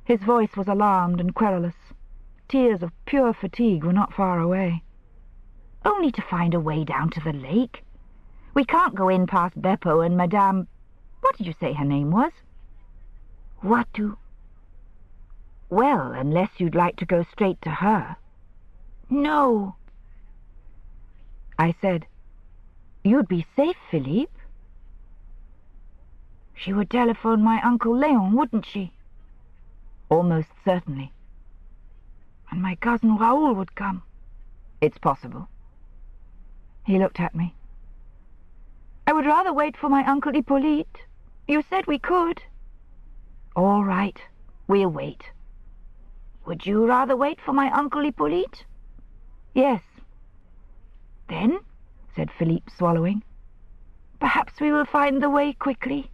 Speaker 2: His voice was alarmed and querulous. Tears of pure fatigue were not far away. "Only to find a way down to the lake. We can't go in past Beppo and Madame... What did you say her name was?" "What do?" "Well, unless you'd like to go straight to her." "No." I said, "You'd be safe, Philippe." "She would telephone my Uncle Léon, wouldn't she?" "Almost certainly." "And my cousin Raoul would come." "It's possible." He looked at me. "I would rather wait for my Uncle Hippolyte. You said we could." "All right, we'll wait." "Would you rather wait for my Uncle Hippolyte?" "Yes." "Then," said Philippe, swallowing, "perhaps we will find the way quickly."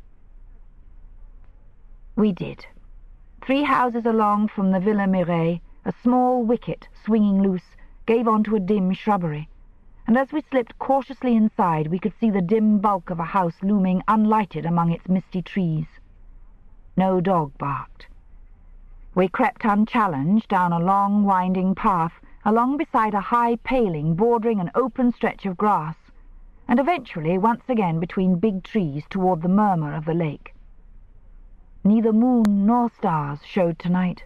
Speaker 2: We did. 3 houses along from the Villa Mireille, a small wicket, swinging loose, gave on to a dim shrubbery, and as we slipped cautiously inside we could see the dim bulk of a house looming unlighted among its misty trees. No dog barked. We crept unchallenged down a long, winding path, along beside a high paling bordering an open stretch of grass, and eventually once again between big trees toward the murmur of the lake. Neither moon nor stars showed tonight.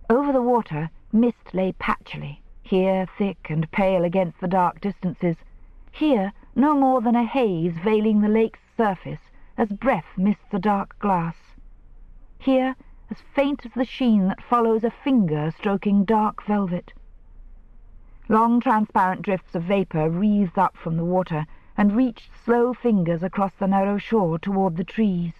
Speaker 2: Over the water, mist lay patchily, here thick and pale against the dark distances, here no more than a haze veiling the lake's surface as breath mists the dark glass, here as faint as the sheen that follows a finger stroking dark velvet. Long transparent drifts of vapour wreathed up from the water and reached slow fingers across the narrow shore toward the trees.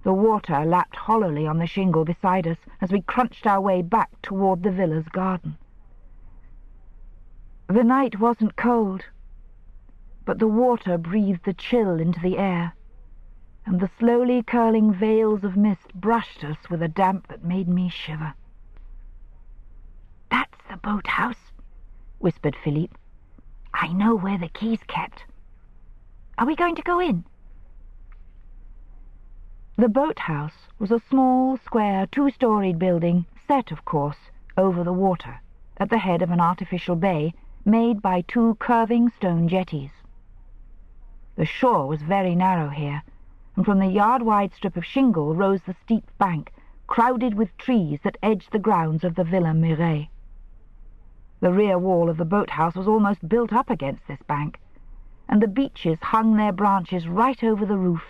Speaker 2: The water lapped hollowly on the shingle beside us as we crunched our way back toward the villa's garden. The night wasn't cold, but the water breathed a chill into the air, and the slowly curling veils of mist brushed us with a damp that made me shiver. "That's the boathouse," whispered Philippe. "I know where the key's kept. Are we going to go in?" The boathouse was a small, square, 2-storied building, set, of course, over the water, at the head of an artificial bay made by 2 curving stone jetties. The shore was very narrow here, and from the yard-wide strip of shingle rose the steep bank,
Speaker 1: crowded with trees that edged the grounds of the Villa Mireille. The rear wall of the boathouse was almost built up against this bank, and the beeches hung their branches right over the roof.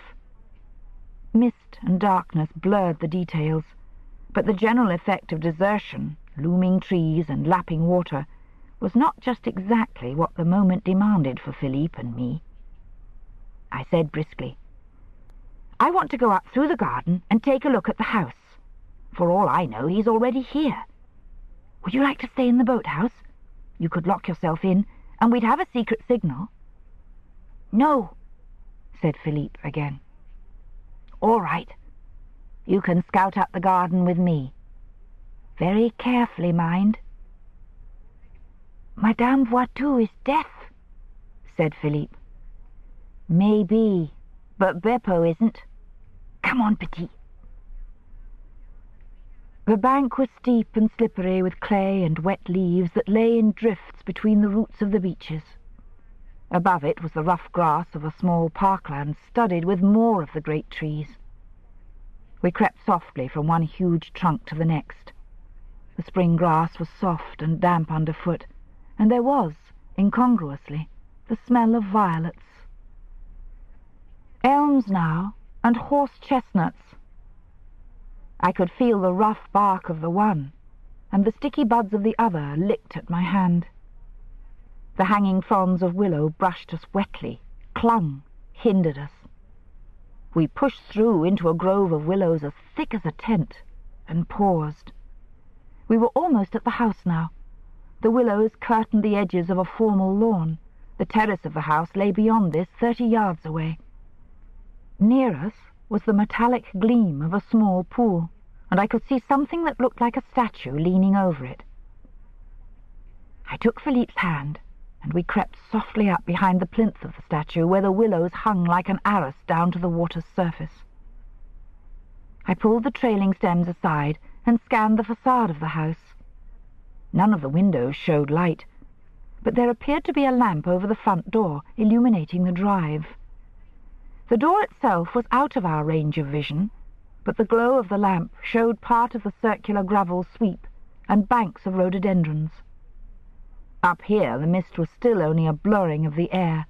Speaker 1: Mist and darkness blurred the details, but the general effect of desertion, looming trees and lapping water, was not just exactly what the moment demanded for Philippe and me. I said briskly, "I want to go up through the garden and take a look at the house. For all I know, he's already here. Would you like to stay in the boathouse? You could lock yourself in, and we'd have a secret signal." "No," said Philippe again. "All right. You can scout up the garden with me. Very carefully, mind." "Madame Voiture is deaf," said Philippe. "Maybe, but Beppo isn't. Come on, Petit." The bank was steep and slippery with clay and wet leaves that lay in drifts between the roots of the beeches. Above it was the rough grass of a small parkland studded with more of the great trees. We crept softly from one huge trunk to the next. The spring grass was soft and damp underfoot, and there was, incongruously, the smell of violets. Elms now, and horse chestnuts. I could feel the rough bark of the one, and the sticky buds of the other licked at my hand. The hanging fronds of willow brushed us wetly, clung, hindered us. We pushed through into a grove of willows as thick as a tent, and paused. We were almost at the house now. The willows curtained the edges of a formal lawn. The terrace of the house lay beyond this, 30 yards away. Near us was the metallic gleam of a small pool, and I could see something that looked like a statue leaning over it. I took Philippe's hand, and we crept softly up behind the plinth of the statue, where the willows hung like an arras down to the water's surface. I pulled the trailing stems aside and scanned the facade of the house. None of the windows showed light, but there appeared to be a lamp over the front door, illuminating the drive. The door itself was out of our range of vision, but the glow of the lamp showed part of the circular gravel sweep and banks of rhododendrons. Up here the mist was still only a blurring of the air,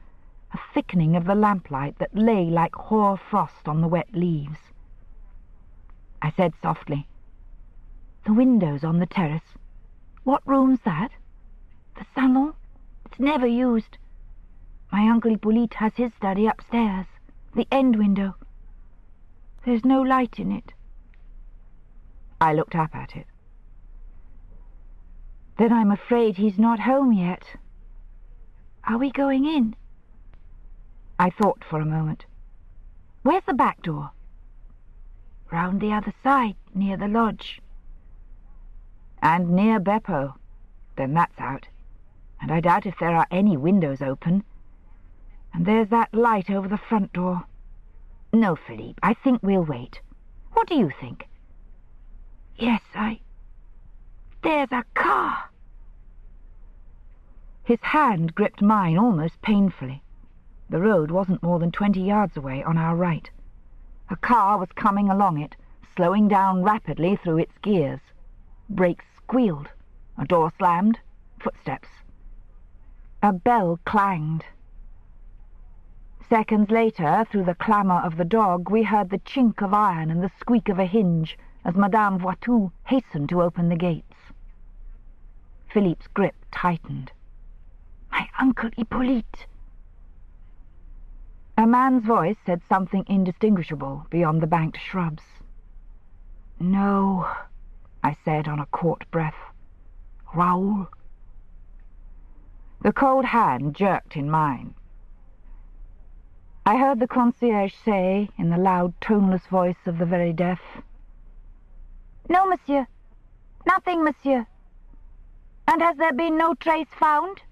Speaker 1: a thickening of the lamplight that lay like hoar frost on the wet leaves. I said softly, "The windows on the terrace. What room's that?" "The salon. It's never used. My Uncle Hippolyte has his study upstairs, the end window. There's no light in it." I looked up at it. "Then I'm afraid he's not home yet." "Are we going in?" I thought for a moment. "Where's the back door?" "Round the other side, near the lodge." "And near Beppo. Then that's out. And I doubt if there are any windows open. And there's that light over the front door. No, Philippe, I think we'll wait. What do you think?" "Yes, There's a car!" His hand gripped mine almost painfully. The road wasn't more than 20 yards away on our right. A car was coming along it, slowing down rapidly through its gears. Brakes squealed. A door slammed. Footsteps. A bell clanged. Seconds later, through the clamour of the dog, we heard the chink of iron and the squeak of a hinge as Madame Voiture hastened to open the gates. Philippe's grip tightened. "My Uncle Hippolyte!" A man's voice said something indistinguishable beyond the banked shrubs. "No," I said on a caught breath. "Raoul." The cold hand jerked in mine. I heard the concierge say, in the loud, toneless voice of the very deaf, "No, monsieur. Nothing, monsieur. And has there been no trace found?"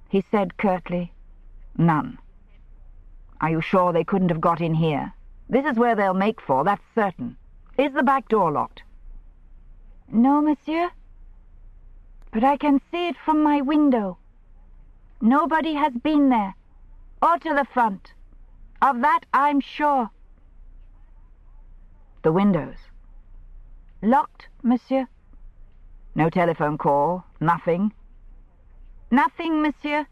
Speaker 1: He said curtly, "None. Are you sure they couldn't have got in here? This is where they'll make for, that's certain. Is the back door locked?" "No, monsieur. But I can see it from my window. Nobody has been there, or to the front. Of that I'm sure."
Speaker 2: The windows.
Speaker 1: Locked, monsieur?
Speaker 2: No telephone call, nothing?
Speaker 1: Nothing, monsieur.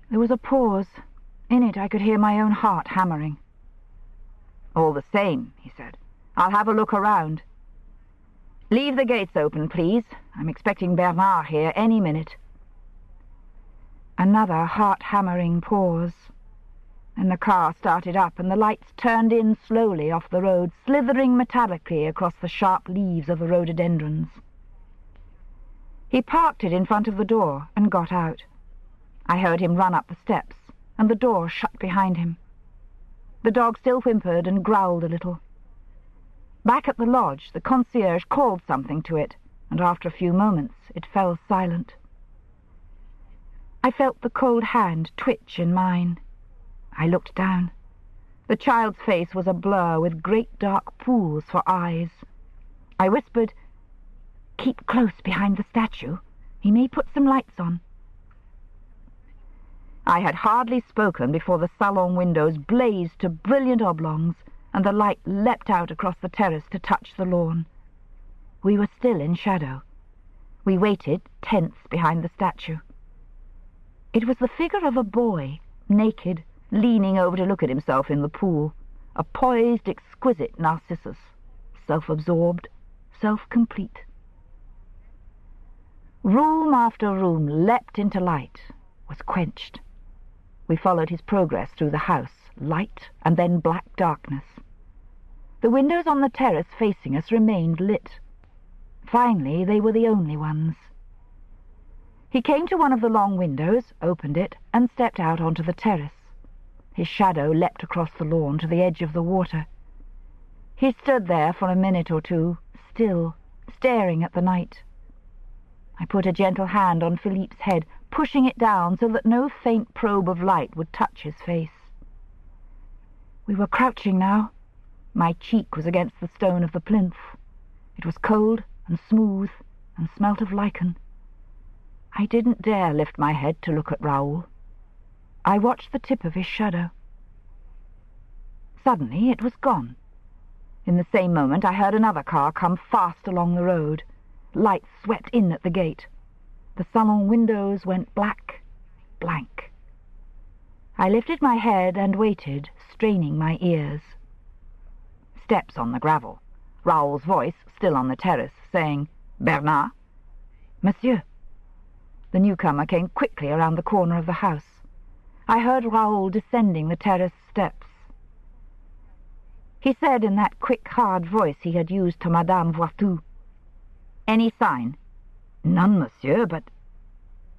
Speaker 1: There was a pause. In it I could hear my own heart hammering.
Speaker 2: All the same, he said, I'll have a look around. Leave the gates open, please. I'm expecting Bernard here any minute.
Speaker 1: Another heart-hammering pause. Then the car started up and the lights turned in slowly off the road, slithering metallically across the sharp leaves of the rhododendrons. He parked it in front of the door and got out. I heard him run up the steps, and the door shut behind him. The dog still whimpered and growled a little. Back at the lodge, the concierge called something to it, and after a few moments it fell silent. I felt the cold hand twitch in mine. I looked down. The child's face was a blur with great dark pools for eyes. I whispered, "Keep close behind the statue. He may put some lights on." I had hardly spoken before the salon windows blazed to brilliant oblongs, and the light leapt out across the terrace to touch the lawn. We were still in shadow. We waited, tense, behind the statue. It was the figure of a boy, naked, leaning over to look at himself in the pool, a poised, exquisite Narcissus, self-absorbed, self-complete. Room after room leapt into light, was quenched. We followed his progress through the house, light and then black darkness. The windows on the terrace facing us remained lit. Finally, they were the only ones. He came to one of the long windows, opened it, and stepped out onto the terrace. His shadow leapt across the lawn to the edge of the water. He stood there for a minute or two, still, staring at the night. I put a gentle hand on Philippe's head, pushing it down so that no faint probe of light would touch his face. We were crouching now. My cheek was against the stone of the plinth. It was cold and smooth and smelt of lichen. I didn't dare lift my head to look at Raoul. I watched the tip of his shadow. Suddenly it was gone. In the same moment I heard another car come fast along the road. Light swept in at the gate. The salon windows went black, blank. I lifted my head and waited, straining my ears. Steps on the gravel. Raoul's voice, still on the terrace, saying, "Bernard?" "Monsieur." The newcomer came quickly around the corner of the house. I heard Raoul descending the terrace steps. He said in that quick, hard voice he had used to Madame Voitou, "Any sign?" "None, monsieur, but—"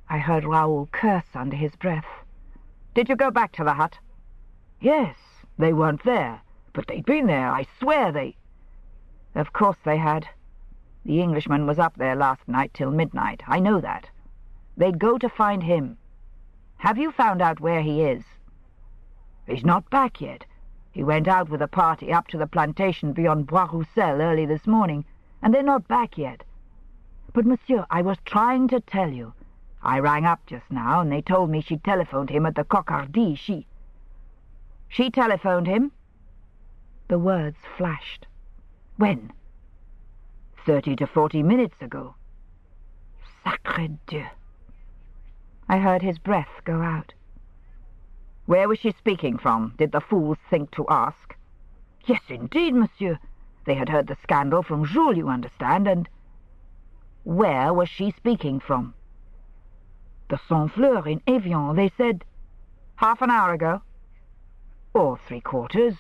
Speaker 1: I heard Raoul curse under his breath. "Did you go back to the hut?" "Yes, they weren't there, but they'd been there. I swear they—" "Of course they had. The Englishman was up there last night till midnight. I know that. They'd go to find him. Have you found out where he is?" "He's not back yet. He went out with a party up to the plantation beyond Bois-Roussel early this morning, and they're not back yet. But, monsieur, I was trying to tell you. I rang up just now, and they told me she telephoned him at the Cocardi. She telephoned him?" The words flashed. "When?" 30 to 40 minutes ago." Sacré Dieu. I heard his breath go out. "Where was she speaking from? Did the fools think to ask?" "Yes, indeed, monsieur. They had heard the scandal from Jules, you understand, and—" "Where was she speaking from?" "The Saint-Fleur in Evian. They said—" "Half an hour ago?" "Or 3/4.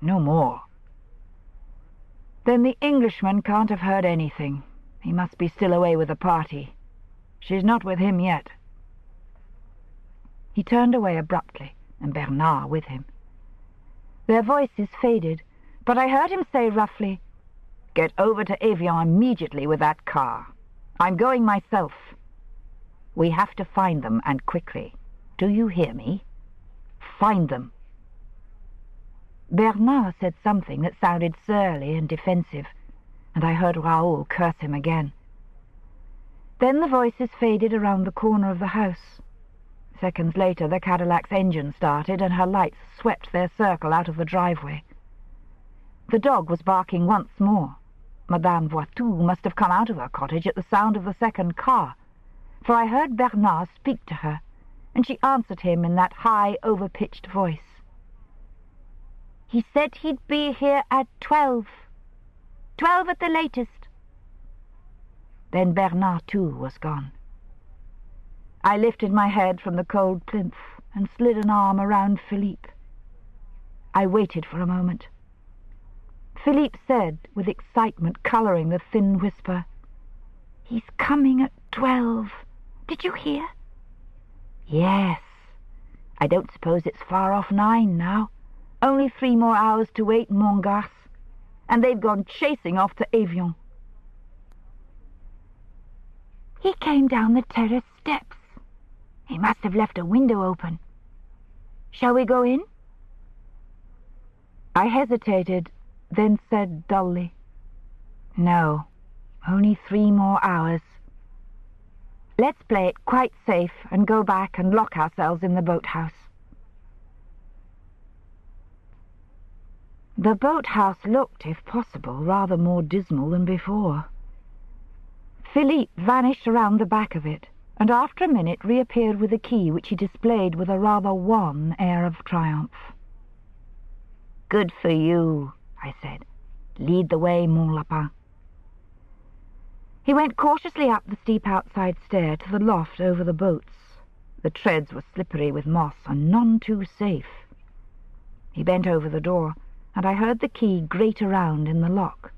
Speaker 1: No more." "Then the Englishman can't have heard anything. He must be still away with the party. She's not with him yet." He turned away abruptly, and Bernard with him. Their voices faded, but I heard him say roughly, "Get over to Evian immediately with that car. I'm going myself. We have to find them, and quickly. Do you hear me? Find them." Bernard said something that sounded surly and defensive, and I heard Raoul curse him again. Then the voices faded around the corner of the house. Seconds later the Cadillac's engine started, and her lights swept their circle out of the driveway.
Speaker 2: The dog was barking once more. Madame Voiture must have come out of her cottage at the sound of the second car, for I heard Bernard speak to her, and she answered him in that high, over-pitched voice. "He said he'd be here at 12. 12 at the latest." Then Bernard, too, was gone. I lifted my head from the cold plinth and slid an arm around Philippe. I waited for a moment. Philippe said, with excitement colouring the thin whisper, "He's coming at 12. Did you hear?" "Yes. I don't suppose it's far off 9 now. Only 3 more hours to wait, mon garce. And they've gone chasing off to Evian." "He came down the terrace steps. He must have left a window open. Shall we go in?" I hesitated, then said dully, "No, only 3 more hours. Let's play it quite safe and go back and lock ourselves in the boathouse." The boathouse looked, if possible, rather more dismal than before. Philippe vanished around the back of it, and after a minute reappeared with a key which he displayed with a rather wan air of triumph. "Good for you," I said. "Lead the way, mon lapin." He went cautiously up the steep outside stair to the loft over the boats. The treads were slippery with moss and none too safe. He bent over the door, and I heard the key grate around in the lock.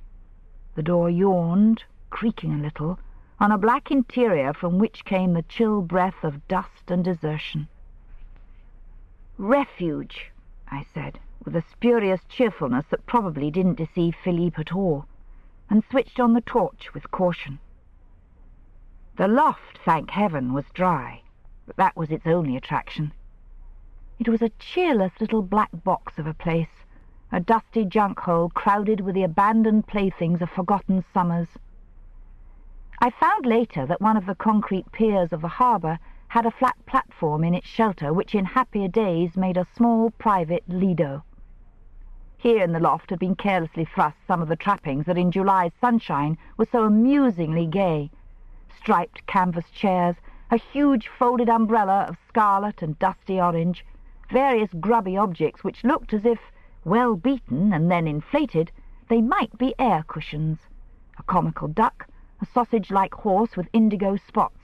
Speaker 2: The door yawned, creaking a little, on a black interior from which came the chill breath of dust and desertion. "Refuge," I said, with a spurious cheerfulness that probably didn't deceive Philippe at all, and switched on the torch with caution. The loft, thank heaven, was dry, but that was its only attraction. It was a cheerless little black box of a place, a dusty junk-hole crowded with the abandoned playthings of forgotten summers. I found later that one of the concrete piers of the harbour had a flat platform in its shelter which in happier days made a small private lido. Here in the loft had been carelessly thrust some of the trappings that in July's sunshine were so amusingly gay. Striped canvas chairs, a huge folded umbrella of scarlet and dusty orange, various grubby objects which looked as if, well beaten and then inflated, they might be air cushions, a comical duck, a sausage-like horse with indigo spots.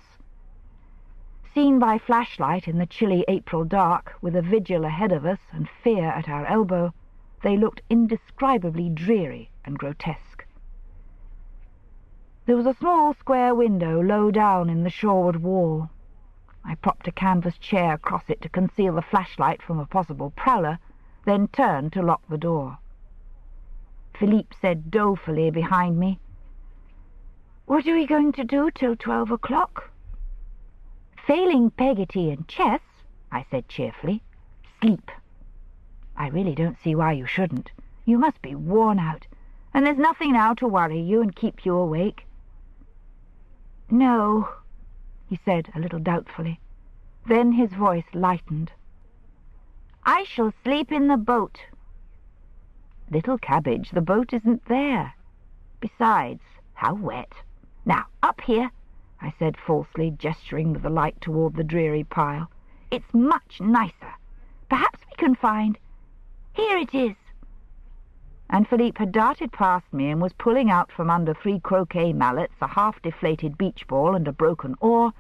Speaker 2: Seen by flashlight in the chilly April dark, with a vigil ahead of us and fear at our elbow, they looked indescribably dreary and grotesque. There was a small square window low down in the shoreward wall. I propped a canvas chair across it to conceal the flashlight from a possible prowler, then turned to lock the door. Philippe said dolefully behind me, "What are we going to do till 12 o'clock?" "Failing Peggotty and chess," I said cheerfully, "sleep. I really don't see why you shouldn't. You must be worn out, and there's nothing now to worry you and keep you awake." "No," he said a little doubtfully. Then his voice lightened. "I shall sleep in the boat." "Little cabbage, the boat isn't there. Besides, how wet. Now, up here," I said falsely, gesturing with the light toward the dreary pile. "It's much nicer. Perhaps we can find... Here it is." And Philippe had darted past me and was pulling out from under 3 croquet mallets, a half-deflated beach ball and a broken oar,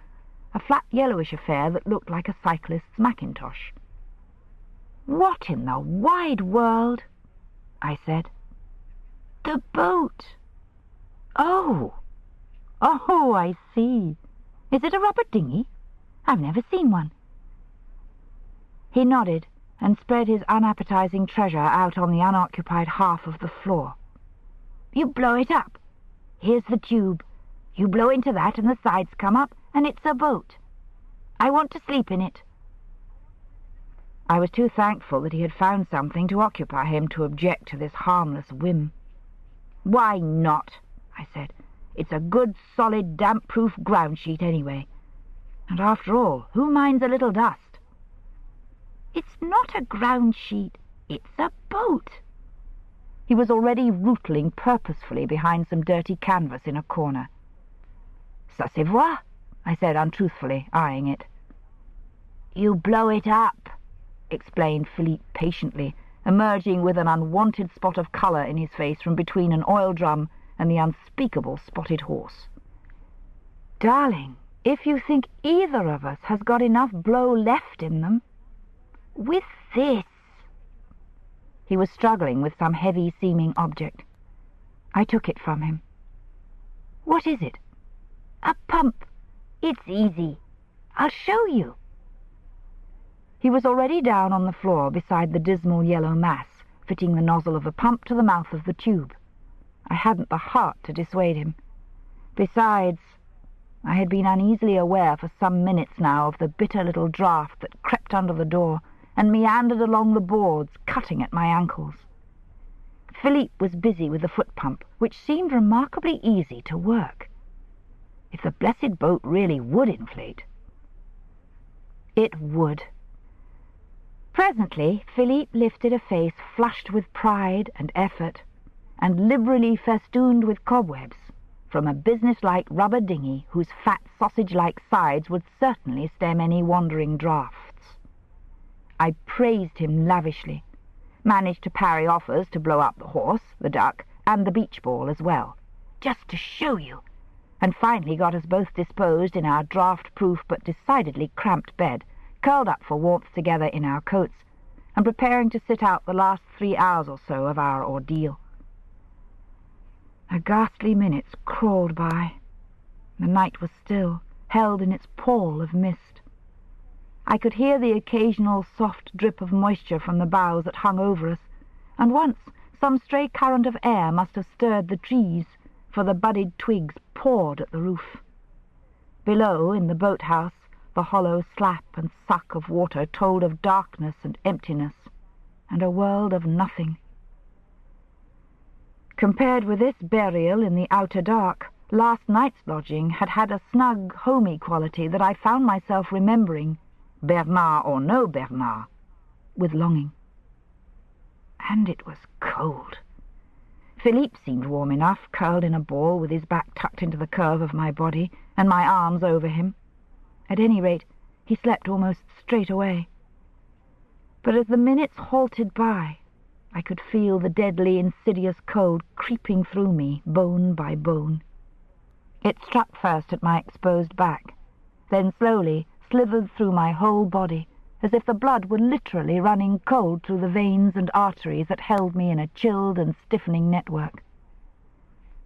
Speaker 2: a flat yellowish affair that looked like a cyclist's mackintosh. "What in the wide world?" I said. "The boat." "Oh! Oh, I see. Is it a rubber dinghy? I've never seen one." He nodded and spread his unappetizing treasure out on the unoccupied half of the floor. "You blow it up. Here's the tube. You blow into that and the sides come up, and it's a boat. I want to sleep in it." I was too thankful that he had found something to occupy him to object to this harmless whim. "Why not?" I said. "It's a good, solid, damp-proof ground sheet anyway. And after all, who minds a little dust?" "It's not a ground sheet. It's a boat." He was already rootling purposefully behind some dirty canvas in a corner. "Ça se voit," I said untruthfully, eyeing it. "You blow it up," explained Philippe patiently, emerging with an unwanted spot of colour in his face from between an oil drum and the unspeakable spotted horse. "Darling, if you think either of us has got enough blow left in them, with this—" He was struggling with some heavy-seeming object. I took it from him. "What is it?" "A pump. It's easy. I'll show you." He was already down on the floor beside the dismal yellow mass, fitting the nozzle of the pump to the mouth of the tube. I hadn't the heart to dissuade him. Besides, I had been uneasily aware for some minutes now of the bitter little draught that crept under the door and meandered along the boards, cutting at my ankles. Philippe was busy with the foot-pump, which seemed remarkably easy to work. If the blessed boat really would inflate. It would. Presently, Philippe lifted a face flushed with pride and effort, and liberally festooned with cobwebs, from a business-like rubber dinghy whose fat sausage-like sides would certainly stem any wandering draughts. I praised him lavishly, managed to parry offers to blow up the horse, the duck, and the beach ball as well, just to show you, and finally got us both disposed in our draught-proof but decidedly cramped bed, curled up for warmth together in our coats, and preparing to sit out the last 3 hours or so of our ordeal. The ghastly minutes crawled by. The night was still, held in its pall of mist. I could hear the occasional soft drip of moisture from the boughs that hung over us, and once some stray current of air must have stirred the trees, for the budded twigs pawed at the roof. Below, in the boat-house, the hollow slap and suck of water told of darkness and emptiness, and a world of nothing. Compared with this burial in the outer dark, last night's lodging had had a snug, homey quality that I found myself remembering, Bernard or no Bernard, with longing. And it was cold. Philippe seemed warm enough, curled in a ball, with his back tucked into the curve of my body, and my arms over him. At any rate, he slept almost straight away. But as the minutes halted by, I could feel the deadly, insidious cold creeping through me, bone by bone. It struck first at my exposed back, then slowly slithered through my whole body, as if the blood were literally running cold through the veins and arteries that held me in a chilled and stiffening network.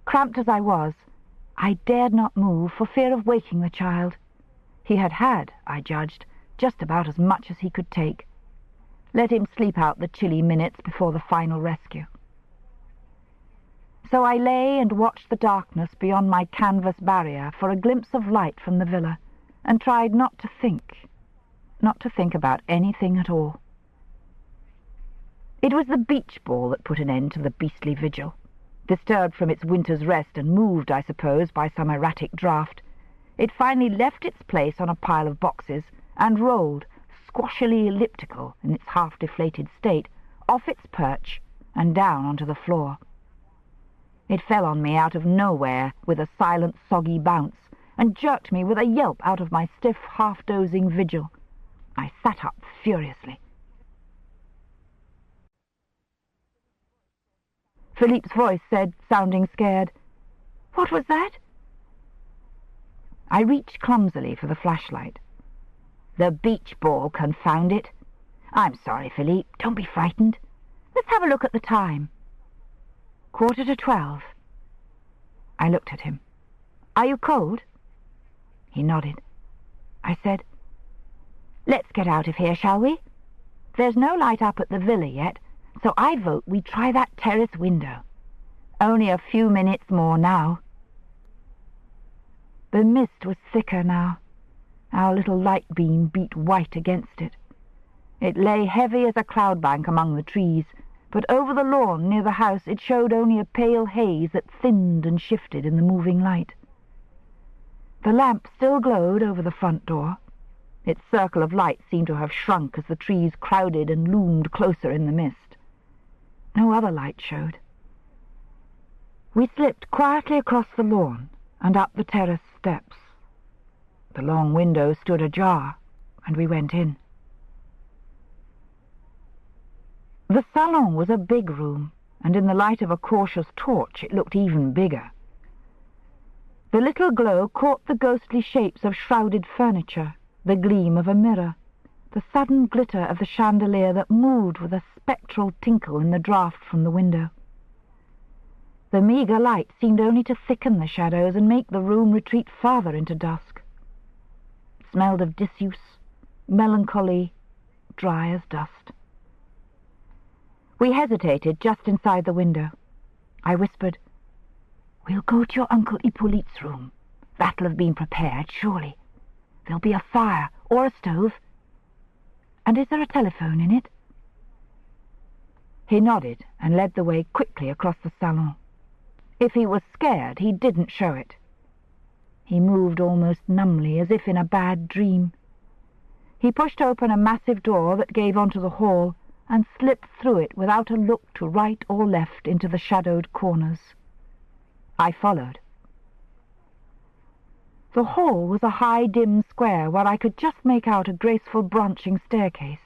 Speaker 2: Cramped as I was, I dared not move for fear of waking the child. He had had, I judged, just about as much as he could take. Let him sleep out the chilly minutes before the final rescue. So I lay and watched the darkness beyond my canvas barrier for a glimpse of light from the villa, and tried not to think about anything at all. It was the beach ball that put an end to the beastly vigil, disturbed from its winter's rest and moved, I suppose, by some erratic draught. It finally left its place on a pile of boxes and rolled, squashily elliptical in its half-deflated state, off its perch and down onto the floor. It fell on me out of nowhere with a silent, soggy bounce, and jerked me with a yelp out of my stiff, half-dozing vigil. I sat up furiously. Philippe's voice said, sounding scared, "What was that?" I reached clumsily for the flashlight. "The beach ball, confound it. I'm sorry, Philippe, don't be frightened. Let's have a look at the time." 11:45. I looked at him. "Are you cold?" He nodded. I said, "Let's get out of here, shall we? There's no light up at the villa yet, so I vote we try that terrace window. Only a few minutes more now." The mist was thicker now. Our little light beam beat white against it. It lay heavy as a cloud bank among the trees, but over the lawn near the house it showed only a pale haze that thinned and shifted in the moving light. The lamp still glowed over the front door. Its circle of light seemed to have shrunk as the trees crowded and loomed closer in the mist. No other light showed.
Speaker 1: We slipped quietly across the lawn and up the terrace steps. The long window stood ajar, and we went in. The salon was a big room, and in the light of a cautious torch it looked even bigger. The little glow caught the ghostly shapes of shrouded furniture, the gleam of a mirror, the sudden glitter of the chandelier that moved with a spectral tinkle in the draught from the window. The meagre light seemed only to thicken the shadows and make the room retreat farther into dusk. It smelled of disuse, melancholy, dry as dust. We hesitated just inside the window. I whispered, "We'll go to your Uncle Hippolyte's room. That'll have been prepared, surely. There'll be a fire or a stove. And is there a telephone in it?" He nodded and led the way quickly across the salon. If he was scared, he didn't show it. He moved almost numbly, as if in a bad dream. He pushed open a massive door that gave onto the hall and slipped through it without a look to right or left into the shadowed corners. I followed. The hall was a high, dim square where I could just make out a graceful branching staircase.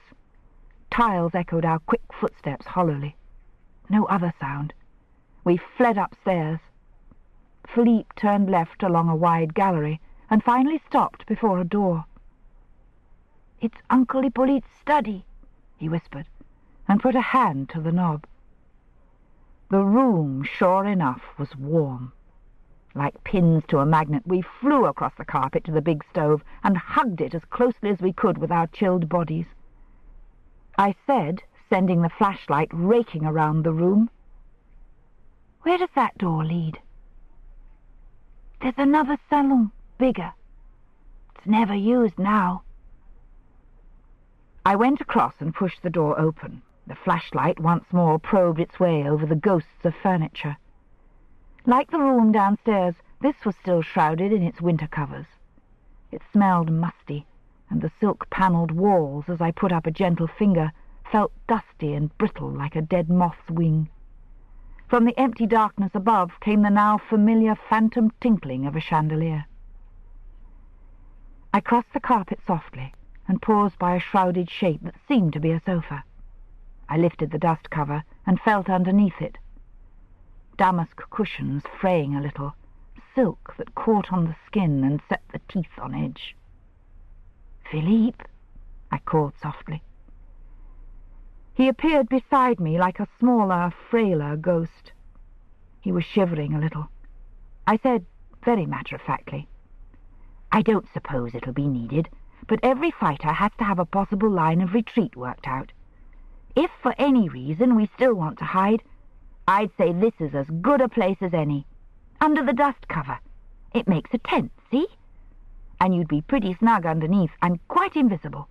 Speaker 1: Tiles echoed our quick footsteps hollowly. No other sound. We fled upstairs. Philippe turned left along a wide gallery and finally stopped before a door. "It's Uncle Hippolyte's study," he whispered, and put a hand to the knob. The room, sure enough, was warm. Like pins to a magnet, we flew across the carpet to the big stove and hugged it as closely as we could with our chilled bodies. I said, sending the flashlight raking around the room, "Where does that door lead?" "There's another salon, bigger. It's never used now." I went across and pushed the door open. The flashlight once more probed its way over the ghosts of furniture. Like the room downstairs, this was still shrouded in its winter covers. It smelled musty, and the silk-panelled walls, as I put up a gentle finger, felt dusty and brittle like a dead moth's wing. From the empty darkness above came the now familiar phantom tinkling of a chandelier. I crossed the carpet softly and paused by a shrouded shape that seemed to be a sofa. I lifted the dust cover and felt underneath it. Damask cushions fraying a little, silk that caught on the skin and set the teeth on edge. "Philippe," I called softly. He appeared beside me like a smaller, frailer ghost. He was shivering a little. I said, very matter-of-factly, "I don't suppose it'll be needed, but every fighter has to have a possible line of retreat worked out. If for any reason we still want to hide, I'd say this is as good a place as any. Under the dust cover. It makes a tent, see? And you'd be pretty snug underneath and quite invisible."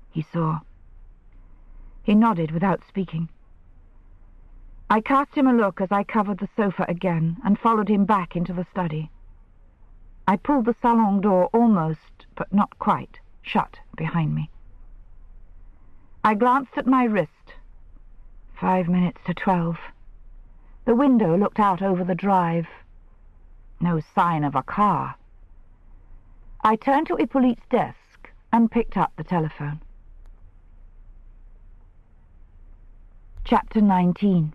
Speaker 1: He saw. He nodded without speaking. I cast him a look as I covered the sofa again and followed him back into the study. I pulled the salon door almost, but not quite, shut behind me. I glanced at my wrist. 5 minutes to 12. The window looked out over the drive. No sign of a car. I turned to Hippolyte's desk and picked up the telephone. Chapter 19.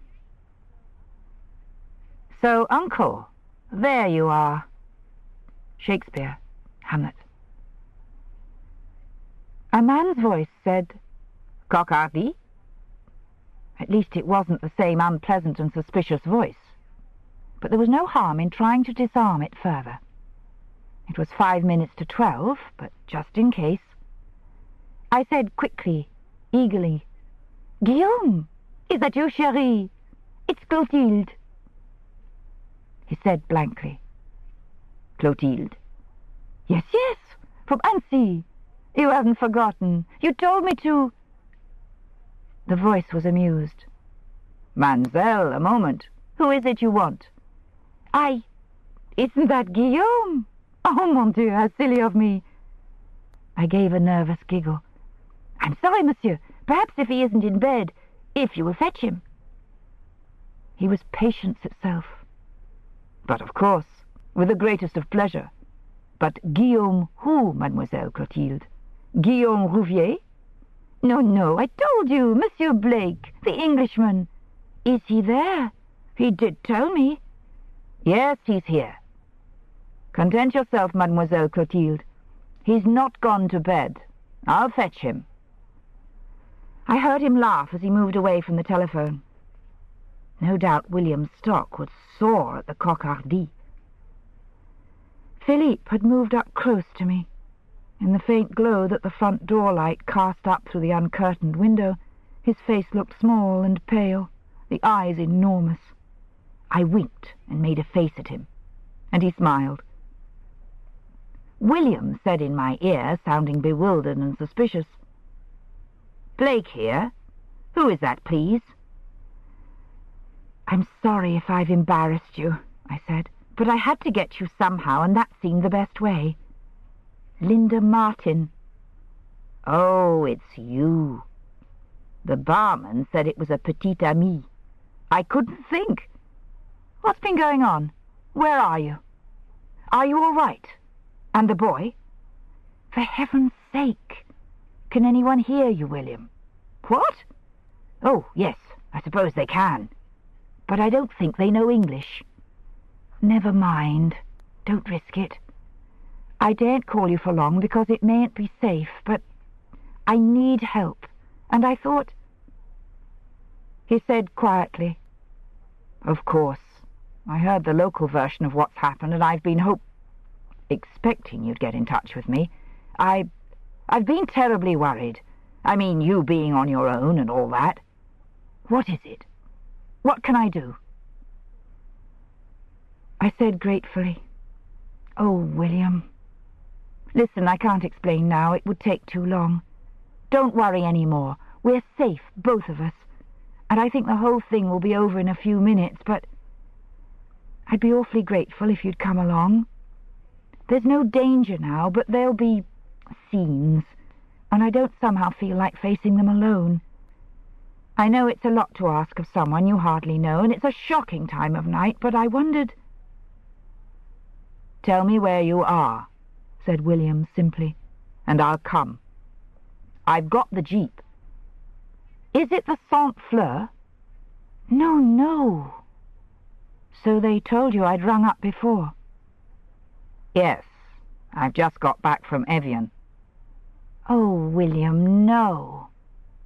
Speaker 1: "So, Uncle, there you are." Shakespeare, Hamlet. A man's voice said, "Cocardi?" At least it wasn't the same unpleasant and suspicious voice. But there was no harm in trying to disarm it further. It was 5 minutes to 12, but just in case. I said quickly, eagerly, "Guillaume, is that you, chérie? It's Clotilde." He said blankly, "Clotilde?" "Yes, yes, from Annecy. You haven't forgotten. You told me to." The voice was amused. "Mademoiselle, a moment. Who is it you want?" Isn't that Guillaume? Oh, mon Dieu, how silly of me." I gave a nervous giggle. "I'm sorry, monsieur. Perhaps if he isn't in bed, if you will fetch him." He was patience itself.
Speaker 2: But of course, with the greatest of pleasure. But Guillaume who, Mademoiselle Clotilde? Guillaume Rouvier?
Speaker 1: No, I told you, Monsieur Blake, the Englishman. Is he there? He did tell me.
Speaker 2: Yes, he's here. Content yourself, Mademoiselle Clotilde. He's not gone to bed. I'll fetch him.
Speaker 1: I heard him laugh as he moved away from the telephone. No doubt William's stock would soar at the Coq-Hardy. Philippe had moved up close to me. In the faint glow that the front door light cast up through the uncurtained window, his face looked small and pale, the eyes enormous. I winked and made a face at him, and he smiled. William said in my ear, sounding bewildered and suspicious,
Speaker 2: "Blake here? Who is that, please?"
Speaker 1: "I'm sorry if I've embarrassed you," I said, "but I had to get you somehow, and that seemed the best way. Linda Martin."
Speaker 2: "Oh, it's you. The barman said it was a petite amie. I couldn't think. What's been going on? Where are you? Are you all right? And the boy?"
Speaker 1: "For heaven's sake! Can anyone hear you, William?"
Speaker 2: "What? Oh, yes, I suppose they can. But I don't think they know English."
Speaker 1: "Never mind. Don't risk it. I daren't call you for long because it mayn't be safe, but I need help, and I thought—" He said quietly,
Speaker 2: "Of course. I heard the local version of what's happened, and I've been expecting you'd get in touch with me. I've been terribly worried. I mean, you being on your own and all that. What is it? What can I do?"
Speaker 1: I said gratefully, "Oh, William. Listen, I can't explain now. It would take too long. Don't worry any more. We're safe, both of us. And I think the whole thing will be over in a few minutes, but I'd be awfully grateful if you'd come along. There's no danger now, but there'll be scenes, and I don't somehow feel like facing them alone. I know it's a lot to ask of someone you hardly know, and it's a shocking time of night, but I wondered—"
Speaker 2: "Tell me where you are," said William simply, "and I'll come. I've got the jeep. Is it the Saint Fleur?"
Speaker 1: No.
Speaker 2: So they told you I'd rung up before?" "Yes, I've just got back from Evian."
Speaker 1: "Oh, William, no."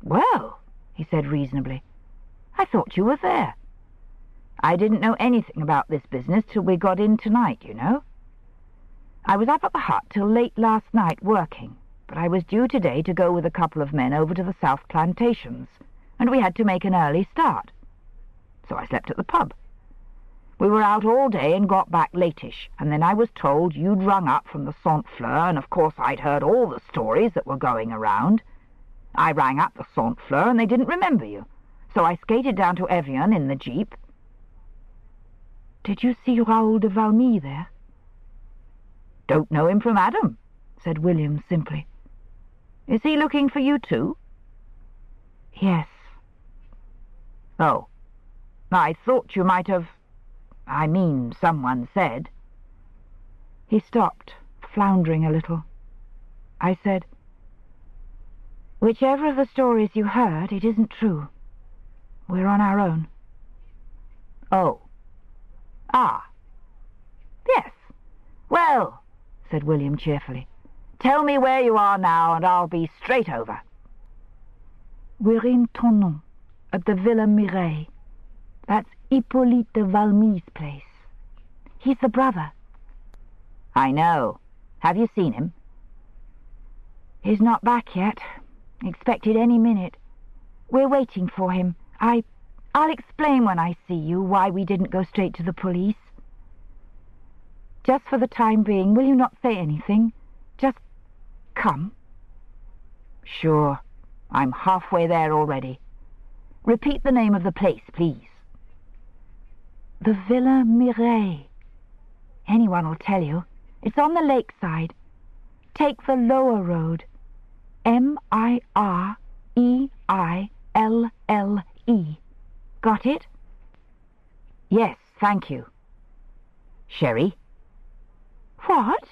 Speaker 2: "Well," he said reasonably, "I thought you were there. I didn't know anything about this business till we got in tonight, you know. I was up at the hut till late last night working, but I was due today to go with a couple of men over to the South Plantations, and we had to make an early start. So I slept at the pub. We were out all day and got back latish, and then I was told you'd rung up from the Saint Fleur, and of course I'd heard all the stories that were going around. I rang up the Saint Fleur, and they didn't remember you, so I skated down to Evian in the jeep."
Speaker 1: "Did you see Raoul de Valmy there?"
Speaker 2: "Don't know him from Adam," said William simply. "Is he looking for you too?"
Speaker 1: "Yes."
Speaker 2: "Oh, I thought you might have... someone said—"
Speaker 1: He stopped, floundering a little. I said, "Whichever of the stories you heard, it isn't true. We're on our own."
Speaker 2: "Oh. Ah. Yes. Well," said William cheerfully, "tell me where you are now, and I'll be straight over."
Speaker 1: "We're in Tonon, at the Villa Mireille. That's Hippolyte de Valmy's place. He's the brother."
Speaker 2: "I know. Have you seen him?"
Speaker 1: "He's not back yet. Expected any minute. We're waiting for him. I'll explain when I see you why we didn't go straight to the police. Just for the time being, will you not say anything? Just come."
Speaker 2: "Sure. I'm halfway there already. Repeat the name of the place, please."
Speaker 1: "The Villa Mireille. Anyone will tell you. It's on the lakeside. Take the lower road. Mireille. Got it?"
Speaker 2: Yes, thank you. Sherry?
Speaker 1: What?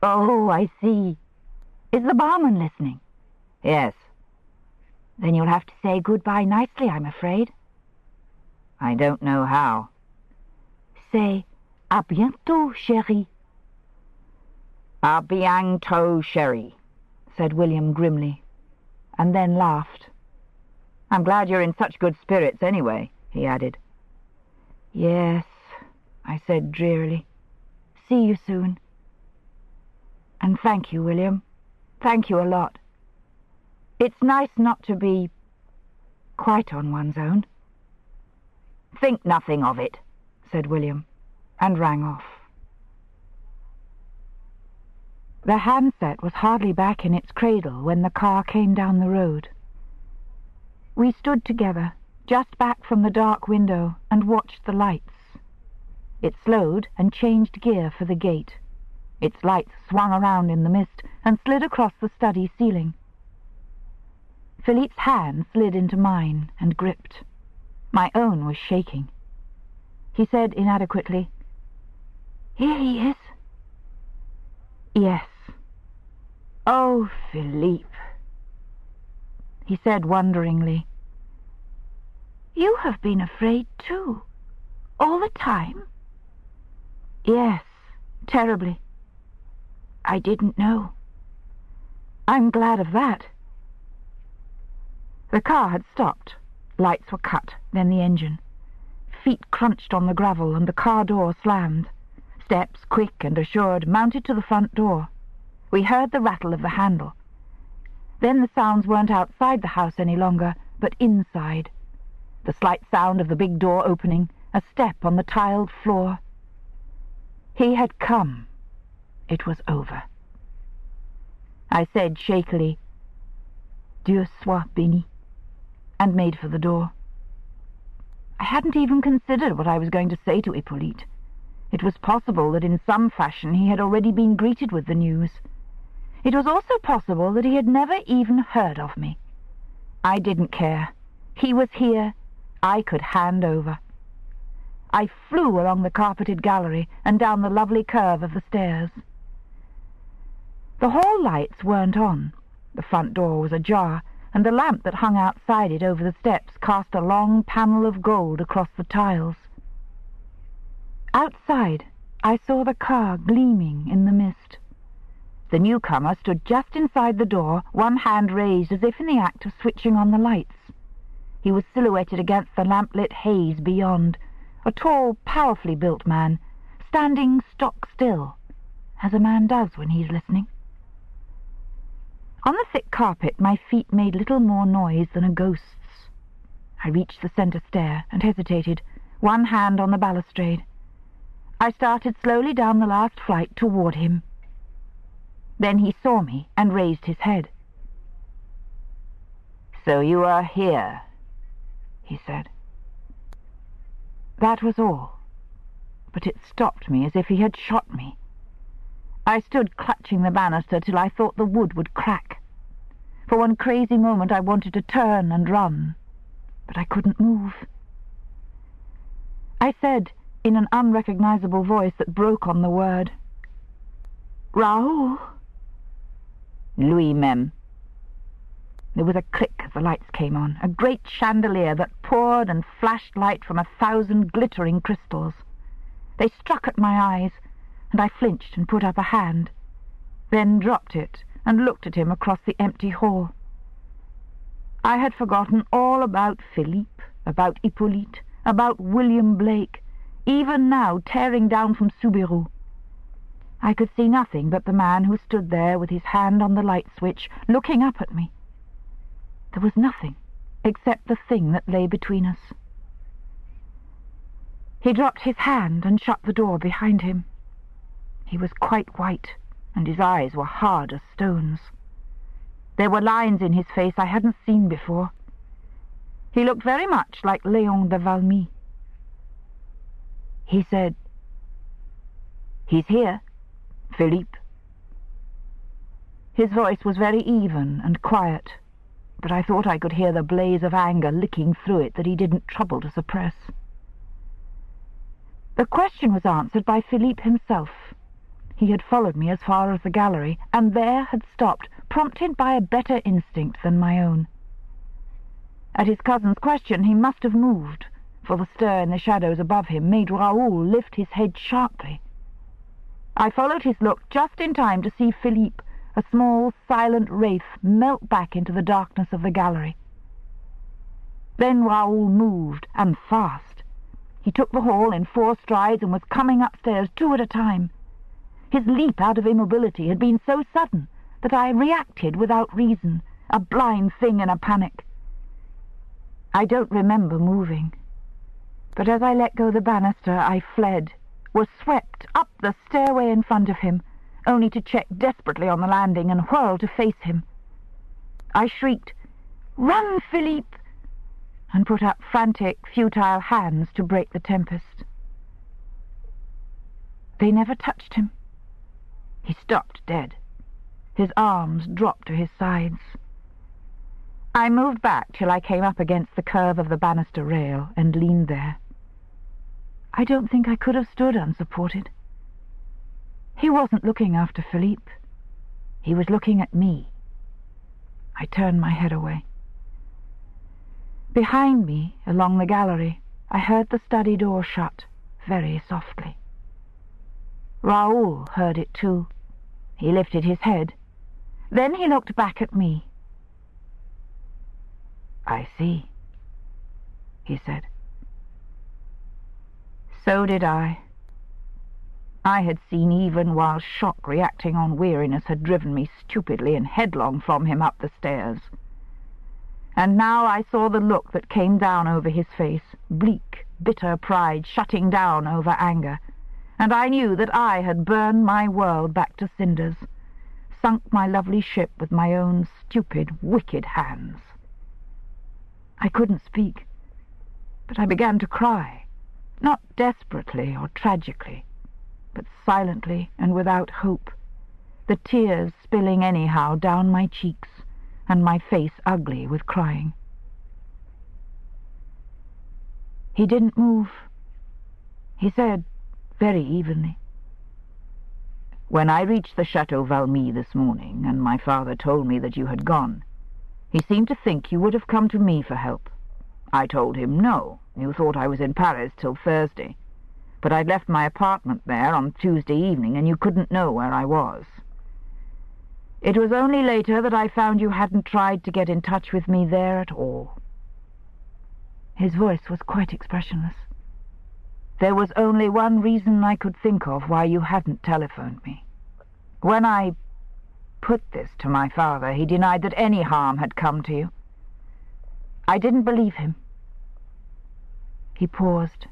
Speaker 1: Oh, I see. Is the barman listening?
Speaker 2: Yes.
Speaker 1: Then you'll have to say goodbye nicely, I'm afraid.
Speaker 2: I don't know how.
Speaker 1: Say, à bientôt, chérie.
Speaker 2: À bientôt, Sherry, said William grimly, and then laughed. I'm glad you're in such good spirits anyway, he added.
Speaker 1: Yes, I said drearily. See you soon. And thank you, William. Thank you a lot. It's nice not to be quite on one's own.
Speaker 2: Think nothing of it,
Speaker 1: said William, and rang off. The handset was hardly back in its cradle when the car came down the road. We stood together, just back from the dark window, and watched the lights. It slowed and changed gear for the gate. Its lights swung around in the mist and slid across the study ceiling. Philippe's hand slid into mine and gripped. My own was shaking. He said inadequately, "Here he is." "Yes." "Oh, Philippe," he said wonderingly. "You have been afraid too, all the time?" "Yes, terribly. I didn't know." "I'm glad of that." The car had stopped. Lights were cut, then the engine. Feet crunched on the gravel and the car door slammed. Steps, quick and assured, mounted to the front door. We heard the rattle of the handle. Then the sounds weren't outside the house any longer, but inside. The slight sound of the big door opening, a step on the tiled floor. He had come. It was over. I said shakily, "Dieu soit béni," and made for the door. I hadn't even considered what I was going to say to Hippolyte. It was possible that in some fashion he had already been greeted with the news. It was also possible that he had never even heard of me. I didn't care. He was here. I could hand over. I flew along the carpeted gallery and down the lovely curve of the stairs. The hall lights weren't on. The front door was ajar, and the lamp that hung outside it over the steps cast a long panel of gold across the tiles. Outside, I saw the car gleaming in the mist. The newcomer stood just inside the door, one hand raised as if in the act of switching on the lights. He was silhouetted against the lamp-lit haze beyond, a tall, powerfully built man, standing stock still, as a man does when he's listening. On the thick carpet my feet made little more noise than a ghost's. I reached the centre stair and hesitated, one hand on the balustrade. I started slowly down the last flight toward him. Then he saw me and raised his head.
Speaker 2: "So you are here,"
Speaker 1: he said. That was all, but it stopped me as if he had shot me. I stood clutching the banister till I thought the wood would crack. For one crazy moment I wanted to turn and run, but I couldn't move. I said, in an unrecognizable voice that broke on the word, "Raoul."
Speaker 2: "Lui-même."
Speaker 1: There was a click as the lights came on, a great chandelier that poured and flashed light from 1,000 glittering crystals. They struck at my eyes, and I flinched and put up a hand, then dropped it and looked at him across the empty hall. I had forgotten all about Philippe, about Hippolyte, about William Blake, even now tearing down from Soubirous. I could see nothing but the man who stood there with his hand on the light switch, looking up at me. There was nothing except the thing that lay between us. He dropped his hand and shut the door behind him. He was quite white, and his eyes were hard as stones. There were lines in his face I hadn't seen before. He looked very much like Léon de Valmy. He said, "He's here, Philippe." His voice was very even and quiet, but I thought I could hear the blaze of anger licking through it that he didn't trouble to suppress. The question was answered by Philippe himself. He had followed me as far as the gallery, and there had stopped, prompted by a better instinct than my own. At his cousin's question he must have moved, for the stir in the shadows above him made Raoul lift his head sharply. I followed his look just in time to see Philippe, a small, silent wraith, melt back into the darkness of the gallery. Then Raoul moved, and fast. He took the hall in 4 strides and was coming upstairs 2 at a time. His leap out of immobility had been so sudden that I reacted without reason, a blind thing in a panic. I don't remember moving, but as I let go the banister I fled, was swept up the stairway in front of him, only to check desperately on the landing and whirl to face him. I shrieked, "Run, Philippe!" and put up frantic, futile hands to break the tempest. They never touched him. He stopped dead. His arms dropped to his sides. I moved back till I came up against the curve of the banister rail and leaned there. I don't think I could have stood unsupported. He wasn't looking after Philippe. He was looking at me. I turned my head away. Behind me, along the gallery, I heard the study door shut, very softly. Raoul heard it too. He lifted his head. Then he looked back at me. "I see," he said. So did I. I had seen even while shock reacting on weariness had driven me stupidly and headlong from him up the stairs. And now I saw the look that came down over his face, bleak, bitter pride shutting down over anger, and I knew that I had burned my world back to cinders, sunk my lovely ship with my own stupid, wicked hands. I couldn't speak, but I began to cry, not desperately or tragically, but silently and without hope, the tears spilling anyhow down my cheeks, and my face ugly with crying. He didn't move. He said, very evenly, "When I reached the Chateau Valmy this morning, and my father told me that you had gone, he seemed to think you would have come to me for help. I told him no, you thought I was in Paris till Thursday, but I'd left my apartment there on Tuesday evening, and you couldn't know where I was. It was only later that I found you hadn't tried to get in touch with me there at all." His voice was quite expressionless. "There was only one reason I could think of why you hadn't telephoned me. When I put this to my father, he denied that any harm had come to you. I didn't believe him." He paused.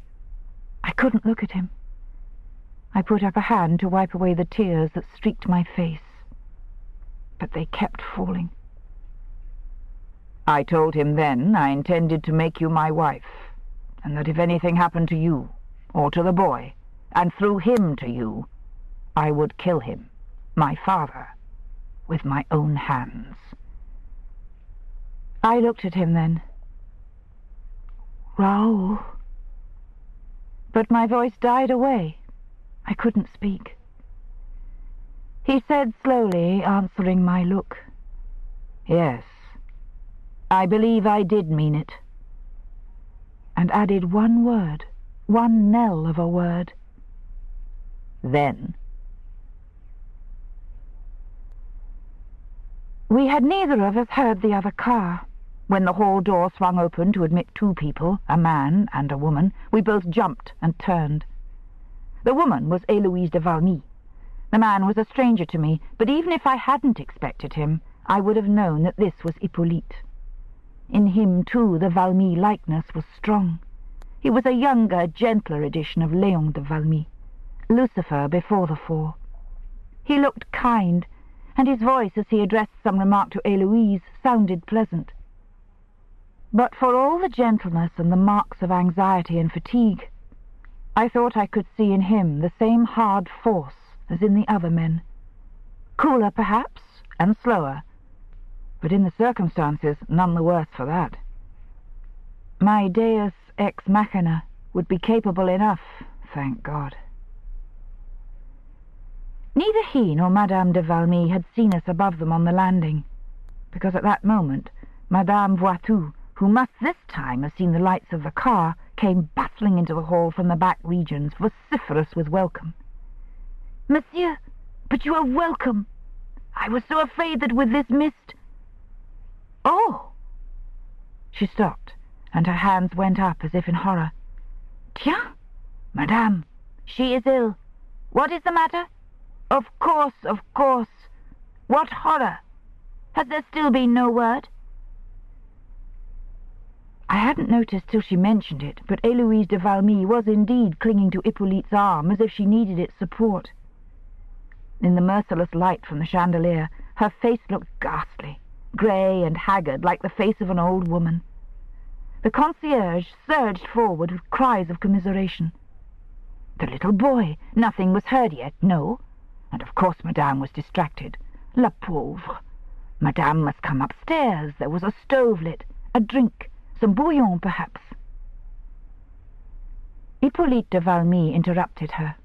Speaker 1: I couldn't look at him. I put up a hand to wipe away the tears that streaked my face, but they kept falling. "I told him then I intended to make you my wife, and that if anything happened to you, or to the boy, and through him to you, I would kill him, my father, with my own hands." I looked at him then. "Raoul." But my voice died away. I couldn't speak. He said slowly, answering my look, "Yes, I believe I did mean it," and added one word, one knell of a word. "Then." We had neither of us heard the other car. When the hall door swung open to admit 2 people, a man and a woman, we both jumped and turned. The woman was Héloïse de Valmy. The man was a stranger to me, but even if I hadn't expected him, I would have known that this was Hippolyte. In him, too, the Valmy likeness was strong. He was a younger, gentler edition of Léon de Valmy, Lucifer before the fall. He looked kind, and his voice, as he addressed some remark to Héloïse, sounded pleasant. But for all the gentleness and the marks of anxiety and fatigue, I thought I could see in him the same hard force as in the other men. Cooler, perhaps, and slower, but in the circumstances none the worse for that. My deus ex machina would be capable enough, thank God. Neither he nor Madame de Valmy had seen us above them on the landing, because at that moment Madame Voitou, who must this time have seen the lights of the car, came bustling into the hall from the back regions, vociferous with welcome. "Monsieur, but you are welcome. I was so afraid that with this mist—" "Oh!" She stopped, and her hands went up as if in horror. "Tiens, Madame, she is ill. What is the matter? Of course, of course. What horror! Has there still been no word?" I hadn't noticed till she mentioned it, but Héloïse de Valmy was indeed clinging to Hippolyte's arm as if she needed its support. In the merciless light from the chandelier, her face looked ghastly, grey and haggard like the face of an old woman. The concierge surged forward with cries of commiseration. The little boy, nothing was heard yet, no? And of course Madame was distracted. La pauvre! Madame must come upstairs. There was a stove lit, a drink, some bouillon perhaps. Hippolyte de Valmy interrupted her.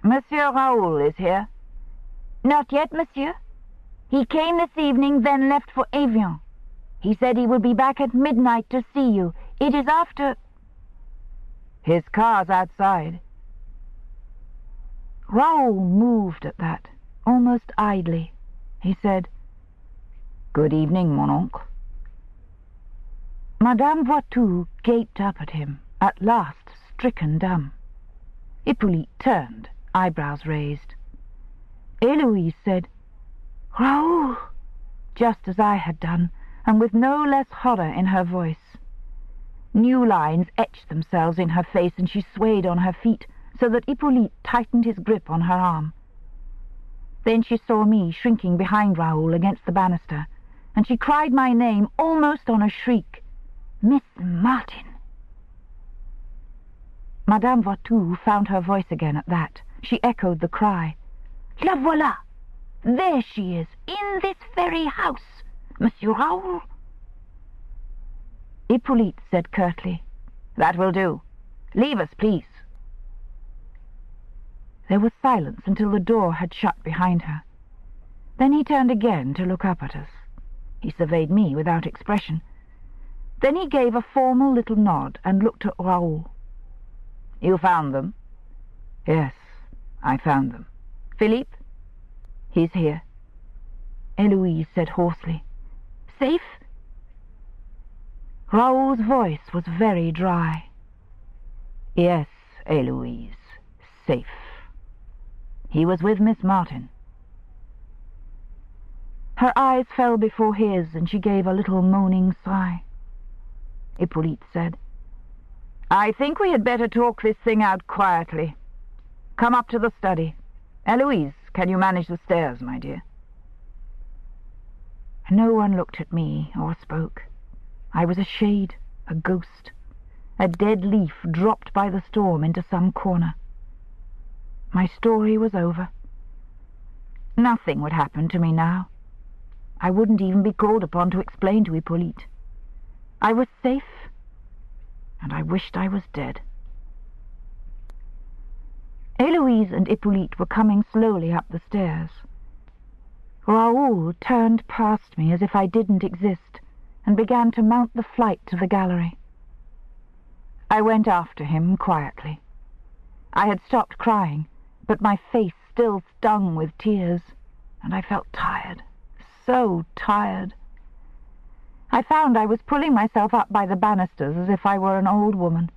Speaker 1: "Monsieur Raoul is here?" "Not yet, monsieur. He came this evening, then left for Evian. He said he would be back at midnight to see you. It is after—" "His car's outside." Raoul moved at that, almost idly. He said, "Good evening, mon oncle." Madame Voitou gaped up at him, at last stricken dumb. Hippolyte turned, eyebrows raised. Héloïse said, "Raoul," just as I had done, and with no less horror in her voice. New lines etched themselves in her face, and she swayed on her feet, so that Hippolyte tightened his grip on her arm. Then she saw me shrinking behind Raoul against the banister, and she cried my name almost on a shriek. "Miss Martin!" Madame Voitou found her voice again at that. She echoed the cry. "La voilà! There she is, in this very house, Monsieur Raoul." Hippolyte said curtly, "That will do. Leave us, please." There was silence until the door had shut behind her. Then he turned again to look up at us. He surveyed me without expression. Then he gave a formal little nod and looked at Raoul. "You found them?" "Yes, I found them." "Philippe?" "He's here." Héloïse said hoarsely, "Safe?" Raoul's voice was very dry. "Yes, Héloïse, safe. He was with Miss Martin." Her eyes fell before his, and she gave a little moaning sigh. Hippolyte said, "I think we had better talk this thing out quietly. Come up to the study. Héloïse, can you manage the stairs, my dear?" No one looked at me or spoke. I was a shade, a ghost, a dead leaf dropped by the storm into some corner. My story was over. Nothing would happen to me now. I wouldn't even be called upon to explain to Hippolyte. I was safe, and I wished I was dead. Héloïse and Hippolyte were coming slowly up the stairs. Raoul turned past me as if I didn't exist, and began to mount the flight to the gallery. I went after him quietly. I had stopped crying, but my face still stung with tears, and I felt tired, so tired. I found I was pulling myself up by the banisters as if I were an old woman.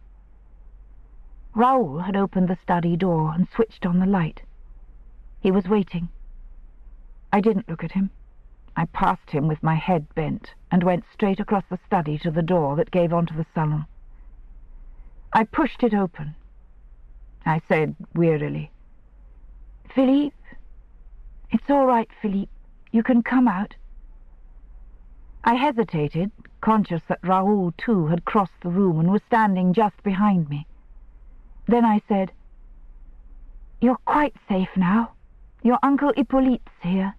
Speaker 1: Raoul had opened the study door and switched on the light. He was waiting. I didn't look at him. I passed him with my head bent and went straight across the study to the door that gave onto the salon. I pushed it open. I said wearily, "Philippe, it's all right, Philippe. You can come out." I hesitated, conscious that Raoul too had crossed the room and was standing just behind me. Then I said, "You're quite safe now. Your Uncle Hippolyte's here."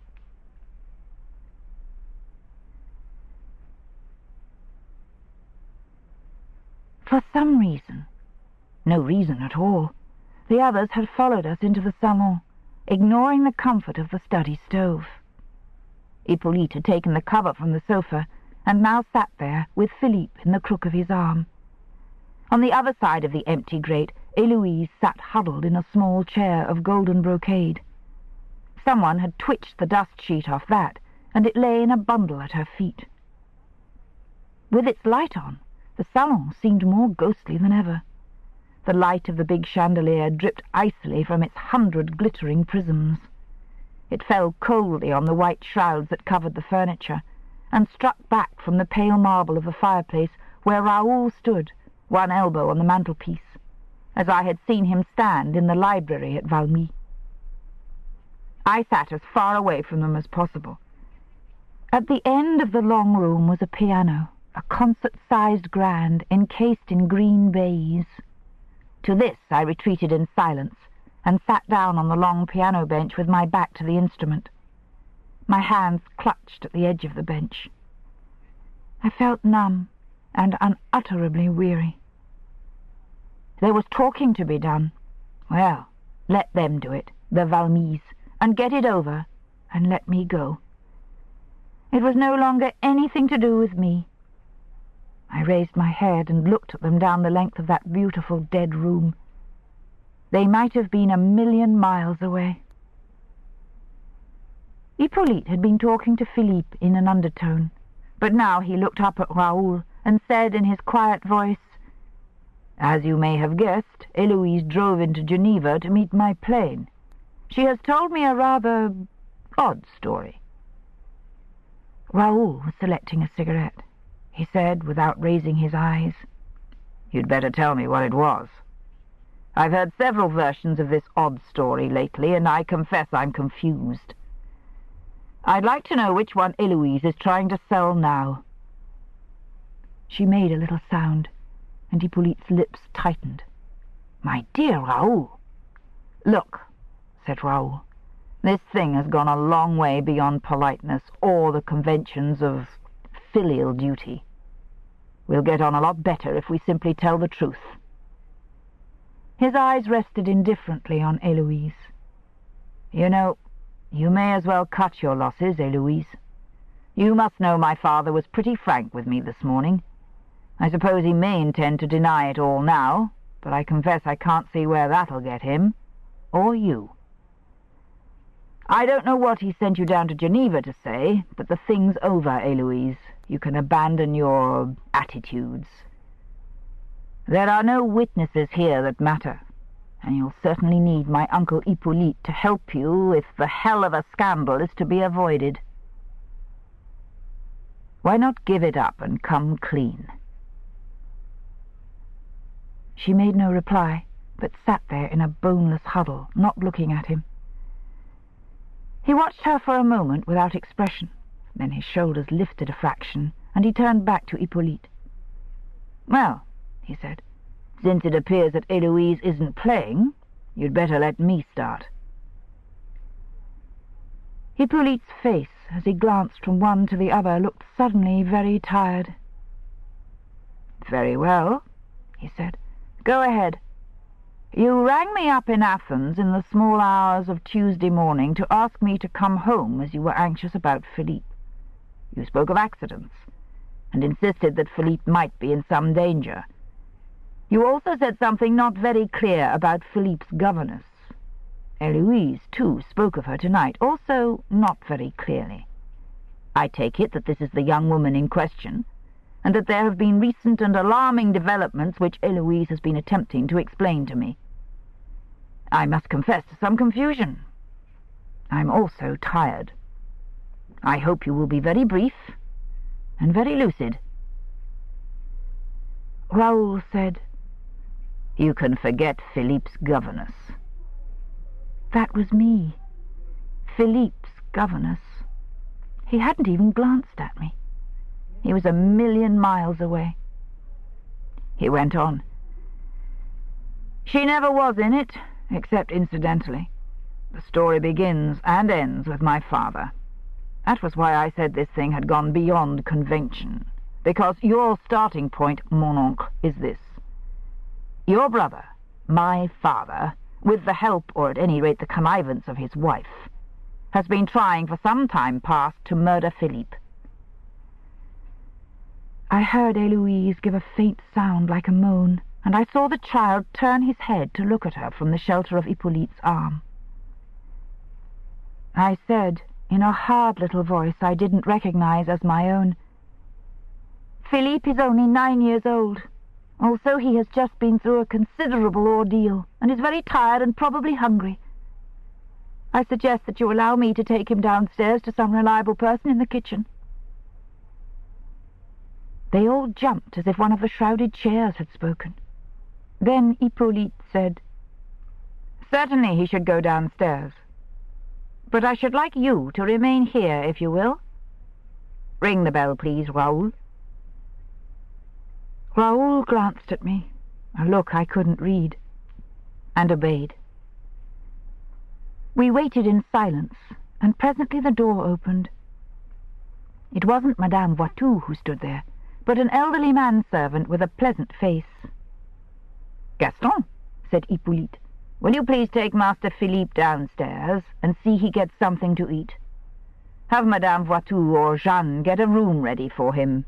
Speaker 1: For some reason, No reason at all. The others had followed us into the salon, ignoring the comfort of the study stove. Hippolyte had taken the cover from the sofa, and now sat there with Philippe in the crook of his arm. On the other side of the empty grate, Héloïse sat huddled in a small chair of golden brocade. Someone had twitched the dust sheet off that, and it lay in a bundle at her feet. With its light on, the salon seemed more ghostly than ever. The light of the big chandelier dripped icily from its 100 glittering prisms. It fell coldly on the white shrouds that covered the furniture, and struck back from the pale marble of the fireplace where Raoul stood, one elbow on the mantelpiece, as I had seen him stand in the library at Valmy. I sat as far away from them as possible. At the end of the long room was a piano, a concert-sized grand encased in green baize. To this I retreated in silence, and sat down on the long piano bench with my back to the instrument. My hands clutched at the edge of the bench. I felt numb and unutterably weary. There was talking to be done. Well, let them do it, the Valmys, and get it over, and let me go. It was no longer anything to do with me. I raised my head and looked at them down the length of that beautiful dead room. They might have been 1,000,000 miles away. Hippolyte had been talking to Philippe in an undertone, but now he looked up at Raoul and said in his quiet voice, "As you may have guessed, Héloïse drove into Geneva to meet my plane. She has told me a rather odd story." Raoul was selecting a cigarette. He said, without raising his eyes, "You'd better tell me what it was. I've heard several versions of this odd story lately, and I confess I'm confused. I'd like to know which one Héloïse is trying to sell now." She made a little sound, and Hippolyte's lips tightened. "My dear Raoul." "Look," said Raoul, "this thing has gone a long way beyond politeness or the conventions of filial duty. We'll get on a lot better if we simply tell the truth." His eyes rested indifferently on Héloïse. "You know, you may as well cut your losses, Héloïse. You must know my father was pretty frank with me this morning. I suppose he may intend to deny it all now, but I confess I can't see where that'll get him, or you. I don't know what he sent you down to Geneva to say, but the thing's over, Héloïse. You can abandon your attitudes. There are no witnesses here that matter, and you'll certainly need my Uncle Hippolyte to help you if the hell of a scandal is to be avoided. Why not give it up and come clean?" She made no reply, but sat there in a boneless huddle, not looking at him. He watched her for a moment without expression. Then his shoulders lifted a fraction, and he turned back to Hippolyte. "Well," he said, "since it appears that Héloïse isn't playing, you'd better let me start." Hippolyte's face, as he glanced from one to the other, looked suddenly very tired. "Very well," he said. "Go ahead. You rang me up in Athens in the small hours of Tuesday morning to ask me to come home as you were anxious about Philippe. You spoke of accidents, and insisted that Philippe might be in some danger. You also said something not very clear about Philippe's governess. Héloïse, too, spoke of her tonight, also not very clearly. I take it that this is the young woman in question, and that there have been recent and alarming developments which Héloïse has been attempting to explain to me. I must confess to some confusion. I'm also tired. I hope you will be very brief and very lucid." Raoul said, "You can forget Philippe's governess." That was me. Philippe's governess. He hadn't even glanced at me. He was 1,000,000 miles away. He went on. "She never was in it, except incidentally. The story begins and ends with my father. That was why I said this thing had gone beyond convention, because your starting point, mon oncle, is this.
Speaker 2: Your brother, my father, with the help, or at any rate the connivance of his wife, has been trying for some time past to murder Philippe."
Speaker 1: I heard Héloïse give a faint sound like a moan, and I saw the child turn his head to look at her from the shelter of Hippolyte's arm. I said, in a hard little voice I didn't recognize as my own, "Philippe is only 9 years old. Also, he has just been through a considerable ordeal, and is very tired and probably hungry. I suggest that you allow me to take him downstairs to some reliable person in the kitchen." They all jumped as if one of the shrouded chairs had spoken. Then Hippolyte said, "Certainly he should go downstairs. But I should like you to remain here, if you will. Ring the bell, please, Raoul." Raoul glanced at me, a look I couldn't read, and obeyed. We waited in silence, and presently the door opened. It wasn't Madame Voitou who stood there, but an elderly manservant with a pleasant face.
Speaker 2: "Gaston," said Hippolyte, "will you please take Master Philippe downstairs and see he gets something to eat? Have Madame Voitou or Jeanne get a room ready for him.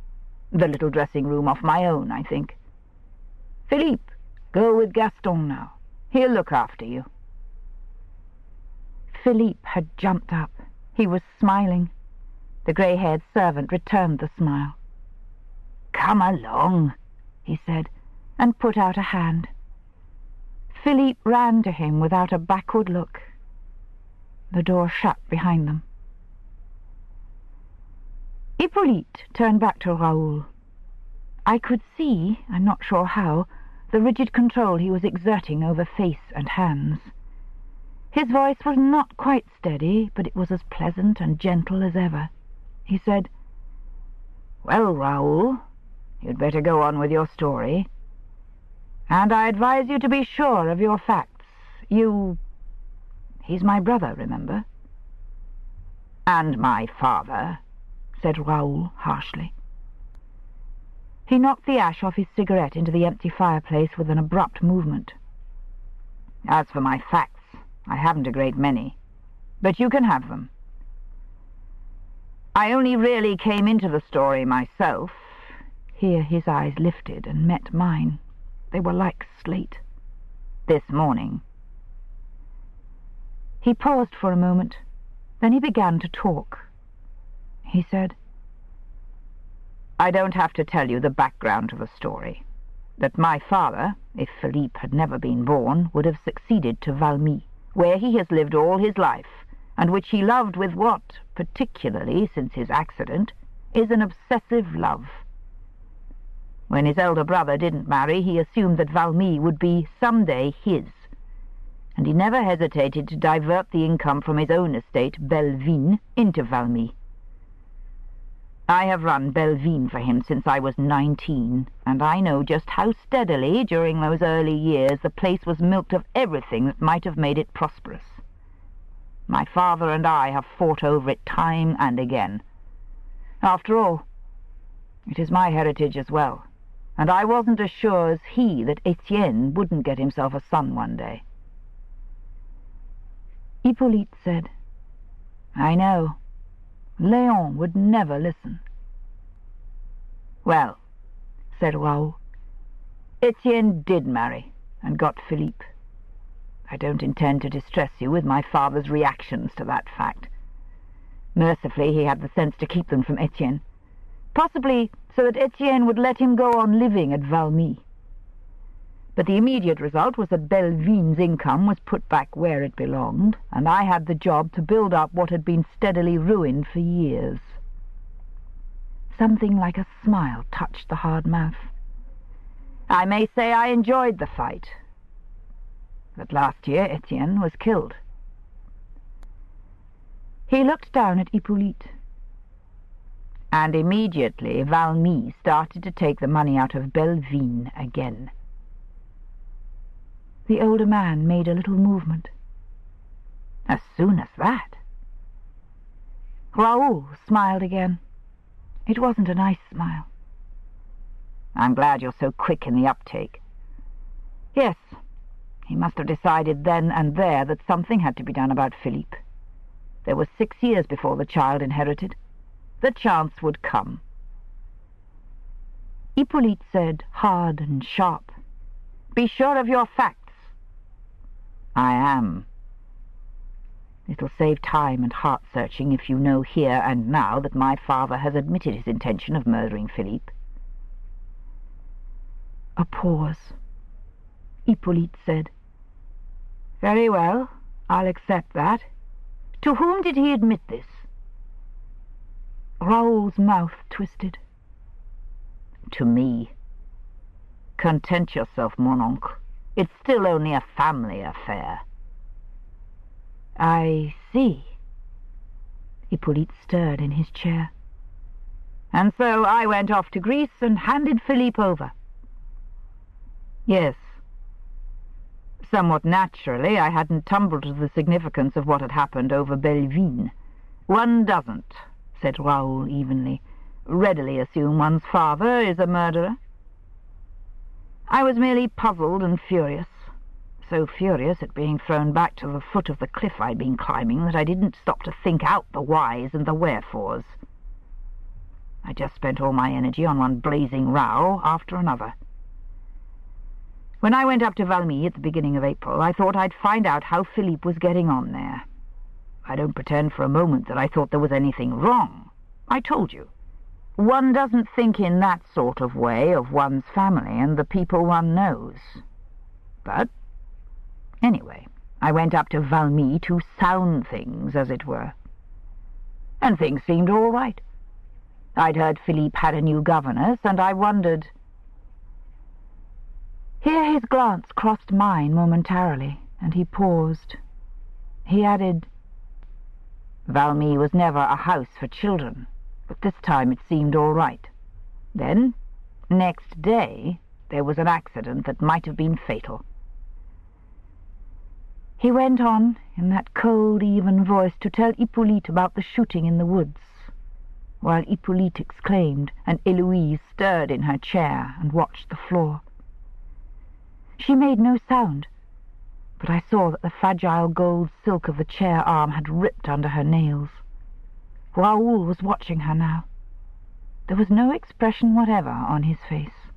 Speaker 2: The little dressing-room off my own, I think. Philippe, go with Gaston now. He'll look after you."
Speaker 1: Philippe had jumped up. He was smiling. The grey-haired servant returned the smile.
Speaker 2: "Come along,"
Speaker 1: he said, and put out a hand. Philippe ran to him without a backward look. The door shut behind them. Hippolyte turned back to Raoul. I could see, I'm not sure how, the rigid control he was exerting over face and hands. His voice was not quite steady, but it was as pleasant and gentle as ever. He said, "Well, Raoul, you'd better go on with your story. And I advise you to be sure of your facts. He's my brother, remember?" "And my father," said Raoul harshly. He knocked the ash off his cigarette into the empty fireplace with an abrupt movement. "As for my facts, I haven't a great many, but you can have them. I only really came into the story myself." Here his eyes lifted and met mine. They were like slate. "This morning." He paused for a moment. Then he began to talk. He said, "I don't have to tell you the background to the story. That my father, if Philippe had never been born, would have succeeded to Valmy, where he has lived all his life, and which he loved with what, particularly since his accident, is an obsessive love. When his elder brother didn't marry, he assumed that Valmy would be someday his, and he never hesitated to divert the income from his own estate, Bellevine, into Valmy. I have run Bellevine for him since I was 19, and I know just how steadily, during those early years, the place was milked of everything that might have made it prosperous. My father and I have fought over it time and again. After all, it is my heritage as well, and I wasn't as sure as he that Etienne wouldn't get himself a son one day." Hippolyte said, "I know. Léon would never listen." "Well," said Raoul, "Etienne did marry, and got Philippe. I don't intend to distress you with my father's reactions to that fact. Mercifully, he had the sense to keep them from Etienne, possibly so that Etienne would let him go on living at Valmy. But the immediate result was that Bellevine's income was put back where it belonged, and I had the job to build up what had been steadily ruined for years." Something like a smile touched the hard mouth. "I may say I enjoyed the fight. But last year Etienne was killed." He looked down at Hippolyte. "And immediately Valmy started to take the money out of Bellevine again." The older man made a little movement. "As soon as that?" Raoul smiled again. It wasn't a nice smile. "I'm glad you're so quick in the uptake.
Speaker 2: Yes, he must have decided then and there that something had to be done about Philippe. There was 6 years before the child inherited. The chance would come. Hippolyte said, hard and sharp, "Be sure of your facts." "I am." "It'll save time and heart-searching if you know here and now that my father has admitted his intention of murdering Philippe." A pause. Hippolyte said, "Very well, I'll accept that. To whom did he admit this?" Raoul's mouth twisted. "To me." "Content yourself, mon oncle. It's still only a family affair." "I see." Hippolyte stirred in his chair. "And so I went off to Greece and handed Philippe over." "Yes." Somewhat naturally, I hadn't tumbled to the significance of what had happened over Belleville. "One doesn't," said Raoul evenly, "readily assume one's father is a murderer." I was merely puzzled and furious, so furious at being thrown back to the foot of the cliff I'd been climbing that I didn't stop to think out the whys and the wherefores. I just spent all my energy on one blazing row after another. When I went up to Valmy at the beginning of April, I thought I'd find out how Philippe was getting on there. I don't pretend for a moment that I thought there was anything wrong. I told you. One doesn't think in that sort of way of one's family and the people one knows. But, anyway, I went up to Valmy to sound things, as it were. And things seemed all right. I'd heard Philippe had a new governess, and I wondered... Here his glance crossed mine momentarily, and he paused. He added, "Valmy was never a house for children, but this time it seemed all right. Then, next day, there was an accident that might have been fatal." He went on, in that cold, even voice, to tell Hippolyte about the shooting in the woods, while Hippolyte exclaimed, and Eloise stirred in her chair and watched the floor. She made no sound, but I saw that the fragile gold silk of the chair arm had ripped under her nails. Raoul was watching her now. There was no expression whatever on his face.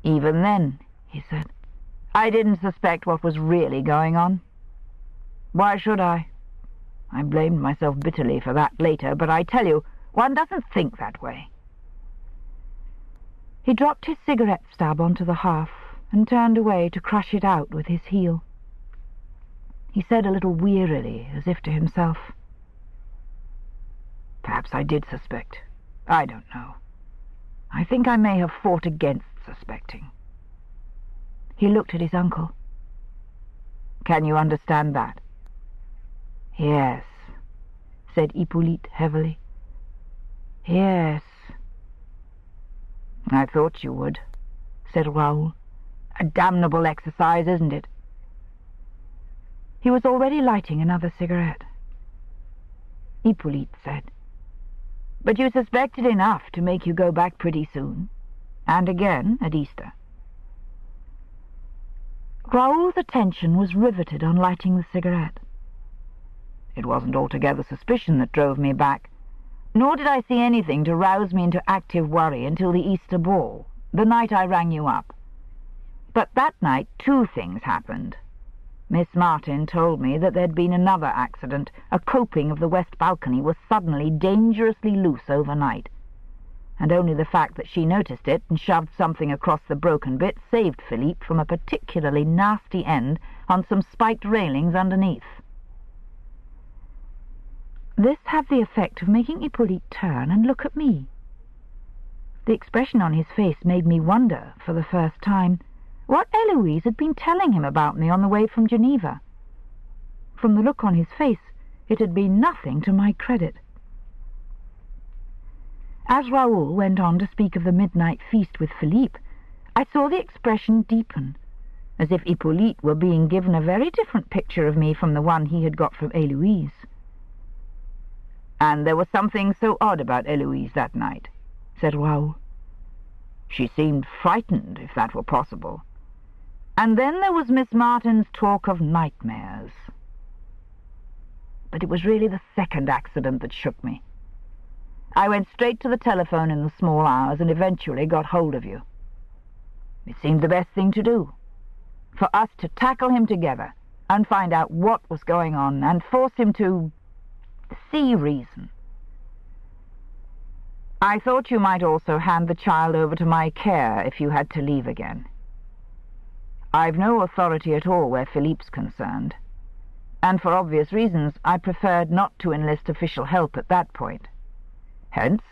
Speaker 2: "Even then," he said, "I didn't suspect what was really going on. Why should I? I blamed myself bitterly for that later, but I tell you, one doesn't think that way." He dropped his cigarette stub onto the hearth and turned away to crush it out with his heel. He said a little wearily, as if to himself, "Perhaps I did suspect. I don't know. I think I may have fought against suspecting." He looked at his uncle. "Can you understand that?" "Yes," said Hippolyte heavily. "Yes." "I thought you would," said Raoul. "A damnable exercise, isn't it?" He was already lighting another cigarette. Hippolyte said, "But you suspected enough to make you go back pretty soon, and again at Easter." Raoul's attention was riveted on lighting the cigarette. "It wasn't altogether suspicion that drove me back, nor did I see anything to rouse me into active worry until the Easter ball, the night I rang you up. But that night 2 things happened. Miss Martin told me that there'd been another accident. A coping of the west balcony was suddenly dangerously loose overnight, and only the fact that she noticed it and shoved something across the broken bit saved Philippe from a particularly nasty end on some spiked railings underneath." This had the effect of making Hippolyte turn and look at me. The expression on his face made me wonder, for the first time, what Eloise had been telling him about me on the way from Geneva. From the look on his face, it had been nothing to my credit. As Raoul went on to speak of the midnight feast with Philippe, I saw the expression deepen, as if Hippolyte were being given a very different picture of me from the one he had got from Eloise. "And there was something so odd about Eloise that night," said Raoul. "She seemed frightened, if that were possible. And then there was Miss Martin's talk of nightmares. But it was really the second accident that shook me. I went straight to the telephone in the small hours and eventually got hold of you. It seemed the best thing to do, for us to tackle him together and find out what was going on and force him to see reason. I thought you might also hand the child over to my care if you had to leave again. I've no authority at all where Philippe's concerned, and for obvious reasons I preferred not to enlist official help at that point. Hence,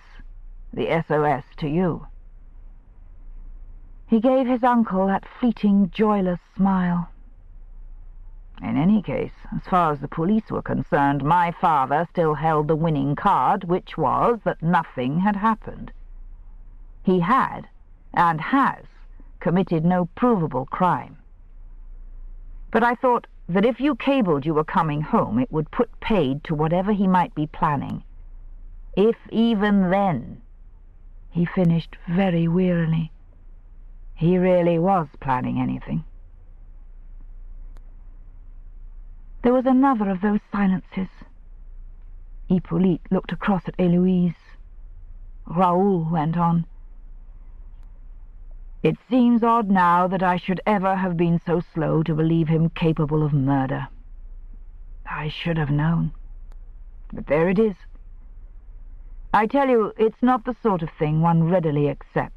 Speaker 2: the SOS to you. He gave his uncle that fleeting, joyless smile. In any case, as far as the police were concerned, my father still held the winning card, which was that nothing had happened. He had, and has, committed no provable crime. But I thought that if you cabled you were coming home, it would put paid to whatever he might be planning. If even then, he finished very wearily, he really was planning anything. There was another of those silences. Hippolyte looked across at Héloïse. Raoul went on. It seems odd now that I should ever have been so slow to believe him capable of murder. I should have known. But there it is. I tell you, it's not the sort of thing one readily accepts.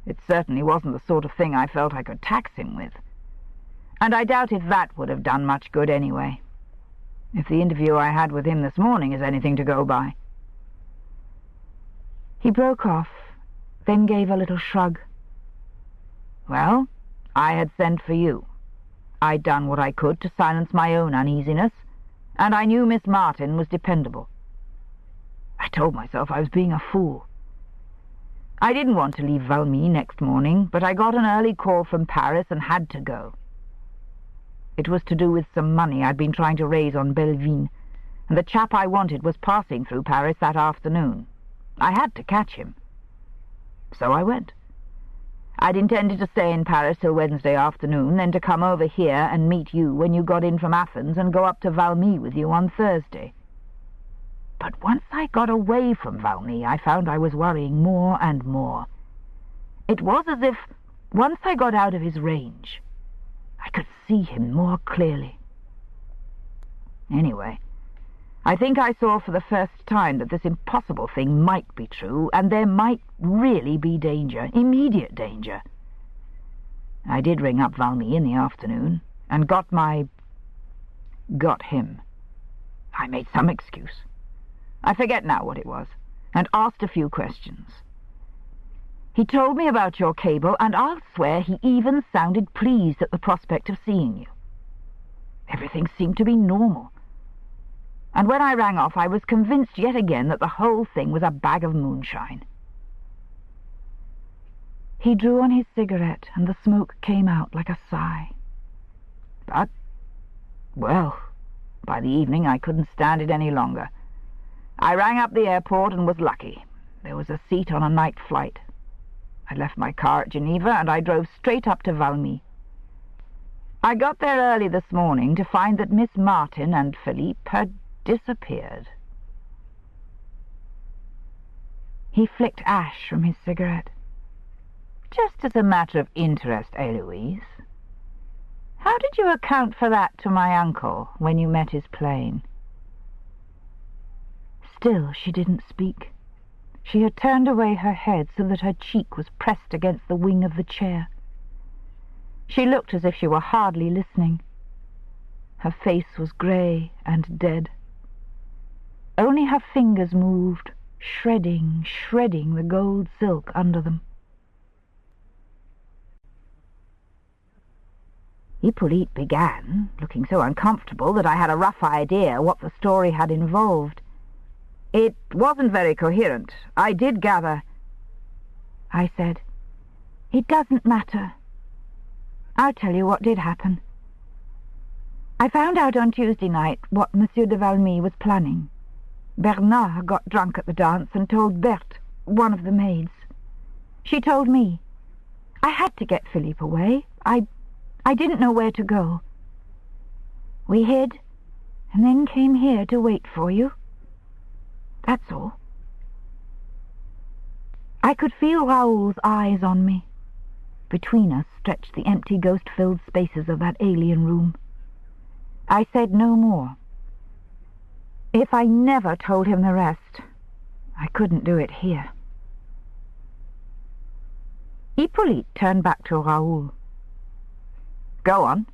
Speaker 2: It certainly wasn't the sort of thing I felt I could tax him with. And I doubt if that would have done much good anyway, if the interview I had with him this morning is anything to go by. He broke off, then gave a little shrug. Well, I had sent for you. I'd done what I could to silence my own uneasiness, and I knew Miss Martin was dependable. I told myself I was being a fool. I didn't want to leave Valmy next morning, but I got an early call from Paris and had to go. It was to do with some money I'd been trying to raise on Belleville, and the chap I wanted was passing through Paris that afternoon. I had to catch him. So I went. I'd intended to stay in Paris till Wednesday afternoon, then to come over here and meet you when you got in from Athens and go up to Valmy with you on Thursday. But once I got away from Valmy, I found I was worrying more and more. It was as if, once I got out of his range, I could see him more clearly. Anyway, I think I saw for the first time that this impossible thing might be true, and there might really be danger, immediate danger. I did ring up Valmy in the afternoon, and got him. I made some excuse. I forget now what it was, and asked a few questions. He told me about your cable, and I'll swear he even sounded pleased at the prospect of seeing you. Everything seemed to be normal. And when I rang off, I was convinced yet again that the whole thing was a bag of moonshine. He drew on his cigarette, and the smoke came out like a sigh. But, well, by the evening I couldn't stand it any longer. I rang up the airport and was lucky. There was a seat on a night flight. I left my car at Geneva, and I drove straight up to Valmy. I got there early this morning to find that Miss Martin and Philippe had disappeared. He flicked ash from his cigarette. Just as a matter of interest, Héloïse, how did you account for that to my uncle when you met his plane? Still she didn't speak. She had turned away her head so that her cheek was pressed against the wing of the chair. She looked as if she were hardly listening. Her face was grey and dead. Only her fingers moved, shredding the gold silk under them. Hippolyte began, looking so uncomfortable that I had a rough idea what the story had involved. It wasn't very coherent. I did gather... I said, "It doesn't matter. I'll tell you what did happen. I found out on Tuesday night what Monsieur de Valmy was planning. Bernard got drunk at the dance and told Berthe, one of the maids. She told me. I had to get Philippe away. I
Speaker 1: I didn't know where to go. We hid, and then came here to wait for you. That's all. I could feel Raoul's eyes on me. Between us stretched the empty, ghost-filled spaces of that alien room. I said no more. If I never told him the rest, I couldn't do it here. Hippolyte turned back to Raoul. Go on.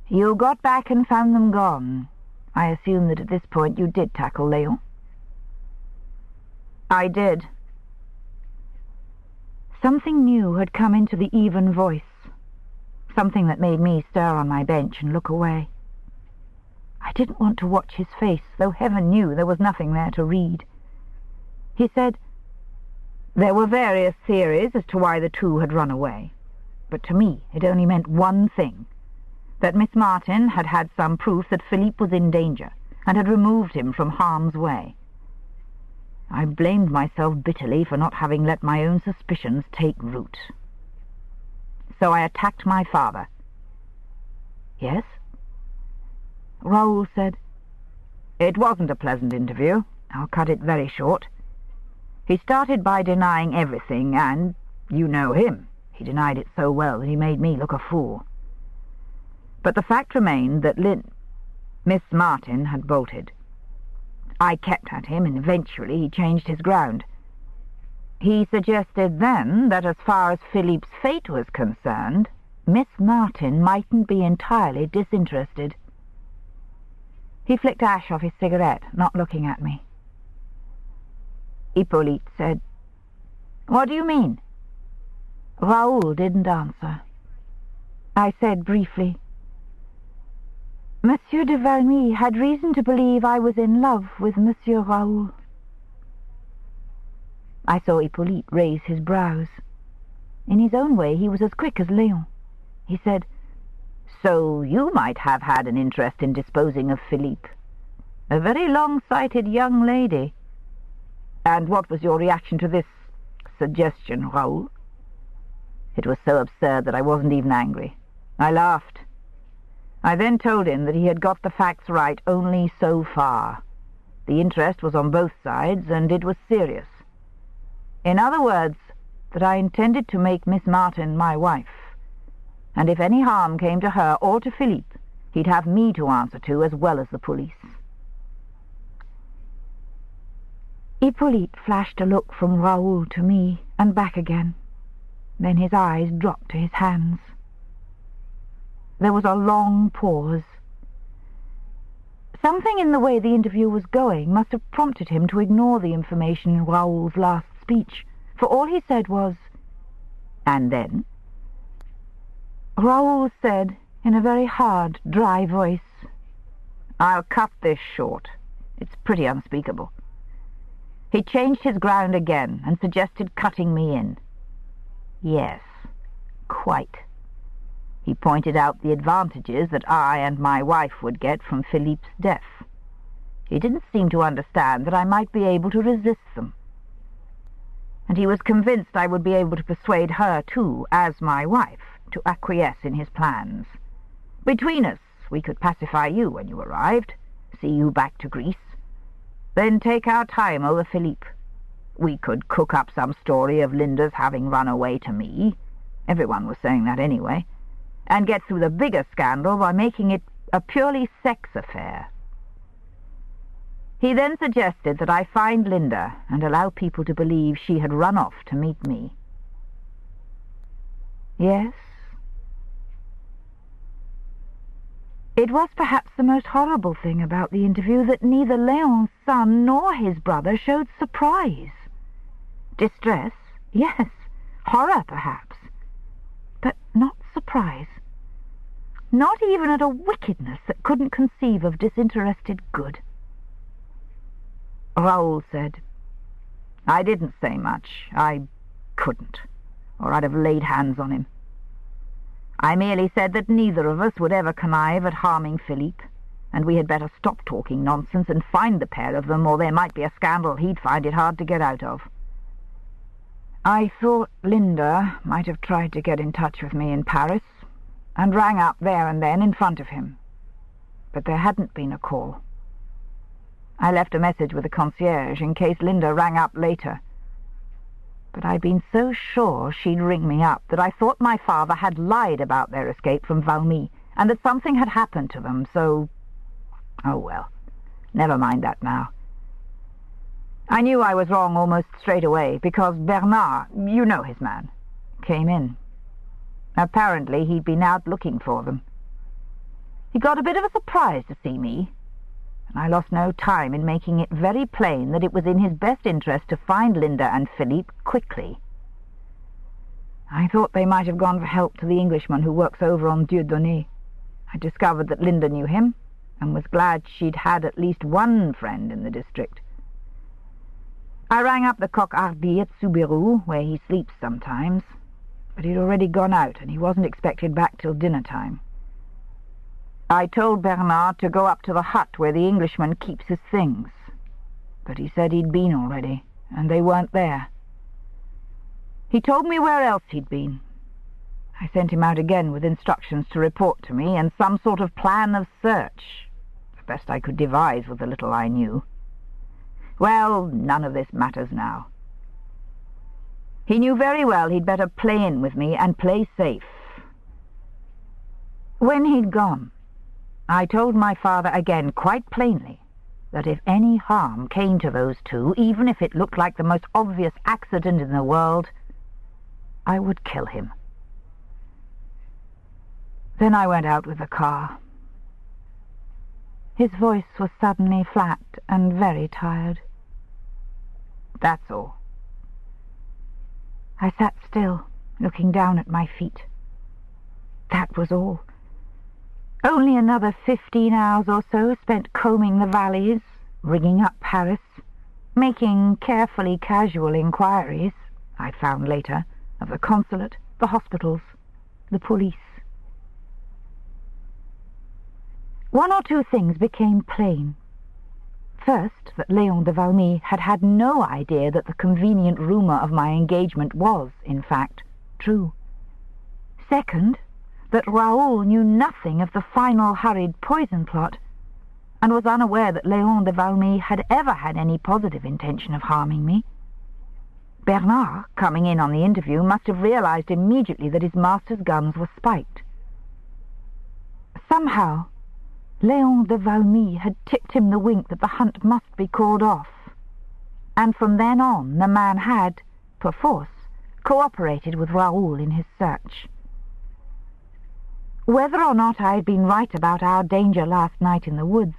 Speaker 1: You got back and found them gone. I assume that at this point you did tackle Léon. I did. Something new had come into the even voice, something that made me stir on my bench and look away. I didn't want to watch his face, though heaven knew there was nothing there to read. He said, there were various theories as to why the two had run away, but to me it only meant one thing, that Miss Martin had had some proof that Philippe was in danger and had removed him from harm's way. I blamed myself bitterly for not having let my own suspicions take root. So I attacked my father. Yes? Raoul said, it wasn't a pleasant interview. I'll cut it very short. He started by denying everything, and you know him. He denied it so well that he made me look a fool. But the fact remained that Miss Martin had bolted. I kept at him, and eventually he changed his ground. He suggested then that as far as Philippe's fate was concerned, Miss Martin mightn't be entirely disinterested. He flicked ash off his cigarette, not looking at me. Hippolyte said, what do you mean? Raoul didn't answer. I said briefly, Monsieur de Valmy had reason to believe I was in love with Monsieur Raoul. I saw Hippolyte raise his brows. In his own way he was as quick as Léon. He said, so you might have had an interest in disposing of Philippe. A very long-sighted young lady. And what was your reaction to this suggestion, Raoul? It was so absurd that I wasn't even angry. I laughed. I then told him that he had got the facts right only so far. The interest was on both sides, and it was serious. In other words, that I intended to make Miss Martin my wife, and if any harm came to her or to Philippe, he'd have me to answer to as well as the police. Hippolyte flashed a look from Raoul to me and back again. Then his eyes dropped to his hands. There was a long pause. Something in the way the interview was going must have prompted him to ignore the information in Raoul's last speech, for all he said was, and then? Raoul said, in a very hard, dry voice, I'll cut this short. It's pretty unspeakable. He changed his ground again and suggested cutting me in. Yes, quite. He pointed out the advantages that I and my wife would get from Philippe's death. He didn't seem to understand that I might be able to resist them. And he was convinced I would be able to persuade her, too, as my wife, to acquiesce in his plans. Between us, we could pacify you when you arrived, see you back to Greece, then take our time over Philippe. We could cook up some story of Linda's having run away to me. Everyone was saying that anyway. And get through the bigger scandal by making it a purely sex affair. He then suggested that I find Linda and allow people to believe she had run off to meet me. Yes? It was perhaps the most horrible thing about the interview that neither Léon's son nor his brother showed surprise. Distress, yes. Horror, perhaps. But not surprise. Not even at a wickedness that couldn't conceive of disinterested good. Raoul said, I didn't say much. I couldn't, or I'd have laid hands on him. I merely said that neither of us would ever connive at harming Philippe, and we had better stop talking nonsense and find the pair of them, or there might be a scandal he'd find it hard to get out of. I thought Linda might have tried to get in touch with me in Paris.
Speaker 2: and rang up there and then in front of him. But there hadn't been a call. I left a message with the concierge in case Linda rang up later. But I'd been so sure she'd ring me up that I thought my father had lied about their escape from Valmy, and that something had happened to them, so... Oh well, never mind that now. I knew I was wrong almost straight away, because Bernard, you know his man, came in. Apparently he'd been out looking for them. He got a bit of a surprise to see me, and I lost no time in making it very plain that it was in his best interest to find Linda and Philippe quickly. I thought they might have gone for help to the Englishman who works over on Dieudonné. I discovered that Linda knew him, and was glad she'd had at least one friend in the district. I rang up the Coq Hardy at Soubirous, where he sleeps sometimes, but he'd already gone out, and he wasn't expected back till dinner time. I told Bernard to go up to the hut where the Englishman keeps his things, but he said he'd been already, and they weren't there. He told me where else he'd been. I sent him out again with instructions to report to me, and some sort of plan of search, the best I could devise with the little I knew. Well, none of this matters now. He knew very well he'd better play in with me and play safe. When he'd gone, I told my father again quite plainly that if any harm came to those two, even if it looked like the most obvious accident in the world, I would kill him. Then I went out with the car. His voice was suddenly flat and very tired. That's all. I sat still, looking down at my feet. That was all. Only another 15 hours or so spent combing the valleys, ringing up Paris, making carefully casual inquiries, I found later, of the consulate, the hospitals, the police. One or two things became plain. First, that Léon de Valmy had had no idea that the convenient rumour of my engagement was, in fact, true. Second, that Raoul knew nothing of the final hurried poison plot, and was unaware that Léon de Valmy had ever had any positive intention of harming me. Bernard, coming in on the interview, must have realized immediately that his master's guns were spiked. Somehow, Léon de Valmy had tipped him the wink that the hunt must be called off, and from then on the man had, perforce, cooperated with Raoul in his search. Whether or not I had been right about our danger last night in the woods,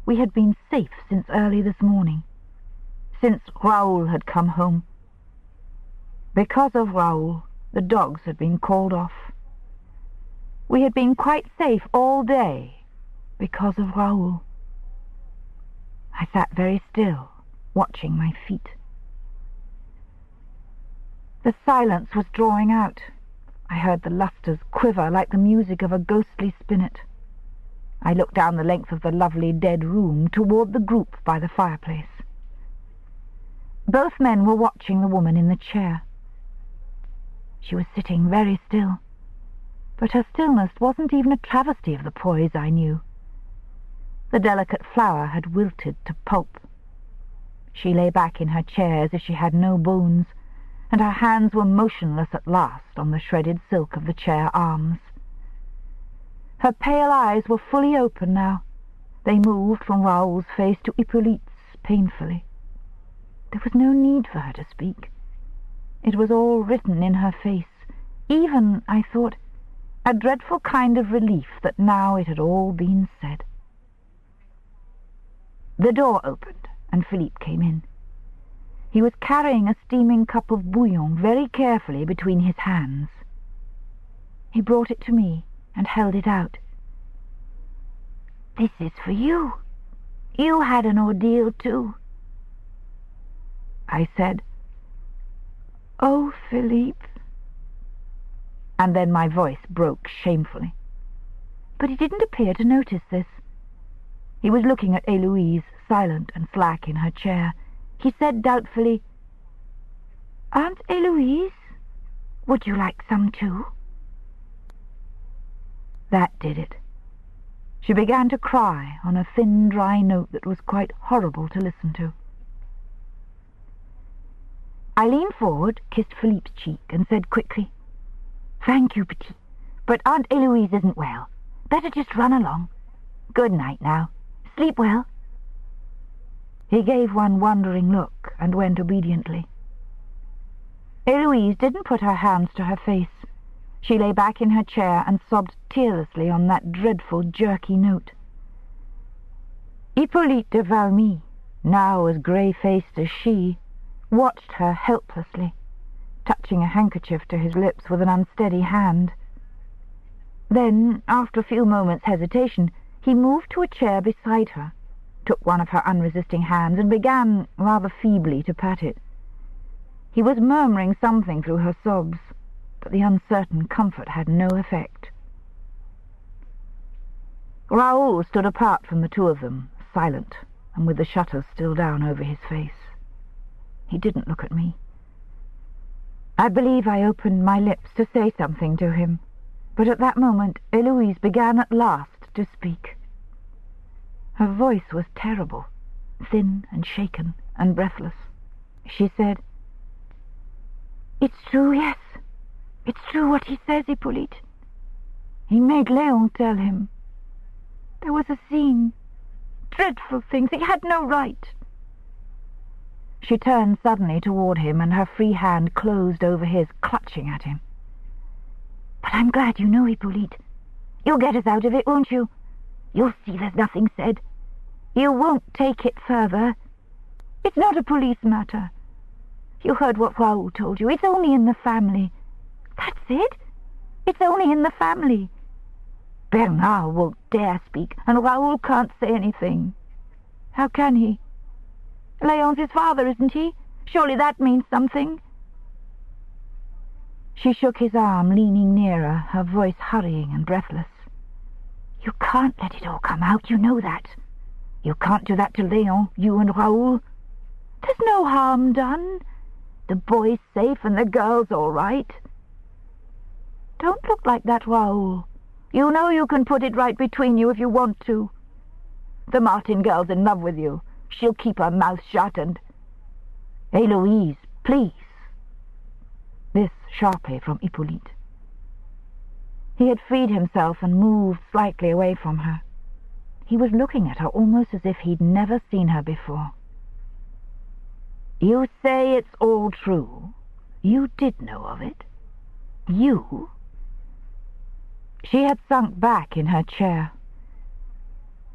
Speaker 2: we had been safe since early this morning, since Raoul had come home. Because of Raoul, the dogs had been called off. We had been quite safe all day, because of Raoul. I sat very still, watching my feet. The silence was drawing out. I heard the lustres quiver like the music of a ghostly spinet. I looked down the length of the lovely dead room toward the group by the fireplace. Both men were watching the woman in the chair. She was sitting very still, but her stillness wasn't even a travesty of the poise I knew. The delicate flower had wilted to pulp. She lay back in her chair as if she had no bones, and her hands were motionless at last on the shredded silk of the chair arms. Her pale eyes were fully open now. They moved from Raoul's face to Hippolyte's painfully. There was no need for her to speak. It was all written in her face, even, I thought, a dreadful kind of relief that now it had all been said. The door opened, and Philippe came in. He was carrying a steaming cup of bouillon very carefully between his hands. He brought it to me and held it out. "This is for you. You had an ordeal, too." I said, "Oh, Philippe." And then my voice broke shamefully. But he didn't appear to notice this. He was looking at Héloïse, silent and slack in her chair. He said doubtfully, "Aunt Héloïse, would you like some too?"
Speaker 1: That did it. She began to cry on a thin, dry note that was quite horrible to listen to. I leaned forward, kissed Philippe's cheek, and said quickly, "Thank you, Petit, but Aunt Eloise isn't well. Better just run along. Good night now. Sleep well." He gave one wondering look and went obediently. Eloise didn't put her hands to her face. She lay back in her chair and sobbed tearlessly on that dreadful, jerky note. Hippolyte de Valmy, now as grey-faced as she, watched her helplessly, touching a handkerchief to his lips with an unsteady hand. Then, after a few moments' hesitation, he moved to a chair beside her, took one of her unresisting hands, and began, rather feebly, to pat it. He was murmuring something through her sobs, but the uncertain comfort had no effect. Raoul stood apart from the two of them, silent, and with the shutters still down over his face. He didn't look at me. I believe I opened my lips to say something to him, but at that moment Eloise began at last to speak. Her voice was terrible, thin and shaken and breathless. She said, "It's true, yes. It's true what he says, Hippolyte. He made Léon tell him. There was a scene. Dreadful things. He had no right." She turned suddenly toward him, and her free hand closed over his, clutching at him. "But I'm glad you know, Hippolyte. You'll get us out of it, won't you? You'll see there's nothing said. You won't take it further. It's not a police matter. You heard what Raoul told you. It's only in the family. That's it. It's only in the family. Bernard won't dare speak, and Raoul can't say anything. How can he? Léon's his father, isn't he? Surely that means something." She shook his arm, leaning nearer, her voice hurrying and breathless. "You can't let it all come out, you know that. You can't do that to Léon, you and Raoul. There's no harm done. The boy's safe and the girl's all right. Don't look like that, Raoul. You know you can put it right between you if you want to. The Martin girl's in love with you. She'll keep her mouth shut and... Eloise, please." This sharply from Hippolyte. He had freed himself and moved slightly away from her. He was looking at her almost as if he'd never seen her before. "You say it's all true. You did know of it. You?" She had sunk back in her chair.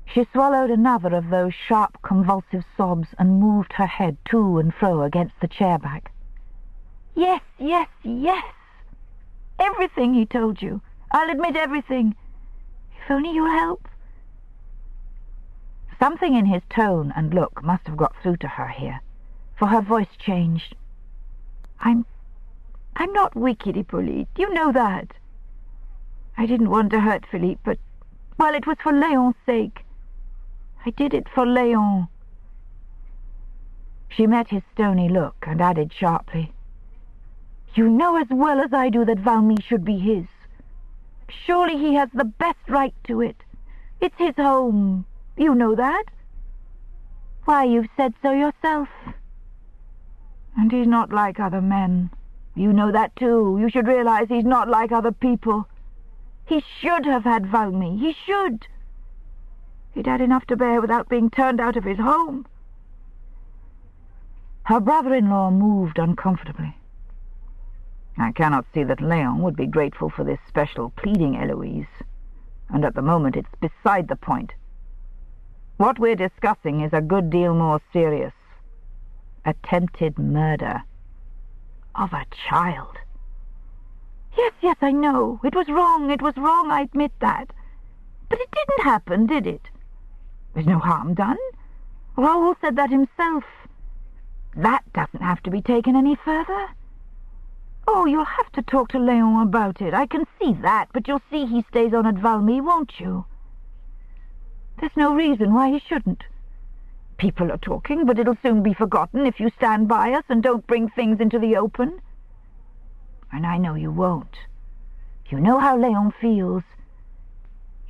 Speaker 1: She swallowed another of those sharp, convulsive sobs and moved her head to and fro against the chair back. "Yes, yes, yes. Everything he told you. I'll admit everything. If only you'll help." Something in his tone and look must have got through to her here, for her voice changed. I'm not wicked, Hippolyte. You know that. I didn't want to hurt Philippe, but, well, it was for Léon's sake. I did it for Léon." She met his stony look and added sharply, "You know as well as I do that Valmy should be his. Surely he has the best right to it. It's his home. You know that. Why, you've said so yourself. And he's not like other men. You know that too. You should realize he's not like other people. He should have had Valmy. He should. He'd had enough to bear without being turned out of his home." Her brother-in-law moved uncomfortably. "I cannot see that Léon would be grateful for this special pleading, Eloise. And at the moment it's beside the point. What we're discussing is a good deal more serious. Attempted murder. Of a child." "Yes, yes, I know. It was wrong, I admit that. But it didn't happen, did it? There's no harm done. Raoul said that himself. That doesn't have to be taken any further. Oh, you'll have to talk to Léon about it. I can see that, but you'll see he stays on at Valmy, won't you? There's no reason why he shouldn't. People are talking, but it'll soon be forgotten if you stand by us and don't bring things into the open. And I know you won't. You know how Léon feels.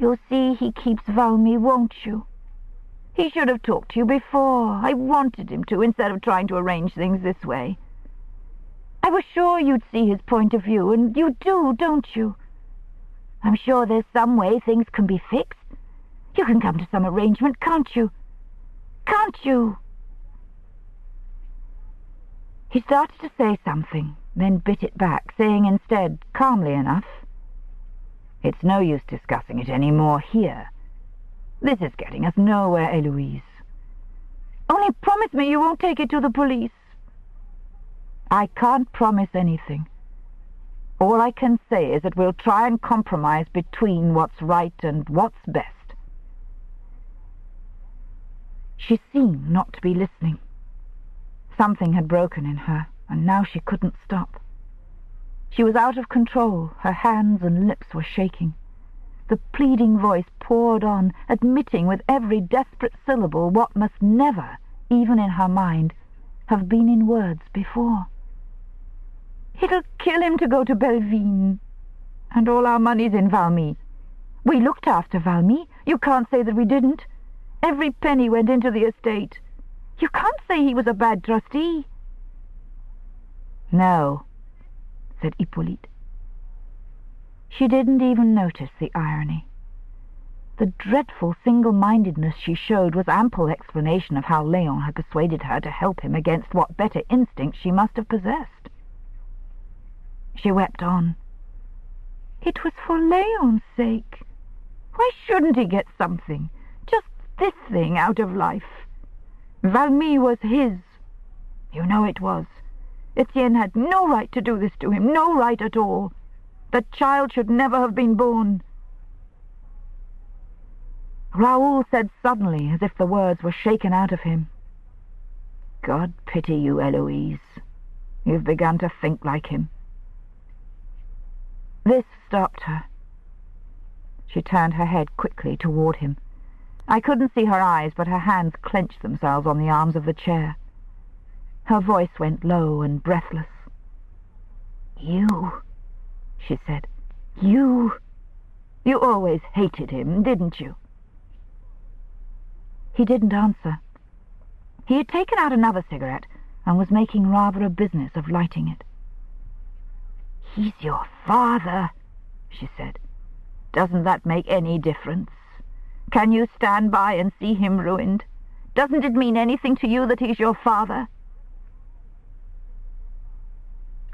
Speaker 1: You'll see he keeps Valmy, won't you? He should have talked to you before. I wanted him to, instead of trying to arrange things this way. I was sure you'd see his point of view, and you do, don't you? I'm sure there's some way things can be fixed. You can come to some arrangement, can't you? Can't you? He started to say something, then bit it back, saying instead, calmly enough, "It's no use discussing it any more here. This is getting us nowhere, Eloise. Only promise me you won't take it to the police." "I can't promise anything. All I can say is that we'll try and compromise between what's right and what's best." She seemed not to be listening. Something had broken in her, and now she couldn't stop. She was out of control. Her hands and lips were shaking. The pleading voice poured on, admitting with every desperate syllable what must never, even in her mind, have been in words before. "It'll kill him to go to Belvine. And all our money's in Valmy. We looked after Valmy. You can't say that we didn't. Every penny went into the estate. You can't say he was a bad trustee." "No," said Hippolyte. She didn't even notice the irony. The dreadful single-mindedness she showed was ample explanation of how Léon had persuaded her to help him against what better instinct she must have possessed. She wept on. "It was for Léon's sake. Why shouldn't he get something, just this thing, out of life? Valmy was his. You know it was. Etienne had no right to do this to him, no right at all. The child should never have been born." Raoul said suddenly, as if the words were shaken out of him, "God pity you, Eloise. You've begun to think like him." This stopped her. She turned her head quickly toward him. I couldn't see her eyes, but her hands clenched themselves on the arms of the chair. Her voice went low and breathless. "You," she said. "You always hated him, didn't you?" He didn't answer. He had taken out another cigarette and was making rather a business of lighting it. "He's your father," she said. "Doesn't that make any difference? Can you stand by and see him ruined? Doesn't it mean anything to you that he's your father?"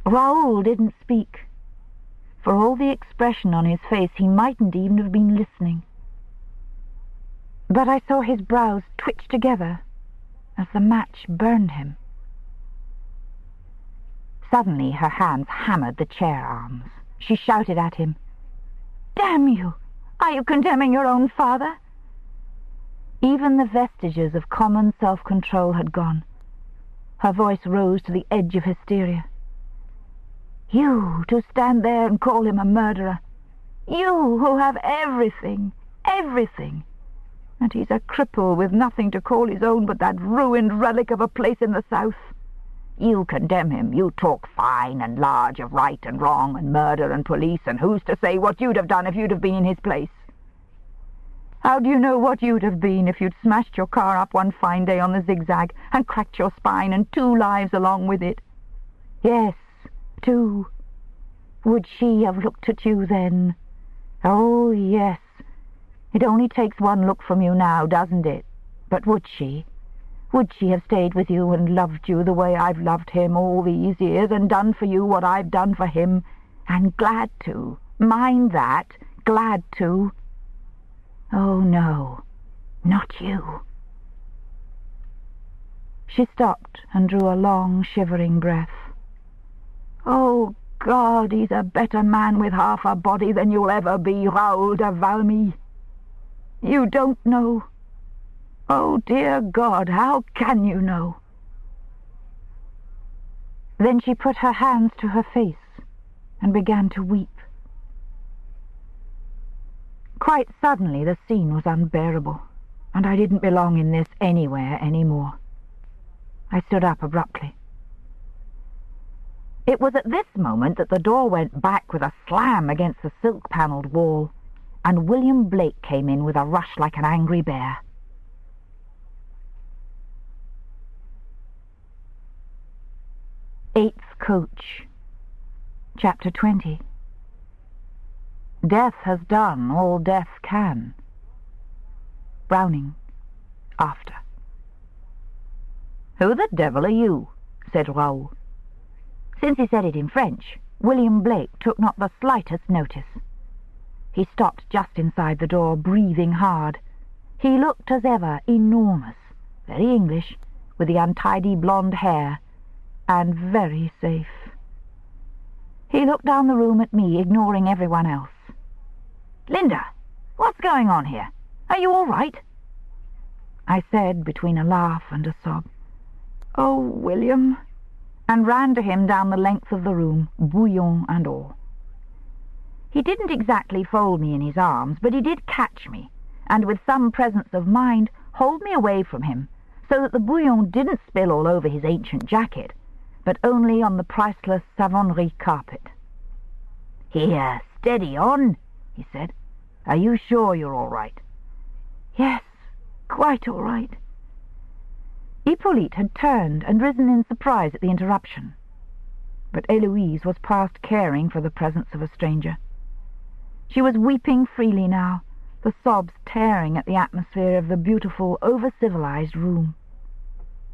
Speaker 1: Raoul didn't speak. For all the expression on his face, he mightn't even have been listening. But I saw his brows twitch together as the match burned him. Suddenly her hands hammered the chair arms. She shouted at him, "Damn you! Are you condemning your own father?" Even the vestiges of common self-control had gone. Her voice rose to the edge of hysteria. "You to stand there and call him a murderer! You who have everything, everything! And he's a cripple with nothing to call his own but that ruined relic of a place in the south. You condemn him. You talk fine and large of right and wrong and murder and police, and who's to say what you'd have done if you'd have been in his place? How do you know what you'd have been if you'd smashed your car up one fine day on the zigzag and cracked your spine and 2 lives along with it? Yes, 2. Would she have looked at you then? Oh, yes. It only takes one look from you now, doesn't it? But would she? Would she have stayed with you and loved you the way I've loved him all these years, and done for you what I've done for him? And glad to. Mind that. Glad to. Oh, no. Not you." She stopped and drew a long, shivering breath. "Oh, God, he's a better man with half a body than you'll ever be, Raoul de Valmy. You don't know. Oh, dear God, how can you know?" Then she put her hands to her face and began to weep. Quite suddenly the scene was unbearable, and I didn't belong in this anywhere anymore. I stood up abruptly. It was at this moment that the door went back with a slam against the silk-panelled wall, and William Blake came in with a rush like an angry bear. Eighth Coach, Chapter 20. Death has done all death can. Browning, after. "Who the devil are you?" said Raoul. Since he said it in French, William Blake took not the slightest notice. He stopped just inside the door, breathing hard. He looked as ever enormous, very English, with the untidy blonde hair, and very safe. He looked down the room at me, ignoring everyone else. "Linda, what's going on here? Are you all right?" I said, between a laugh and a sob, "Oh, William," and ran to him down the length of the room, bouillon and all. He didn't exactly fold me in his arms, but he did catch me, and with some presence of mind hold me away from him, so that the bouillon didn't spill all over his ancient jacket, but only on the priceless Savonnerie carpet. "Here, steady on," he said. "Are you sure you're all right?" "Yes, quite all right." Hippolyte had turned and risen in surprise at the interruption, but Eloise was past caring for the presence of a stranger. She was weeping freely now, the sobs tearing at the atmosphere of the beautiful, over-civilized room.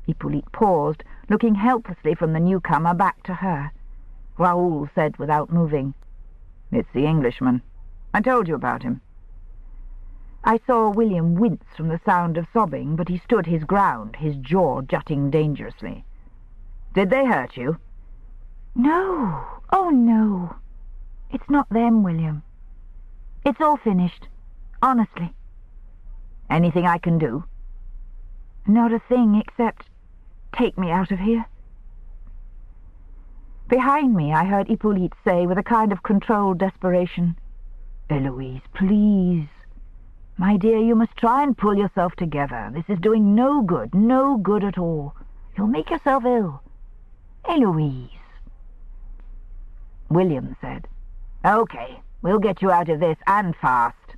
Speaker 1: Hippolyte paused, looking helplessly from the newcomer back to her. Raoul said without moving, "It's the Englishman. I told you about him." I saw William wince from the sound of sobbing, but he stood his ground, his jaw jutting dangerously. "Did they hurt you?" "No, oh no. It's not them, William. It's all finished, honestly." "Anything I can do?" "Not a thing, except take me out of here." Behind me I heard Hippolyte say with a kind of controlled desperation, "Eloise, please. My dear, you must try and pull yourself together. This is doing no good at all. You'll make yourself ill. Eloise." William said, "Okay, we'll get you out of this, and fast."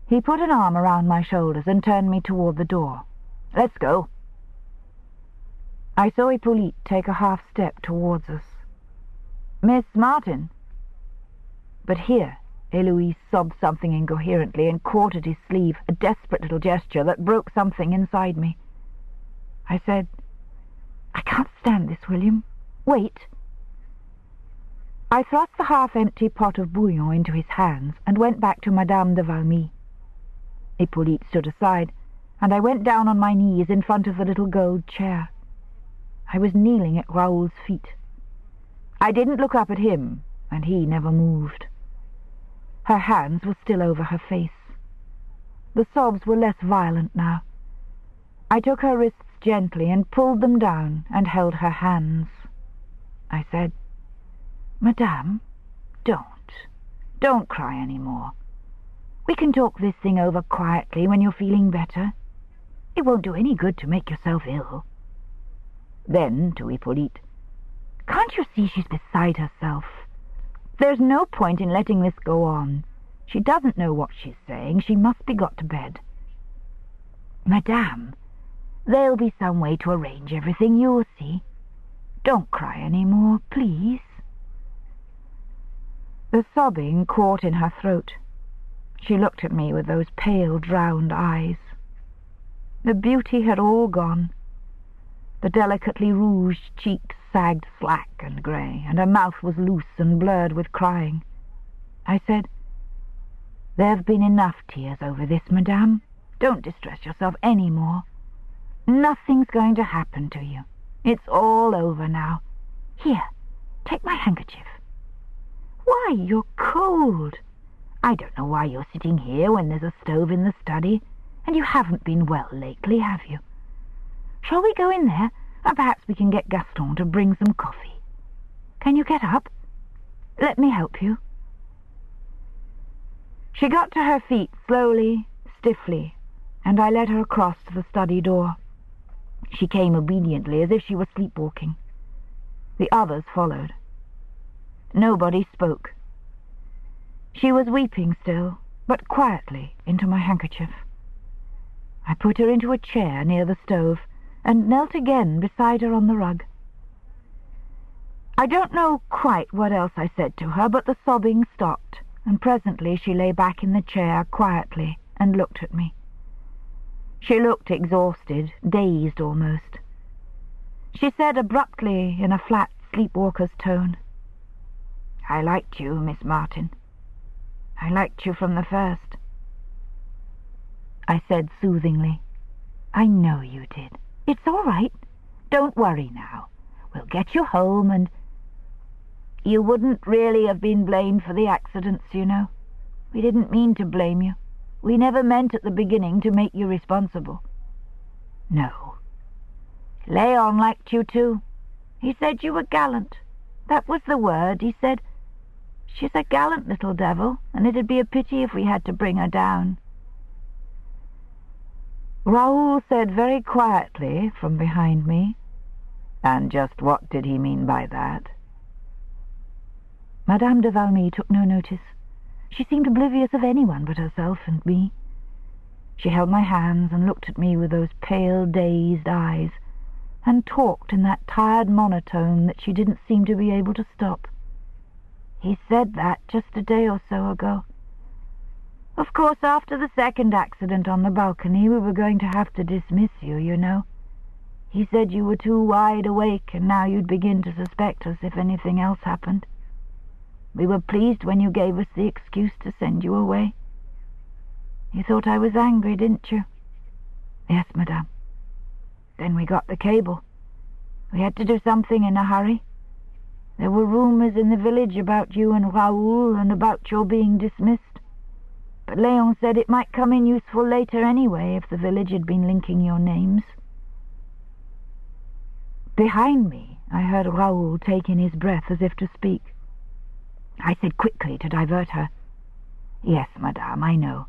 Speaker 1: He put an arm around my shoulders and turned me toward the door. "Let's go." I saw Hippolyte take a half-step towards us. "Miss Martin." But here Eloise sobbed something incoherently and caught at his sleeve, a desperate little gesture that broke something inside me. I said, "I can't stand this, William. Wait." I thrust the half-empty pot of bouillon into his hands and went back to Madame de Valmy. Hippolyte stood aside, and I went down on my knees in front of the little gold chair. I was kneeling at Raoul's feet. I didn't look up at him, and he never moved. Her hands were still over her face. The sobs were less violent now. I took her wrists gently and pulled them down and held her hands. I said, "Madame, don't cry any more. We can talk this thing over quietly when you're feeling better. It won't do any good to make yourself ill." Then, to Hippolyte, "Can't you see she's beside herself? There's no point in letting this go on. She doesn't know what she's saying. She must be got to bed." "Madame, there'll be some way to arrange everything, you'll see. Don't cry any more, please." The sobbing caught in her throat. She looked at me with those pale, drowned eyes. The beauty had all gone. The delicately rouged cheeks sagged slack and grey, and her mouth was loose and blurred with crying. I said, "There have been enough tears over this, Madame. Don't distress yourself any more. Nothing's going to happen to you. It's all over now. Here, take my handkerchief. Why, you're cold. I don't know why you're sitting here when there's a stove in the study, and you haven't been well lately, have you? Shall we go in there, and perhaps we can get Gaston to bring some coffee? Can you get up? Let me help you." She got to her feet slowly, stiffly, and I led her across to the study door. She came obediently, as if she were sleepwalking. The others followed. Nobody spoke. She was weeping still, but quietly, into my handkerchief. I put her into a chair near the stove and knelt again beside her on the rug. I don't know quite what else I said to her, but the sobbing stopped, and presently she lay back in the chair quietly and looked at me. She looked exhausted, dazed almost. She said abruptly in a flat sleepwalker's tone, "I liked you, Miss Martin. I liked you from the first." I said soothingly, "I know you did. It's all right. Don't worry now. We'll get you home and—" "You wouldn't really have been blamed for the accidents, you know. We didn't mean to blame you. We never meant at the beginning to make you responsible." "No. Léon liked you too. He said you were gallant. That was the word, he said. She's a gallant little devil, and it'd be a pity if we had to bring her down." Raoul said very quietly from behind me, "And just what did he mean by that?" Madame de Valmy took no notice. She seemed oblivious of anyone but herself and me. She held my hands and looked at me with those pale, dazed eyes, and talked in that tired monotone that she didn't seem to be able to stop. "He said that just a day or so ago. Of course, after the second accident on the balcony, we were going to have to dismiss you, you know. He said you were too wide awake, and now you'd begin to suspect us if anything else happened. We were pleased when you gave us the excuse to send you away. You thought I was angry, didn't you?" "Yes, madame." "Then we got the cable. We had to do something in a hurry. There were rumors in the village about you and Raoul and about your being dismissed. But Léon said it might come in useful later anyway if the village had been linking your names." Behind me I heard Raoul take in his breath as if to speak. I said quickly to divert her, "Yes, madame, I know.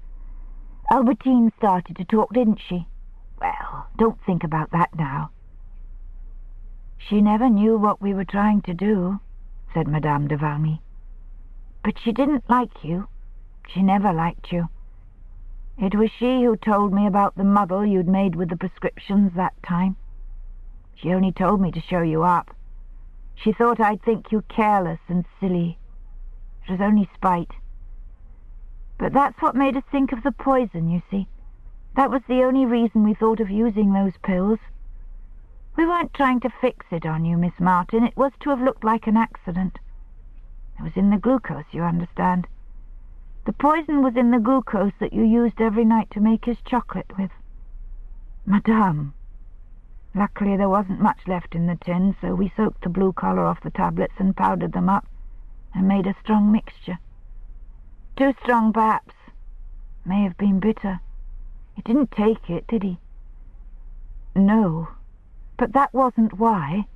Speaker 1: Albertine started to talk, didn't she? Well, don't think about that now." "She never knew what we were trying to do," said Madame de Valmy. "But she didn't like you. She never liked you. It was she who told me about the muddle you'd made with the prescriptions that time. She only told me to show you up. She thought I'd think you careless and silly. It was only spite. But that's what made us think of the poison, you see. That was the only reason we thought of using those pills. We weren't trying to fix it on you, Miss Martin. It was to have looked like an accident. It was in the glucose, you understand. The poison was in the glucose that you used every night to make his chocolate with." "Madame." "Luckily there wasn't much left in the tin, so we soaked the blue color off the tablets and powdered them up and made a strong mixture. Too strong, perhaps. May have been bitter. He didn't take it, did he?" "No, but that wasn't why."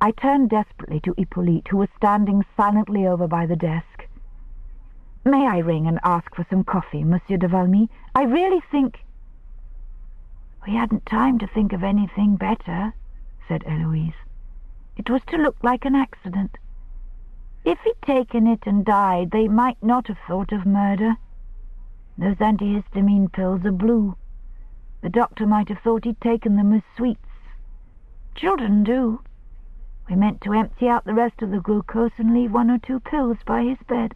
Speaker 1: I turned desperately to Hippolyte, who was standing silently over by the desk. "May I ring and ask for some coffee, Monsieur de Valmy? I really think—" "We hadn't time to think of anything better," said Eloise. "It was to look like an accident. If he'd taken it and died, they might not have thought of murder. Those antihistamine pills are blue. The doctor might have thought he'd taken them as sweets. Children do. We meant to empty out the rest of the glucose and leave 1 or 2 pills by his bed.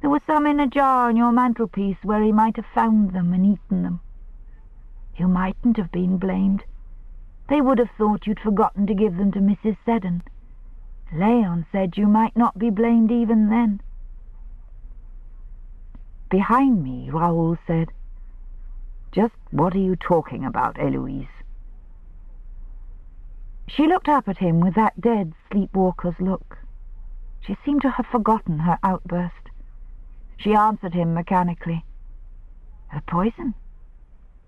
Speaker 1: There was some in a jar on your mantelpiece where he might have found them and eaten them. You mightn't have been blamed. They would have thought you'd forgotten to give them to Mrs. Seddon. Léon said you might not be blamed even then." Behind me, Raoul said, "Just what are you talking about, Eloise?" She looked up at him with that dead sleepwalker's look. She seemed to have forgotten her outburst. She answered him mechanically. "The poison?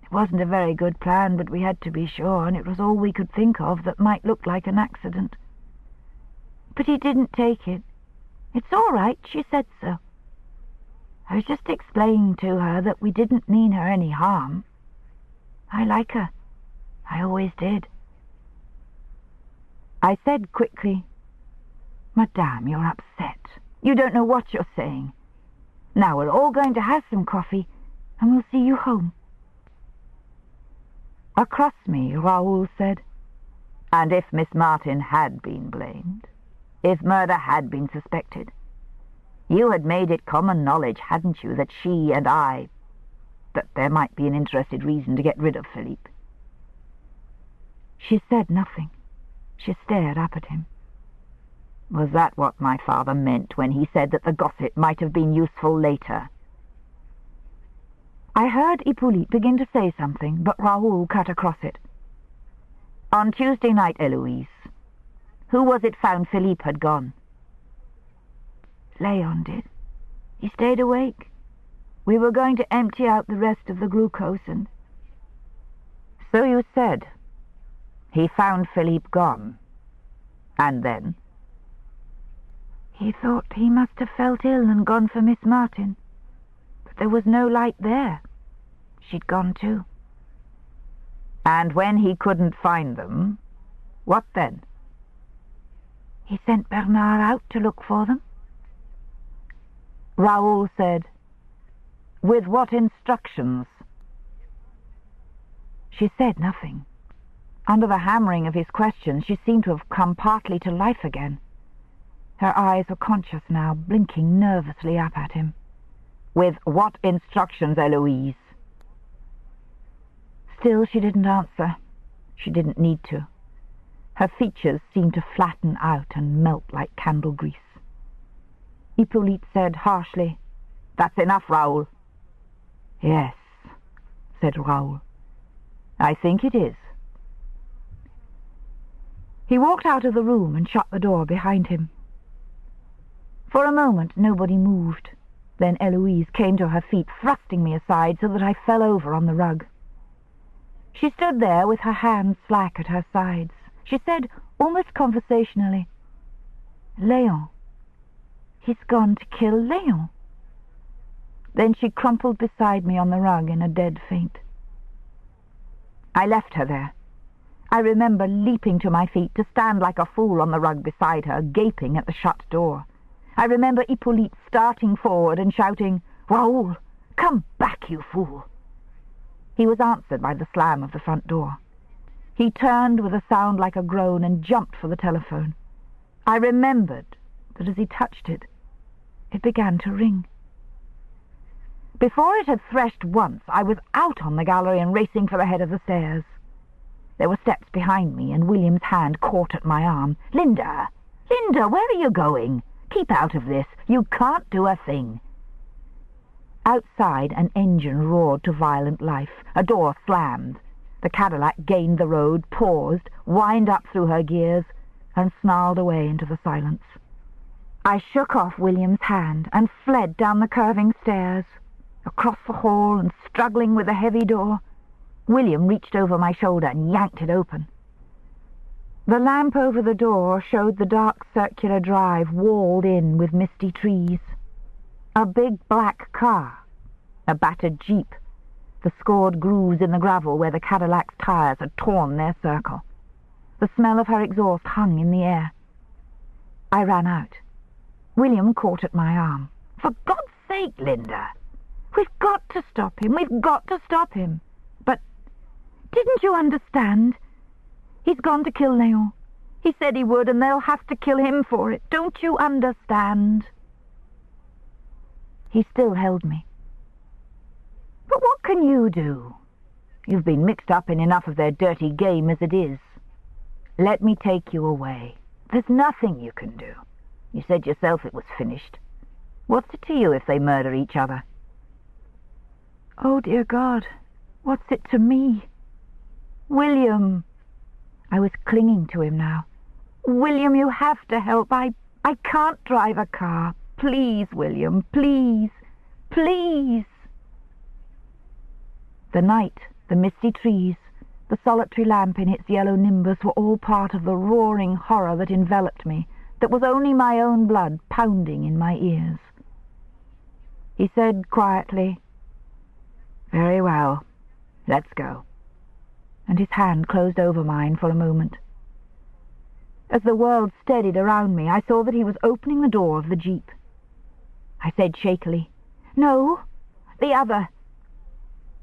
Speaker 1: It wasn't a very good plan, but we had to be sure, and it was all we could think of that might look like an accident. But he didn't take it. It's all right, she said so. I was just explaining to her that we didn't mean her any harm. I like her. I always did." I said quickly, "Madame, you're upset. You don't know what you're saying. Now we're all going to have some coffee, and we'll see you home."
Speaker 2: Across me, Raoul said, "And if Miss Martin had been blamed, if murder had been suspected, you had made it common knowledge, hadn't you, that she and that there might be an interested reason to get rid of Philippe?"
Speaker 1: She said nothing. She stared up at him.
Speaker 2: Was that what my father meant when he said that the gossip might have been useful later?
Speaker 1: I heard Hippolyte begin to say something, but Raoul cut across it.
Speaker 2: "On Tuesday night, Eloise, who was it found Philippe had gone?"
Speaker 1: "Léon did. He stayed awake. We were going to empty out the rest of the glucose and—"
Speaker 2: "So you said. He found Philippe gone. And then?"
Speaker 1: "He thought he must have felt ill and gone for Miss Martin. But there was no light there. She'd gone too."
Speaker 2: "And when he couldn't find them, what then?"
Speaker 1: "He sent Bernard out to look for them."
Speaker 2: Raoul said, "With what instructions?"
Speaker 1: She said nothing. Under the hammering of his questions, she seemed to have come partly to life again. Her eyes were conscious now, blinking nervously up at him.
Speaker 2: "With what instructions, Eloise?"
Speaker 1: Still she didn't answer. She didn't need to. Her features seemed to flatten out and melt like candle grease. Hippolyte said harshly,
Speaker 2: "That's enough, Raoul."
Speaker 1: "Yes," said Raoul.
Speaker 2: "I think it is."
Speaker 1: He walked out of the room and shut the door behind him. For a moment nobody moved. Then Eloise came to her feet, thrusting me aside so that I fell over on the rug. She stood there with her hands slack at her sides. She said, almost conversationally, "Léon. He's gone to kill Léon." Then she crumpled beside me on the rug in a dead faint. I left her there. I remember leaping to my feet to stand like a fool on the rug beside her, gaping at the shut door. I remember Hippolyte starting forward and shouting, "Raoul, come back, you fool!" He was answered by the slam of the front door. He turned with a sound like a groan and jumped for the telephone. I remembered that as he touched it, it began to ring. Before it had threshed once, I was out on the gallery and racing for the head of the stairs. There were steps behind me, and William's hand caught at my arm. "Linda! Linda, where are you going? Keep out of this. You can't do a thing." Outside, an engine roared to violent life. A door slammed. The Cadillac gained the road, paused, whined up through her gears, and snarled away into the silence. I shook off William's hand and fled down the curving stairs, across the hall and struggling with the heavy door. William reached over my shoulder and yanked it open. The lamp over the door showed the dark circular drive walled in with misty trees. A big black car, a battered jeep, the scored grooves in the gravel where the Cadillac's tires had torn their circle. The smell of her exhaust hung in the air. I ran out. William caught at my arm. "For God's sake, Linda! We've got to stop him. We've got to stop him." "But didn't you understand? He's gone to kill Léon. He said he would, and they'll have to kill him for it. Don't you understand?" He still held me. "But what can you do? You've been mixed up in enough of their dirty game as it is. Let me take you away. There's nothing you can do. You said yourself it was finished. What's it to you if they murder each other?" "Oh, dear God, what's it to me?" "William!" I was clinging to him now. "William, you have to help. I can't drive a car. Please, William, please, please." The night, the misty trees, the solitary lamp in its yellow nimbus were all part of the roaring horror that enveloped me, that was only my own blood pounding in my ears. He said quietly, "Very well, let's go," and his hand closed over mine for a moment. As the world steadied around me, I saw that he was opening the door of the jeep. I said shakily, No, the other.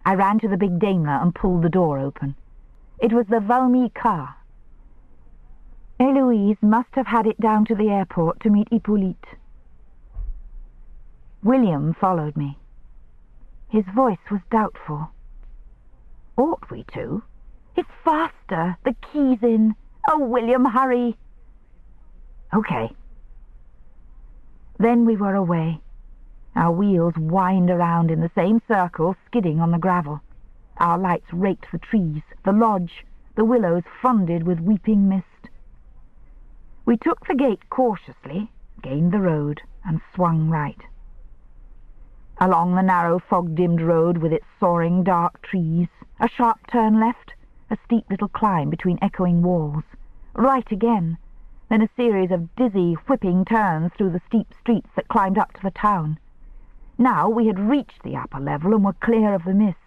Speaker 1: I ran to the big Daimler and pulled the door open. It was the Valmy car. Eloise must have had it down to the airport to meet Hippolyte. William followed me. His voice was doubtful. Ought we to? It's faster. The key's in. Oh, William, hurry. Okay. Then we were away. Our wheels whined around in the same circle, skidding on the gravel. Our lights raked the trees, the lodge, the willows fronded with weeping mist. We took the gate cautiously, gained the road, and swung right. Along the narrow fog-dimmed road with its soaring dark trees, a sharp turn left, a steep little climb between echoing walls. Right again, then a series of dizzy, whipping turns through the steep streets that climbed up to the town. Now we had reached the upper level and were clear of the mist.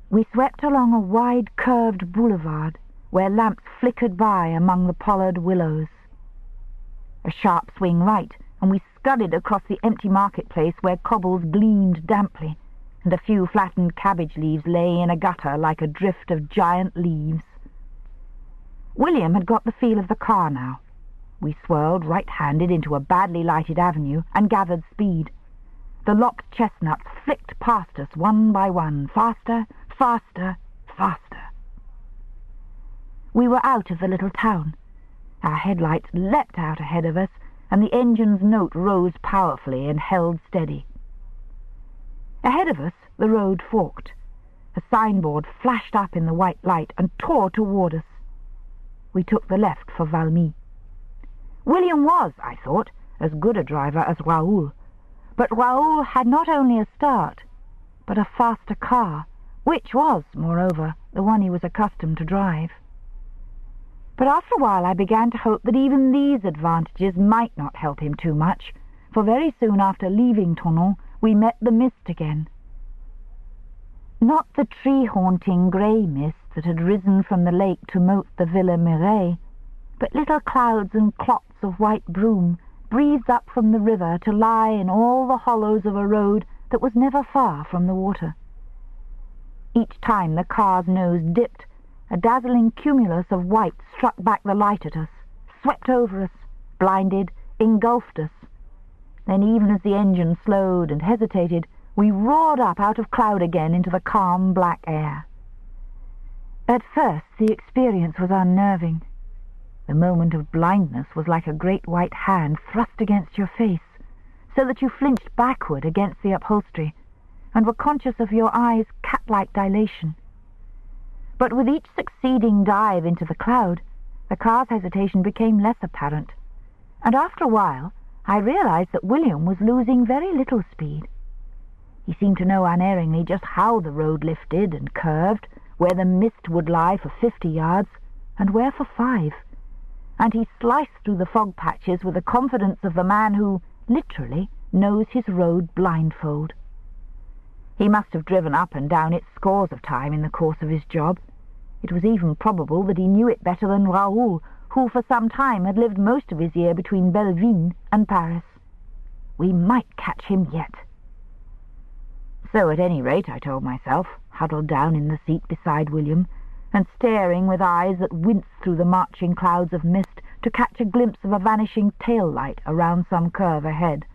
Speaker 1: We swept along a wide, curved boulevard where lamps flickered by among the pollard willows. A sharp swing right, and we scudded across the empty marketplace where cobbles gleamed damply, and a few flattened cabbage leaves lay in a gutter like a drift of giant leaves. William had got the feel of the car now. We swirled right-handed into a badly lighted avenue and gathered speed. The locked chestnuts flicked past us one by one, faster, faster, faster. We were out of the little town. Our headlights leapt out ahead of us, and the engine's note rose powerfully and held steady. Ahead of us, the road forked. A signboard flashed up in the white light and tore toward us. We took the left for Valmy. William was, I thought, as good a driver as Raoul, but Raoul had not only a start, but a faster car, which was, moreover, the one he was accustomed to drive. But after a while I began to hope that even these advantages might not help him too much, for very soon after leaving Tonon we met the mist again. Not the tree-haunting grey mist that had risen from the lake to moat the Villa Mireille, but little clouds and clots of white broom breathed up from the river to lie in all the hollows of a road that was never far from the water. Each time the car's nose dipped, a dazzling cumulus of white struck back the light at us, swept over us, blinded, engulfed us. Then, even as the engine slowed and hesitated, we roared up out of cloud again into the calm black air. At first the experience was unnerving. The moment of blindness was like a great white hand thrust against your face, so that you flinched backward against the upholstery, and were conscious of your eyes' cat-like dilation. But with each succeeding dive into the cloud, the car's hesitation became less apparent, and after a while I realized that William was losing very little speed. He seemed to know unerringly just how the road lifted and curved, where the mist would lie for 50 yards, and where for 5, and he sliced through the fog patches with the confidence of the man who, literally, knows his road blindfold. He must have driven up and down it scores of times in the course of his job. It was even probable that he knew it better than Raoul, who for some time had lived most of his year between Belleville and Paris. We might catch him yet. So at any rate, I told myself, huddled down in the seat beside William, and staring with eyes that winced through the marching clouds of mist to catch a glimpse of a vanishing tail light around some curve ahead.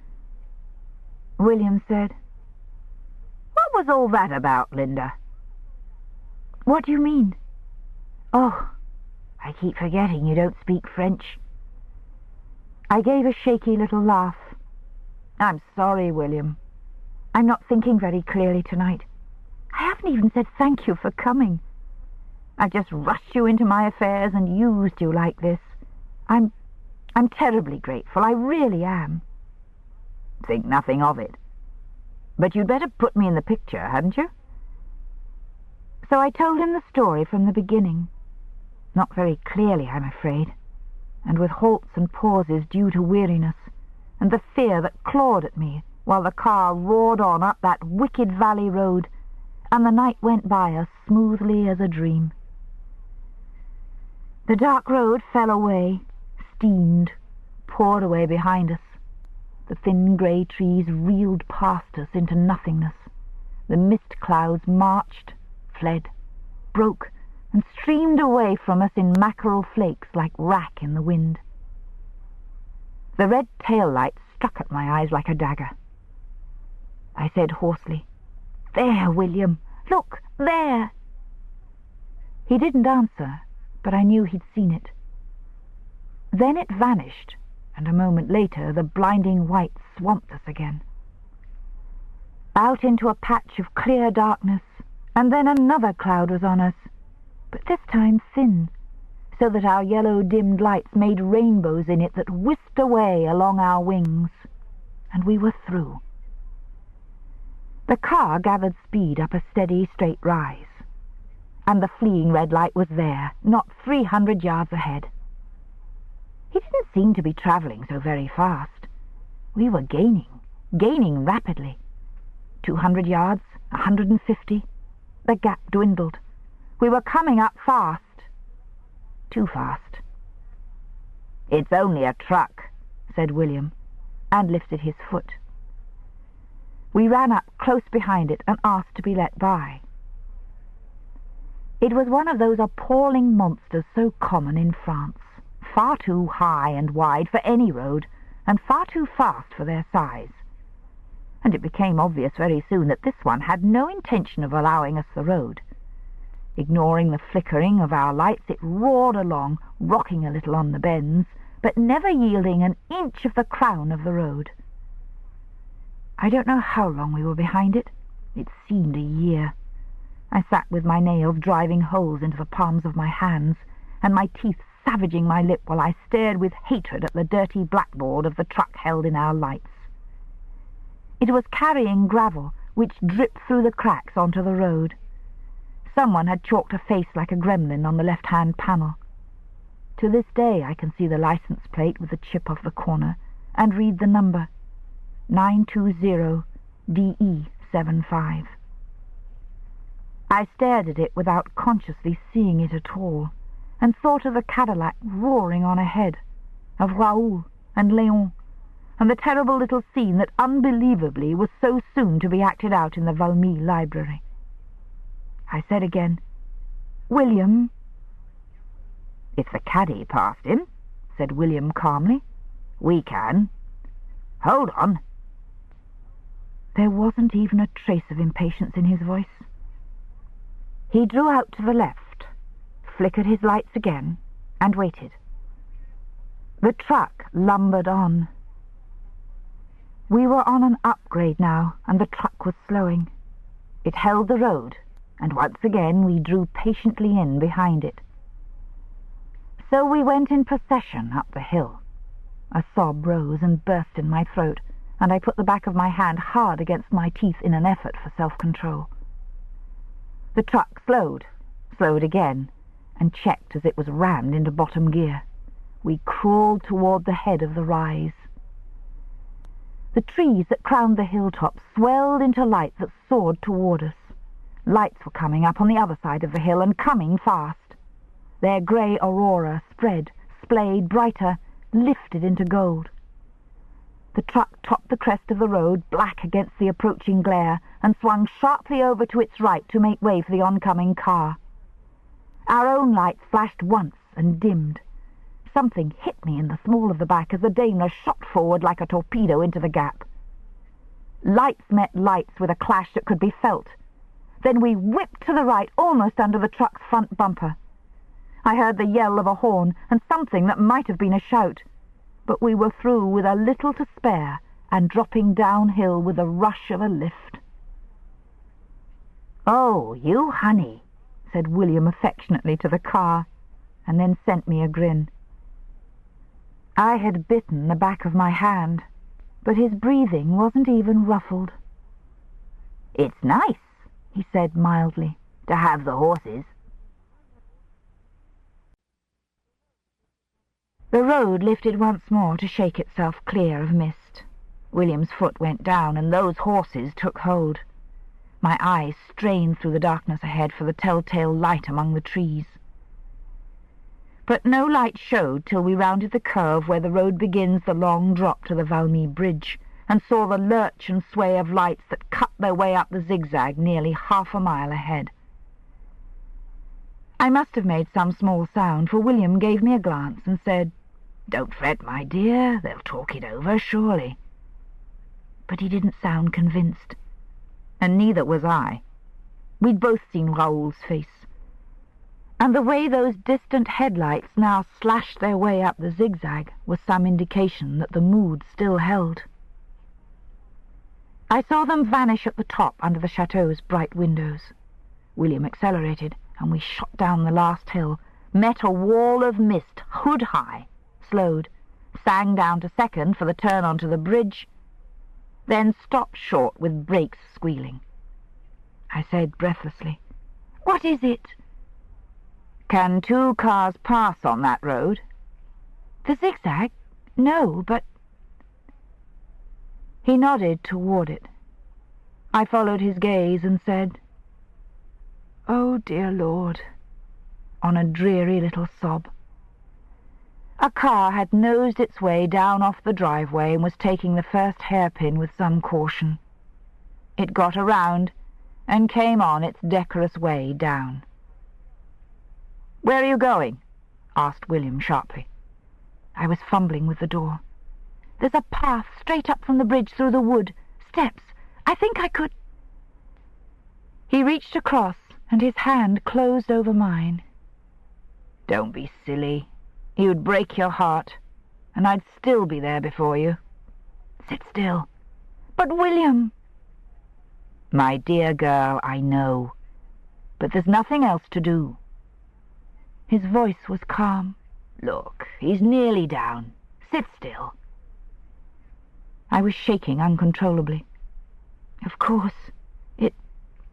Speaker 1: William said, "What was all that about, Linda?" "What do you mean?" "Oh, I keep forgetting you don't speak French." I gave a shaky little laugh. "I'm sorry, William. I'm not thinking very clearly tonight. I haven't even said thank you for coming. I've just rushed you into my affairs and used you like this. I'm terribly grateful. I really am." "Think nothing of it. But you'd better put me in the picture, hadn't you?" So I told him the story from the beginning. Not very clearly, I'm afraid, and with halts and pauses due to weariness, and the fear that clawed at me while the car roared on up that wicked valley road, and the night went by as smoothly as a dream. The dark road fell away, steamed, poured away behind us. The thin grey trees reeled past us into nothingness. The mist clouds marched, fled, broke, and streamed away from us in mackerel flakes like wrack in the wind. The red tail light struck at my eyes like a dagger. I said hoarsely, "There, William! Look, there!" He didn't answer, but I knew he'd seen it. Then it vanished, and a moment later the blinding white swamped us again. Out into a patch of clear darkness, and then another cloud was on us, but this time thin, so that our yellow dimmed lights made rainbows in it that whisked away along our wings, and we were through. The car gathered speed up a steady straight rise, and the fleeing red light was there, not 300 yards ahead. He didn't seem to be travelling so very fast. We were gaining rapidly. 200 yards, 150. The gap dwindled. We were coming up fast. Too fast. "It's only a truck," said William, and lifted his foot. We ran up close behind it and asked to be let by. It was one of those appalling monsters so common in France, far too high and wide for any road, and far too fast for their size. And it became obvious very soon that this one had no intention of allowing us the road. Ignoring the flickering of our lights, it roared along, rocking a little on the bends, but never yielding an inch of the crown of the road. I don't know how long we were behind it. It seemed a year. I sat with my nails driving holes into the palms of my hands, and my teeth savaging my lip while I stared with hatred at the dirty blackboard of the truck held in our lights. It was carrying gravel, which dripped through the cracks onto the road. Someone had chalked a face like a gremlin on the left-hand panel. To this day I can see the license plate with the chip off the corner, and read the number, 920DE75. I stared at it without consciously seeing it at all, and thought of the Cadillac roaring on ahead, of Raoul and Léon, and the terrible little scene that unbelievably was so soon to be acted out in the Valmy library. I said again, "William." "If the caddie passed him," said William calmly, "we can. Hold on." There wasn't even a trace of impatience in his voice. He drew out to the left, flickered his lights again, and waited. The truck lumbered on. We were on an upgrade now, and the truck was slowing. It held the road, and once again we drew patiently in behind it. So we went in procession up the hill. A sob rose and burst in my throat, and I put the back of my hand hard against my teeth in an effort for self-control. The truck slowed again, and checked as it was rammed into bottom gear. We crawled toward the head of the rise. The trees that crowned the hilltop swelled into light that soared toward us. Lights were coming up on the other side of the hill, and coming fast. Their grey aurora spread, splayed brighter, lifted into gold. The truck topped the crest of the road, black against the approaching glare, and swung sharply over to its right to make way for the oncoming car. Our own lights flashed once and dimmed. Something hit me in the small of the back as the Daimler shot forward like a torpedo into the gap. Lights met lights with a clash that could be felt. Then we whipped to the right, almost under the truck's front bumper. I heard the yell of a horn and something that might have been a shout, but we were through with a little to spare and dropping downhill with the rush of a lift. "Oh, you honey," said William affectionately to the car, and then sent me a grin. I had bitten the back of my hand, but his breathing wasn't even ruffled. "It's nice," he said mildly, "to have the horses." The road lifted once more to shake itself clear of mist. William's foot went down, and those horses took hold. My eyes strained through the darkness ahead for the telltale light among the trees.
Speaker 2: But no light showed till we rounded the curve where the road begins the long drop to the Valmy Bridge, and saw the lurch and sway of lights that cut their way up the zigzag nearly half a mile ahead. I must have made some small sound, for William gave me a glance and said, "Don't fret, my dear, they'll talk it over, surely." But he didn't sound convinced, and neither was I. We'd both seen Raoul's face, and the way those distant headlights now slashed their way up the zigzag was some indication that the mood still held. I saw them vanish at the top under the chateau's bright windows. William accelerated, and we shot down the last hill, met a wall of mist hood-high, slowed, sang down to second for the turn onto the bridge, then stopped short with brakes squealing. I said breathlessly, "What is it?" "Can 2 cars pass on that road?" "The zigzag? No, but—" He nodded toward it. I followed his gaze and said, "Oh, dear Lord," on a dreary little sob. A car had nosed its way down off the driveway and was taking the first hairpin with some caution. It got around and came on its decorous way down. "Where are you going?" asked William sharply. I was fumbling with the door. "There's a path straight up from the bridge through the wood. Steps. I think I could—" He reached across, and his hand closed over mine. "Don't be silly. You'd break your heart, and I'd still be there before you." "Sit still." "But William—" "My dear girl, I know. But there's nothing else to do." His voice was calm. "Look, he's nearly down. Sit still." I was shaking uncontrollably. "Of course, it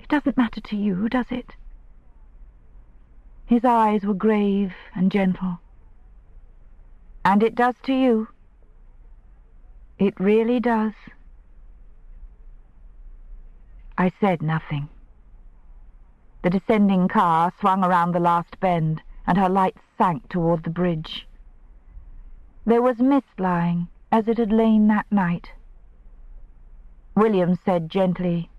Speaker 2: doesn't matter to you, does it?" His eyes were grave and gentle. "And it does to you?" "It really does." I said nothing. The descending car swung around the last bend, and her lights sank toward the bridge. There was mist lying, as it had lain that night. William said gently,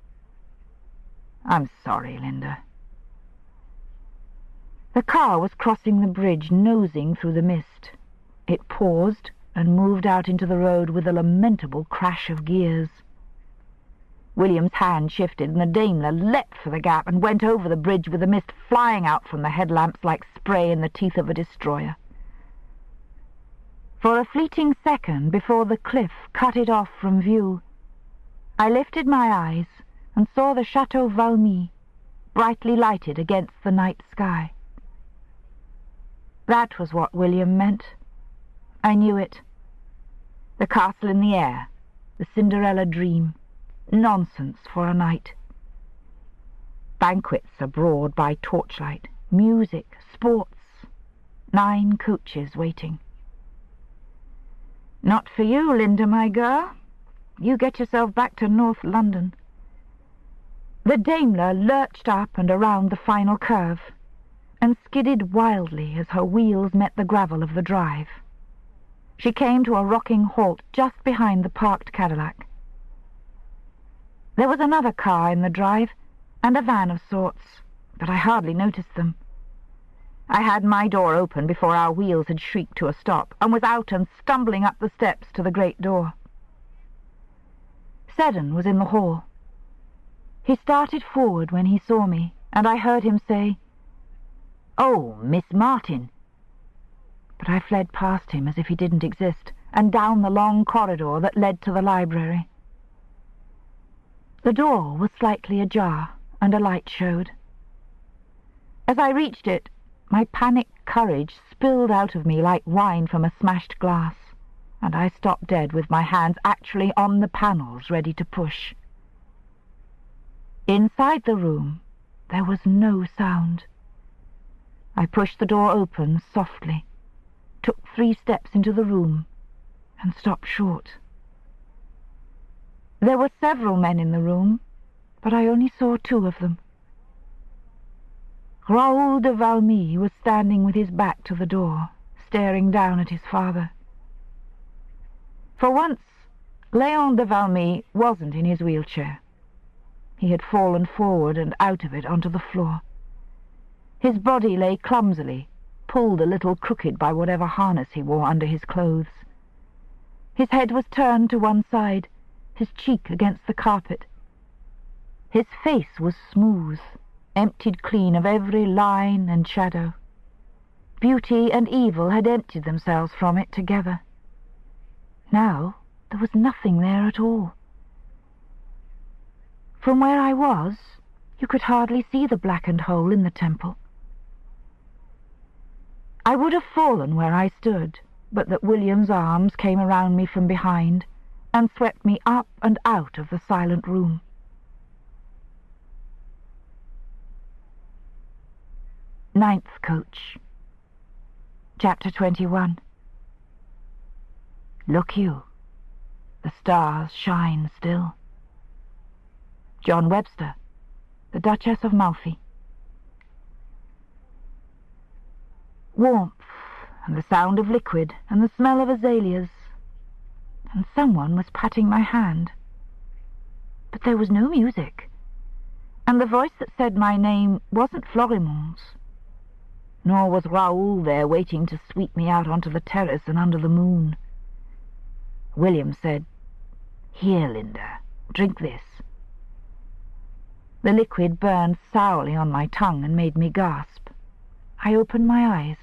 Speaker 2: "I'm sorry, Linda." The car was crossing the bridge, nosing through the mist. It paused and moved out into the road with a lamentable crash of gears. William's hand shifted, and the Daimler leapt for the gap and went over the bridge with the mist flying out from the headlamps like spray in the teeth of a destroyer. For a fleeting second, before the cliff cut it off from view, I lifted my eyes and saw the Chateau Valmy, brightly lighted against the night sky. That was what William meant. I knew it. The castle in the air, the Cinderella dream. Nonsense for a night. Banquets abroad by torchlight, music, sports, 9 coaches waiting. Not for you, Linda, my girl. You get yourself back to North London. The Daimler lurched up and around the final curve, and skidded wildly as her wheels met the gravel of the drive. She came to a rocking halt just behind the parked Cadillac. There was another car in the drive, and a van of sorts, but I hardly noticed them. I had my door open before our wheels had shrieked to a stop, and was out and stumbling up the steps to the great door. Seddon was in the hall. He started forward when he saw me, and I heard him say, "Oh, Miss Martin." But I fled past him as if he didn't exist, and down the long corridor that led to the library. The door was slightly ajar, and a light showed. As I reached it, my panicked courage spilled out of me like wine from a smashed glass, and I stopped dead with my hands actually on the panels ready to push. Inside the room there was no sound. I pushed the door open softly, took 3 steps into the room, and stopped short. There were several men in the room, but I only saw 2 of them.
Speaker 1: Raoul de Valmy was standing with his back to the door, staring down at his father. For once, Léon de Valmy wasn't in his wheelchair. He had fallen forward and out of it onto the floor. His body lay clumsily, pulled a little crooked by whatever harness he wore under his clothes. His head was turned to one side, his cheek against the carpet. His face was smooth, emptied clean of every line and shadow. Beauty and evil had emptied themselves from it together. Now there was nothing there at all. From where I was, you could hardly see the blackened hole in the temple. I would have fallen where I stood, but that William's arms came around me from behind and swept me up and out of the silent room. Ninth Coach. Chapter 21. Look you, the stars shine still. John Webster, The Duchess of Malfi. Warmth, and the sound of liquid, and the smell of azaleas, and someone was patting my hand. But there was no music, and the voice that said my name wasn't Florimond's, nor was Raoul there waiting to sweep me out onto the terrace and under the moon. William said, "Here, Linda, drink this." The liquid burned sourly on my tongue and made me gasp. I opened my eyes.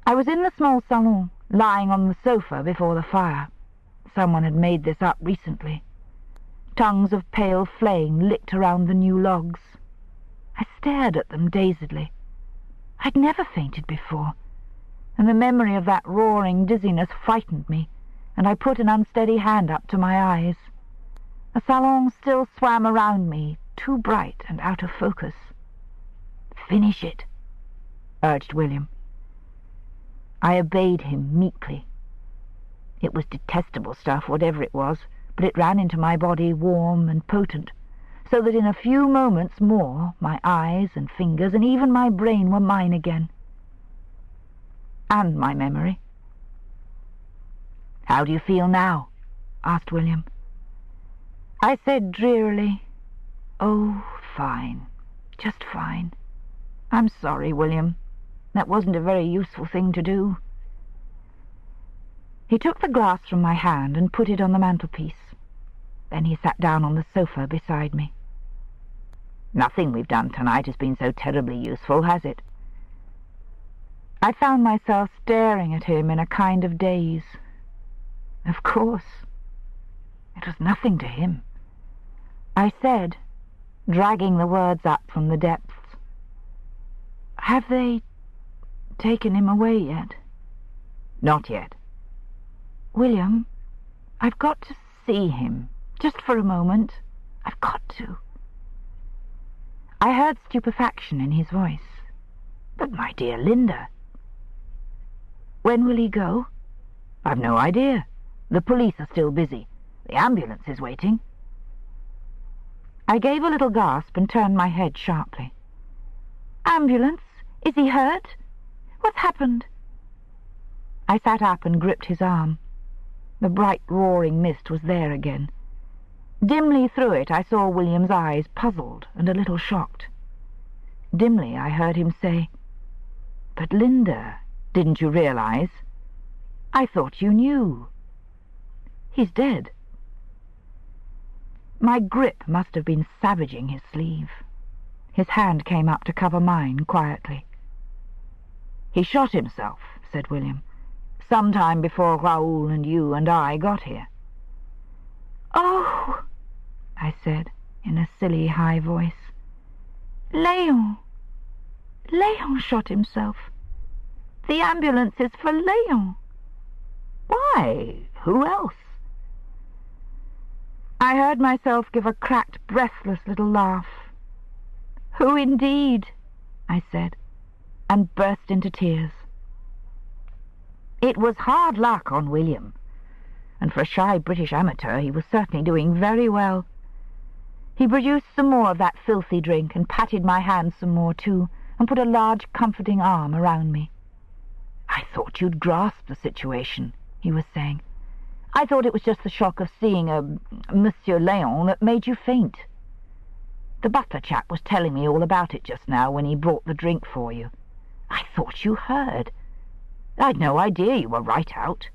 Speaker 1: I was in the small salon, lying on the sofa before the fire. Someone had made this up recently. Tongues of pale flame licked around the new logs. I stared at them dazedly. I'd never fainted before, and the memory of that roaring dizziness frightened me, and I put an unsteady hand up to my eyes. The salon still swam around me, too bright and out of focus. "Finish it," urged William. I obeyed him meekly. It was detestable stuff, whatever it was, but it ran into my body warm and potent, so that in a few moments more my eyes and fingers and even my brain were mine again. And my memory. "How do you feel now?" asked William. I said drearily, "Oh, fine, just fine. I'm sorry, William. That wasn't a very useful thing to do." He took the glass from my hand and put it on the mantelpiece. Then he sat down on the sofa beside me. "Nothing we've done tonight has been so terribly useful, has it?" I found myself staring at him in a kind of daze. Of course. It was nothing to him. I said, dragging the words up from the depths, "Have they taken him away yet?" "Not yet." "William, I've got to see him, just for a moment. I've got to." I heard stupefaction in his voice. "But my dear Linda." "When will he go?" "I've no idea. The police are still busy. The ambulance is waiting." I gave a little gasp and turned my head sharply. "Ambulance? Is he hurt? What's happened?" I sat up and gripped his arm. The bright roaring mist was there again. Dimly through it I saw William's eyes, puzzled and a little shocked. Dimly I heard him say, "But Linda, didn't you realize? I thought you knew. He's dead." My grip must have been savaging his sleeve. His hand came up to cover mine quietly. "He shot himself," said William, "sometime before Raoul and you and I got here." "Oh," I said in a silly high voice. "Léon. Léon shot himself. The ambulance is for Léon." "Why, who else?" I heard myself give a cracked, breathless little laugh. "Who indeed?" I said, and burst into tears. It was hard luck on William, and for a shy British amateur he was certainly doing very well.
Speaker 2: He produced some more of that filthy drink and patted my hand some more too, and put a large comforting arm around me. "I thought you'd grasp the situation," he was saying. "I thought it was just the shock of seeing Monsieur Léon that made you faint. The butler chap was telling me all about it just now when he brought the drink for you. I thought you heard. I'd no idea you were right out."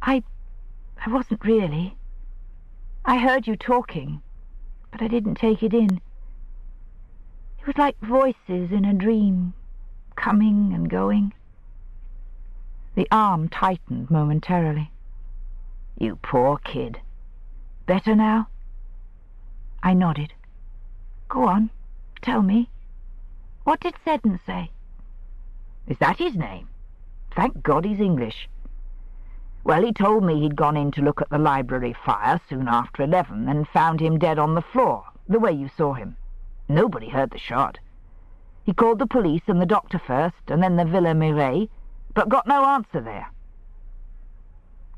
Speaker 2: I wasn't really. I heard you talking, but I didn't take it in. It was like voices in a dream, coming and going." The arm tightened momentarily. "You poor kid. Better now?" I nodded. "Go on, tell me. What did Seddon say?" "Is that his name? Thank God he's English. Well, he told me he'd gone in to look at the library fire soon after 11 and found him dead on the floor, the way you saw him. Nobody heard the shot. He called the police and the doctor first, and then the Villa Mireille, but got no answer there."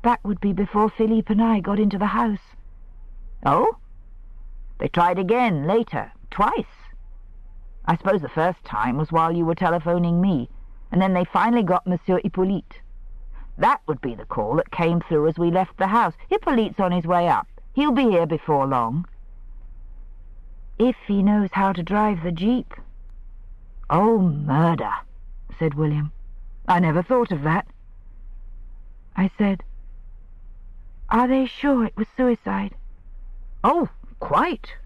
Speaker 2: "That would be before Philippe and I got into the house." "Oh? They tried again later, twice. I suppose the first time was while you were telephoning me, and then they finally got Monsieur Hippolyte. That would be the call that came through as we left the house. Hippolyte's on his way up. He'll be here before long." "If he knows how to drive the jeep." "Oh, murder," said William. "I never thought of that." I said, "Are they sure it was suicide?" "Oh, quite.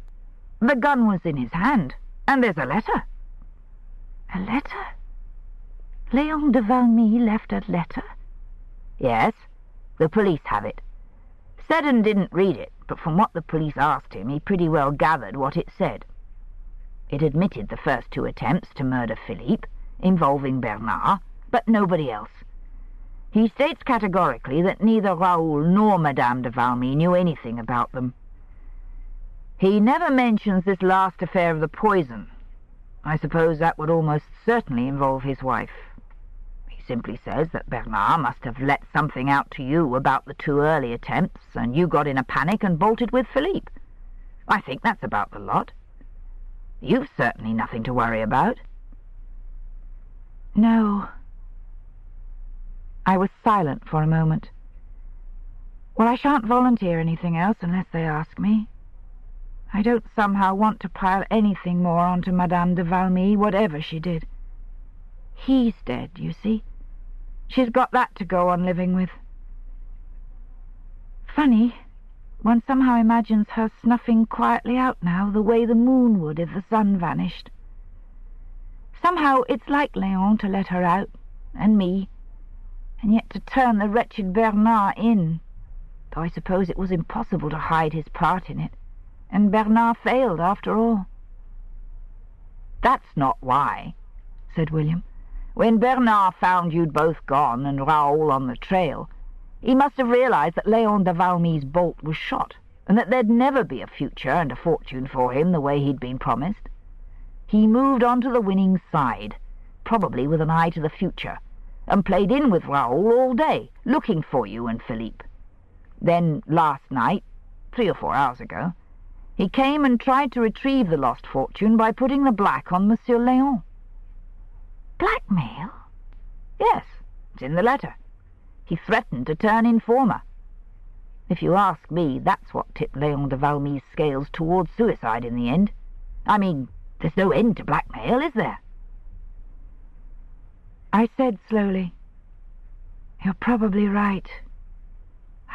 Speaker 2: The gun was in his hand, and there's a letter." "A letter? Léon de Valmy left a letter?" "Yes, the police have it. Seddon didn't read it, but from what the police asked him, he pretty well gathered what it said. It admitted the first 2 attempts to murder Philippe, involving Bernard, but nobody else. He states categorically that neither Raoul nor Madame de Valmy knew anything about them. He never mentions this last affair of the poison. I suppose that would almost certainly involve his wife. He simply says that Bernard must have let something out to you about the 2 early attempts, and you got in a panic and bolted with Philippe. I think that's about the lot. You've certainly nothing to worry about." "No." I was silent for a moment. "Well, I shan't volunteer anything else unless they ask me. I don't somehow want to pile anything more onto Madame de Valmy, whatever she did. He's dead, you see. She's got that to go on living with. Funny, one somehow imagines her snuffing quietly out now, the way the moon would if the sun vanished. Somehow it's like Léon to let her out, and me, and yet to turn the wretched Bernard in, though I suppose it was impossible to hide his part in it, and Bernard failed after all." "That's not why," said William. "When Bernard found you'd both gone and Raoul on the trail, he must have realized that Léon de Valmy's bolt was shot, and that there'd never be a future and a fortune for him the way he'd been promised. He moved on to the winning side, probably with an eye to the future, and played in with Raoul all day, looking for you and Philippe. Then last night, 3 or 4 hours ago, he came and tried to retrieve the lost fortune by putting the black on Monsieur Léon." "Blackmail?" "Yes, it's in the letter. He threatened to turn informer. If you ask me, that's what tipped Léon de Valmy's scales towards suicide in the end. I mean, there's no end to blackmail, is there?" I said slowly, "You're probably right.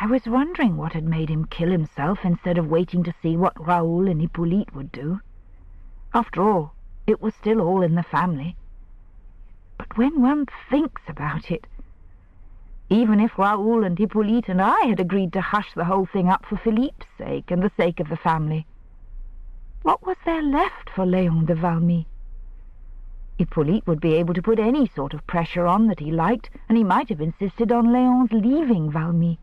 Speaker 2: I was wondering what had made him kill himself instead of waiting to see what Raoul and Hippolyte would do. After all, it was still all in the family. But when one thinks about it, even if Raoul and Hippolyte and I had agreed to hush the whole thing up for Philippe's sake and the sake of the family, what was there left for Léon de Valmy? Hippolyte would be able to put any sort of pressure on that he liked, and he might have insisted on Léon's leaving Valmy.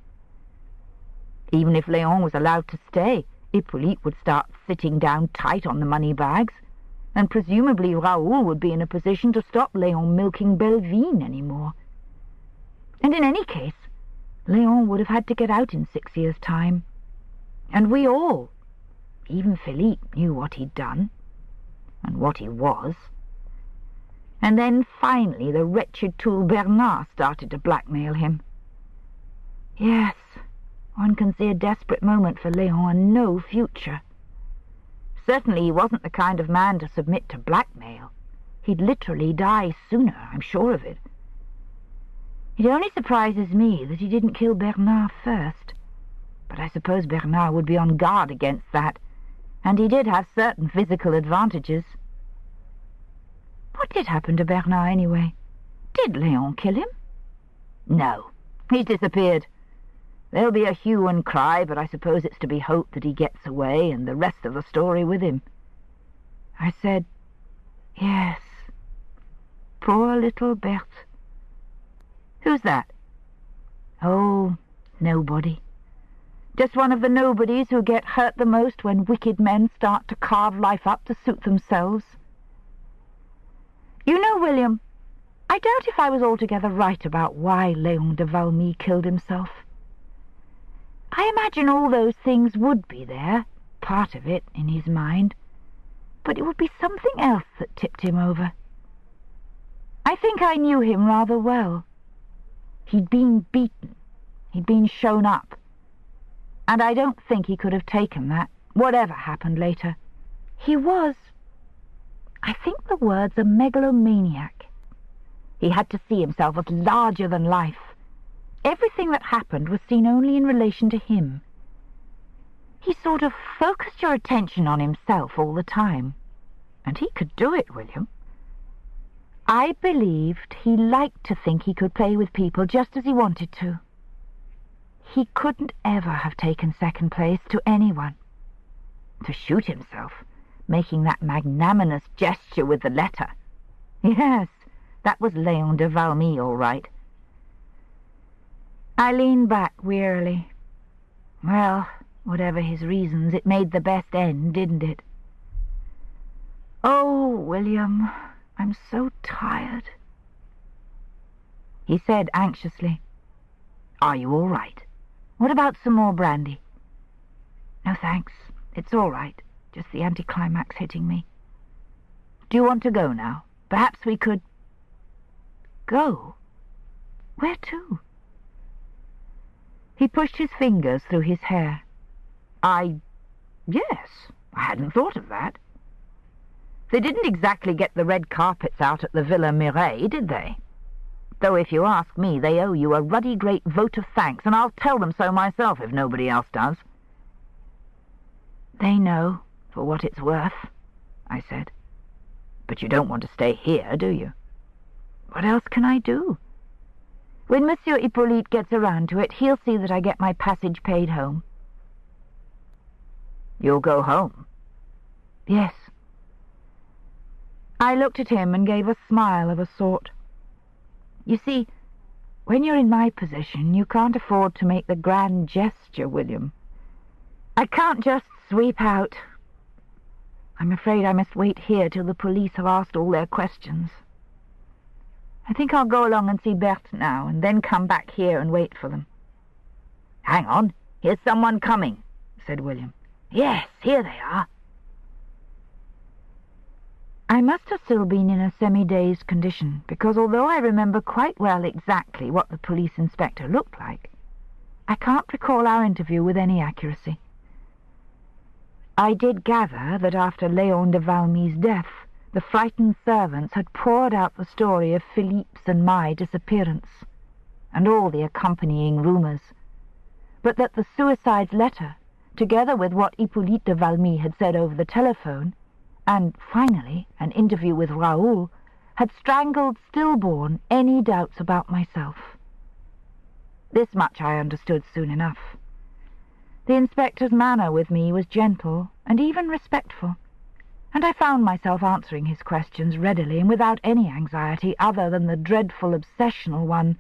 Speaker 2: Even if Léon was allowed to stay, Hippolyte would start sitting down tight on the money bags, and presumably Raoul would be in a position to stop Léon milking Bellevine anymore. And in any case, Léon would have had to get out in 6 years' time. And we all, Even Philippe knew what he'd done, and what he was. And then finally the wretched tool Bernard started to blackmail him. Yes, one can see a desperate moment for Léon and no future. Certainly he wasn't the kind of man to submit to blackmail. He'd literally die sooner, I'm sure of it. It only surprises me that he didn't kill Bernard first. But I suppose Bernard would be on guard against that, and he did have certain physical advantages. What did happen to Bernard, anyway? Did Léon kill him? No, he's disappeared. There'll be a hue and cry, but I suppose it's to be hoped that he gets away, and the rest of the story with him. I said, yes, poor little Berthe. Who's that? Oh, nobody. Just one of the nobodies who get hurt the most when wicked men start to carve life up to suit themselves. You know, William, I doubt if I was altogether right about why Léon de Valmy killed himself. I imagine all those things would be there, part of it, in his mind, but it would be something else that tipped him over. I think I knew him rather well. He'd been beaten, he'd been shown up, and I don't think he could have taken that, whatever happened later. He was, I think the word's a megalomaniac. He had to see himself as larger than life. Everything that happened was seen only in relation to him. He sort of focused your attention on himself all the time. And he could do it, William. I believed he liked to think he could play with people just as he wanted to. He couldn't ever have taken second place to anyone. To shoot himself, making that magnanimous gesture with the letter. Yes, that was Léon de Valmy, all right. I leaned back wearily. Well, whatever his reasons, it made the best end, didn't it? Oh, William, I'm so tired, he said anxiously. Are you all right? What about some more brandy? No, thanks. It's all right. Just the anticlimax hitting me. Do you want to go now? Perhaps we could... Go? Where to? He pushed his fingers through his hair. Yes, I hadn't thought of that. They didn't exactly get the red carpets out at the Villa Mireille, did they? Though if you ask me, they owe you a ruddy great vote of thanks, and I'll tell them so myself if nobody else does. They know, for what it's worth, I said. But you don't want to stay here, do you? What else can I do? When Monsieur Hippolyte gets around to it, he'll see that I get my passage paid home. You'll go home? Yes. I looked at him and gave a smile of a sort. You see, when you're in my position, you can't afford to make the grand gesture, William. I can't just sweep out. I'm afraid I must wait here till the police have asked all their questions. I think I'll go along and see Berthe now, and then come back here and wait for them. Hang on, here's someone coming, said William. Yes, here they are. I must have still been in a semi-dazed condition, because although I remember quite well exactly what the police inspector looked like, I can't recall our interview with any accuracy. I did gather that after Léon de Valmy's death, the frightened servants had poured out the story of Philippe's and my disappearance, and all the accompanying rumours, but that the suicide's letter, together with what Hippolyte de Valmy had said over the telephone, and, finally, an interview with Raoul, had strangled stillborn any doubts about myself. This much I understood soon enough. The inspector's manner with me was gentle and even respectful, and I found myself answering his questions readily and without any anxiety other than the dreadful obsessional one,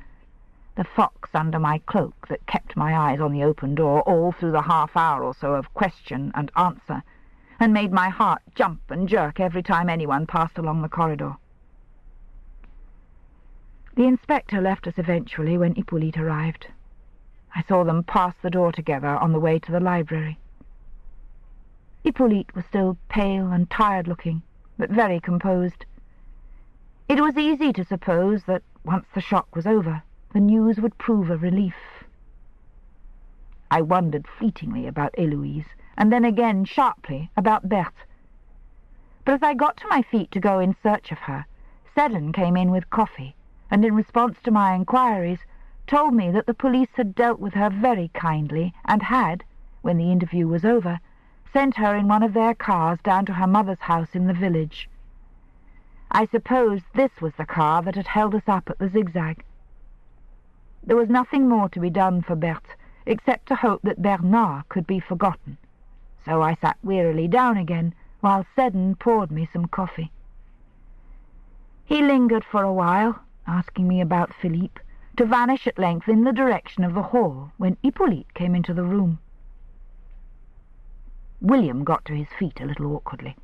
Speaker 2: the fox under my cloak that kept my eyes on the open door all through the half-hour or so of question and answer, and made my heart jump and jerk every time anyone passed along the corridor. The inspector left us eventually when Hippolyte arrived. I saw them pass the door together on the way to the library.
Speaker 1: Hippolyte was still pale and tired-looking, but very composed. It was easy to suppose that, once the shock was over, the news would prove a relief. I wondered fleetingly about Héloïse, and then again sharply about Berthe. But as I got to my feet to go in search of her, Seddon came in with coffee, and in response to my inquiries, told me that the police had dealt with her very kindly and had, when the interview was over, sent her in one of their cars down to her mother's house in the village. I supposed this was the car that had held us up at the zigzag. There was nothing more to be done for Berthe, except to hope that Bernard could be forgotten, so I sat wearily down again, while Seddon poured me some coffee. He lingered for a while, asking me about Philippe, to vanish at length in the direction of the hall, when Hippolyte came into the room. William got to his feet a little awkwardly.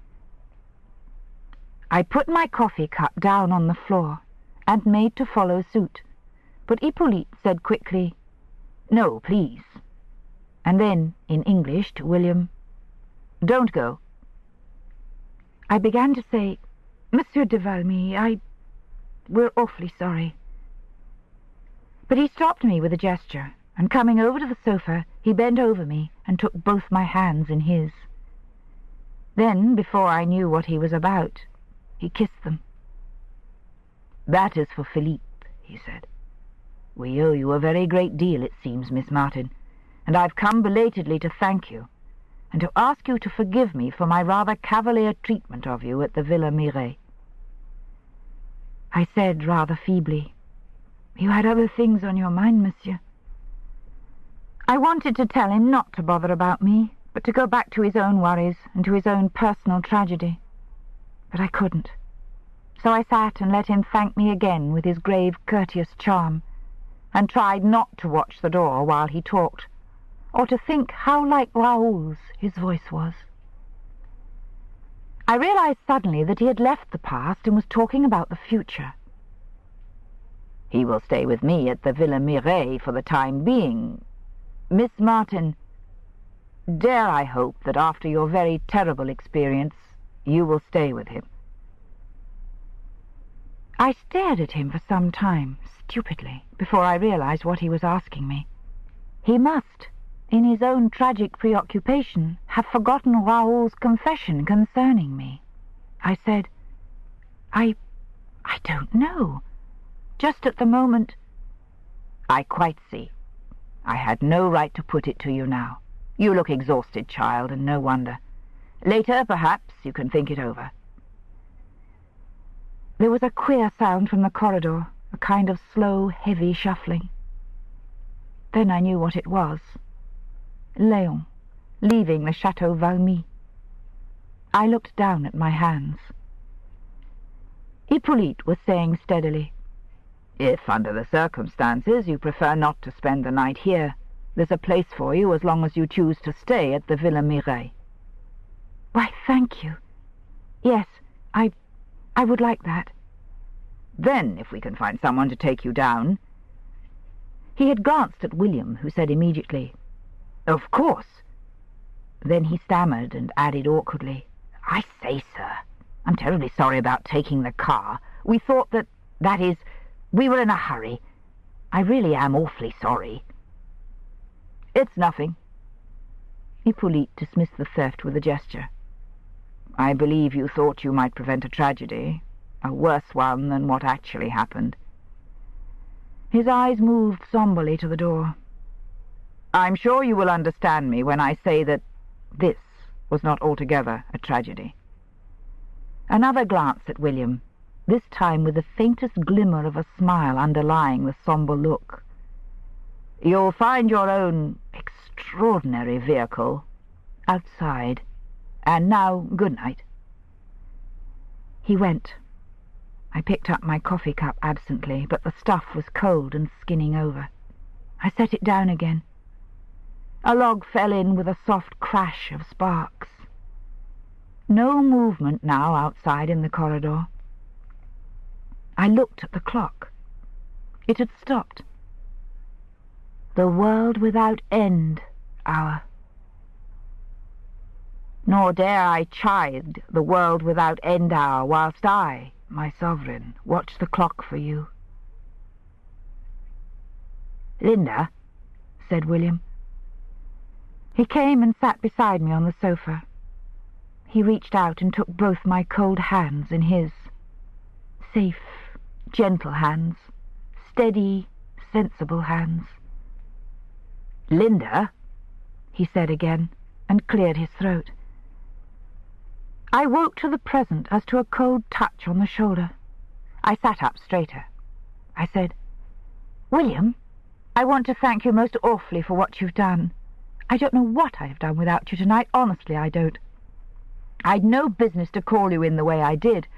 Speaker 1: I put my coffee cup down on the floor, and made to follow suit, but Hippolyte said quickly, "No, please," and then, in English, to William, "Don't go." I began to say, "Monsieur de Valmy, we're awfully sorry." But he stopped me with a gesture, and coming over to the sofa, he bent over me and took both my hands in his. Then, before I knew what he was about, he kissed them. "That is for Philippe," he said. "We owe you a very great deal, it seems, Miss Martin, and I've come belatedly to thank you, and to ask you to forgive me for my rather cavalier treatment of you at the Villa Mireille." I said rather feebly, "You had other things on your mind, monsieur." I wanted to tell him not to bother about me, but to go back to his own worries and to his own personal tragedy. But I couldn't. So I sat and let him thank me again with his grave, courteous charm, and tried not to watch the door while he talked, or to think how like Raoul's his voice was. I realized suddenly that he had left the past and was talking about the future. "He will stay with me at the Villa Mireille for the time being. Miss Martin, dare I hope that after your very terrible experience you will stay with him?" I stared at him for some time, stupidly, before I realized what he was asking me. He must, in his own tragic preoccupation, have forgotten Raoul's confession concerning me. I said, I don't know. Just at the moment—" "I quite see. I had no right to put it to you now. You look exhausted, child, and no wonder. Later, perhaps, you can think it over." There was a queer sound from the corridor, a kind of slow, heavy shuffling. Then I knew what it was. Léon, leaving the Chateau Valmy. I looked down at my hands. Hippolyte was saying steadily, "If, under the circumstances, you prefer not to spend the night here, there's a place for you as long as you choose to stay at the Villa Mireille." "Why, thank you. Yes, I would like that." "Then, if we can find someone to take you down—" He had glanced at William, who said immediately, "Of course." Then he stammered and added awkwardly, "I say, sir, I'm terribly sorry about taking the car. We thought that is, we were in a hurry. I really am awfully sorry." "It's nothing." Hippolyte dismissed the theft with a gesture. "I believe you thought you might prevent a tragedy, a worse one than what actually happened." His eyes moved somberly to the door. "I'm sure you will understand me when I say that this was not altogether a tragedy." Another glance at William, this time with the faintest glimmer of a smile underlying the somber look. "You'll find your own extraordinary vehicle outside. And now, good night." He went. I picked up my coffee cup absently, but the stuff was cold and skinning over. I set it down again. A log fell in with a soft crash of sparks. No movement now outside in the corridor. I looked at the clock. It had stopped. The world without end hour.
Speaker 2: nor dare I chide the world without end hour, whilst I, my sovereign, watch the clock for you. Linda, said William. He came and sat beside me on the sofa. He reached out and took both my cold hands in his. Safe, gentle hands, steady, sensible hands. Linda, he said again, and cleared his throat. I woke to the present as to a cold touch on the shoulder. I sat up straighter. I said, William, I want to thank you most awfully for what you've done. I don't know what I have done without you tonight, honestly I don't. I'd no business to call you in the way I did,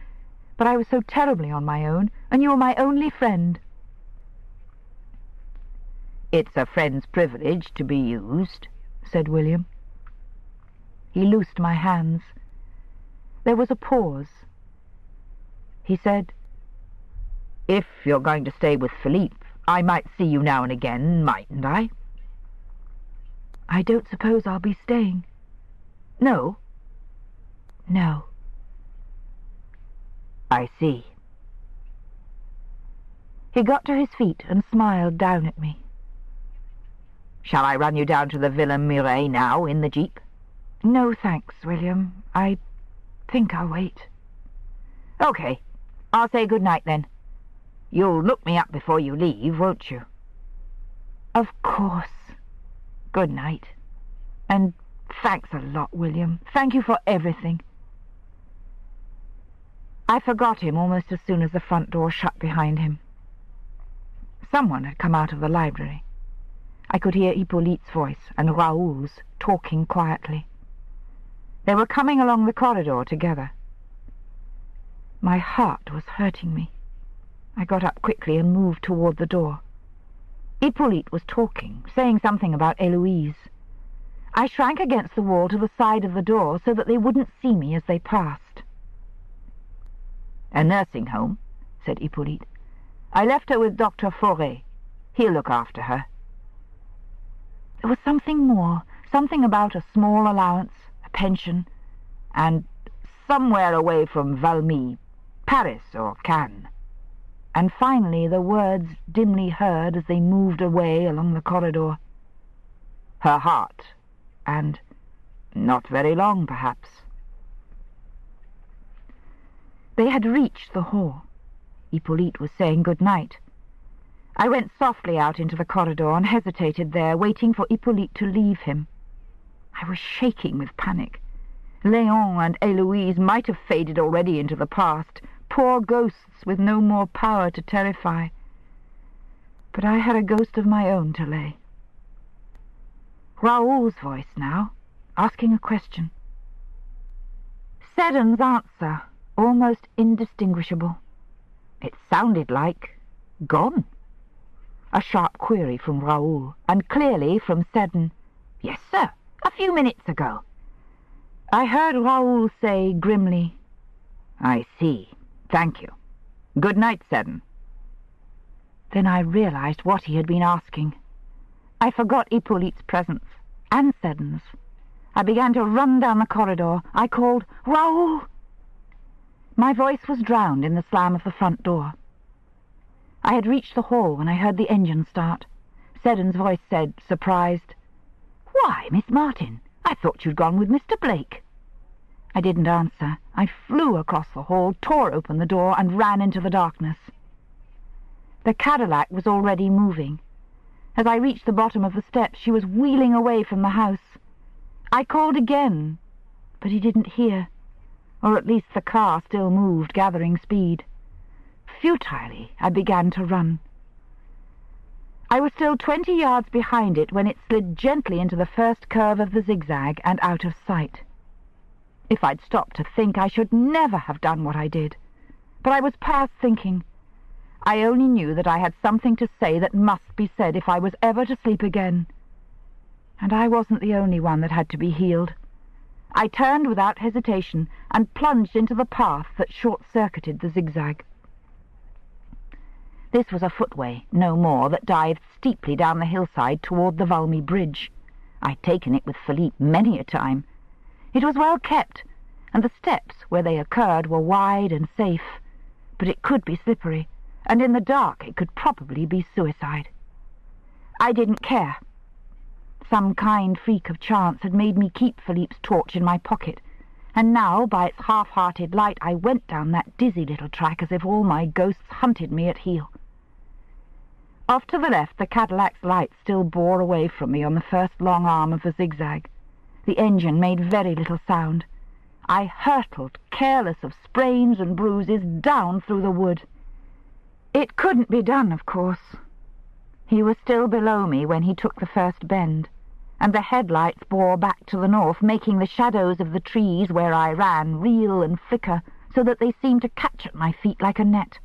Speaker 2: but I was so terribly on my own, and you were my only friend. It's a friend's privilege to be used, said William. He loosed my hands. There was a pause. He said, If you're going to stay with Philippe, I might see you now and again, mightn't I? I don't suppose I'll be staying. No? No. I see. He got to his feet and smiled down at me. Shall I run you down to the Villa Mireille now, in the jeep? No, thanks, William. I think I'll wait. Okay. I'll say good night, then. You'll look me up before you leave, won't you? Of course. Good night. And thanks a lot, William. Thank you for everything. I forgot him almost as soon as the front door shut behind him. Someone had come out of the library. I could hear Hippolyte's voice and Raoul's talking quietly. They were coming along the corridor together. My heart was hurting me. I got up quickly and moved toward the door. Hippolyte was talking, saying something about Eloise. I shrank against the wall to the side of the door so that they wouldn't see me as they passed. A nursing home, said Hippolyte. I left her with Dr. Fauré. He'll look after her. There was something more, something about a small allowance, a pension, and somewhere away from Valmy, Paris or Cannes. And finally the words dimly heard as they moved away along the corridor. Her heart, and not very long, perhaps. They had reached the hall. Hippolyte was saying good night. I went softly out into the corridor and hesitated there, waiting for Hippolyte to leave him. I was shaking with panic. Léon and Héloïse might have faded already into the past, poor ghosts with no more power to terrify. But I had a ghost of my own to lay. Raoul's voice now, asking a question. Seddon's answer, almost indistinguishable. It sounded like gone. A sharp query from Raoul, and clearly from Seddon. Yes, sir, a few minutes ago. I heard Raoul say grimly, I see. Thank you. Good night, Seddon. Then I realized what he had been asking. I forgot Hippolyte's presence, and Seddon's. I began to run down the corridor. I called, Raoul! My voice was drowned in the slam of the front door. I had reached the hall when I heard the engine start. Seddon's voice said, surprised, Why, Miss Martin, I thought you'd gone with Mr. Blake. I didn't answer. I flew across the hall, tore open the door, and ran into the darkness. The Cadillac was already moving. As I reached the bottom of the steps, she was wheeling away from the house. I called again, but he didn't hear, or at least the car still moved, gathering speed. Futilely, I began to run. I was still 20 yards behind it when it slid gently into the first curve of the zigzag and out of sight. If I'd stopped to think, I should never have done what I did. But I was past thinking. I only knew that I had something to say that must be said if I was ever to sleep again. And I wasn't the only one that had to be healed. I turned without hesitation and plunged into the path that short-circuited the zigzag. This was a footway, no more, that dived steeply down the hillside toward the Valmy bridge. I'd taken it with Philippe many a time.
Speaker 1: It was well kept, and the steps where they occurred were wide and safe, but it could be slippery, and in the dark it could probably be suicide. I didn't care. Some kind freak of chance had made me keep Philippe's torch in my pocket, and now, by its half-hearted light, I went down that dizzy little track as if all my ghosts hunted me at heel. Off to the left, the Cadillac's light still bore away from me on the first long arm of the zigzag. The engine made very little sound. I hurtled, careless of sprains and bruises, down through the wood. It couldn't be done, of course. He was still below me when he took the first bend, and the headlights bore back to the north, making the shadows of the trees where I ran reel and flicker, so that they seemed to catch at my feet like a net.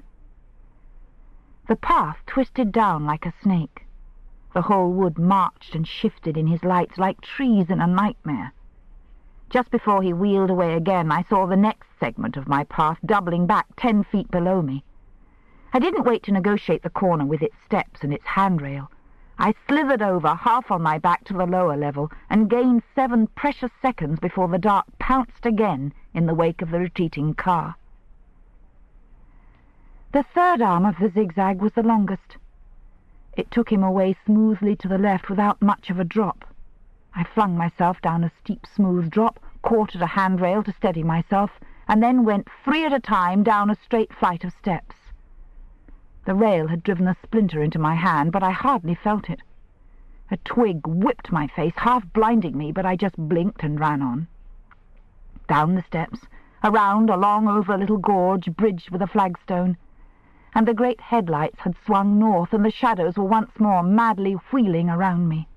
Speaker 1: The path twisted down like a snake. The whole wood marched and shifted in his lights like trees in a nightmare. Just before he wheeled away again, I saw the next segment of my path doubling back 10 feet below me. I didn't wait to negotiate the corner with its steps and its handrail. I slithered over, half on my back, to the lower level, and gained 7 precious seconds before the dark pounced again in the wake of the retreating car. The third arm of the zigzag was the longest. It took him away smoothly to the left without much of a drop. I flung myself down a steep, smooth drop, caught at a handrail to steady myself, and then went 3 at a time down a straight flight of steps. The rail had driven a splinter into my hand, but I hardly felt it. A twig whipped my face, half blinding me, but I just blinked and ran on. Down the steps, around, along over a little gorge bridged with a flagstone, and the great headlights had swung north, and the shadows were once more madly wheeling around me.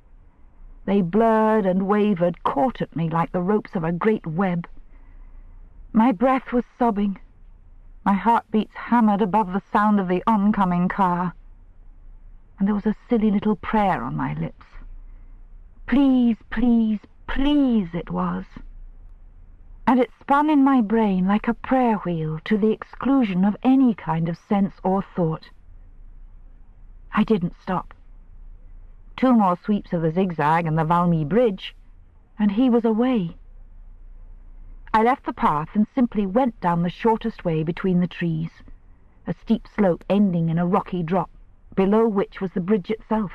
Speaker 1: They blurred and wavered, caught at me like the ropes of a great web. My breath was sobbing. My heartbeats hammered above the sound of the oncoming car, and there was a silly little prayer on my lips. Please, please, please, it was. And it spun in my brain like a prayer wheel to the exclusion of any kind of sense or thought. I didn't stop. 2 more sweeps of the zigzag and the Valmy Bridge, and he was away. I left the path and simply went down the shortest way between the trees, a steep slope ending in a rocky drop, below which was the bridge itself.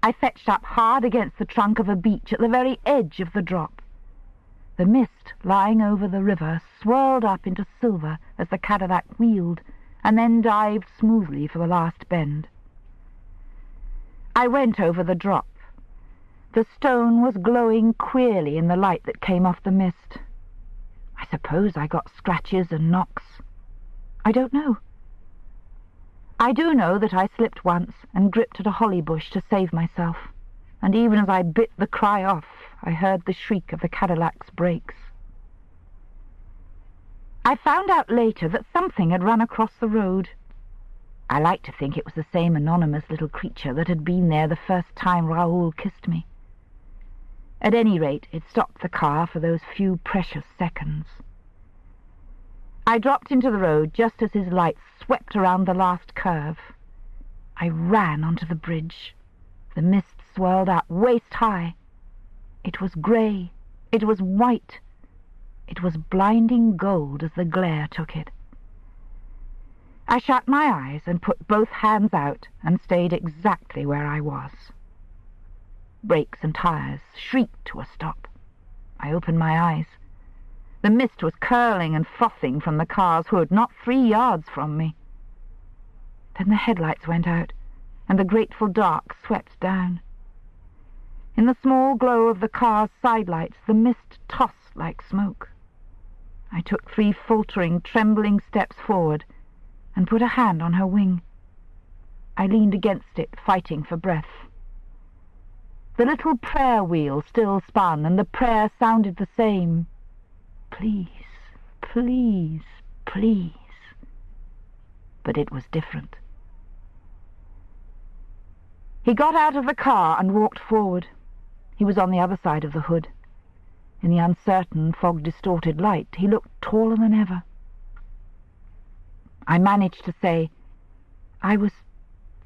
Speaker 1: I fetched up hard against the trunk of a beech at the very edge of the drop. The mist lying over the river swirled up into silver as the Cadillac wheeled, and then dived smoothly for the last bend. I went over the drop. The stone was glowing queerly in the light that came off the mist. I suppose I got scratches and knocks. I don't know. I do know that I slipped once and gripped at a holly bush to save myself, and even as I bit the cry off, I heard the shriek of the Cadillac's brakes. I found out later that something had run across the road. I like to think it was the same anonymous little creature that had been there the first time Raoul kissed me. At any rate, it stopped the car for those few precious seconds. I dropped into the road just as his light swept around the last curve. I ran onto the bridge. The mist swirled up waist-high. It was grey. It was white. It was blinding gold as the glare took it. I shut my eyes and put both hands out and stayed exactly where I was. Brakes and tires shrieked to a stop. I opened my eyes. The mist was curling and frothing from the car's hood, not 3 yards from me. Then the headlights went out, and the grateful dark swept down. In the small glow of the car's sidelights, the mist tossed like smoke. I took 3 faltering, trembling steps forward and put a hand on her wing. I leaned against it, fighting for breath. The little prayer wheel still spun, and the prayer sounded the same. Please, please, please. But it was different. He got out of the car and walked forward. He was on the other side of the hood. In the uncertain, fog-distorted light, he looked taller than ever. I managed to say, "I was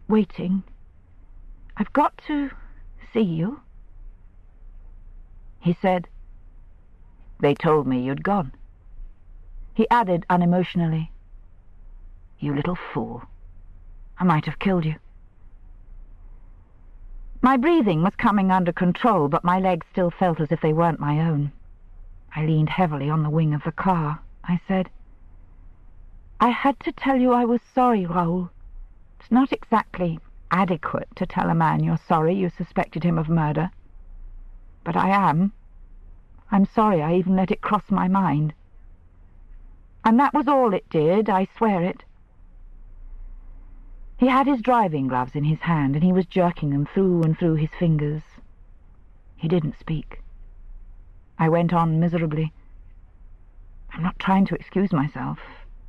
Speaker 1: waiting. I've got to see you." He said,
Speaker 2: They told me you'd gone." He added unemotionally, "You little fool. I might have killed you." My breathing was coming under control, but my legs still felt as if they weren't my own. I leaned heavily on the wing of the car. I said, "I had to tell you I was sorry, Raoul. It's not exactly adequate to tell a man you're sorry you suspected him of murder. But I am. I'm sorry I even let it cross my mind. And that was all it did, I swear it." He had his driving gloves in his hand, and he was jerking them through and through his fingers. He didn't speak. I went on miserably. "I'm not trying to excuse myself.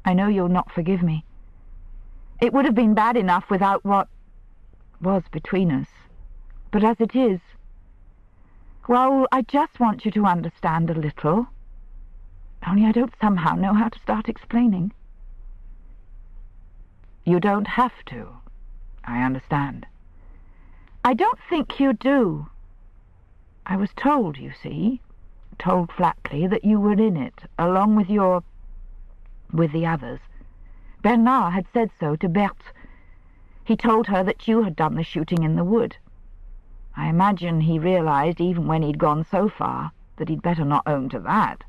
Speaker 2: I know you'll not forgive me. It would have been bad enough without what was between us. But as it is, Raoul, I just want you to understand a little. Only I don't somehow know how to start explaining." "You don't have to. I understand." "I don't think you do. I was told, you see, told flatly, that you were in it, along with with the others. Bernard had said so to Berthe. He told her that you had done the shooting in the wood. I imagine he realized, even when he'd gone so far, that he'd better not own to that.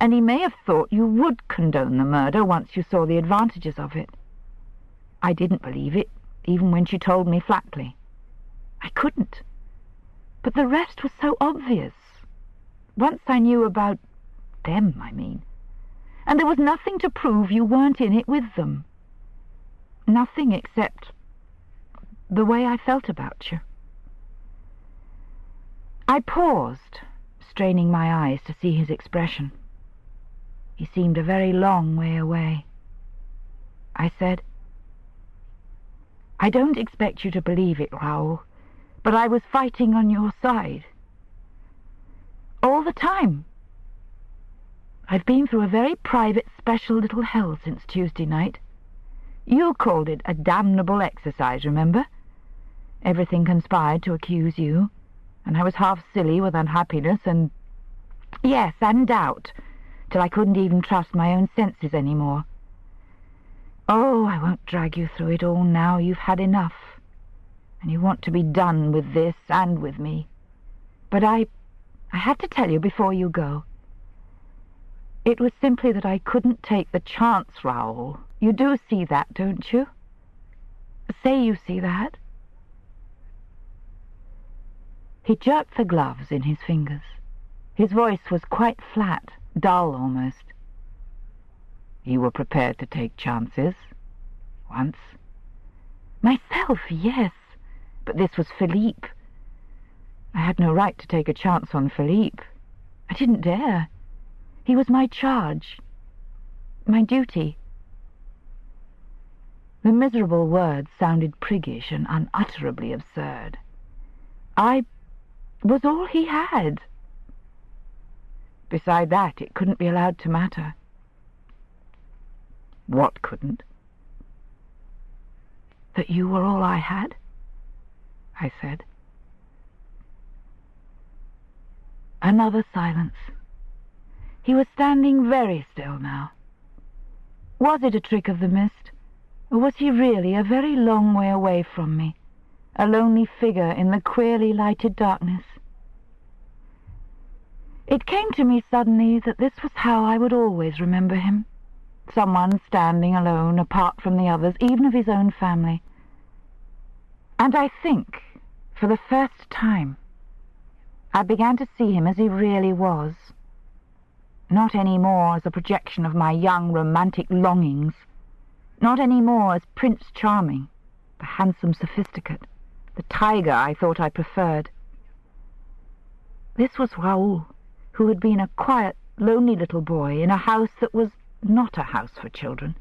Speaker 2: And he may have thought you would condone the murder once you saw the advantages of it. I didn't believe it, even when she told me flatly. I couldn't. But the rest was so obvious. Once I knew about them, I mean. And there was nothing to prove you weren't in it with them. Nothing except the way I felt about you." I paused, straining my eyes to see his expression. He seemed a very long way away. I said, "I don't expect you to believe it, Raoul, but I was fighting on your side. All the time. I've been through a very private, special little hell since Tuesday night. You called it a damnable exercise, remember? Everything conspired to accuse you, and I was half silly with unhappiness and doubt, till I couldn't even trust my own senses any more. Oh, I won't drag you through it all now. You've had enough, and you want to be done with this and with me. But I had to tell you before you go. It was simply that I couldn't take the chance, Raoul. You do see that, don't you? Say you see that." He jerked the gloves in his fingers. His voice was quite flat, dull almost. "You were prepared to take chances, once." "Myself, yes. But this was Philippe. I had no right to take a chance on Philippe. I didn't dare. He was my charge, my duty." The miserable words sounded priggish and unutterably absurd. I was all he had. Beside that, it couldn't be allowed to matter. What couldn't? "That you were all I had," I said. Another silence. He was standing very still now. Was it a trick of the mist, or was he really a very long way away from me, a lonely figure in the queerly lighted darkness? It came to me suddenly that this was how I would always remember him, someone standing alone, apart from the others, even of his own family. And I think, for the first time, I began to see him as he really was, not any more as a projection of my young romantic longings, not any more as Prince Charming, the handsome sophisticate, the tiger I thought I preferred. This was Raoul, who had been a quiet, lonely little boy in a house that was not a house for children,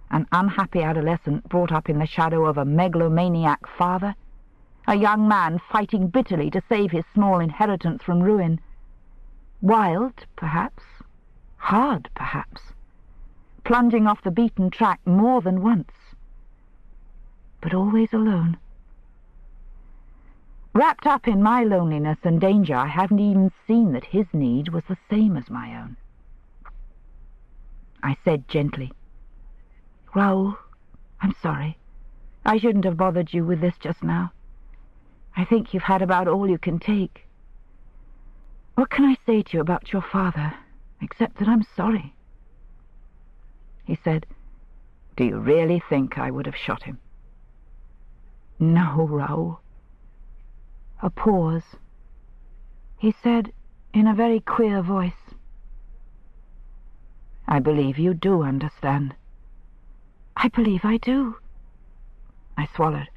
Speaker 2: an unhappy adolescent brought up in the shadow of a megalomaniac father, a young man fighting bitterly to save his small inheritance from ruin, wild, perhaps, hard, perhaps, plunging off the beaten track more than once, but always alone. Wrapped up in my loneliness and danger, I hadn't even seen that his need was the same as my own. I said gently, "Raoul, I'm sorry. I shouldn't have bothered you with this just now. I think you've had about all you can take. What can I say to you about your father, except that I'm sorry?" He said, "Do you really think I would have shot him?" "No, Raoul." A pause. He said, in a very queer voice, "I believe you do understand." "I believe I do." I swallowed.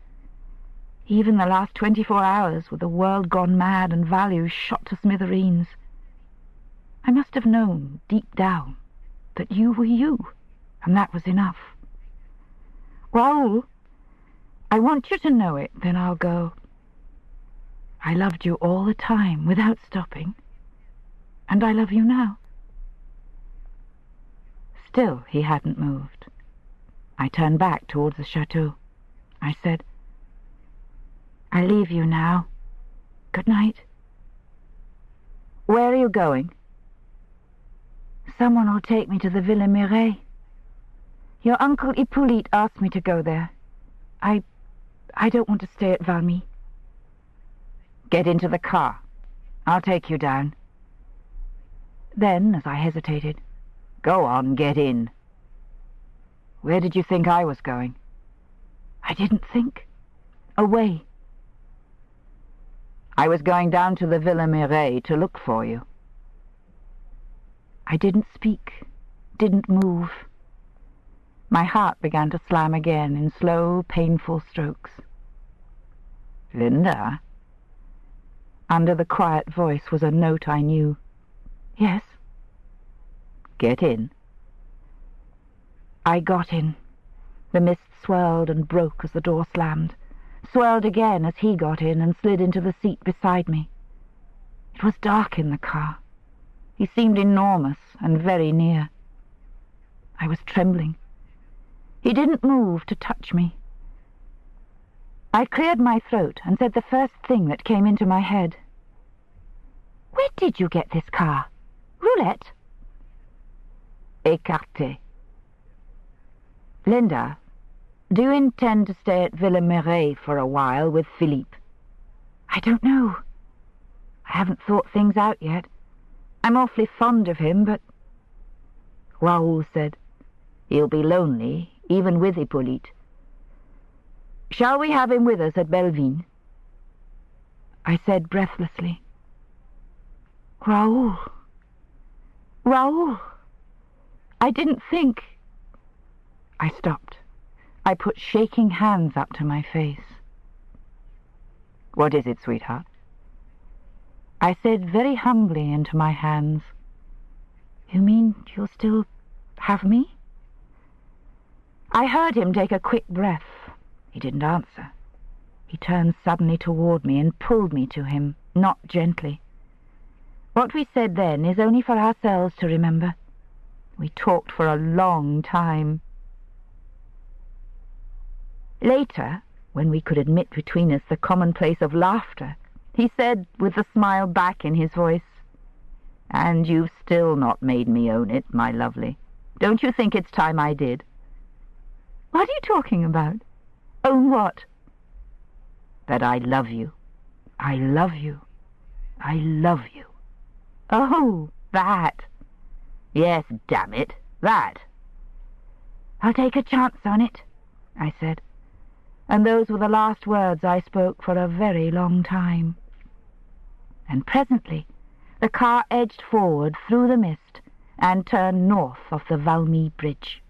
Speaker 2: Even the last 24 hours, with the world gone mad and values shot to smithereens, I must have known, deep down, that you were you, and that was enough. "Raoul, I want you to know it, then I'll go. I loved you all the time, without stopping, and I love you now." Still he hadn't moved. I turned back towards the chateau. I said, "I leave you now. Good night." "Where are you going?" "Someone will take me to the Villa Mireille. Your uncle Hippolyte asked me to go there. I don't want to stay at Valmy." "Get into the car. I'll take you down." Then, as I hesitated, "Go on, get in." "Where did you think I was going?" "I didn't think. Away." "I was going down to the Villa Mireille to look for you." I didn't speak, didn't move. My heart began to slam again in slow, painful strokes. "Linda?" Under the quiet voice was a note I knew. "Yes." "Get in." I got in. The mist swirled and broke as the door slammed, swirled again as he got in and slid into the seat beside me. It was dark in the car. He seemed enormous and very near. I was trembling. He didn't move to touch me. I cleared my throat and said the first thing that came into my head. "Where did you get this car? Roulette?" "Écarté." "Linda, do you intend to stay at Villa Mireille for a while with Philippe?" "I don't know. I haven't thought things out yet. I'm awfully fond of him, but—" Raoul said, "He'll be lonely, even with Hippolyte. Shall we have him with us at Belleville?" I said breathlessly, "Raoul, Raoul, I didn't think—" I stopped. I put shaking hands up to my face. "What is it, sweetheart?" I said very humbly into my hands, "You mean you'll still have me?" I heard him take a quick breath. He didn't answer. He turned suddenly toward me and pulled me to him, not gently. What we said then is only for ourselves to remember. We talked for a long time. Later, when we could admit between us the commonplace of laughter, he said, with the smile back in his voice, "And you've still not made me own it, my lovely. Don't you think it's time I did?" "What are you talking about? Own what?" "That I love you. I love you. I love you." "Oh, that." "Yes, damn it, that." "I'll take a chance on it," I said, and those were the last words I spoke for a very long time. And presently the car edged forward through the mist and turned north of the Valmy Bridge.